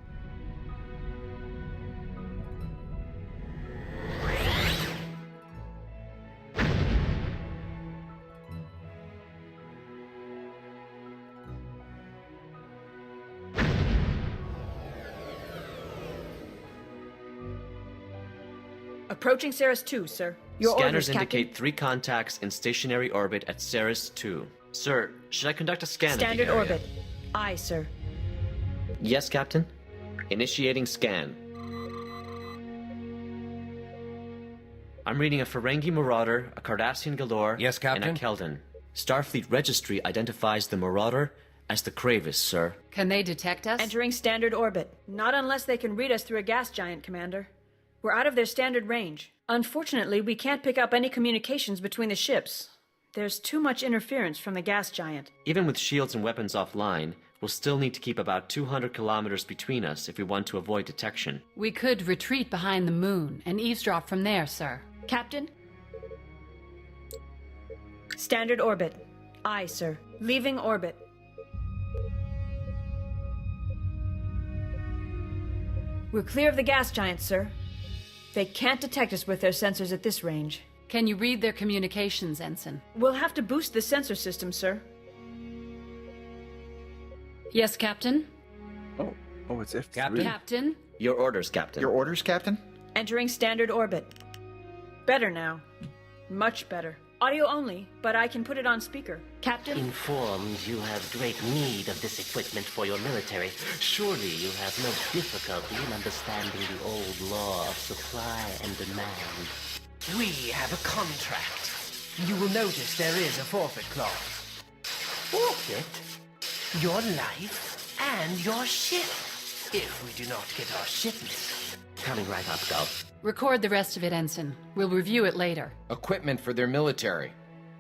Approaching Ceres 2, sir. Your Scanners orders, indicate Captain. 3 contacts in stationary orbit at Ceres 2. Sir, should I conduct a scan of the Standard area? orbit. Aye, sir. Yes, Captain. Initiating scan. I'm reading a Ferengi Marauder, a Cardassian Galore, Yes, Captain. and a Keldon. Starfleet Registry identifies the Marauder as the Kravis, sir. Can they detect us? Entering standard orbit. Not unless they can read us through a gas giant, Commander. We're out of their standard range. Unfortunately, we can't pick up any communications between the ships. There's too much interference from the gas giant. Even with shields and weapons offline, we'll still need to keep about 200 kilometers between us if we want to avoid detection. We could retreat behind the moon and eavesdrop from there, sir. Captain? Standard orbit. Aye, sir. Leaving orbit. We're clear of the gas giants, sir. They can't detect us with their sensors at this range. Can you read their communications, Ensign? We'll have to boost the sensor system, sir. Yes, Captain. Oh, it's F3. Captain. Your orders, Captain. Your orders, Captain? Entering standard orbit. Better now. Much better. Audio only, but I can put it on speaker. Captain? Informed you have great need of this equipment for your military, surely you have no difficulty in understanding the old law of supply and demand. We have a contract. You will notice there is a forfeit clause. Forfeit? Your life and your ship, if we do not get our shipment. Coming right up, Gulf. Record the rest of it, Ensign. We'll review it later. Equipment for their military.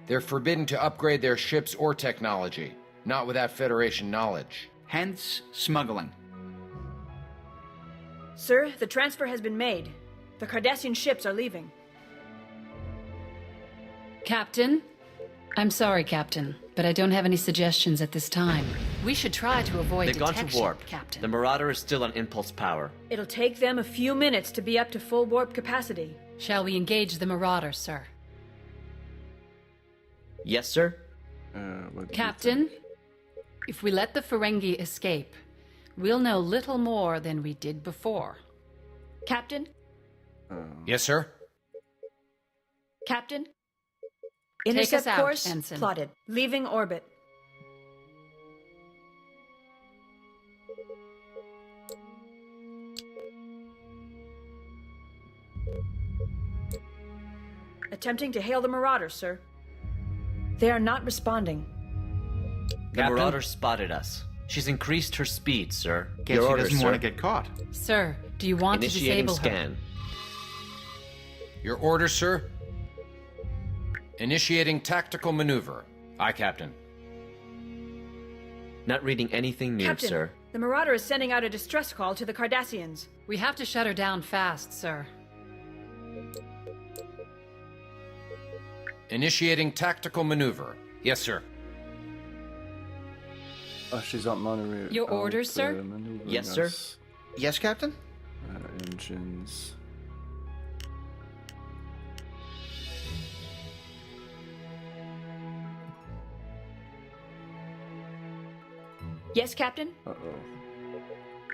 They're forbidden to upgrade their ships or technology, not without Federation knowledge. Hence, smuggling. Sir, the transfer has been made. The Cardassian ships are leaving. Captain? I'm sorry, Captain, but I don't have any suggestions at this time. We should try to avoid They've detection, gone to warp. Captain. The Marauder is still on impulse power. It'll take them a few minutes to be up to full warp capacity. Shall we engage the Marauder, sir? Yes, sir? What do you Captain, if we let the Ferengi escape, we'll know little more than we did before. Captain? Yes, sir? Captain? Take us Intercept out, course Ensign. plotted. Leaving orbit. Attempting to hail the Marauders, sir. They are not responding. The Captain? Marauder spotted us. She's increased her speed, sir. Guess Your she orders, doesn't want to sir. get caught. Sir, do you want to Initiating disable scan. her? Your orders, sir? Initiating tactical maneuver. Aye, Captain. Not reading anything new, Captain, sir. the Marauder is sending out a distress call to the Cardassians. We have to shut her down fast, sir. Initiating tactical maneuver. Yes, sir. Oh, she's not monitoring. Your orders, sir? Yes, sir. Yes, Captain? Engines. Yes, Captain? Uh-oh.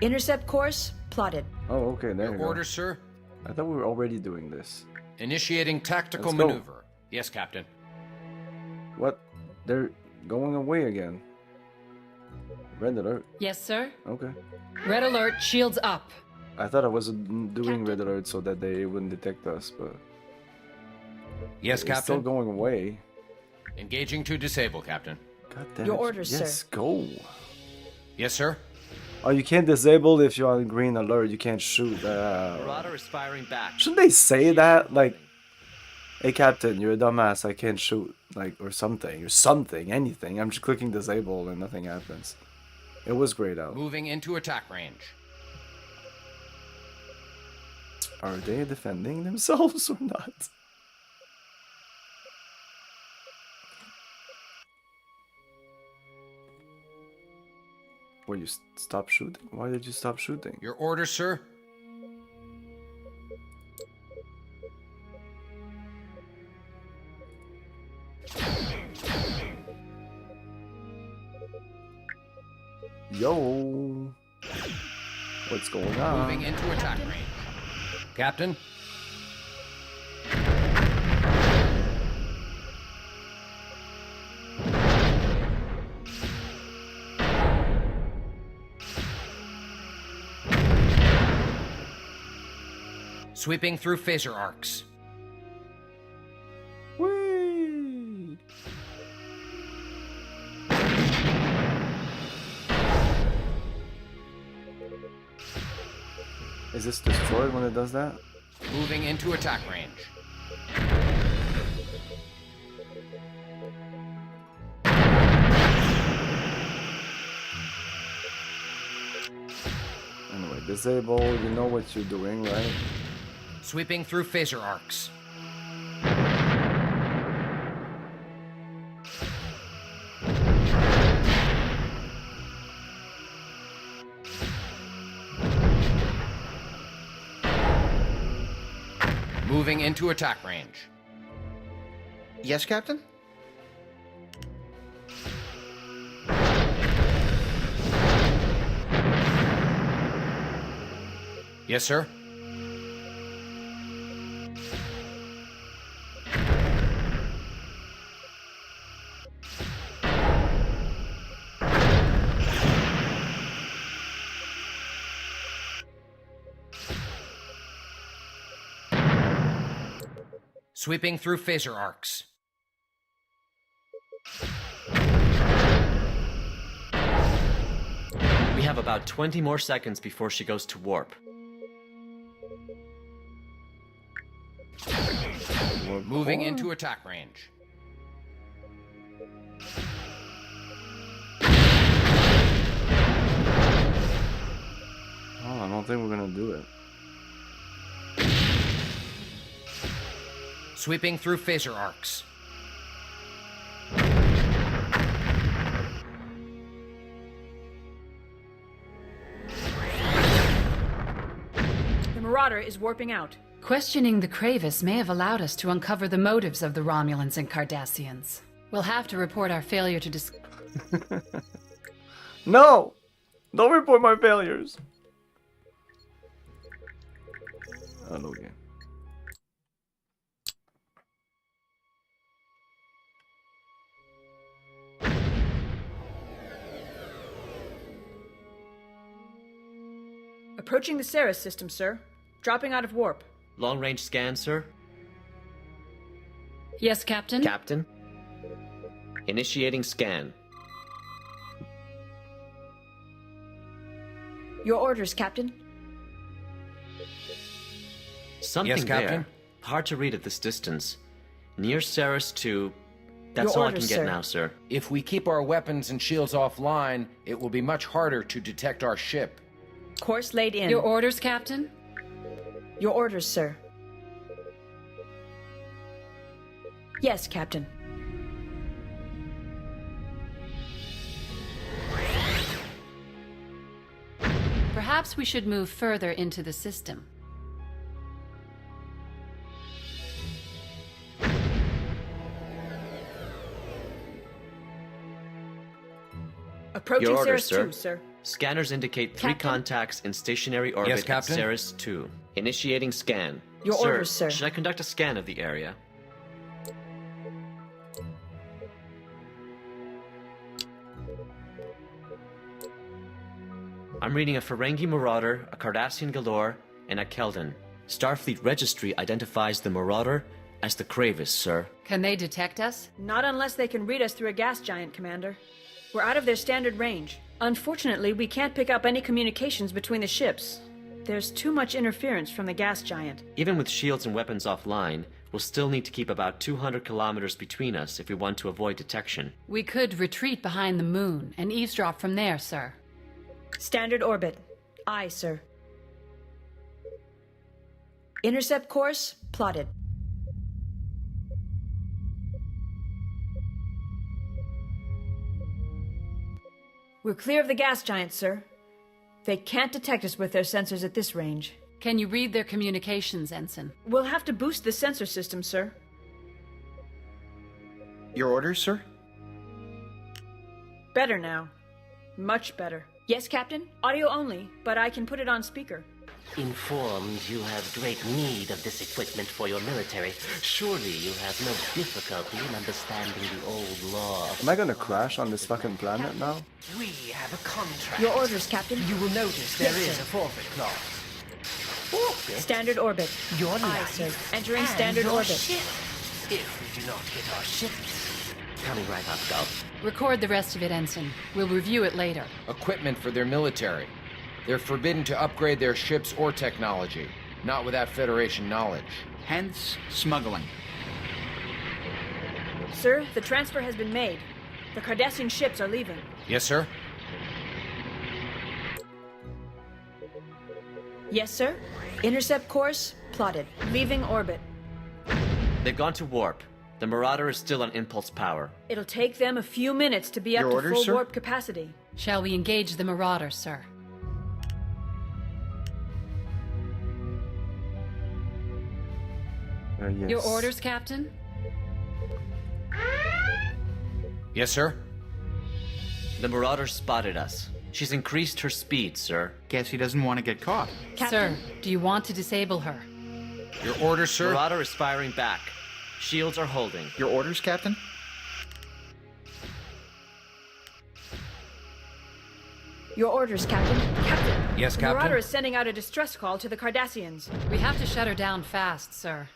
Intercept course plotted. Oh, okay, there you Your go. orders, sir? I thought we were already doing this. Initiating tactical Let's go. maneuver. Yes, Captain. What? They're going away again. Red alert. Yes, sir? Okay. Red alert, shields up. I thought I was doing red alert so that they wouldn't detect us, but Yes, they're still Captain. going away. Engaging to disable, Captain. God damn Your it. orders, yes, sir. go. Yes, sir? Oh, you can't disable if you're on green alert. You can't shoot. Marauder is firing back. Shouldn't they say that? Like, hey, Captain, you're a dumbass. I can't shoot. Like, or something, anything. I'm just clicking disable and nothing happens. It was grayed out. Moving into attack range. Are they defending themselves or not? Well, you stop shooting? Why did you stop shooting? Your orders, sir? Yo! What's going on? Moving into attack range. Captain? Sweeping through phaser arcs. Whee! Is this destroyed when it does that? Moving into attack range. Anyway, disable, you know what you're doing, right? Sweeping through phaser arcs. Moving into attack range. Yes, Captain? Yes, sir? Sweeping through phaser arcs. We have about 20 more seconds before she goes to warp. Moving into attack range. Oh, I don't think we're gonna do it. Sweeping through phaser arcs. The Marauder is warping out. Questioning the Kravis may have allowed us to uncover the motives of the Romulans and Cardassians. We'll have to report our failure to No! Don't report my failures. Hello again. Approaching the Ceres system, sir. Dropping out of warp. Long-range scan, sir? Yes, Captain? Captain? Initiating scan. Your orders, Captain. Something Yes, Captain? there. Hard to read at this distance. Near Ceres 2. That's Your all orders, I can get sir. now, sir. If we keep our weapons and shields offline, it will be much harder to detect our ship. Course laid in. Your orders, Captain? Your orders, sir. Yes, Captain. Perhaps we should move further into the system. Approaching Your orders, Ceres 2, sir. sir. Scanners indicate 3 Captain? contacts in stationary orbit at Captain? Ceres 2. Initiating scan. Your orders, sir. Should I conduct a scan of the area? I'm reading a Ferengi Marauder, a Cardassian Galore, and a Keldon. Starfleet Registry identifies the Marauder as the Kravis, sir. Can they detect us? Not unless they can read us through a gas giant, Commander. We're out of their standard range. Unfortunately, we can't pick up any communications between the ships. There's too much interference from the gas giant. Even with shields and weapons offline, we'll still need to keep about 200 kilometers between us if we want to avoid detection. We could retreat behind the moon and eavesdrop from there, sir. Standard orbit. Aye, sir. Intercept course plotted. We're clear of the gas giant, sir. They can't detect us with their sensors at this range. Can you read their communications, Ensign? We'll have to boost the sensor system, sir. Your orders, sir? Better now. Much better. Yes, Captain? Audio only, but I can put it on speaker. Informed you have great need of this equipment for your military, surely you have no difficulty in understanding the old law of... Am I gonna crash on this fucking planet now? We have a contract. Your orders, Captain. You will notice there Yes, is sir. a forfeit clause. Standard orbit. Your Aye, life sir. Entering and standard your orbit. ship. If we do not get our ships, Coming right up, Gulf. Record the rest of it, Ensign. We'll review it later. Equipment for their military. They're forbidden to upgrade their ships or technology, not without Federation knowledge. Hence, smuggling. Sir, the transfer has been made. The Cardassian ships are leaving. Yes, sir? Yes, sir. Intercept course plotted. Leaving orbit. They've gone to warp. The Marauder is still on impulse power. It'll take them a few minutes to be up Your to orders, full sir? warp capacity. Shall we engage the Marauder, sir? Yes. Your orders, Captain? Yes, sir? The Marauder spotted us. She's increased her speed, sir. Guess he doesn't want to get caught. Sir, do you want to disable her? Your orders, sir? Marauder is firing back. Shields are holding. Your orders, Captain? Your orders, Captain. Captain! Yes, The Captain? Marauder is sending out a distress call to the Cardassians. We have to shut her down fast, sir.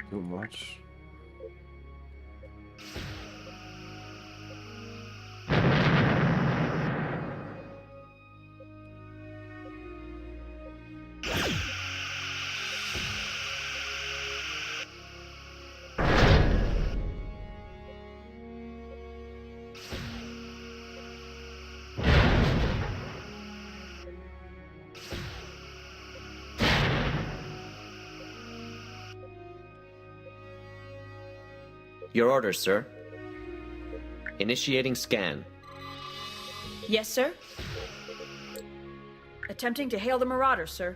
Too much. Your orders, sir. Initiating scan. Yes, sir. Attempting to hail the Marauders, sir.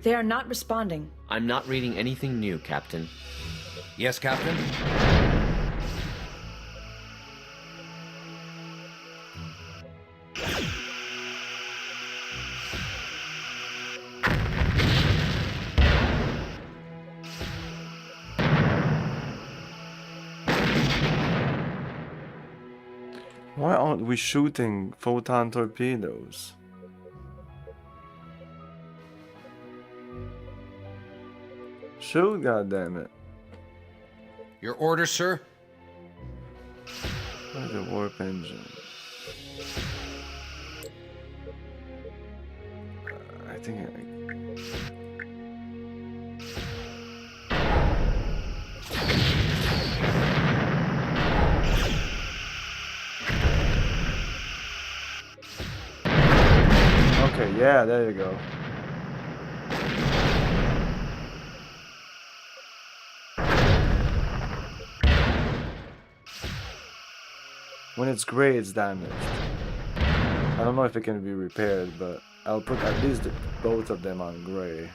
They are not responding. I'm not reading anything new, Captain. Yes, Captain? Why aren't we shooting photon torpedoes? Shoot, goddammit. Your order, sir? Where's the warp engine? I think Okay, yeah, there you go. When it's gray, it's damaged. I don't know if it can be repaired, but I'll put at least both of them on gray.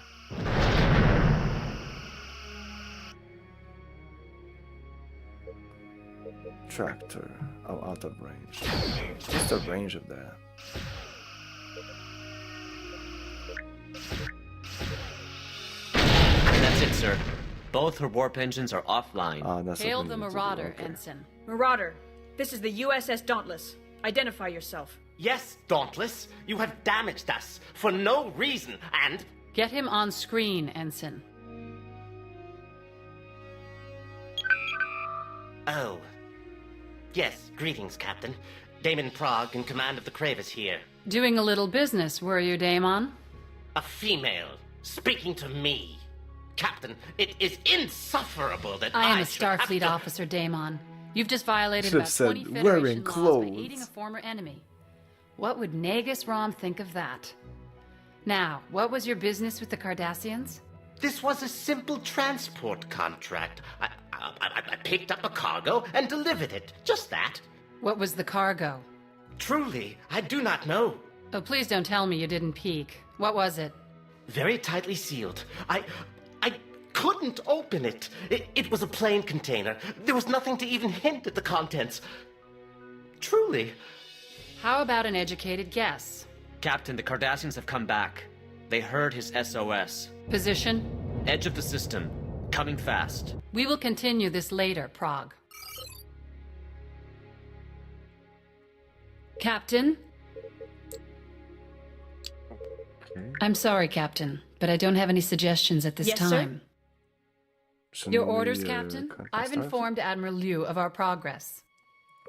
Tractor. Oh, out of range. What's the range of that? That's it, sir. Both her warp engines are offline. That's Hail the Marauder, Ensign. Marauder, this is the USS Dauntless. Identify yourself. Yes, Dauntless, you have damaged us for no reason, and... Get him on screen, Ensign. Oh. Yes, greetings, Captain. Damon Prague, in command of the Kravis here. Doing a little business, were you, Damon? A female, speaking to me. Captain, it is insufferable that I am a should have Starfleet to- officer, Damon. You've just violated Should've about said 20 wearing Federation laws by clothes. aiding a former enemy. What would Nagus Rom think of that? Now, what was your business with the Cardassians? This was a simple transport contract. I picked up a cargo and delivered it. Just that. What was the cargo? Truly, I do not know. Oh, please don't tell me you didn't peek. What was it? Very tightly sealed. I couldn't open it. It was a plain container. There was nothing to even hint at the contents. Truly. How about an educated guess? Captain, the Cardassians have come back. They heard his SOS. Position? Edge of the system. Coming fast. We will continue this later, Prague. Captain? I'm sorry, Captain, but I don't have any suggestions at this Yes, sir? time. Your Shouldn't orders, we, Captain? contact I've Starfleet? informed Admiral Liu of our progress.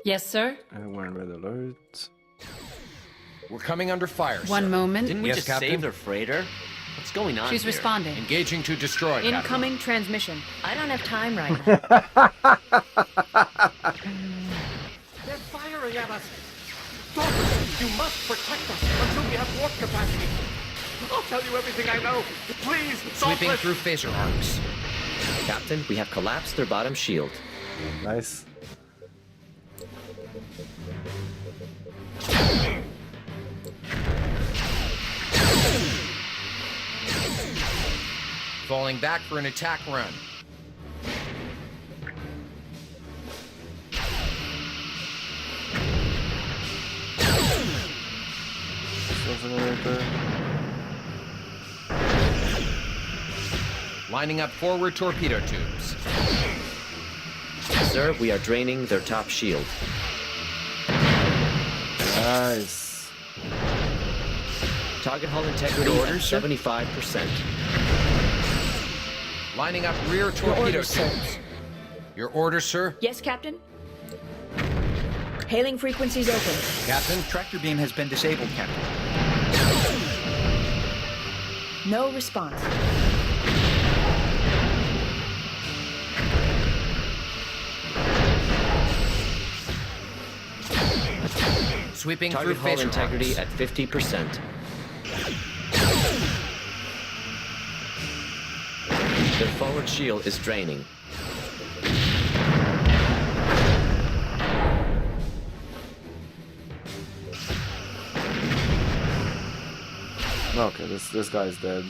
Yes, sir? We're in red alert. We're coming under fire, sir. One moment. Didn't we Yes, just Captain? save their freighter? What's going on She's here? responding. Engaging to destroy, Captain. Incoming transmission. I don't have time right now. They're firing at us. Dauntless, you must protect us until we have warp capacity. I'll tell you everything I know. Please, Sweeping Dauntless. through phaser arcs. Captain, we have collapsed their bottom shield. Nice. Falling back for an attack run. Lining up forward torpedo tubes. Sir, we are draining their top shield. Nice. Target hull integrity at Orders, sir? 75%. Lining up rear torpedo orders, sir. tubes. Your order, sir? Yes, Captain? Hailing frequencies open. Captain, tractor beam has been disabled, Captain. No response. Sweeping Target through hull phaser integrity arcs. at 50%. Their forward shield is draining. Okay, this guy's dead.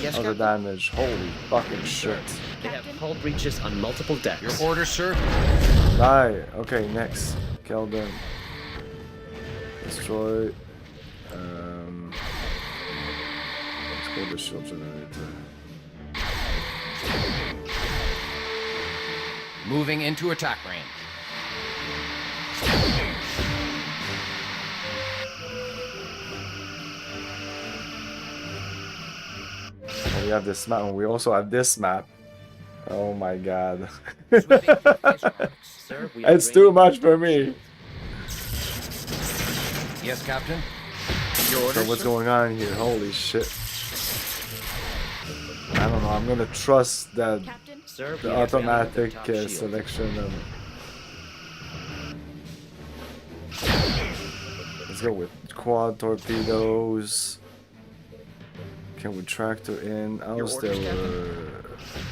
Yes, Other Captain? damage. Holy fucking shit. They have hull breaches on multiple decks. Your orders, sir? Die. Okay, next. Kill them. Destroy. Let's go to the shield generator. Moving into attack range. Oh, we have this map, and we also have this map. Oh my god. Sir, we are It's too much for me. Yes, Captain? Your orders, so what's going on here? Holy shit. I don't know, I'm gonna trust that Sir, the automatic selection of... Let's go with quad torpedoes. Can we tractor in? How's their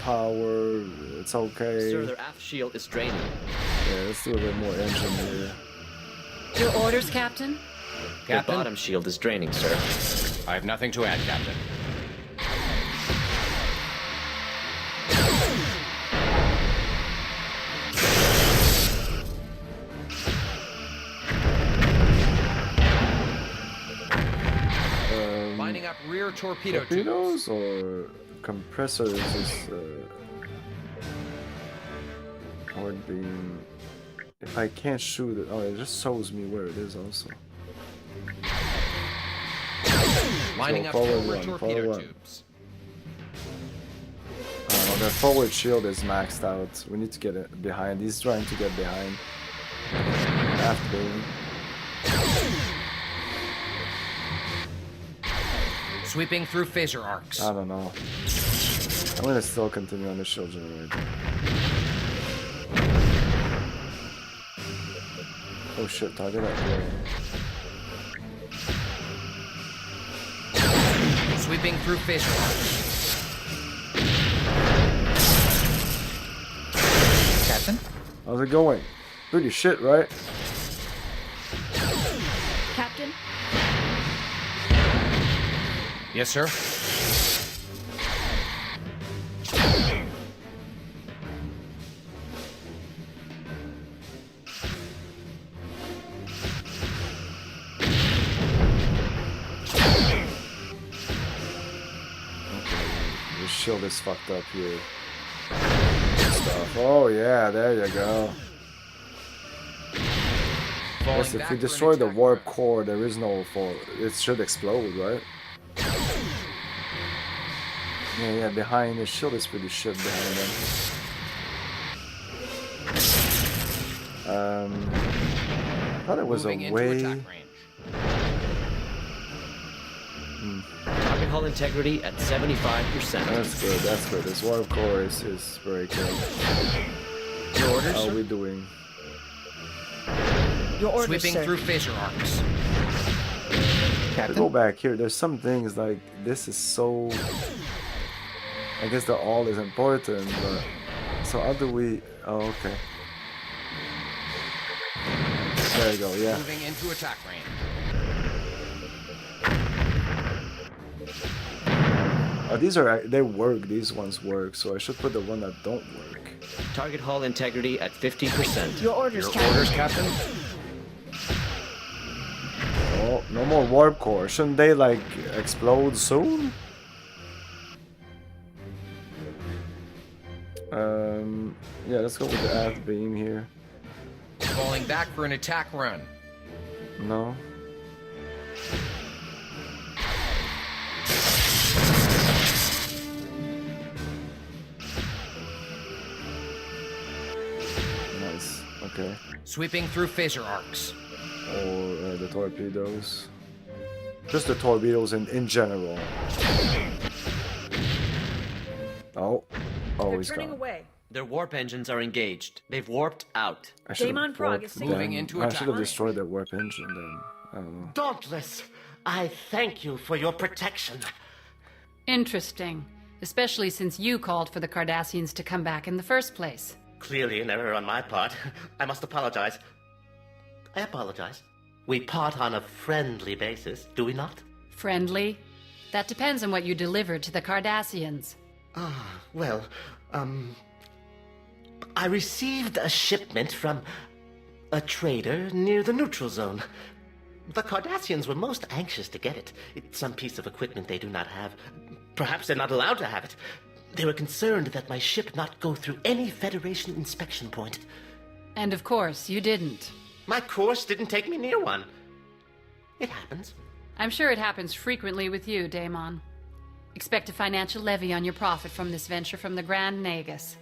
power? It's okay. Sir, their aft shield is draining. Yeah, let's do a bit more engine here. Your orders, Captain? Their bottom shield is draining, sir. I have nothing to add, Captain. Lining up rear torpedo torpedoes or compressors is hard beam. If I can't shoot it, oh, it just shows me where it is also. Lining up forward torpedo tubes. Oh, their forward shield is maxed out. We need to get it behind. He's trying to get behind. Aft beam. Sweeping through phaser arcs. I don't know. I'm gonna still continue on the shield generator. Oh shit, target up here. Sweeping through phaser arcs. Captain? How's it going? Pretty shit, right? Captain? Yes, sir. The shield is fucked up here. Stuff. Oh yeah, there you go. Yes, if we destroy the warp core, there is no fall. It should explode, right? Yeah, behind the shield is pretty shit behind them. I thought it was a way. Target hull integrity at 75%. That's good, that's good. This warp core is very good. Your orders, How sir? are we doing? Your orders, Sweeping sir. through phaser arcs. To go back here, there's some things like this is so. I guess the all is important, but so how do we? Oh, okay. There you go. Yeah. Moving into attack range. Oh, these are they work. These ones work. So I should put the one that don't work. Target hull integrity at 50%. Your orders, Your Captain. orders, Captain? Oh, no more warp core. Shouldn't they like explode soon? Yeah, let's go with the aft beam here. Falling back for an attack run. No. Nice. Okay. Sweeping through phaser arcs. Or the torpedoes. Just the torpedoes in general. Oh. Oh, They're he's turning gone. away. Their warp engines are engaged. They've warped out. I should Game on have Prague warped is moving them. into I attack. should have destroyed their warp engine then. I don't know. Dauntless, I thank you for your protection. Interesting. Especially since you called for the Cardassians to come back in the first place. Clearly an error on my part. I must apologize. I apologize. We part on a friendly basis, do we not? Friendly? That depends on what you delivered to the Cardassians. Well, I received a shipment from a trader near the neutral zone. The Cardassians were most anxious to get it. It's some piece of equipment they do not have. Perhaps they're not allowed to have it. They were concerned that my ship not go through any Federation inspection point. And of course, you didn't. My course didn't take me near one. It happens. I'm sure it happens frequently with you, Daemon. Expect a financial levy on your profit from this venture from the Grand Nagus.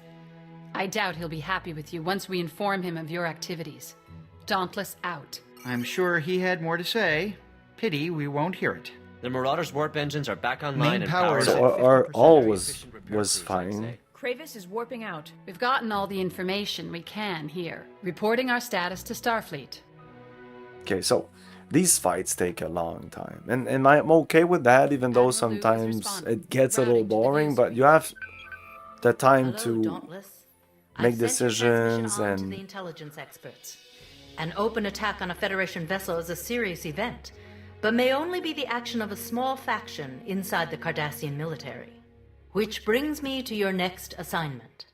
I doubt he'll be happy with you once we inform him of your activities. Dauntless out. I'm sure he had more to say. Pity we won't hear it. The Marauders' warp engines are back online and powered. So our all was fine. Kravis is warping out. We've gotten all the information we can here, reporting our status to Starfleet. Okay, so these fights take a long time, and I'm okay with that, even though sometimes it gets a little boring. But you have the time to make decisions to the and. intelligence experts. An open attack on a Federation vessel is a serious event, but may only be the action of a small faction inside the Cardassian military. Which brings me to your next assignment.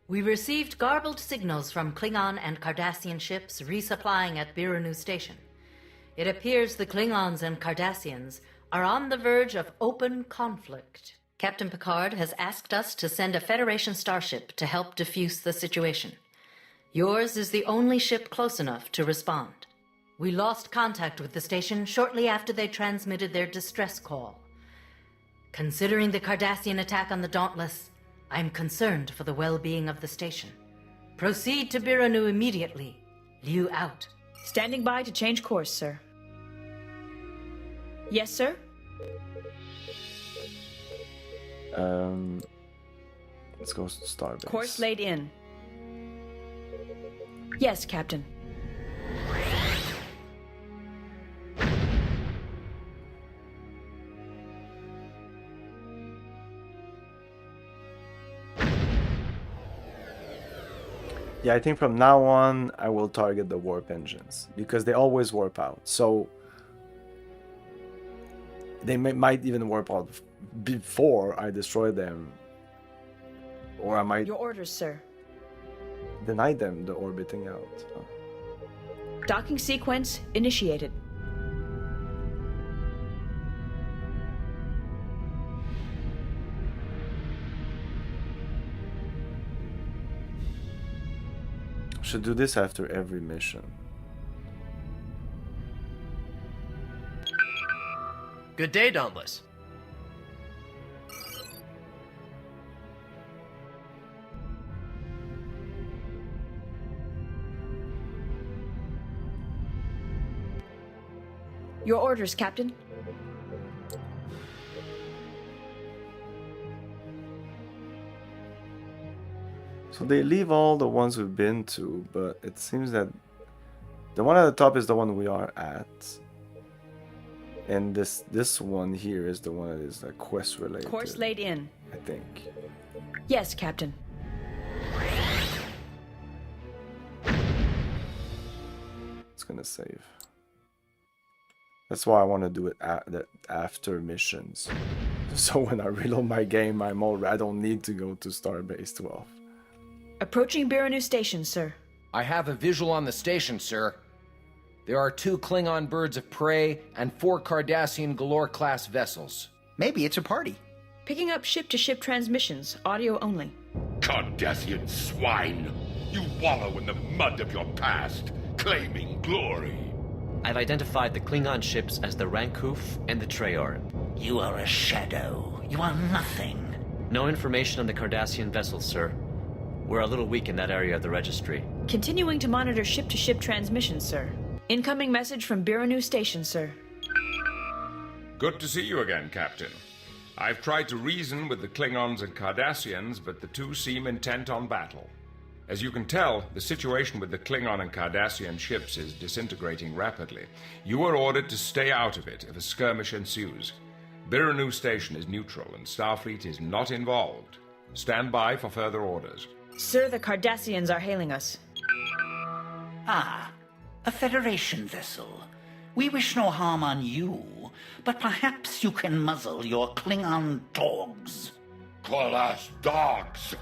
We received garbled signals from Klingon and Cardassian ships resupplying at Biranu Station. It appears the Klingons and Cardassians are on the verge of open conflict. Captain Picard has asked us to send a Federation starship to help defuse the situation. Yours is the only ship close enough to respond. We lost contact with the station shortly after they transmitted their distress call. Considering the Cardassian attack on the Dauntless, I'm concerned for the well-being of the station. Proceed to Biranu immediately. Liu out. Standing by to change course, sir. Yes, sir? Let's go to Starbase. Course laid in. Yes, Captain. Yeah, I think from now on I will target the warp engines because they always warp out. So they might even warp out before I destroy them, or I might Your orders, sir. deny them the orbiting out. Oh. Docking sequence initiated. Should do this after every mission. Good day, Dauntless. Your orders, Captain. So they leave all the ones we've been to, but it seems that the one at the top is the one we are at. And this one here is the one that is like quest related. Course laid in. I think. Yes, Captain. It's gonna save. That's why I want to do it after missions. So when I reload my game, I don't need to go to Starbase 12. Approaching Biranu Station, sir. I have a visual on the station, sir. There are 2 Klingon birds of prey and 4 Cardassian Galore-class vessels. Maybe it's a party. Picking up ship-to-ship transmissions, audio only. Cardassian swine! You wallow in the mud of your past, claiming glory. I've identified the Klingon ships as the Rankuf and the Trayor. You are a shadow. You are nothing. No information on the Cardassian vessels, sir. We're a little weak in that area of the registry. Continuing to monitor ship-to-ship transmissions, sir. Incoming message from Biranu Station, sir. Good to see you again, Captain. I've tried to reason with the Klingons and Cardassians, but the two seem intent on battle. As you can tell, the situation with the Klingon and Cardassian ships is disintegrating rapidly. You are ordered to stay out of it if a skirmish ensues. Biranu Station is neutral and Starfleet is not involved. Stand by for further orders. Sir, the Cardassians are hailing us. Ah, a Federation vessel. We wish no harm on you, but perhaps you can muzzle your Klingon dogs. Call us dogs.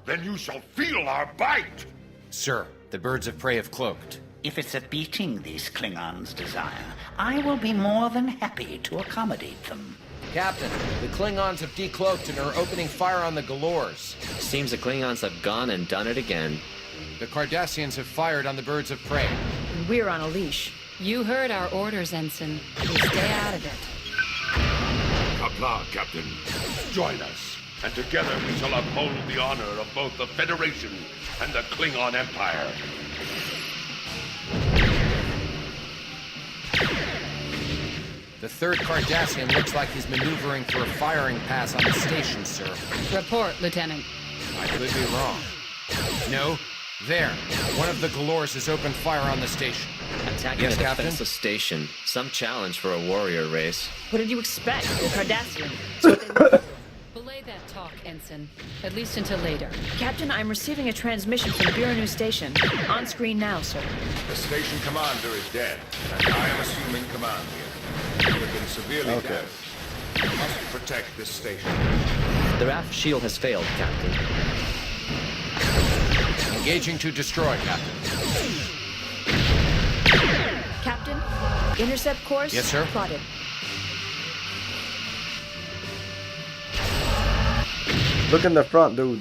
Then you shall feel our bite. Sir, the birds of prey have cloaked. If it's a beating these Klingons desire, I will be more than happy to accommodate them. Captain, the Klingons have decloaked and are opening fire on the Galors. Seems the Klingons have gone and done it again. The Cardassians have fired on the birds of prey. And we're on a leash. You heard our orders, Ensign. We stay out of it. Kapla, Captain. Join us, and together we shall uphold the honor of both the Federation and the Klingon Empire. The third Cardassian looks like he's maneuvering for a firing pass on the station, sir. Report, Lieutenant. I could be wrong. No, there. One of the Galors has opened fire on the station. Attacking Yes, a Captain? defenseless station. Some challenge for a warrior race. What did you expect? The Cardassian. Belay that talk, Ensign. At least until later. Captain, I'm receiving a transmission from Biranu Station. On screen now, sir. The station commander is dead, and I am assuming command here. You have been severely damaged. You must protect this station. The raft shield has failed, Captain. Engaging to destroy, Captain. Captain, intercept course Yes, sir. plotted. Look in the front, dude.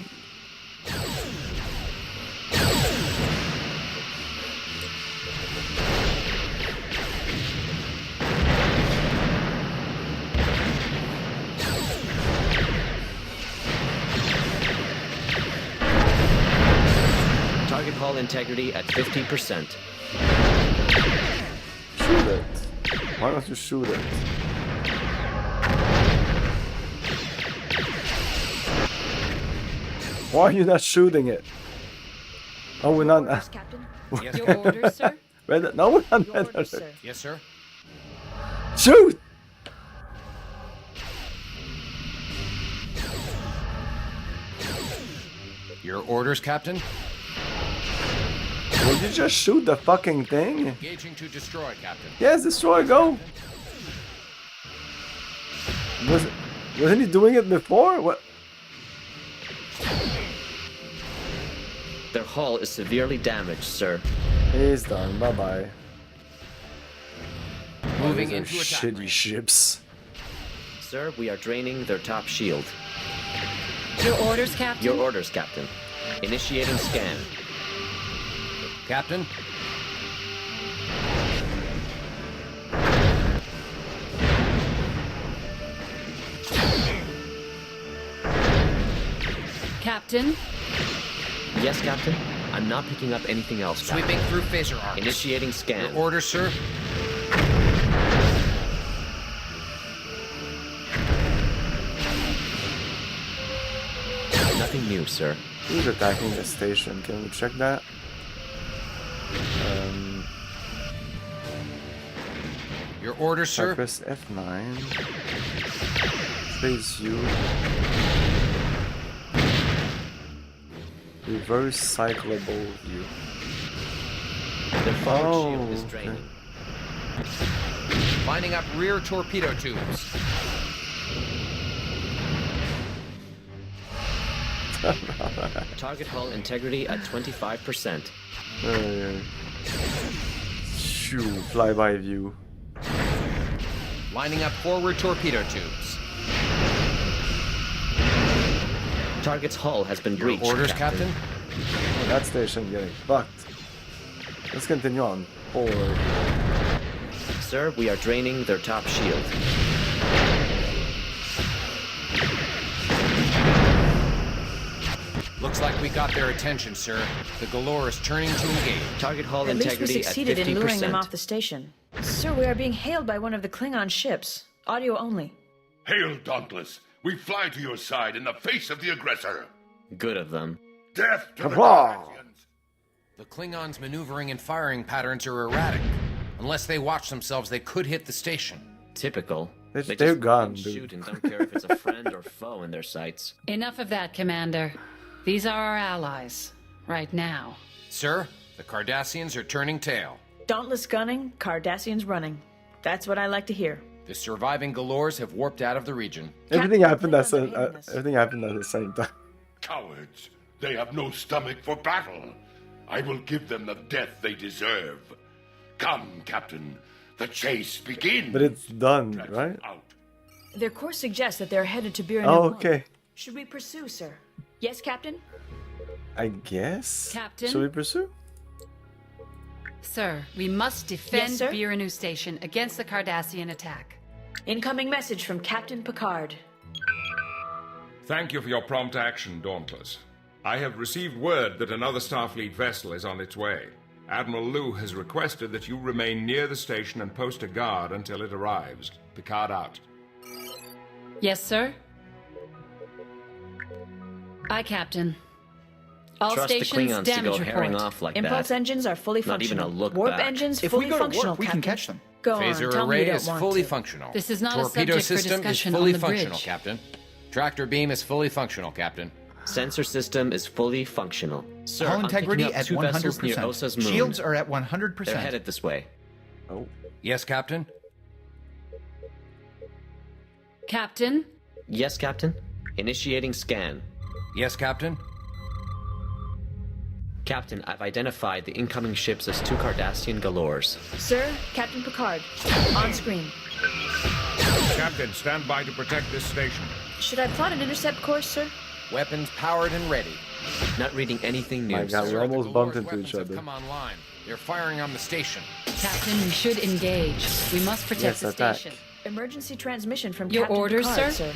Target hull integrity at 50%. Shoot it. Why don't you shoot it? Why are you not shooting it? Oh, we're not. Captain. Your orders, sir? No, we're not. Your orders, sir. Yes, sir. Shoot! Your orders, Captain? Will you just shoot the fucking thing? Engaging to destroy, Captain. Yes, destroy, go! Wasn't he doing it before? What? Their hull is severely damaged, sir. He's done. Bye bye. Moving These are into attack shitty range. ships. Sir, we are draining their top shield. Your orders, Captain? Your orders, Captain. Initiating scan. Captain? Captain? Yes, Captain. I'm not picking up anything else. Sweeping through phaser arcs. Initiating scan. Your orders, sir? Nothing new, sir. Who's attacking the station? Can we check that? Your orders, I sir? press F9. Phase U. Reverse cyclable view. Their forward Oh, shield is okay. draining. Lining up rear torpedo tubes. Target hull integrity at 25%. Shoo, flyby view. Lining up forward torpedo tubes. Target's hull has been Your breached. orders, Captain? Oh, that station getting fucked. Let's continue on. Forward. Sir, we are draining their top shield. Looks like we got their attention, sir. The Galore is turning to engage. Target hull At least we integrity at succeeded in luring them 50%. off the station. Sir, we are being hailed by one of the Klingon ships. Audio only. Hail, Dauntless! We fly to your side in the face of the aggressor! Good of them. Death to the Kapla! Cardassians! The Klingons' maneuvering and firing patterns are erratic. Unless they watch themselves, they could hit the station. Typical. They They're just gone, fucking dude. shoot and don't care if it's a friend or foe in their sights. Enough of that, Commander. These are our allies. Right now. Sir, the Cardassians are turning tail. Dauntless gunning, Cardassians running. That's what I like to hear. The surviving Galores have warped out of the region. Everything happened at the same time. Cowards! They have no stomach for battle. I will give them the death they deserve. Come, Captain. The chase begins. But it's done, right? Their course suggests that they're headed to Biranu. Oh, okay. Should we pursue, sir? Yes, Captain? I guess. Captain? Should we pursue? Sir, we must defend Yes, sir? Biranu Station against the Cardassian attack. Incoming message from Captain Picard. Thank you for your prompt action, Dauntless. I have received word that another Starfleet vessel is on its way. Admiral Liu has requested that you remain near the station and post a guard until it arrives. Picard out. Yes, sir? Aye, Captain. All Trust the stations Klingons to damage go herring report. off like Impulse that. engines are fully Not even functional. a look Warp back. engines If fully we go to functional, warp, we Captain. can catch them. Go Phaser on, tell me array you don't is want fully to. functional. This is not a Torpedo subject for system is discussion fully on the functional, bridge. Captain. Tractor beam is fully functional, Captain. Sensor system is fully functional. Sir, Hull I'm integrity picking up at 2 vessels near 100%. Osa's moon. Shields are at 100%. They're headed this way. Oh. Yes, Captain? Captain? Yes, Captain. Initiating scan. Yes, Captain? Captain, I've identified the incoming ships as 2 Cardassian Galores. Sir, Captain Picard. On screen. Captain, stand by to protect this station. Should I plot an intercept course, sir? Weapons powered and ready. Not reading anything new. My God, we sir. almost bumped into each Have other. come online. They're firing on the station. Captain, we should engage. We must protect Yes, the attack. station. Emergency transmission from Your Captain orders, Picard, sir?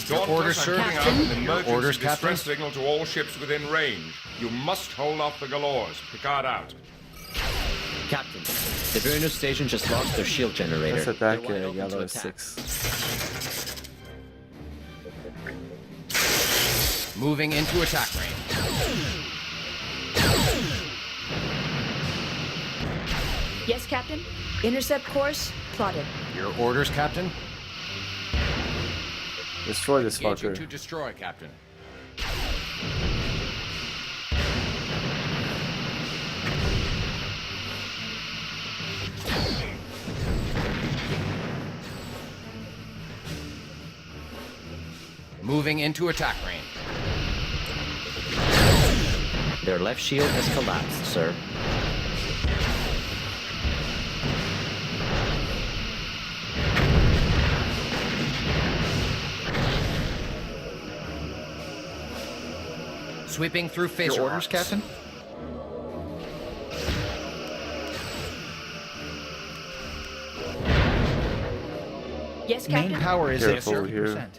Dauntless orders, are sir. giving out Captain? an emergency orders, distress Captain? signal to all ships within range. You must hold off the Galores. Picard out. Captain, the Biranu station just lost their shield generator. Let's attack They're wide open to Galore attack. 6. Moving into attack range. Yes, Captain? Intercept course plotted. Your orders, Captain? Destroy this Engaging fucker. to destroy, Captain. Moving into attack range. Their left shield has collapsed, sir. Sweeping through phaser Your orders, arcs. Captain? Yes, Captain? Main power is Careful at 30%. here.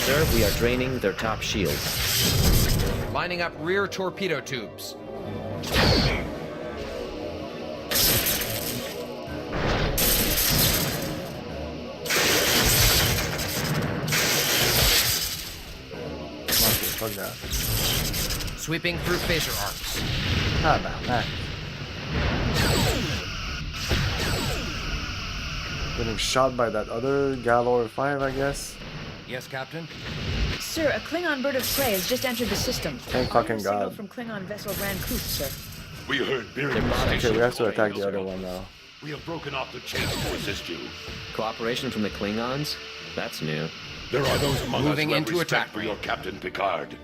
Sir, we are draining their top shield. Lining up rear torpedo tubes. Fuck that. Sweeping through phaser arcs. How about that? Getting shot by that other Galore 5, I guess. Yes, Captain? Sir, a Klingon bird of prey has just entered the system. Thank Audio fucking signal God. from Klingon vessel Grand Kuf, sir. We heard Biranu Okay, Station we have to calling attack the us other out. one now. We have broken off the chase to assist you. Cooperation from the Klingons? That's new. There are those among Moving us who into have respect attack for your Captain Picard.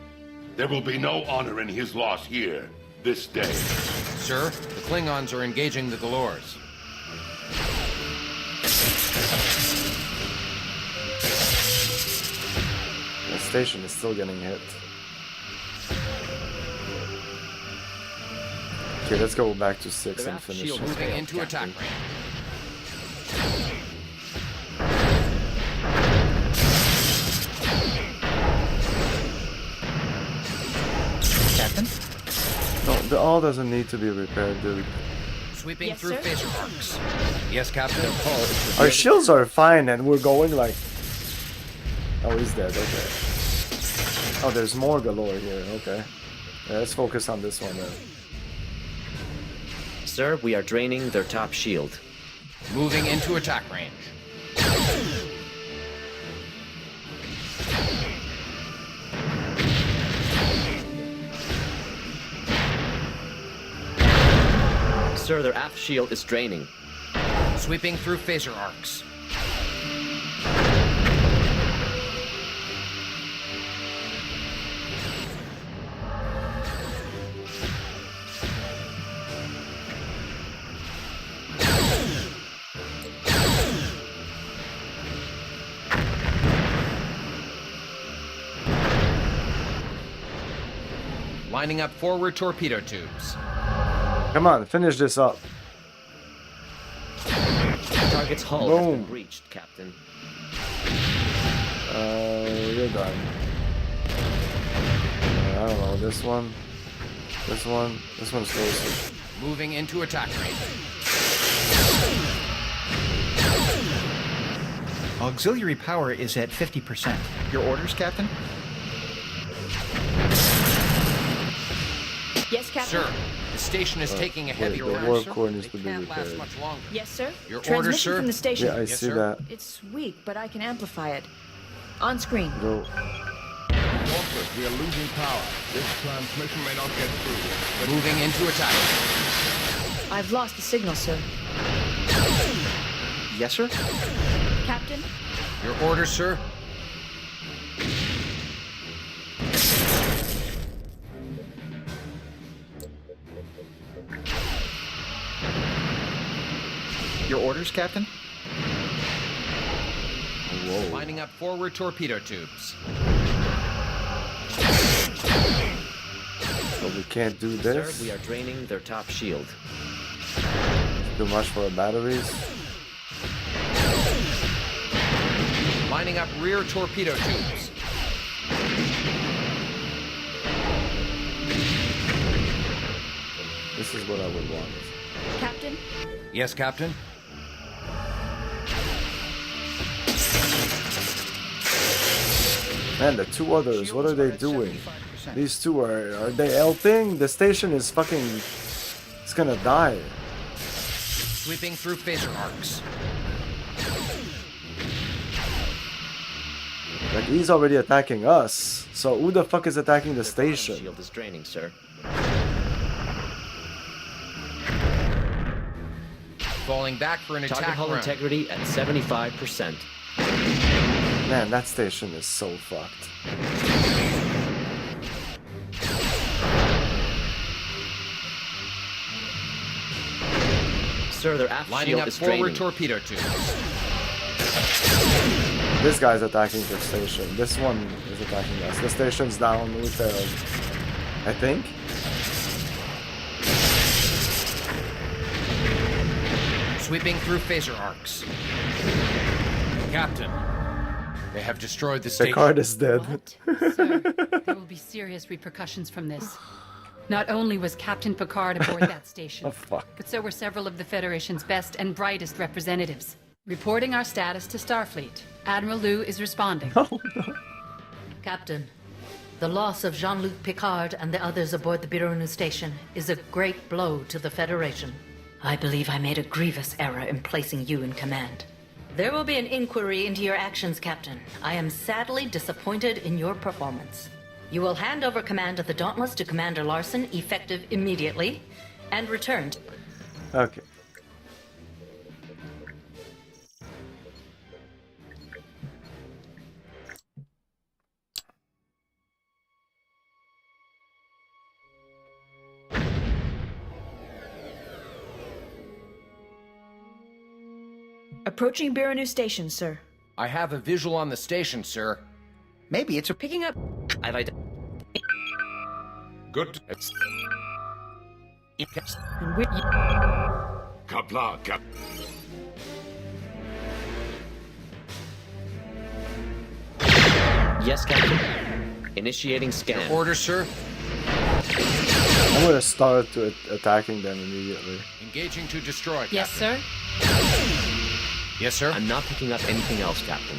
There will be no honor in his loss here, this day. Sir, the Klingons are engaging the Galores. The station is still getting hit. Okay, let's go back to 6 and finish shield it. Moving into attack range. Captain? No, the all doesn't need to be repaired, dude. Sweeping Yes, through sir? phaser arcs. Yes, Captain. Our shields are fine and we're going like... Oh, he's dead, okay. Oh, there's more Galore here, okay. Yeah, let's focus on this one then. Sir, we are draining their top shield. Moving into attack range. Sir, their aft shield is draining. Sweeping through phaser arcs. Lining up forward torpedo tubes. Come on, finish this up. Target's hull has Boom. been breached, Captain. You're done. I don't know, this one. This one's closer. Moving into attack range. Auxiliary power is at 50%. Your orders, Captain? Yes, Captain. Sir, the station is taking a heavy the round. warp core needs to be Can't last repaired. much longer. Yes, sir. Your order, Transmission sir? from the station. Yeah, I Yes, see sir. that. It's weak, but I can amplify it. On screen. Go. Walker, we are losing power. This transmission may not get through. Moving into attack. I've lost the signal, sir. Yes, sir? Captain? Your order, sir? Your orders, Captain? Whoa. Lining up forward torpedo tubes. But we can't do Sir, this. we are draining their top shield. Too much for our batteries. Lining up rear torpedo tubes. This is what I would want. Captain? Yes, Captain? Man, the two others, what are they doing? These two are they helping? The station is fucking... It's gonna die. Sweeping through phaser arcs. Like, he's already attacking us. So who the fuck is attacking the station? Shield is draining, sir. Falling back for an Target attack hull run. integrity at 75%. Man, that station is so fucked. Sir, their aft Lining shield up is forward draining. torpedo tubes. This guy's attacking the station. This one is attacking us. The station's down. We failed. I think. Sweeping through phaser arcs. Captain, they have destroyed the The station. card is dead. Sir, there will be serious repercussions from this. Not only was Captain Picard aboard that station, Oh, fuck. but so were several of the Federation's best and brightest representatives. Reporting our status to Starfleet. Admiral Liu is responding. Captain, the loss of Jean-Luc Picard and the others aboard the Birunu station is a great blow to the Federation. I believe I made a grievous error in placing you in command. There will be an inquiry into your actions, Captain. I am sadly disappointed in your performance. You will hand over command of the Dauntless to Commander Larson, effective immediately, and return. Okay. Approaching Birunu Station, sir. I have a visual on the station, sir. Maybe it's a... Picking up... I've Good. And we're... Kapla, Cap. Yes, Captain. Initiating scan. Your order, sir? I'm gonna start to attacking them immediately. Engaging to destroy, Captain. Yes, sir. Yes, sir? I'm not picking up anything else, Captain.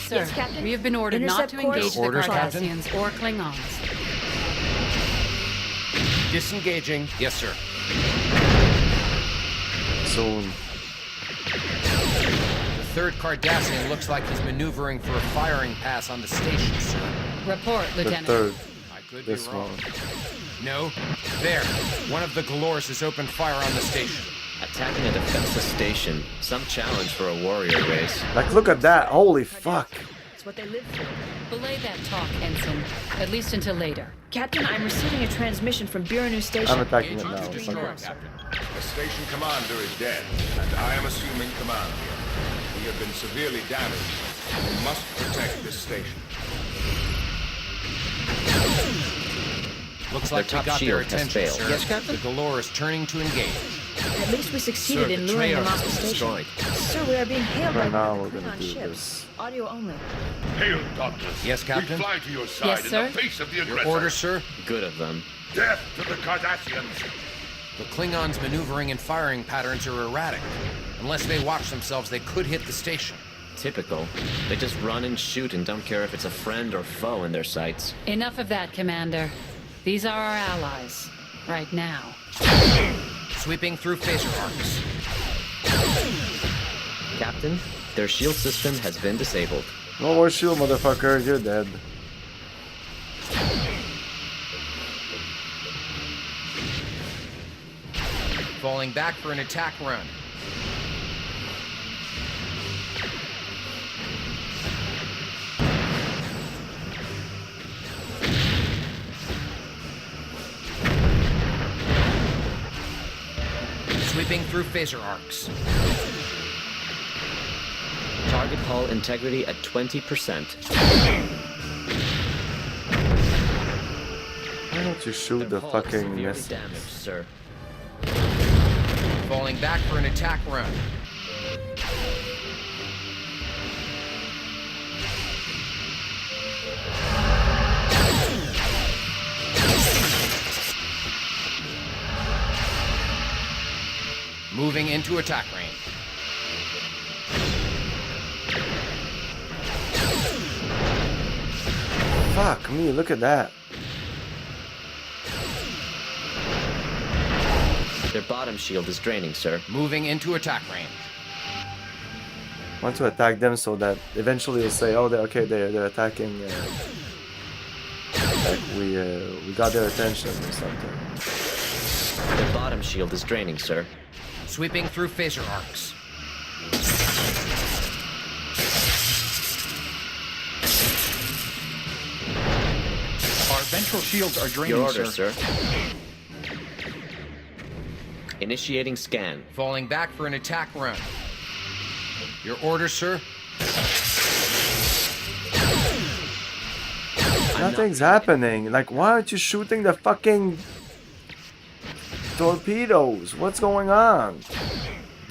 Sir, Yes, Captain. we have been ordered not Intercept to course. engage the Orders, Captain. Cardassians or Klingons. Disengaging. Yes, sir. Soon. The third Cardassian looks like he's maneuvering for a firing pass on the station, sir. Report, The Lieutenant. third. I Could be this wrong. one. No. There. One of the Galores has opened fire on the station. Attacking a defenseless station. Some challenge for a warrior race. Like, look at that. Holy fuck. It's what they live for. Belay that talk, Ensign. At least until later. Captain, I'm receiving a transmission from Biranu Station. I'm attacking it now. Engines It's restored, okay. Captain. The station commander is dead, and I am assuming command here. We have been severely damaged. We must protect this station. Looks Their like we top got their shield has attention, failed. sir. Yes, Captain? The Galore is turning to engage. At least we succeeded Sir, in the luring them Treyarch off the is station. destroyed. Sir, we are being hailed Right by now the we're gonna Klingon do ship. this. Audio only. Hail, Douglas. Yes, Captain? We fly to your side Yes, in sir? the face of the Your aggressor. orders, sir? Good of them. Death to the Cardassians. The Klingons' maneuvering and firing patterns are erratic. Unless they watch themselves, they could hit the station. Typical. They just run and shoot and don't care if it's a friend or foe in their sights. Enough of that, Commander. These are our allies. Right now. Sweeping through phaser arcs. Captain, their shield system has been disabled. No more shield, motherfucker. You're dead. Falling back for an attack run. Sweeping through phaser arcs. Target hull integrity at 20%. Why don't you shoot the Hull fucking severely missiles? damaged, sir. Falling back for an attack run. Moving into attack range. Fuck me, look at that. Their bottom shield is draining, sir. Moving into attack range. Want to attack them so that eventually you'll say, oh, they're attacking. Like we got their attention or something. Their bottom shield is draining, sir. Sweeping through phaser arcs. Our ventral shields are draining, Your order, sir. Initiating scan. Falling back for an attack run. Your order, sir? Nothing's happening. Like, why aren't you shooting the fucking torpedoes? What's going on?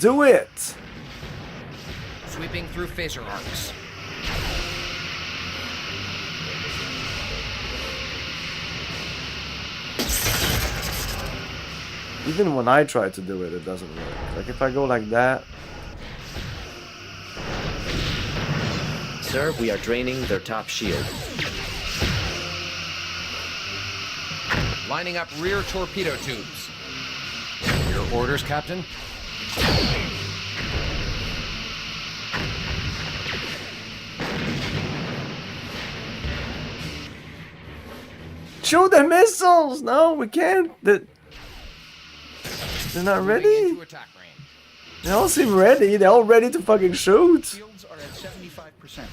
Do it! Sweeping through phaser arcs. Even when I try to do it, it doesn't work. Like, if I go like that... Sir, we are draining their top shield. Lining up rear torpedo tubes. Your orders, Captain? Shoot the missiles! No, we can't. They're not ready? They all seem ready. They're all ready to fucking shoot. Shields are at 75%.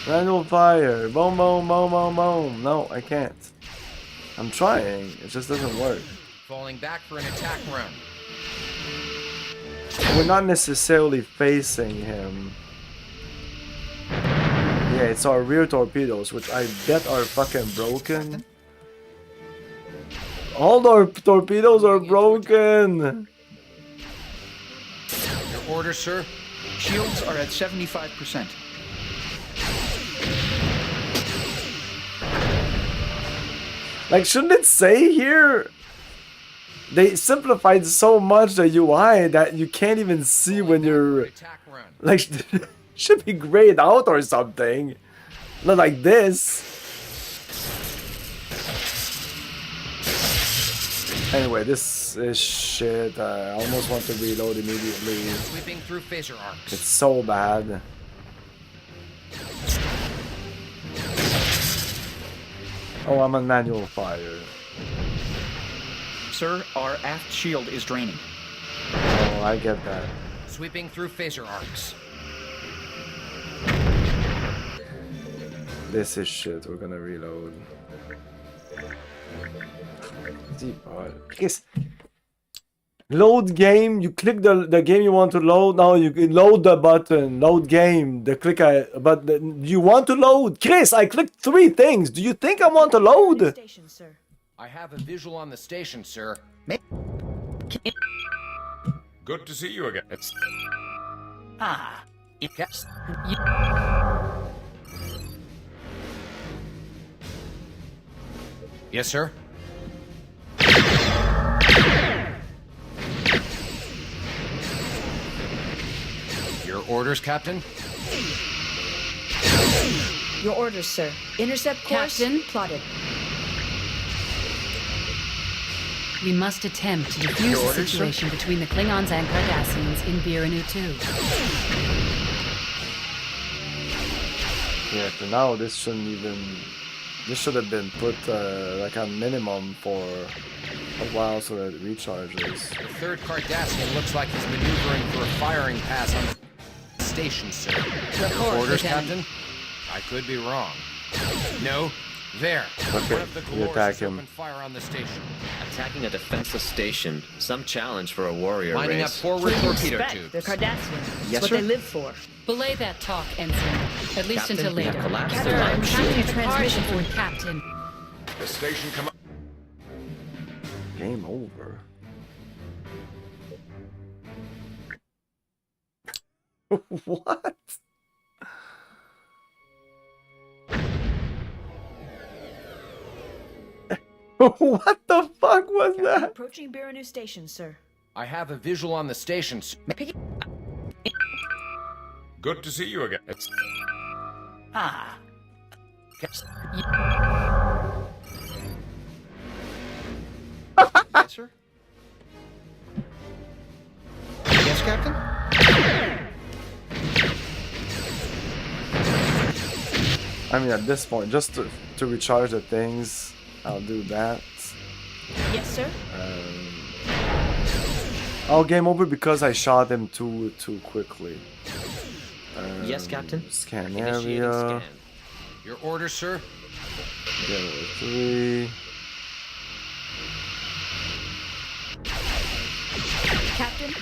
Randall fire. Boom, boom, boom, boom, boom. No, I can't. I'm trying. It just doesn't work. Falling back for an attack run. We're not necessarily facing him. Yeah, it's our rear torpedoes, which I bet are fucking broken. All our torpedoes are broken. Your order, sir? Shields are at 75%. Like, shouldn't it say here? They simplified so much the UI that you can't even see when you're... Like, should be grayed out or something. Not like this. Anyway, this is shit. I almost want to reload immediately. Sweeping through phaser arcs. It's so bad. Oh, I'm on manual fire. Sir, our aft shield is draining. Oh, I get that. Sweeping through phaser arcs. This is shit. We're gonna reload. Yes. Load game. You click the game you want to load. Now you load the button. Load game. The click. But you want to load, Chris? I clicked 3 things. Do you think I want to load? Station, sir. I have a visual on the station, sir. Good to see you again. Ah, yes. Yes, sir. Your orders, Captain? Your orders, sir. Intercept course Captain? plotted. We must attempt to defuse Your the orders, situation between the Klingons and Cardassians in Biranu 2. Yeah, for now this shouldn't even. This should have been put like a minimum for a while so that it recharges. The third Cardassian looks like he's maneuvering for a firing pass on the station, sir. Report, Your orders, Lieutenant. Captain? I could be wrong. No. There. Okay, One of the we attack Galores him. opened fire on the station. Attacking a defenseless station. Some challenge for a warrior Lining up race. forward What do you torpedo expect? tubes. They're Cardassians. It's Yes, what sir. they live for. Belay that talk, Ensign. At least Captain, until we have later. collapsed Captain, the I'm line tracking shield. a transmission Picard, for Captain. The station come up. Game over. What? What the fuck was that? Approaching Biranu Station, sir. I have a visual on the station, sir. Good to see you again. Ah, yes. Yes, sir. Yes, Captain? I mean, at this point, just to recharge the things, I'll do that. Yes, sir. Oh, game over because I shot him too quickly. Yes, Captain. Scan Initiating area. scan. Your orders, sir? Game 3. Captain?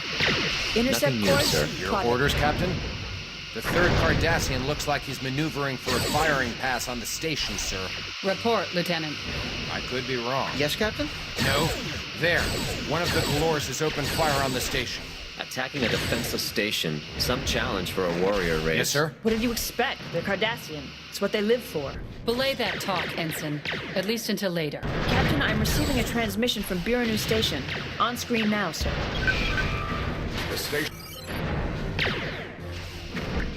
Intercept Nothing new, course sir. Your plotted. orders, Captain? The third Cardassian looks like he's maneuvering for a firing pass on the station, sir. Report, Lieutenant. I could be wrong. Yes, Captain? No. There. One of the Galores has opened fire on the station. Attacking a defenseless station. Some challenge for a warrior race. Yes, sir? What did you expect? They're Cardassian. It's what they live for. Belay that talk, Ensign. At least until later. Captain, I'm receiving a transmission from Biranu Station. On screen now, sir. The station.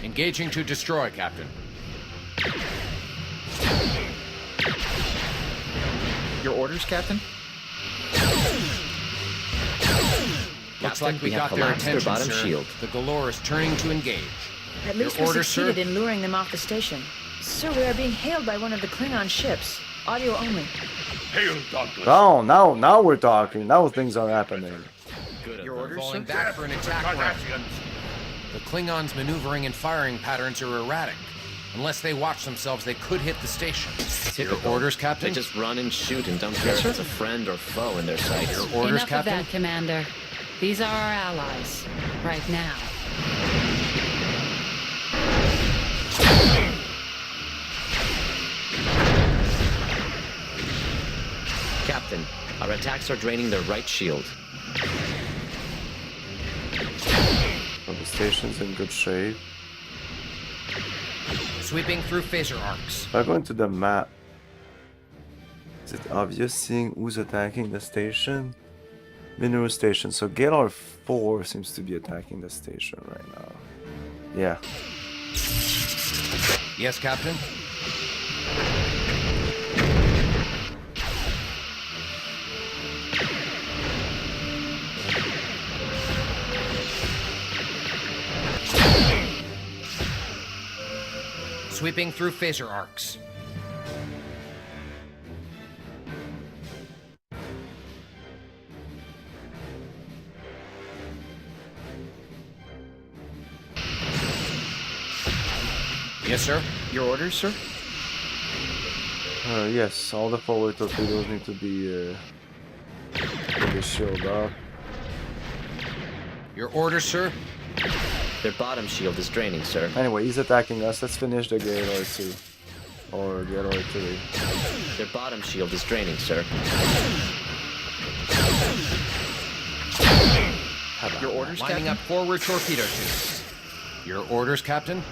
Engaging to destroy, Captain. Your orders, Captain? Looks Captain, like we we have got their collapsed their attention, bottom sir. shield. The Galore is turning to engage. At least Your we orders, succeeded sir? in luring them off the station. Sir, we are being hailed by one of the Klingon ships. Audio only. Hail Douglas. Oh, now we're talking. Now things are happening. Good. Your orders, Falling sir? back for an attack run. Cardassians. The Klingons' maneuvering and firing patterns are erratic. Unless they watch themselves, they could hit the station. Your Typical. orders, They Captain? just run and shoot and don't care if it's a friend or foe in their sights. Your orders, Enough Captain? of that, Commander. These are our allies. Right now. Captain, our attacks are draining their right shield. Well, the station's in good shape. Sweeping through phaser arcs. If I go into the map, is it obvious seeing who's attacking the station? Mineral station. So Galar 4 seems to be attacking the station right now. Yeah. Yes, Captain? Sweeping through phaser arcs. Yes, sir. Your orders, sir? Yes, all the forward torpedoes need to be shielded up. Your orders, sir. Their bottom shield is draining, sir. Anyway, he's attacking us. Let's finish the Gaylord 2. Or Gaylord 3. Their bottom shield is draining, sir. Your orders, Lining Captain? up forward torpedo tubes. Your orders, Captain.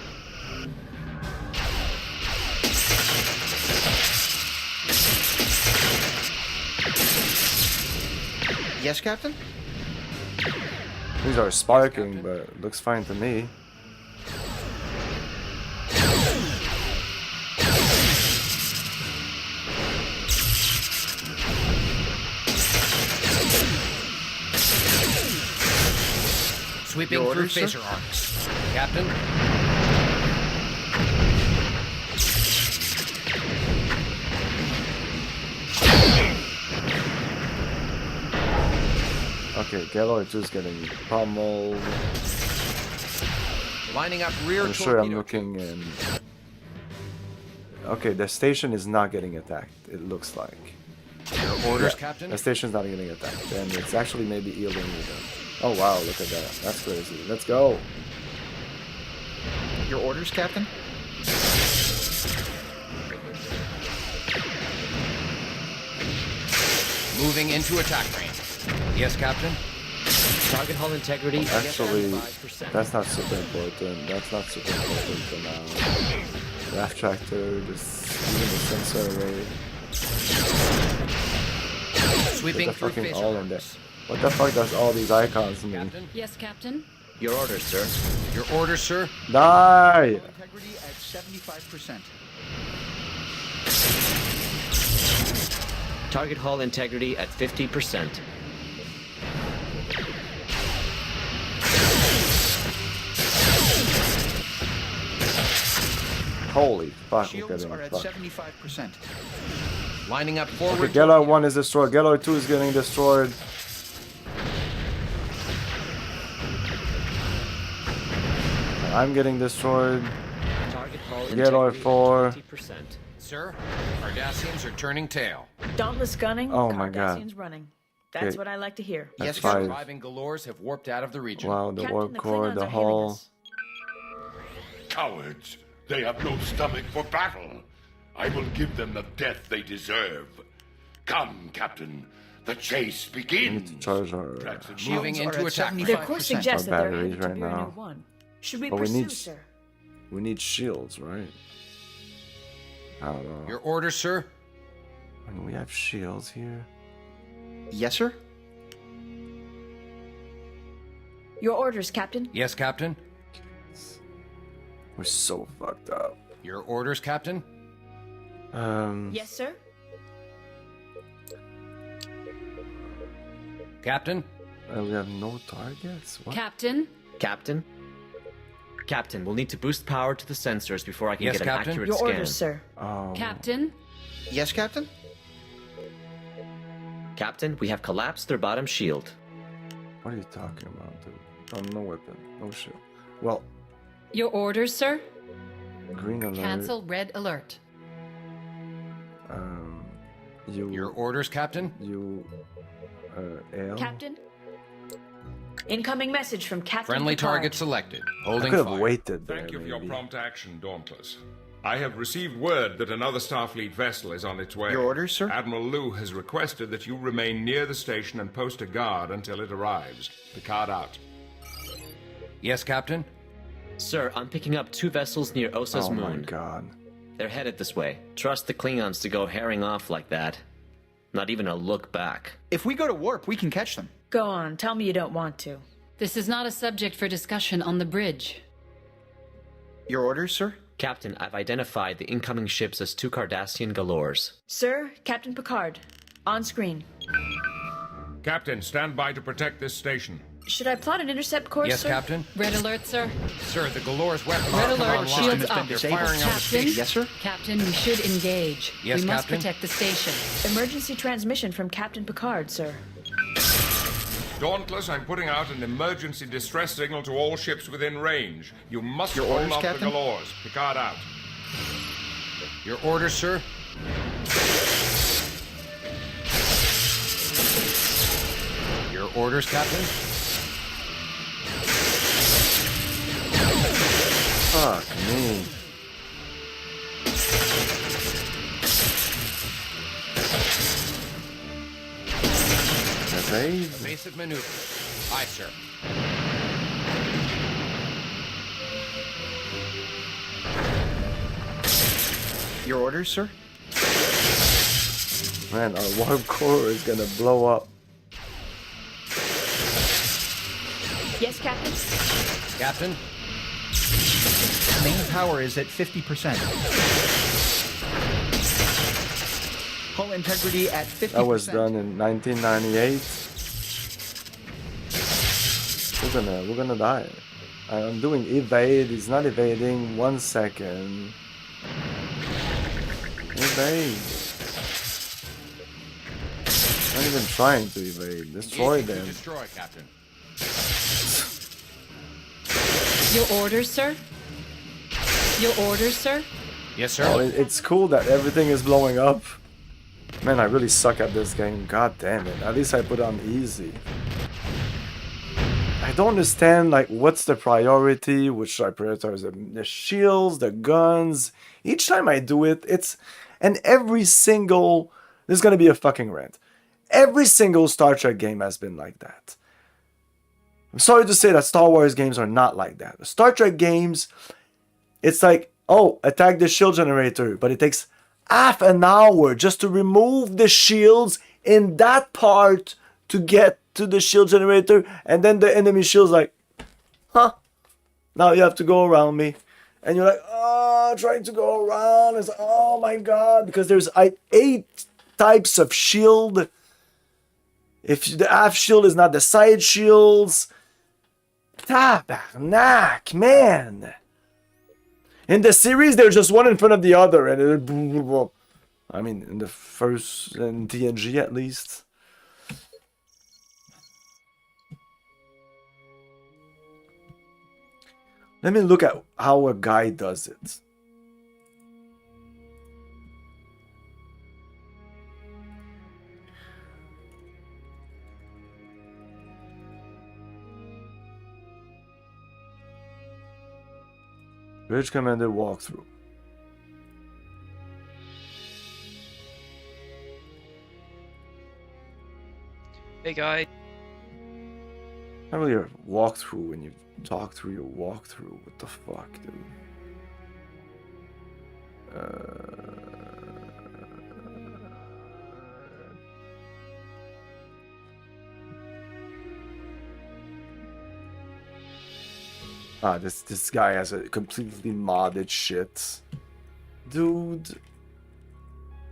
Yes, Captain? These are sparking, but it looks fine to me. Sweeping Your through orders, sir? phaser arcs. Captain. Okay, Gaylord 2 is getting pummeled. Lining up rear I'm sure I'm torpedo looking in. Okay, the station is not getting attacked, it looks like. Your orders, Captain. The station's not getting attacked, and it's actually maybe yielding with them. Oh wow, look at that. That's crazy. Let's go. Your orders, Captain? Moving into attack range. Yes, Captain. Target hull integrity. Actually, 75%. that's not super important. That's not super important for now. Raft tractor, just leaving the sensor away. Sweeping Put the through fucking phaser all in there. arcs. What the fuck does all these icons mean? Yes, Captain? Your orders, sir. Your orders, sir. Die! Integrity at 75%. Target hull integrity at 50%. Holy fuck, we're Shields getting are at fucked. 75%. Lining up forward. Okay, Gaylord 1 is destroyed. Gaylord 2 is getting destroyed. I'm getting destroyed. Target hull Gaylord integrity 4. 20%. Sir, Cardassians are turning tail. Dauntless gunning. Oh my God. Cardassians running. That's Okay. what I like to hear. That's Yes, five. surviving Galores have warped out of the region. Wow, the Captain, warp the core, Klingons the are hailing hull. us. Cowards! They have no stomach for battle. I will give them the death they deserve. Come, Captain. The chase We need begins. to charge our, Moving Shields are into at attack range. Their course 75%. suggests that they're batteries headed to right Bureau now. 1. Should we But we pursue, need- sir? we need shields, right? I don't know. Your orders, sir. I mean, we have shields here. Yes, sir? Your orders, Captain. Yes, Captain. We're so fucked up. Your orders, Captain. Yes, sir. Captain. We have no targets? What? Captain? Captain? Captain, we'll need to boost power to the sensors before I can Yes, get an Captain? accurate Your scan. orders, sir. Oh. Captain? Yes, Captain? Captain, we have collapsed their bottom shield. What are you talking about, dude? Oh, no weapon. No shield. Well, Your orders, sir? green alert. Cancel red alert. You. Your orders, Captain. You. Ale. Captain? Incoming message from Captain Friendly Picard. target selected. I Holding could have fire. waited there. Thank you for your maybe. prompt action, Dauntless. I have received word that another Starfleet vessel is on its way. Your orders, sir? Admiral Liu has requested that you remain near the station and post a guard until it arrives. Picard out. Yes, Captain. Sir, I'm picking up 2 vessels near Osa's Oh my moon. god. They're headed this way. Trust the Klingons to go herring off like that. Not even a look back. If we go to warp, we can catch them. Go on, tell me you don't want to. This is not a subject for discussion on the bridge. Your orders, sir? Captain, I've identified the incoming ships as 2 Cardassian Galores. Sir, Captain Picard. On screen. Captain, stand by to protect this station. Should I plot an intercept course, Yes, sir? Captain. Red alert, sir. Sir, the Galores' weapons Red have come alert, online. shields has been up. They're disabled. firing on the Captain? station. Yes, sir? Captain, we should engage. Yes, we must Captain? protect the station. Emergency transmission from Captain Picard, sir. Dauntless, I'm putting out an emergency distress signal to all ships within range. You must Your hold orders, up Captain? the galores. Picard out. Your orders, sir? Your orders, Captain? Fuck me. Evade? Evasive maneuver. Aye, sir. Your orders, sir? Man, our warp core is gonna blow up. Yes, Captain? Captain? Main power is at 50%. Hull integrity at 50%. That was done in 1998. We're gonna die. I'm doing evade. He's not evading. 1 second. Evade. Not even trying to evade. Destroy them. Destroy, Captain. Your orders, sir? Your orders, sir? Yes, sir. Oh, it's cool that everything is blowing up. Man, I really suck at this game. God damn it. At least I put on easy. I don't understand, like, what's the priority? Which should I prioritize? The shields, the guns. Each time I do it, it's... And every single... There's gonna be a fucking rant. Every single Star Trek game has been like that. I'm sorry to say that Star Wars games are not like that. The Star Trek games, it's like, oh, attack the shield generator, but it takes half an hour just to remove the shields in that part to get to the shield generator, and then the enemy shield's like, huh, now you have to go around me. And you're like, oh, trying to go around. It's like, oh my god, because there's 8 types of shield. If the half shield is not the side shields, tabarnak, man. In the series, they're just one in front of the other, and I mean, in the first, in TNG at least. Let me look at how a guy does it. Bridge Commander walkthrough. Hey guys. Not really a walkthrough when you talk through your walkthrough. What the fuck, dude? This guy has a completely modded shit. Dude,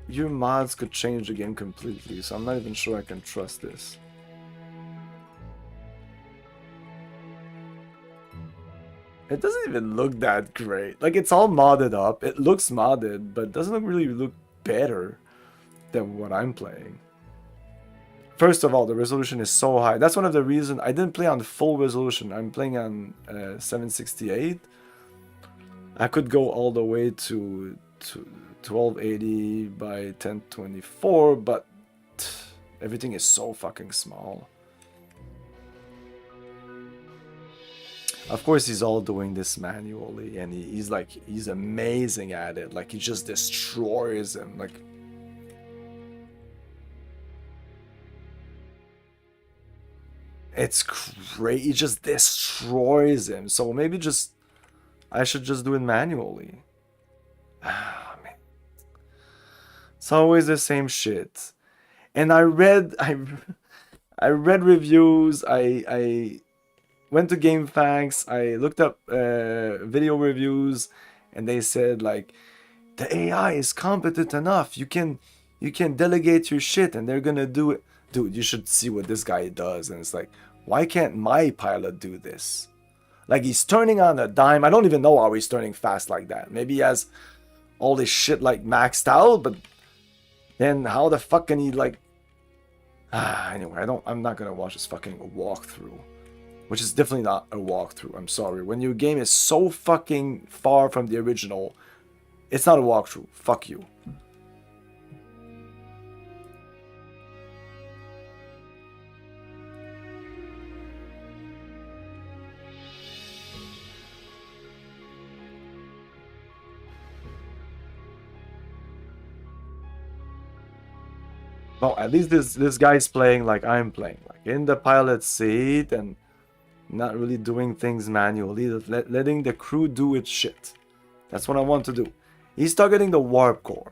your mods could change the game completely, so I'm not even sure I can trust this. It doesn't even look that great. Like, it's all modded up. It looks modded, but it doesn't really look better than what I'm playing. First of all, the resolution is so high. That's one of the reasons I didn't play on full resolution. I'm playing on 768. I could go all the way to 1280 by 1024, but everything is so fucking small. Of course, he's all doing this manually, and he's amazing at it. Like, he just destroys him. Like, it's great. He just destroys him. So maybe I should just do it manually. Ah, man. It's always the same shit. And I read reviews. I went to GameFAQs. I looked up video reviews, and they said, like, the AI is competent enough. You can delegate your shit, and they're gonna do it. Dude, you should see what this guy does. And it's like, why can't my pilot do this? Like, he's turning on a dime. I don't even know how he's turning fast like that. Maybe he has all this shit like maxed out, but then how the fuck can he like Anyway, I'm not gonna watch this fucking walkthrough. Which is definitely not a walkthrough, I'm sorry. When your game is so fucking far from the original, it's not a walkthrough. Fuck you. Well, at least this guy's playing like I'm playing, like in the pilot seat and not really doing things manually, letting the crew do its shit. That's what I want to do. He's targeting the warp core.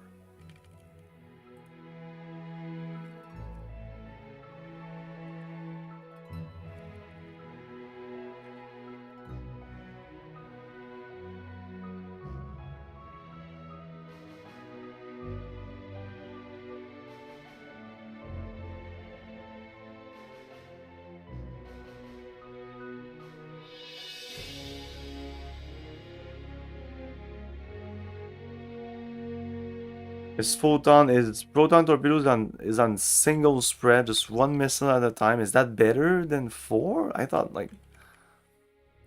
His proton torpedoes is on single spread, just one missile at a time. Is that better than 4? I thought like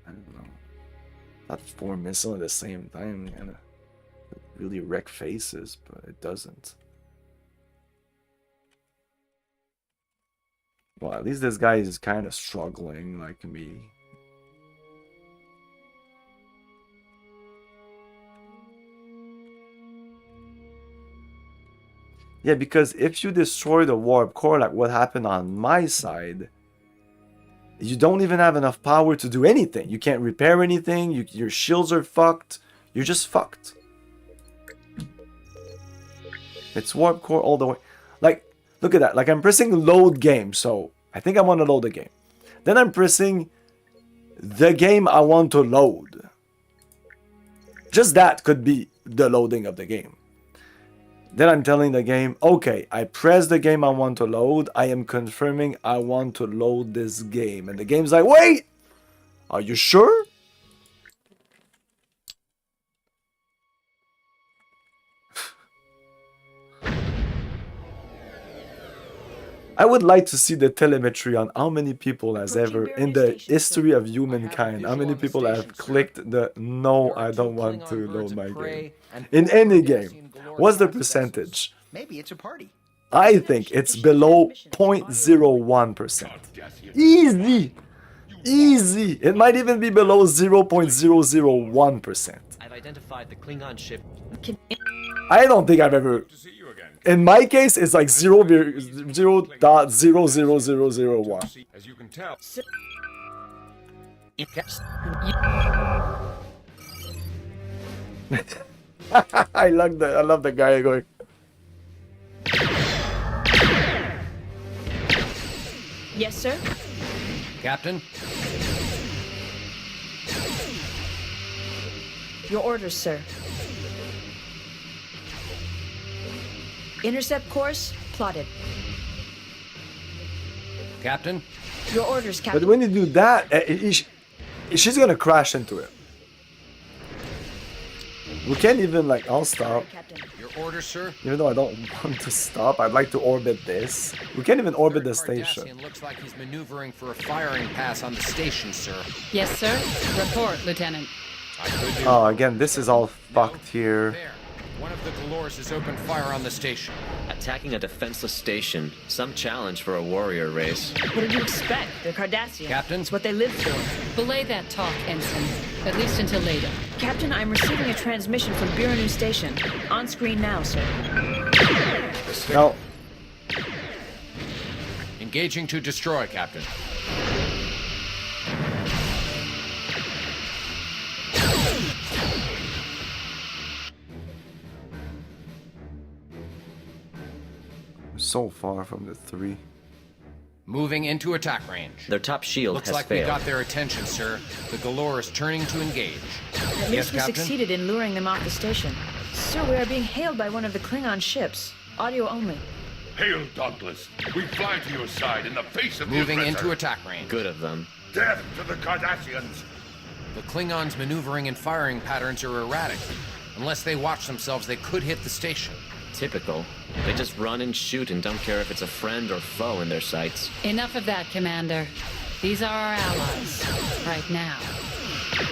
I don't know. Not 4 missiles at the same time and really wreck faces, but it doesn't. Well, at least this guy is kind of struggling like me. Yeah, because if you destroy the warp core, like what happened on my side, you don't even have enough power to do anything. You can't repair anything. Your shields are fucked. You're just fucked. It's warp core all the way. Like, look at that. Like, I'm pressing load game. So, I think I want to load the game. Then I'm pressing the game I want to load. Just that could be the loading of the game. Then I'm telling the game, okay, I press the game I want to load. I am confirming I want to load this game. And the game's like, wait! Are you sure? I would like to see the telemetry on how many people has ever, in the history of humankind, how many people have clicked the no, I don't want to load my game. In any game. What's the percentage? Maybe it's a party. I think it's below 0.01%. Easy! Easy! It might even be below 0.001%. I've identified the Klingon ship. I don't think I've ever... In my case, it's like 0.00001. As you can tell. I love the guy going. Yes, sir. Captain? Your orders, sir. Intercept course plotted. Captain? Your orders, Captain. But when you do that, she's gonna crash into it. We can't even like, I'll stop. Your orders, sir? Even though I don't want to stop, I'd like to orbit this. We can't even orbit the station. Cardassian looks like he's maneuvering for a firing pass on the station, sir. Yes, sir. Report, Lieutenant. Oh, again, this is all fucked here. There. One of the Galores has opened fire on the station. Attacking a defenseless station. Some challenge for a warrior race. What did you expect? They're Cardassians. Captain? It's what they live for. Belay that talk, Ensign. At least until later. Captain, I'm receiving a transmission from Biranu Station. On screen now, sir. No. Engaging to destroy, Captain. So far from the 3. Moving into attack range. Their top shield Looks has like failed. we got their attention, sir. The Galore is turning to engage. At Yes, least we Captain? succeeded in luring them off the station. Sir, we are being hailed by one of the Klingon ships. Audio only. Hail, Dauntless. We fly to your side in the face of Moving the aggressor. into attack range. Good of them. Death to the Cardassians. The Klingons' maneuvering and firing patterns are erratic. Unless they watch themselves, they could hit the station. Typical. They just run and shoot and don't care if it's a friend or foe in their sights. Enough of that, Commander. These are our allies. Right now.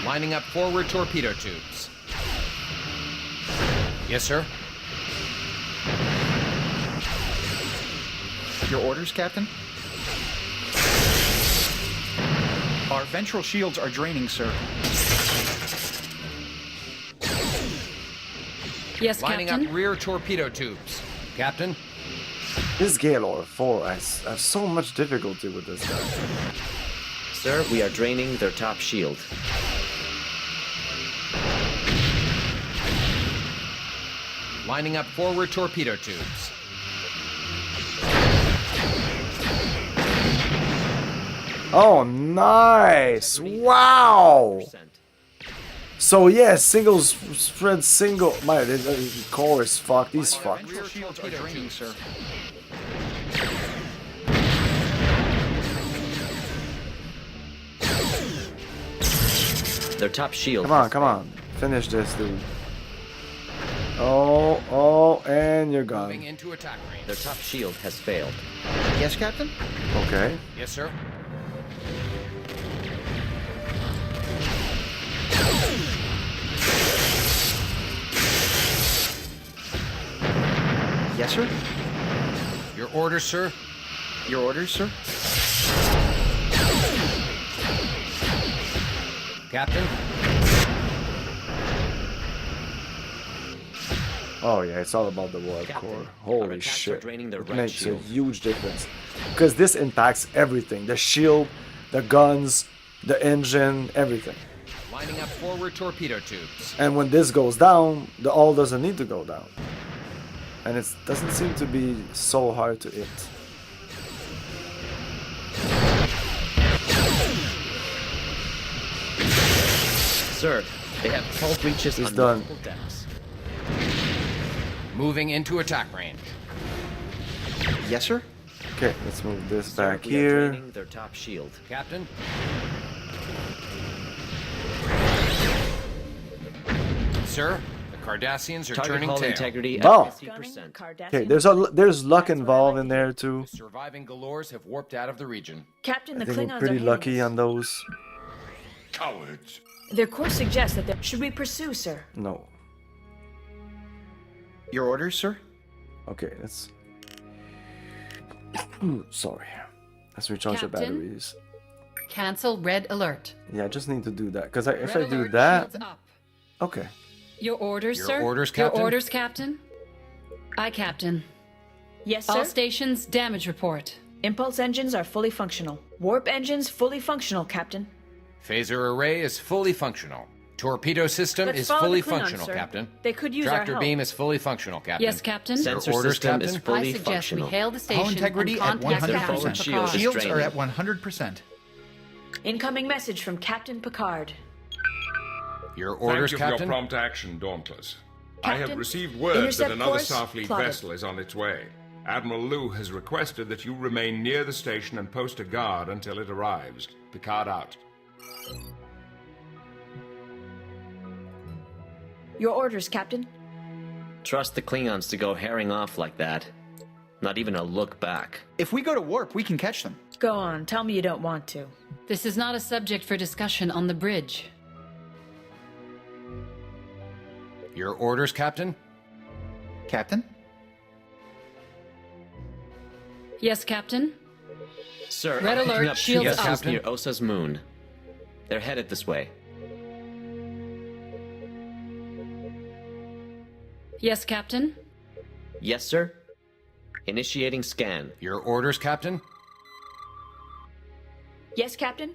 Lining up forward torpedo tubes. Yes, sir. Your orders, Captain? Our ventral shields are draining, sir. Yes, Lining Captain? up rear torpedo tubes. Captain? This Gaylord 4, I have so much difficulty with this guy. Sir, we are draining their top shield. Lining up forward torpedo tubes. Oh, nice! Wow! So yeah, single spread single. My core is fucked. He's fucked. Rear shields are draining, sir. Their top shield. Come on. Finish this, dude. Oh, and you're gone. Moving into attack range. Their top shield has failed. Yes, Captain? Okay. Yes, sir. Yes, sir? Your orders, sir. Your orders, sir? Captain? Oh yeah, it's all about the warp Captain, core. our Holy attacks are shit. draining their It right makes shield. a huge difference. Because this impacts everything. The shield, the guns, the engine, everything. Lining up forward torpedo tubes. And when this goes down, the all doesn't need to go down. And it doesn't seem to be so hard to hit. Sir, they have 12 breaches He's on done. multiple decks. Moving into attack range. Yes, sir? Okay, let's move this Sir, back we are here. draining their top shield. Captain? Sir, the Cardassians are Target turning hull tail. integrity at Wow. 50%. Okay, there's luck involved in there too. The surviving Galors have warped out of the region. Captain, I the think Klingons we're pretty are lucky hitting us. on those. Cowards. Their course suggests that they should we pursue, sir? No. Your orders, sir? Okay, let's. Sorry. Let's recharge the Captain? batteries. Cancel red alert. Yeah, I just need to do that because if Red I do alert, that, shields up. okay. Your orders, Your sir? orders, Captain? Your orders, Captain? Aye, Captain. Yes, All sir. stations, damage report. Impulse engines are fully functional. Warp engines fully functional, Captain. Phaser array is fully functional. Torpedo system Let's is follow fully the Klingons, functional, sir. Captain. They could use our Tractor help. beam is fully functional, Captain. Yes, Captain. Sensor orders, system is Captain? I fully suggest we functional. hail the station Hull integrity and at contact 100%. Their forward Captain shield is Picard. Shields are draining. at 100%. Incoming message from Captain Picard. Thank Your orders, you for your Captain? prompt action, Dauntless. I have Captain, received word that intercept another course Starfleet plotted. vessel is on its way. Admiral Liu has requested that you remain near the station and post a guard until it arrives. Picard out. Your orders, Captain. Trust the Klingons to go herring off like that. Not even a look back. If we go to warp, we can catch them. Go on, tell me you don't want to. This is not a subject for discussion on the bridge. Your orders, Captain? Captain? Yes, Captain? Sir, Red I'm alert, picking up shields two up. vessels Captain. near Osa's moon. They're headed this way. Yes, Captain? Yes, sir. Initiating scan. Your orders, Captain? Yes, Captain?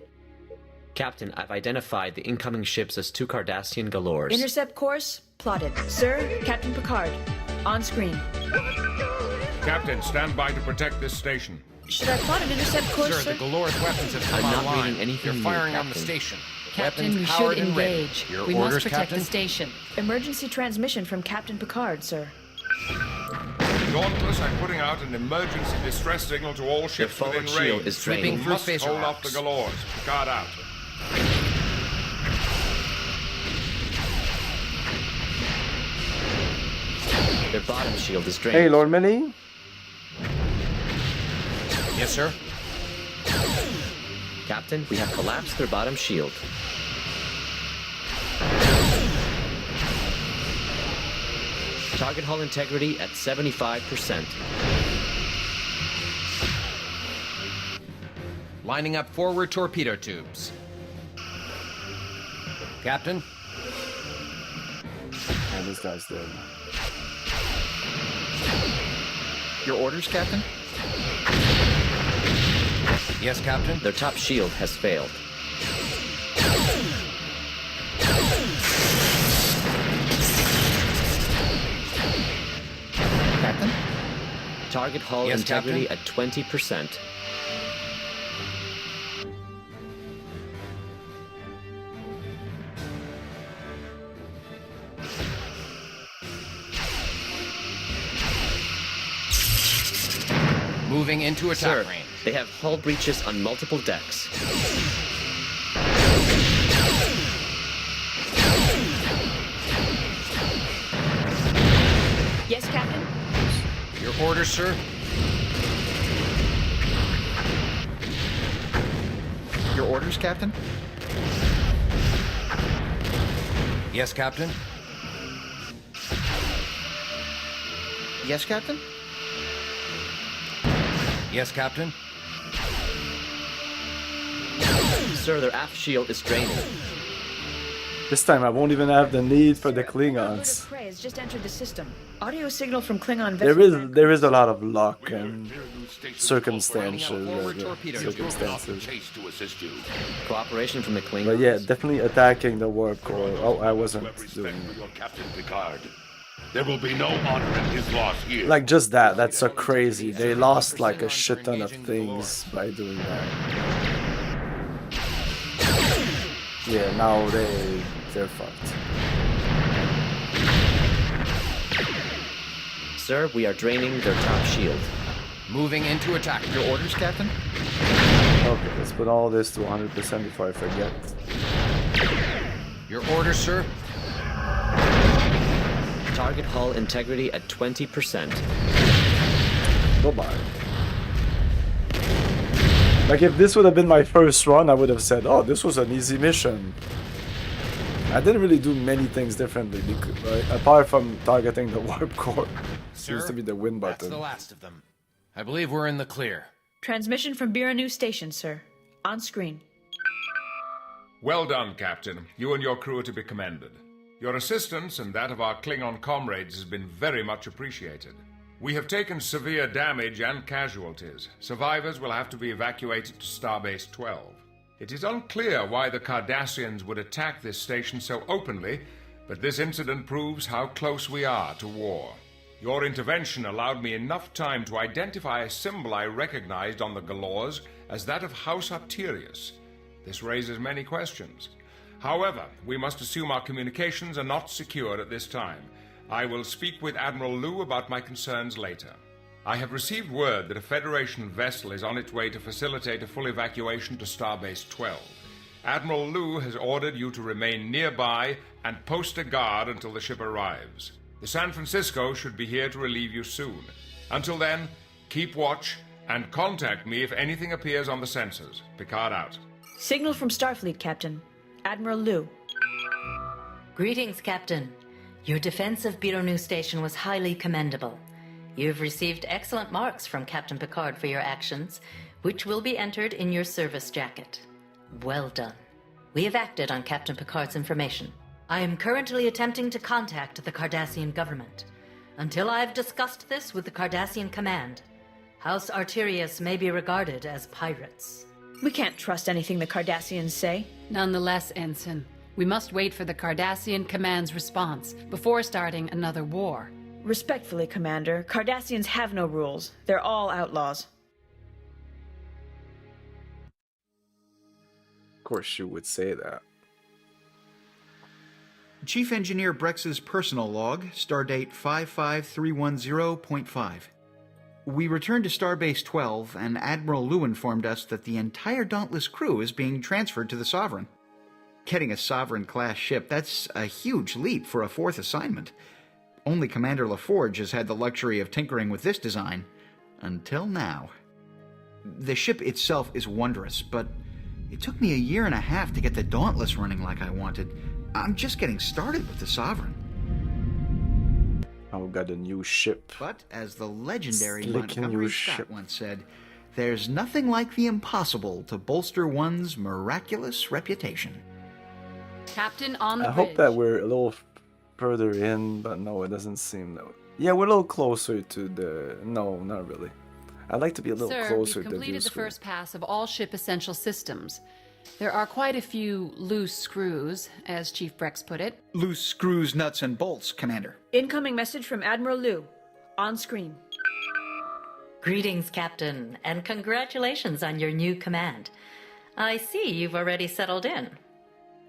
Captain, I've identified the incoming ships as two Cardassian Galors. Intercept course plotted. Sir, Captain Picard. On screen. Captain, stand by to protect this station. Should I plot an intercept course, Sir, sir? the Galor's weapons have come I'm not online. reading anything They're new, firing on the Captain. station. Captain, Weapons we powered should and ready. engage. Your We orders, must protect Captain? the station. Emergency transmission from Captain Picard, sir. Dauntless, I'm putting out an emergency distress signal to all ships forward within shield range. is draining. You must Through phaser hold off the arcs. Galors. Picard out. Their Their bottom shield is drained. Hey, Lord Mini. Yes, sir. Captain, we have collapsed their bottom shield. Target hull integrity at 75%. Lining up forward torpedo tubes. Captain? And this guy's dead. Your orders, Captain? Yes, Captain? Their top shield has failed. Captain? Target hull Yes, integrity Captain? at 20%. Moving into attack Sir, range. they have hull breaches on multiple decks. Yes, Captain? Your orders, sir? Your orders, Captain? Yes, Captain? Yes, Captain? Yes, Captain? Sir, their aft shield is draining. This time I won't even have the need for the Klingons. Prey has just entered the system. Audio signal from Klingon There is a lot of luck and circumstances. Chase to assist you. Cooperation from the Klingons. But yeah, definitely attacking the warp core. Oh, I wasn't doing For your Captain Picard. There will be no honor in his loss here. like just that. That's so crazy. They lost like a shit ton of things by doing that. Yeah, now they're fucked. Sir, we are draining their top shield. Moving into attack. Your orders, Captain? Okay, let's put all this to 100% before I forget. Your orders, sir? Target hull integrity at 20%. Bye-bye. Like if this would have been my first run, I would have said, oh, this was an easy mission. I didn't really do many things differently, because, apart from targeting the warp core. Seems to be the win That's button. the last of them. I believe we're in the clear. Transmission from Biranu Station, sir. On screen. Well done, Captain. You and your crew are to be commended. Your assistance and that of our Klingon comrades has been very much appreciated. We have taken severe damage and casualties. Survivors will have to be evacuated to Starbase 12. It is unclear why the Cardassians would attack this station so openly, but this incident proves how close we are to war. Your intervention allowed me enough time to identify a symbol I recognized on the Galors as that of House Arterius. This raises many questions. However, we must assume our communications are not secured at this time. I will speak with Admiral Liu about my concerns later. I have received word that a Federation vessel is on its way to facilitate a full evacuation to Starbase 12. Admiral Liu has ordered you to remain nearby and post a guard until the ship arrives. The San Francisco should be here to relieve you soon. Until then, keep watch and contact me if anything appears on the sensors. Picard out. Signal from Starfleet, Captain. Admiral Liu. Greetings, Captain. Your defense of Biranu Station was highly commendable. You've received excellent marks from Captain Picard for your actions, which will be entered in your service jacket. Well done. We have acted on Captain Picard's information. I am currently attempting to contact the Cardassian government. Until I've discussed this with the Cardassian command, House Arterius may be regarded as pirates. We can't trust anything the Cardassians say. Nonetheless, Ensign, we must wait for the Cardassian command's response before starting another war. Respectfully, Commander, Cardassians have no rules. They're all outlaws. Of course you would say that. Chief Engineer Brex's personal log, stardate 55310.5. We returned to Starbase 12, and Admiral Liu informed us that the entire Dauntless crew is being transferred to the Sovereign. Getting a Sovereign-class ship, that's a huge leap for a fourth assignment. Only Commander LaForge has had the luxury of tinkering with this design. Until now. The ship itself is wondrous, but it took me a year and a half to get the Dauntless running like I wanted. I'm just getting started with the Sovereign. Oh, got a new ship. But, as the legendary Slicking Montgomery new Scott ship. once said, there's nothing like the impossible to bolster one's miraculous reputation. Captain on the I bridge. hope that we're a little further in, but no, it doesn't seem that. Yeah, we're a little closer to the... No, not really. I'd like to be a little Sir, closer we've to the completed the school. first pass of all ship essential systems. There are quite a few loose screws, as Chief Brex put it. Loose screws, nuts, and bolts, Commander. Incoming message from Admiral Liu. On screen. Greetings, Captain, and congratulations on your new command. I see you've already settled in.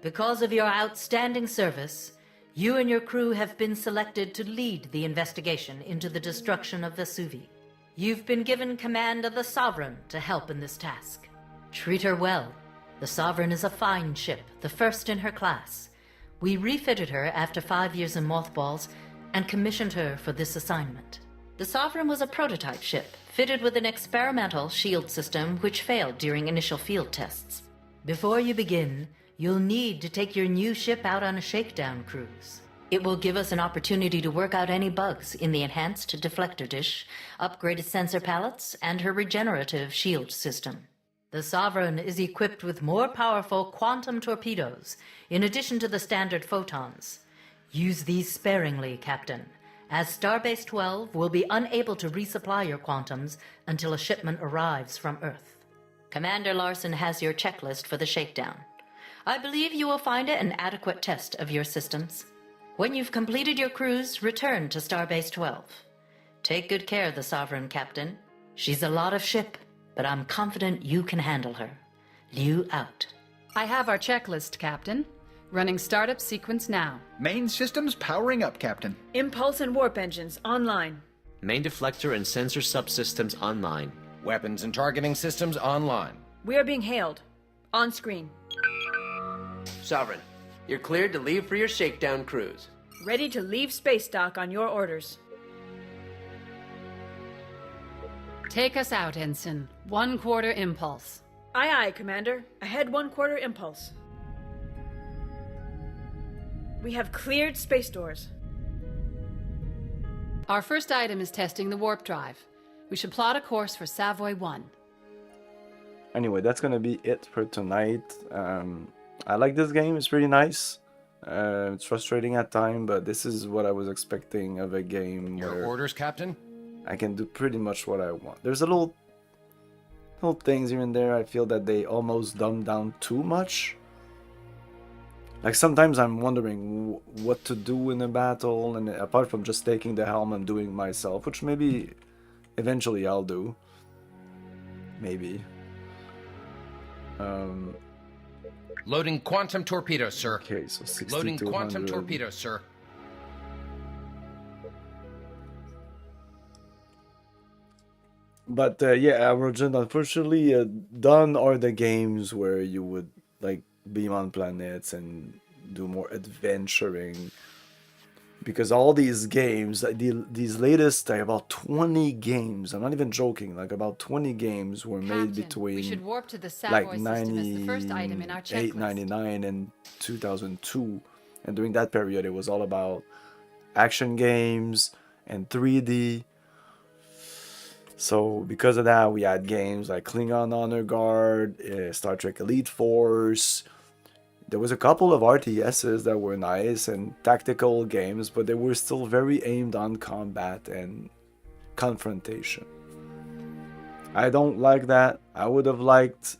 Because of your outstanding service, you and your crew have been selected to lead the investigation into the destruction of Vesuvi. You've been given command of the Sovereign to help in this task. Treat her well. The Sovereign is a fine ship, the first in her class. We refitted her after 5 years in mothballs and commissioned her for this assignment. The Sovereign was a prototype ship, fitted with an experimental shield system which failed during initial field tests. Before you begin, you'll need to take your new ship out on a shakedown cruise. It will give us an opportunity to work out any bugs in the enhanced deflector dish, upgraded sensor palettes, and her regenerative shield system. The Sovereign is equipped with more powerful quantum torpedoes, in addition to the standard photons. Use these sparingly, Captain, as Starbase 12 will be unable to resupply your quantums until a shipment arrives from Earth. Commander Larson has your checklist for the shakedown. I believe you will find it an adequate test of your systems. When you've completed your cruise, return to Starbase 12. Take good care of the Sovereign, Captain. She's a lot of ship, but I'm confident you can handle her. Liu out. I have our checklist, Captain. Running startup sequence now. Main systems powering up, Captain. Impulse and warp engines online. Main deflector and sensor subsystems online. Weapons and targeting systems online. We are being hailed. On screen. Sovereign, you're cleared to leave for your shakedown cruise. Ready to leave space dock on your orders. Take us out, Ensign. 1/4 impulse. Aye, aye, Commander. Ahead 1/4 impulse. We have cleared space doors. Our first item is testing the warp drive. We should plot a course for Savoy 1. Anyway, that's gonna be it for tonight. I like this game. It's pretty nice. It's frustrating at times, but this is what I was expecting of a game Your where orders, Captain? I can do pretty much what I want. There's a little things here and there I feel that they almost dumb down too much. Like sometimes I'm wondering what to do in a battle, and apart from just taking the helm and doing myself, which maybe eventually I'll do. Maybe. Loading quantum torpedoes, sir. Okay, so 6200. Loading quantum torpedoes, sir. But yeah, Arrogant, unfortunately, done are the games where you would like beam on planets and do more adventuring. Because all these games, these latest, about 20 games, I'm not even joking, like about 20 games were made between We should warp to the Savoy like system as the first item in our checklist. 1999 and 2002. And during that period, it was all about action games and 3D. So because of that, we had games like Klingon Honor Guard, Star Trek Elite Force. There was a couple of RTSs that were nice and tactical games, but they were still very aimed on combat and confrontation. I don't like that. I would have liked,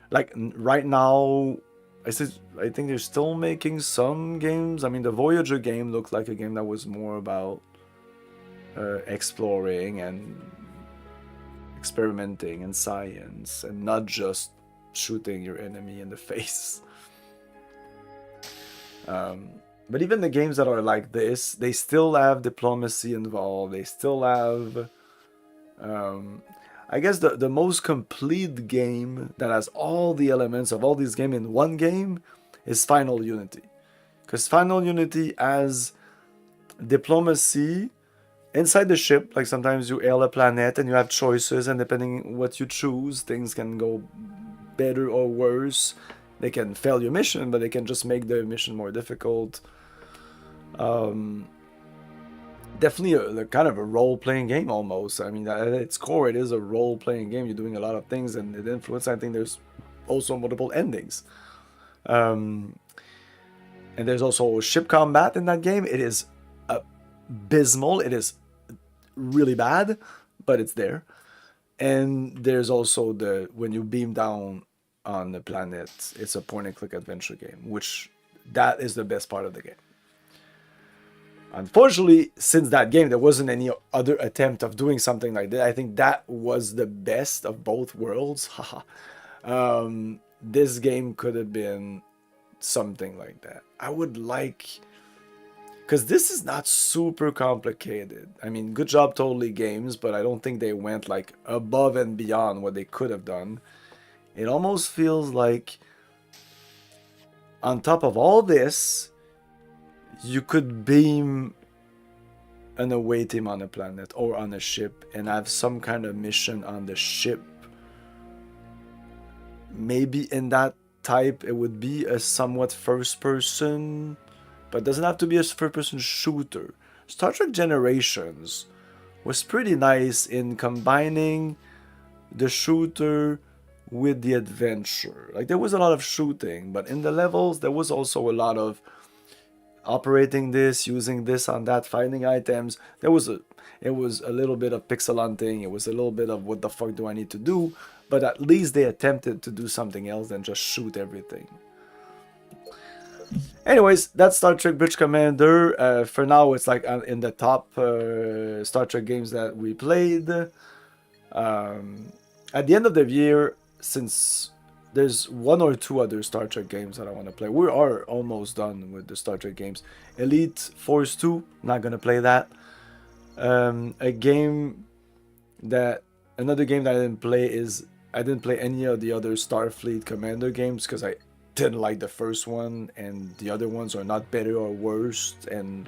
like right now, I think they're still making some games. I mean, the Voyager game looked like a game that was more about exploring and experimenting and science, and not just shooting your enemy in the face. But even the games that are like this, they still have diplomacy involved. They still have, I guess the most complete game that has all the elements of all these games in one game is Final Unity. Because Final Unity has diplomacy inside the ship. Like sometimes you hail a planet and you have choices, and depending what you choose, things can go better or worse. They can fail your mission, but they can just make the mission more difficult. Definitely a kind of a role-playing game almost. I mean, at its core, it is a role-playing game. You're doing a lot of things, and it influences. I think there's also multiple endings. And there's also ship combat in that game. It is abysmal. It is really bad, but it's there. And there's also when you beam down on the planet, it's a point-and-click adventure game, which that is the best part of the game. Unfortunately, since that game, there wasn't any other attempt of doing something like that. I think that was the best of both worlds. This game could have been something like that. I would like... Because this is not super complicated. I mean, good job Totally Games, but I don't think they went like above and beyond what they could have done. It almost feels like on top of all this, you could beam an away team on a planet or on a ship and have some kind of mission on the ship. Maybe in that type it would be a somewhat first person, but it doesn't have to be a first person shooter. Star Trek Generations was pretty nice in combining the shooter with the adventure. Like there was a lot of shooting, but in the levels there was also a lot of operating this, using this on that, finding items. It was a little bit of pixel hunting. It was a little bit of what the fuck do I need to do, but at least they attempted to do something else than just shoot everything. Anyways, that's Star Trek Bridge Commander. For now, it's like in the top Star Trek games that we played. At the end of the year, since there's one or two other Star Trek games that I want to play. We are almost done with the Star Trek games. Elite Force 2, not going to play that. Another game that I didn't play is, I didn't play any of the other Starfleet Commander games because I didn't like the first one, and the other ones are not better or worse. And,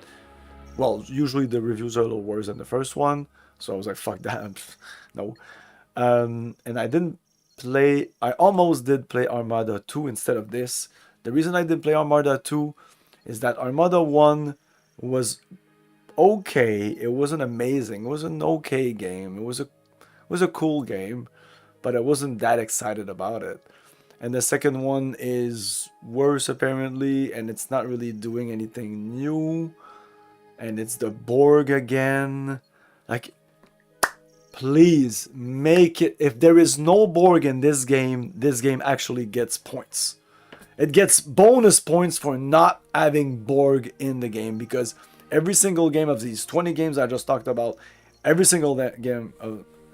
well, usually the reviews are a little worse than the first one. So I was like, fuck that. No. And I almost did play Armada 2 instead of this. The reason I didn't play Armada 2 is that Armada 1 was okay. It wasn't amazing. It was an okay game. It was a cool game, but I wasn't that excited about it. And the second one is worse apparently, and it's not really doing anything new. And it's the Borg again. Like, please make it. If there is no Borg in this game actually gets points. It gets bonus points for not having Borg in the game, because every single game of these 20 games I just talked about, every single game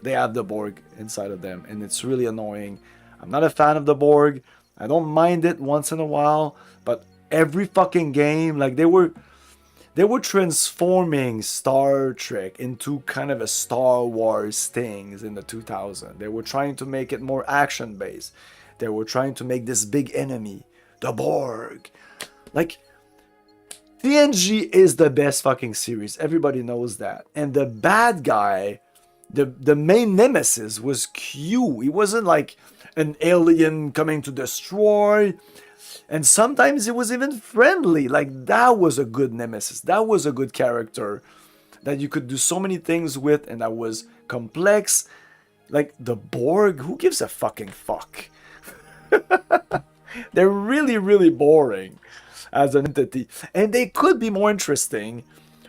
they have the Borg inside of them, and it's really annoying. I'm not a fan of the Borg. I don't mind it once in a while, but every fucking game, like they were transforming Star Trek into kind of a Star Wars things in the 2000s. They were trying to make it more action-based. They were trying to make this big enemy, the Borg. Like, TNG is the best fucking series. Everybody knows that. And the bad guy, the main nemesis was Q. He wasn't like an alien coming to destroy. And sometimes it was even friendly. Like, that was a good nemesis. That was a good character that you could do so many things with, and that was complex. Like, the Borg, who gives a fucking fuck? They're really, really boring as an entity. And they could be more interesting,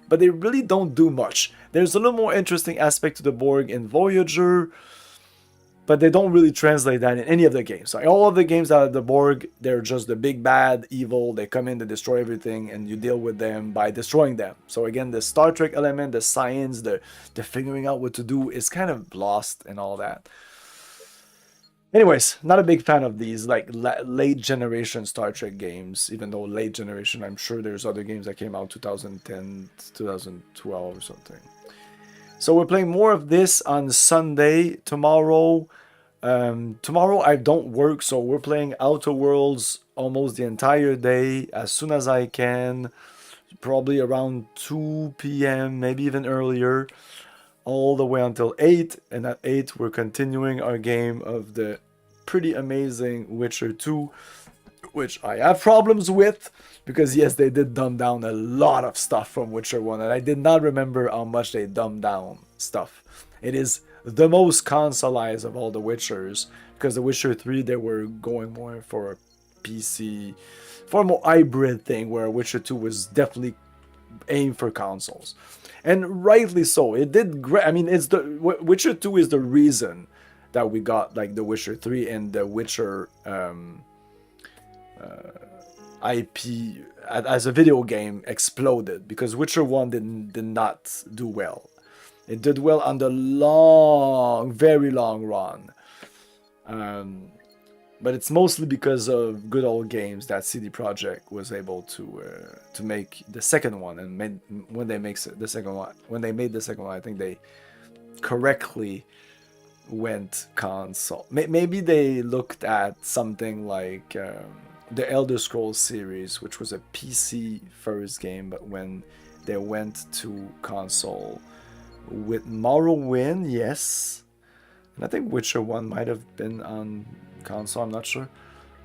but they really don't do much. There's a little more interesting aspect to the Borg in Voyager, but they don't really translate that in any of the games. So all of the games that are the Borg, they're just the big bad evil. They come in, they destroy everything, and you deal with them by destroying them. So again, the Star Trek element, the science, the figuring out what to do is kind of lost and all that. Anyways, not a big fan of these like late generation Star Trek games, even though late generation, I'm sure there's other games that came out 2010, 2012 or something. So we're playing more of this on Sunday. Tomorrow I don't work, so we're playing Outer Worlds almost the entire day as soon as I can. probably around 2 p.m., maybe even earlier, all the way until 8. And at 8, we're continuing our game of the pretty amazing Witcher 2, which I have problems with, because yes, they did dumb down a lot of stuff from Witcher 1, and I did not remember how much they dumbed down stuff. It is the most consoleized of all the Witchers, because the Witcher 3, they were going more for a PC, for a more hybrid thing, where Witcher 2 was definitely aimed for consoles. And rightly so. It did great. I mean, it's the Witcher 2 is the reason that we got like the Witcher 3 and the Witcher IP as a video game exploded, because Witcher 1 did not do well. It did well on the very long run. But it's mostly because of good old games that CD Projekt was able to make the second one, and when they made the second one, I think they correctly went console. Maybe they looked at something like the Elder Scrolls series, which was a PC first game, but when they went to console with Morrowind, yes, and I think Witcher 1 might have been on console, I'm not sure,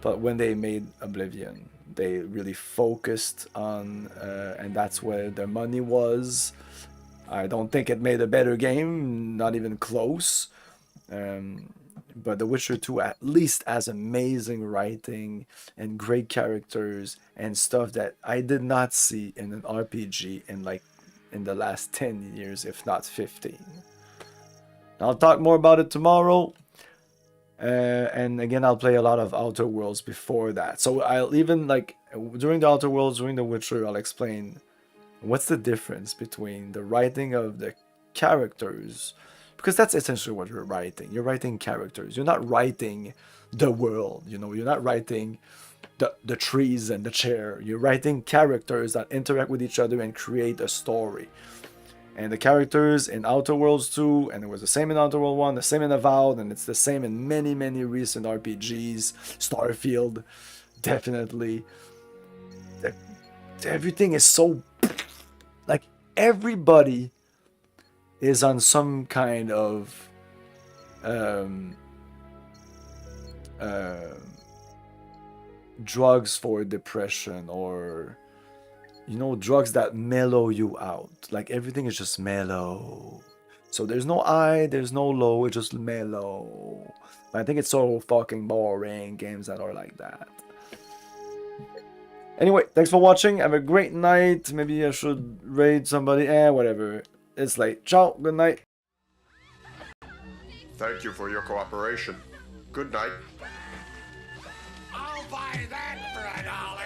but when they made Oblivion, they really focused on and that's where their money was. I don't think it made a better game, not even close, but The Witcher 2 at least has amazing writing and great characters and stuff that I did not see in an RPG in the last 10 years, if not 15. I'll talk more about it tomorrow. And again, I'll play a lot of Outer Worlds before that. So I'll even, like, during the Outer Worlds, during The Witcher, I'll explain what's the difference between the writing of the characters, because that's essentially what you're writing. You're writing characters. You're not writing the world, you know. You're not writing the trees and the chair. You're writing characters that interact with each other and create a story. And the characters in Outer Worlds 2, and it was the same in Outer World 1, the same in Avowed, and it's the same in many, many recent RPGs. Starfield, definitely. Everything is so... like, everybody is on some kind of... drugs for depression, or... you know, drugs that mellow you out. Like, everything is just mellow. So there's no high, there's no low, it's just mellow. I think it's so fucking boring, games that are like that. Anyway, thanks for watching. Have a great night. Maybe I should raid somebody. Whatever. It's late. Ciao. Good night. Thank you for your cooperation. Good night. I'll buy that for $1.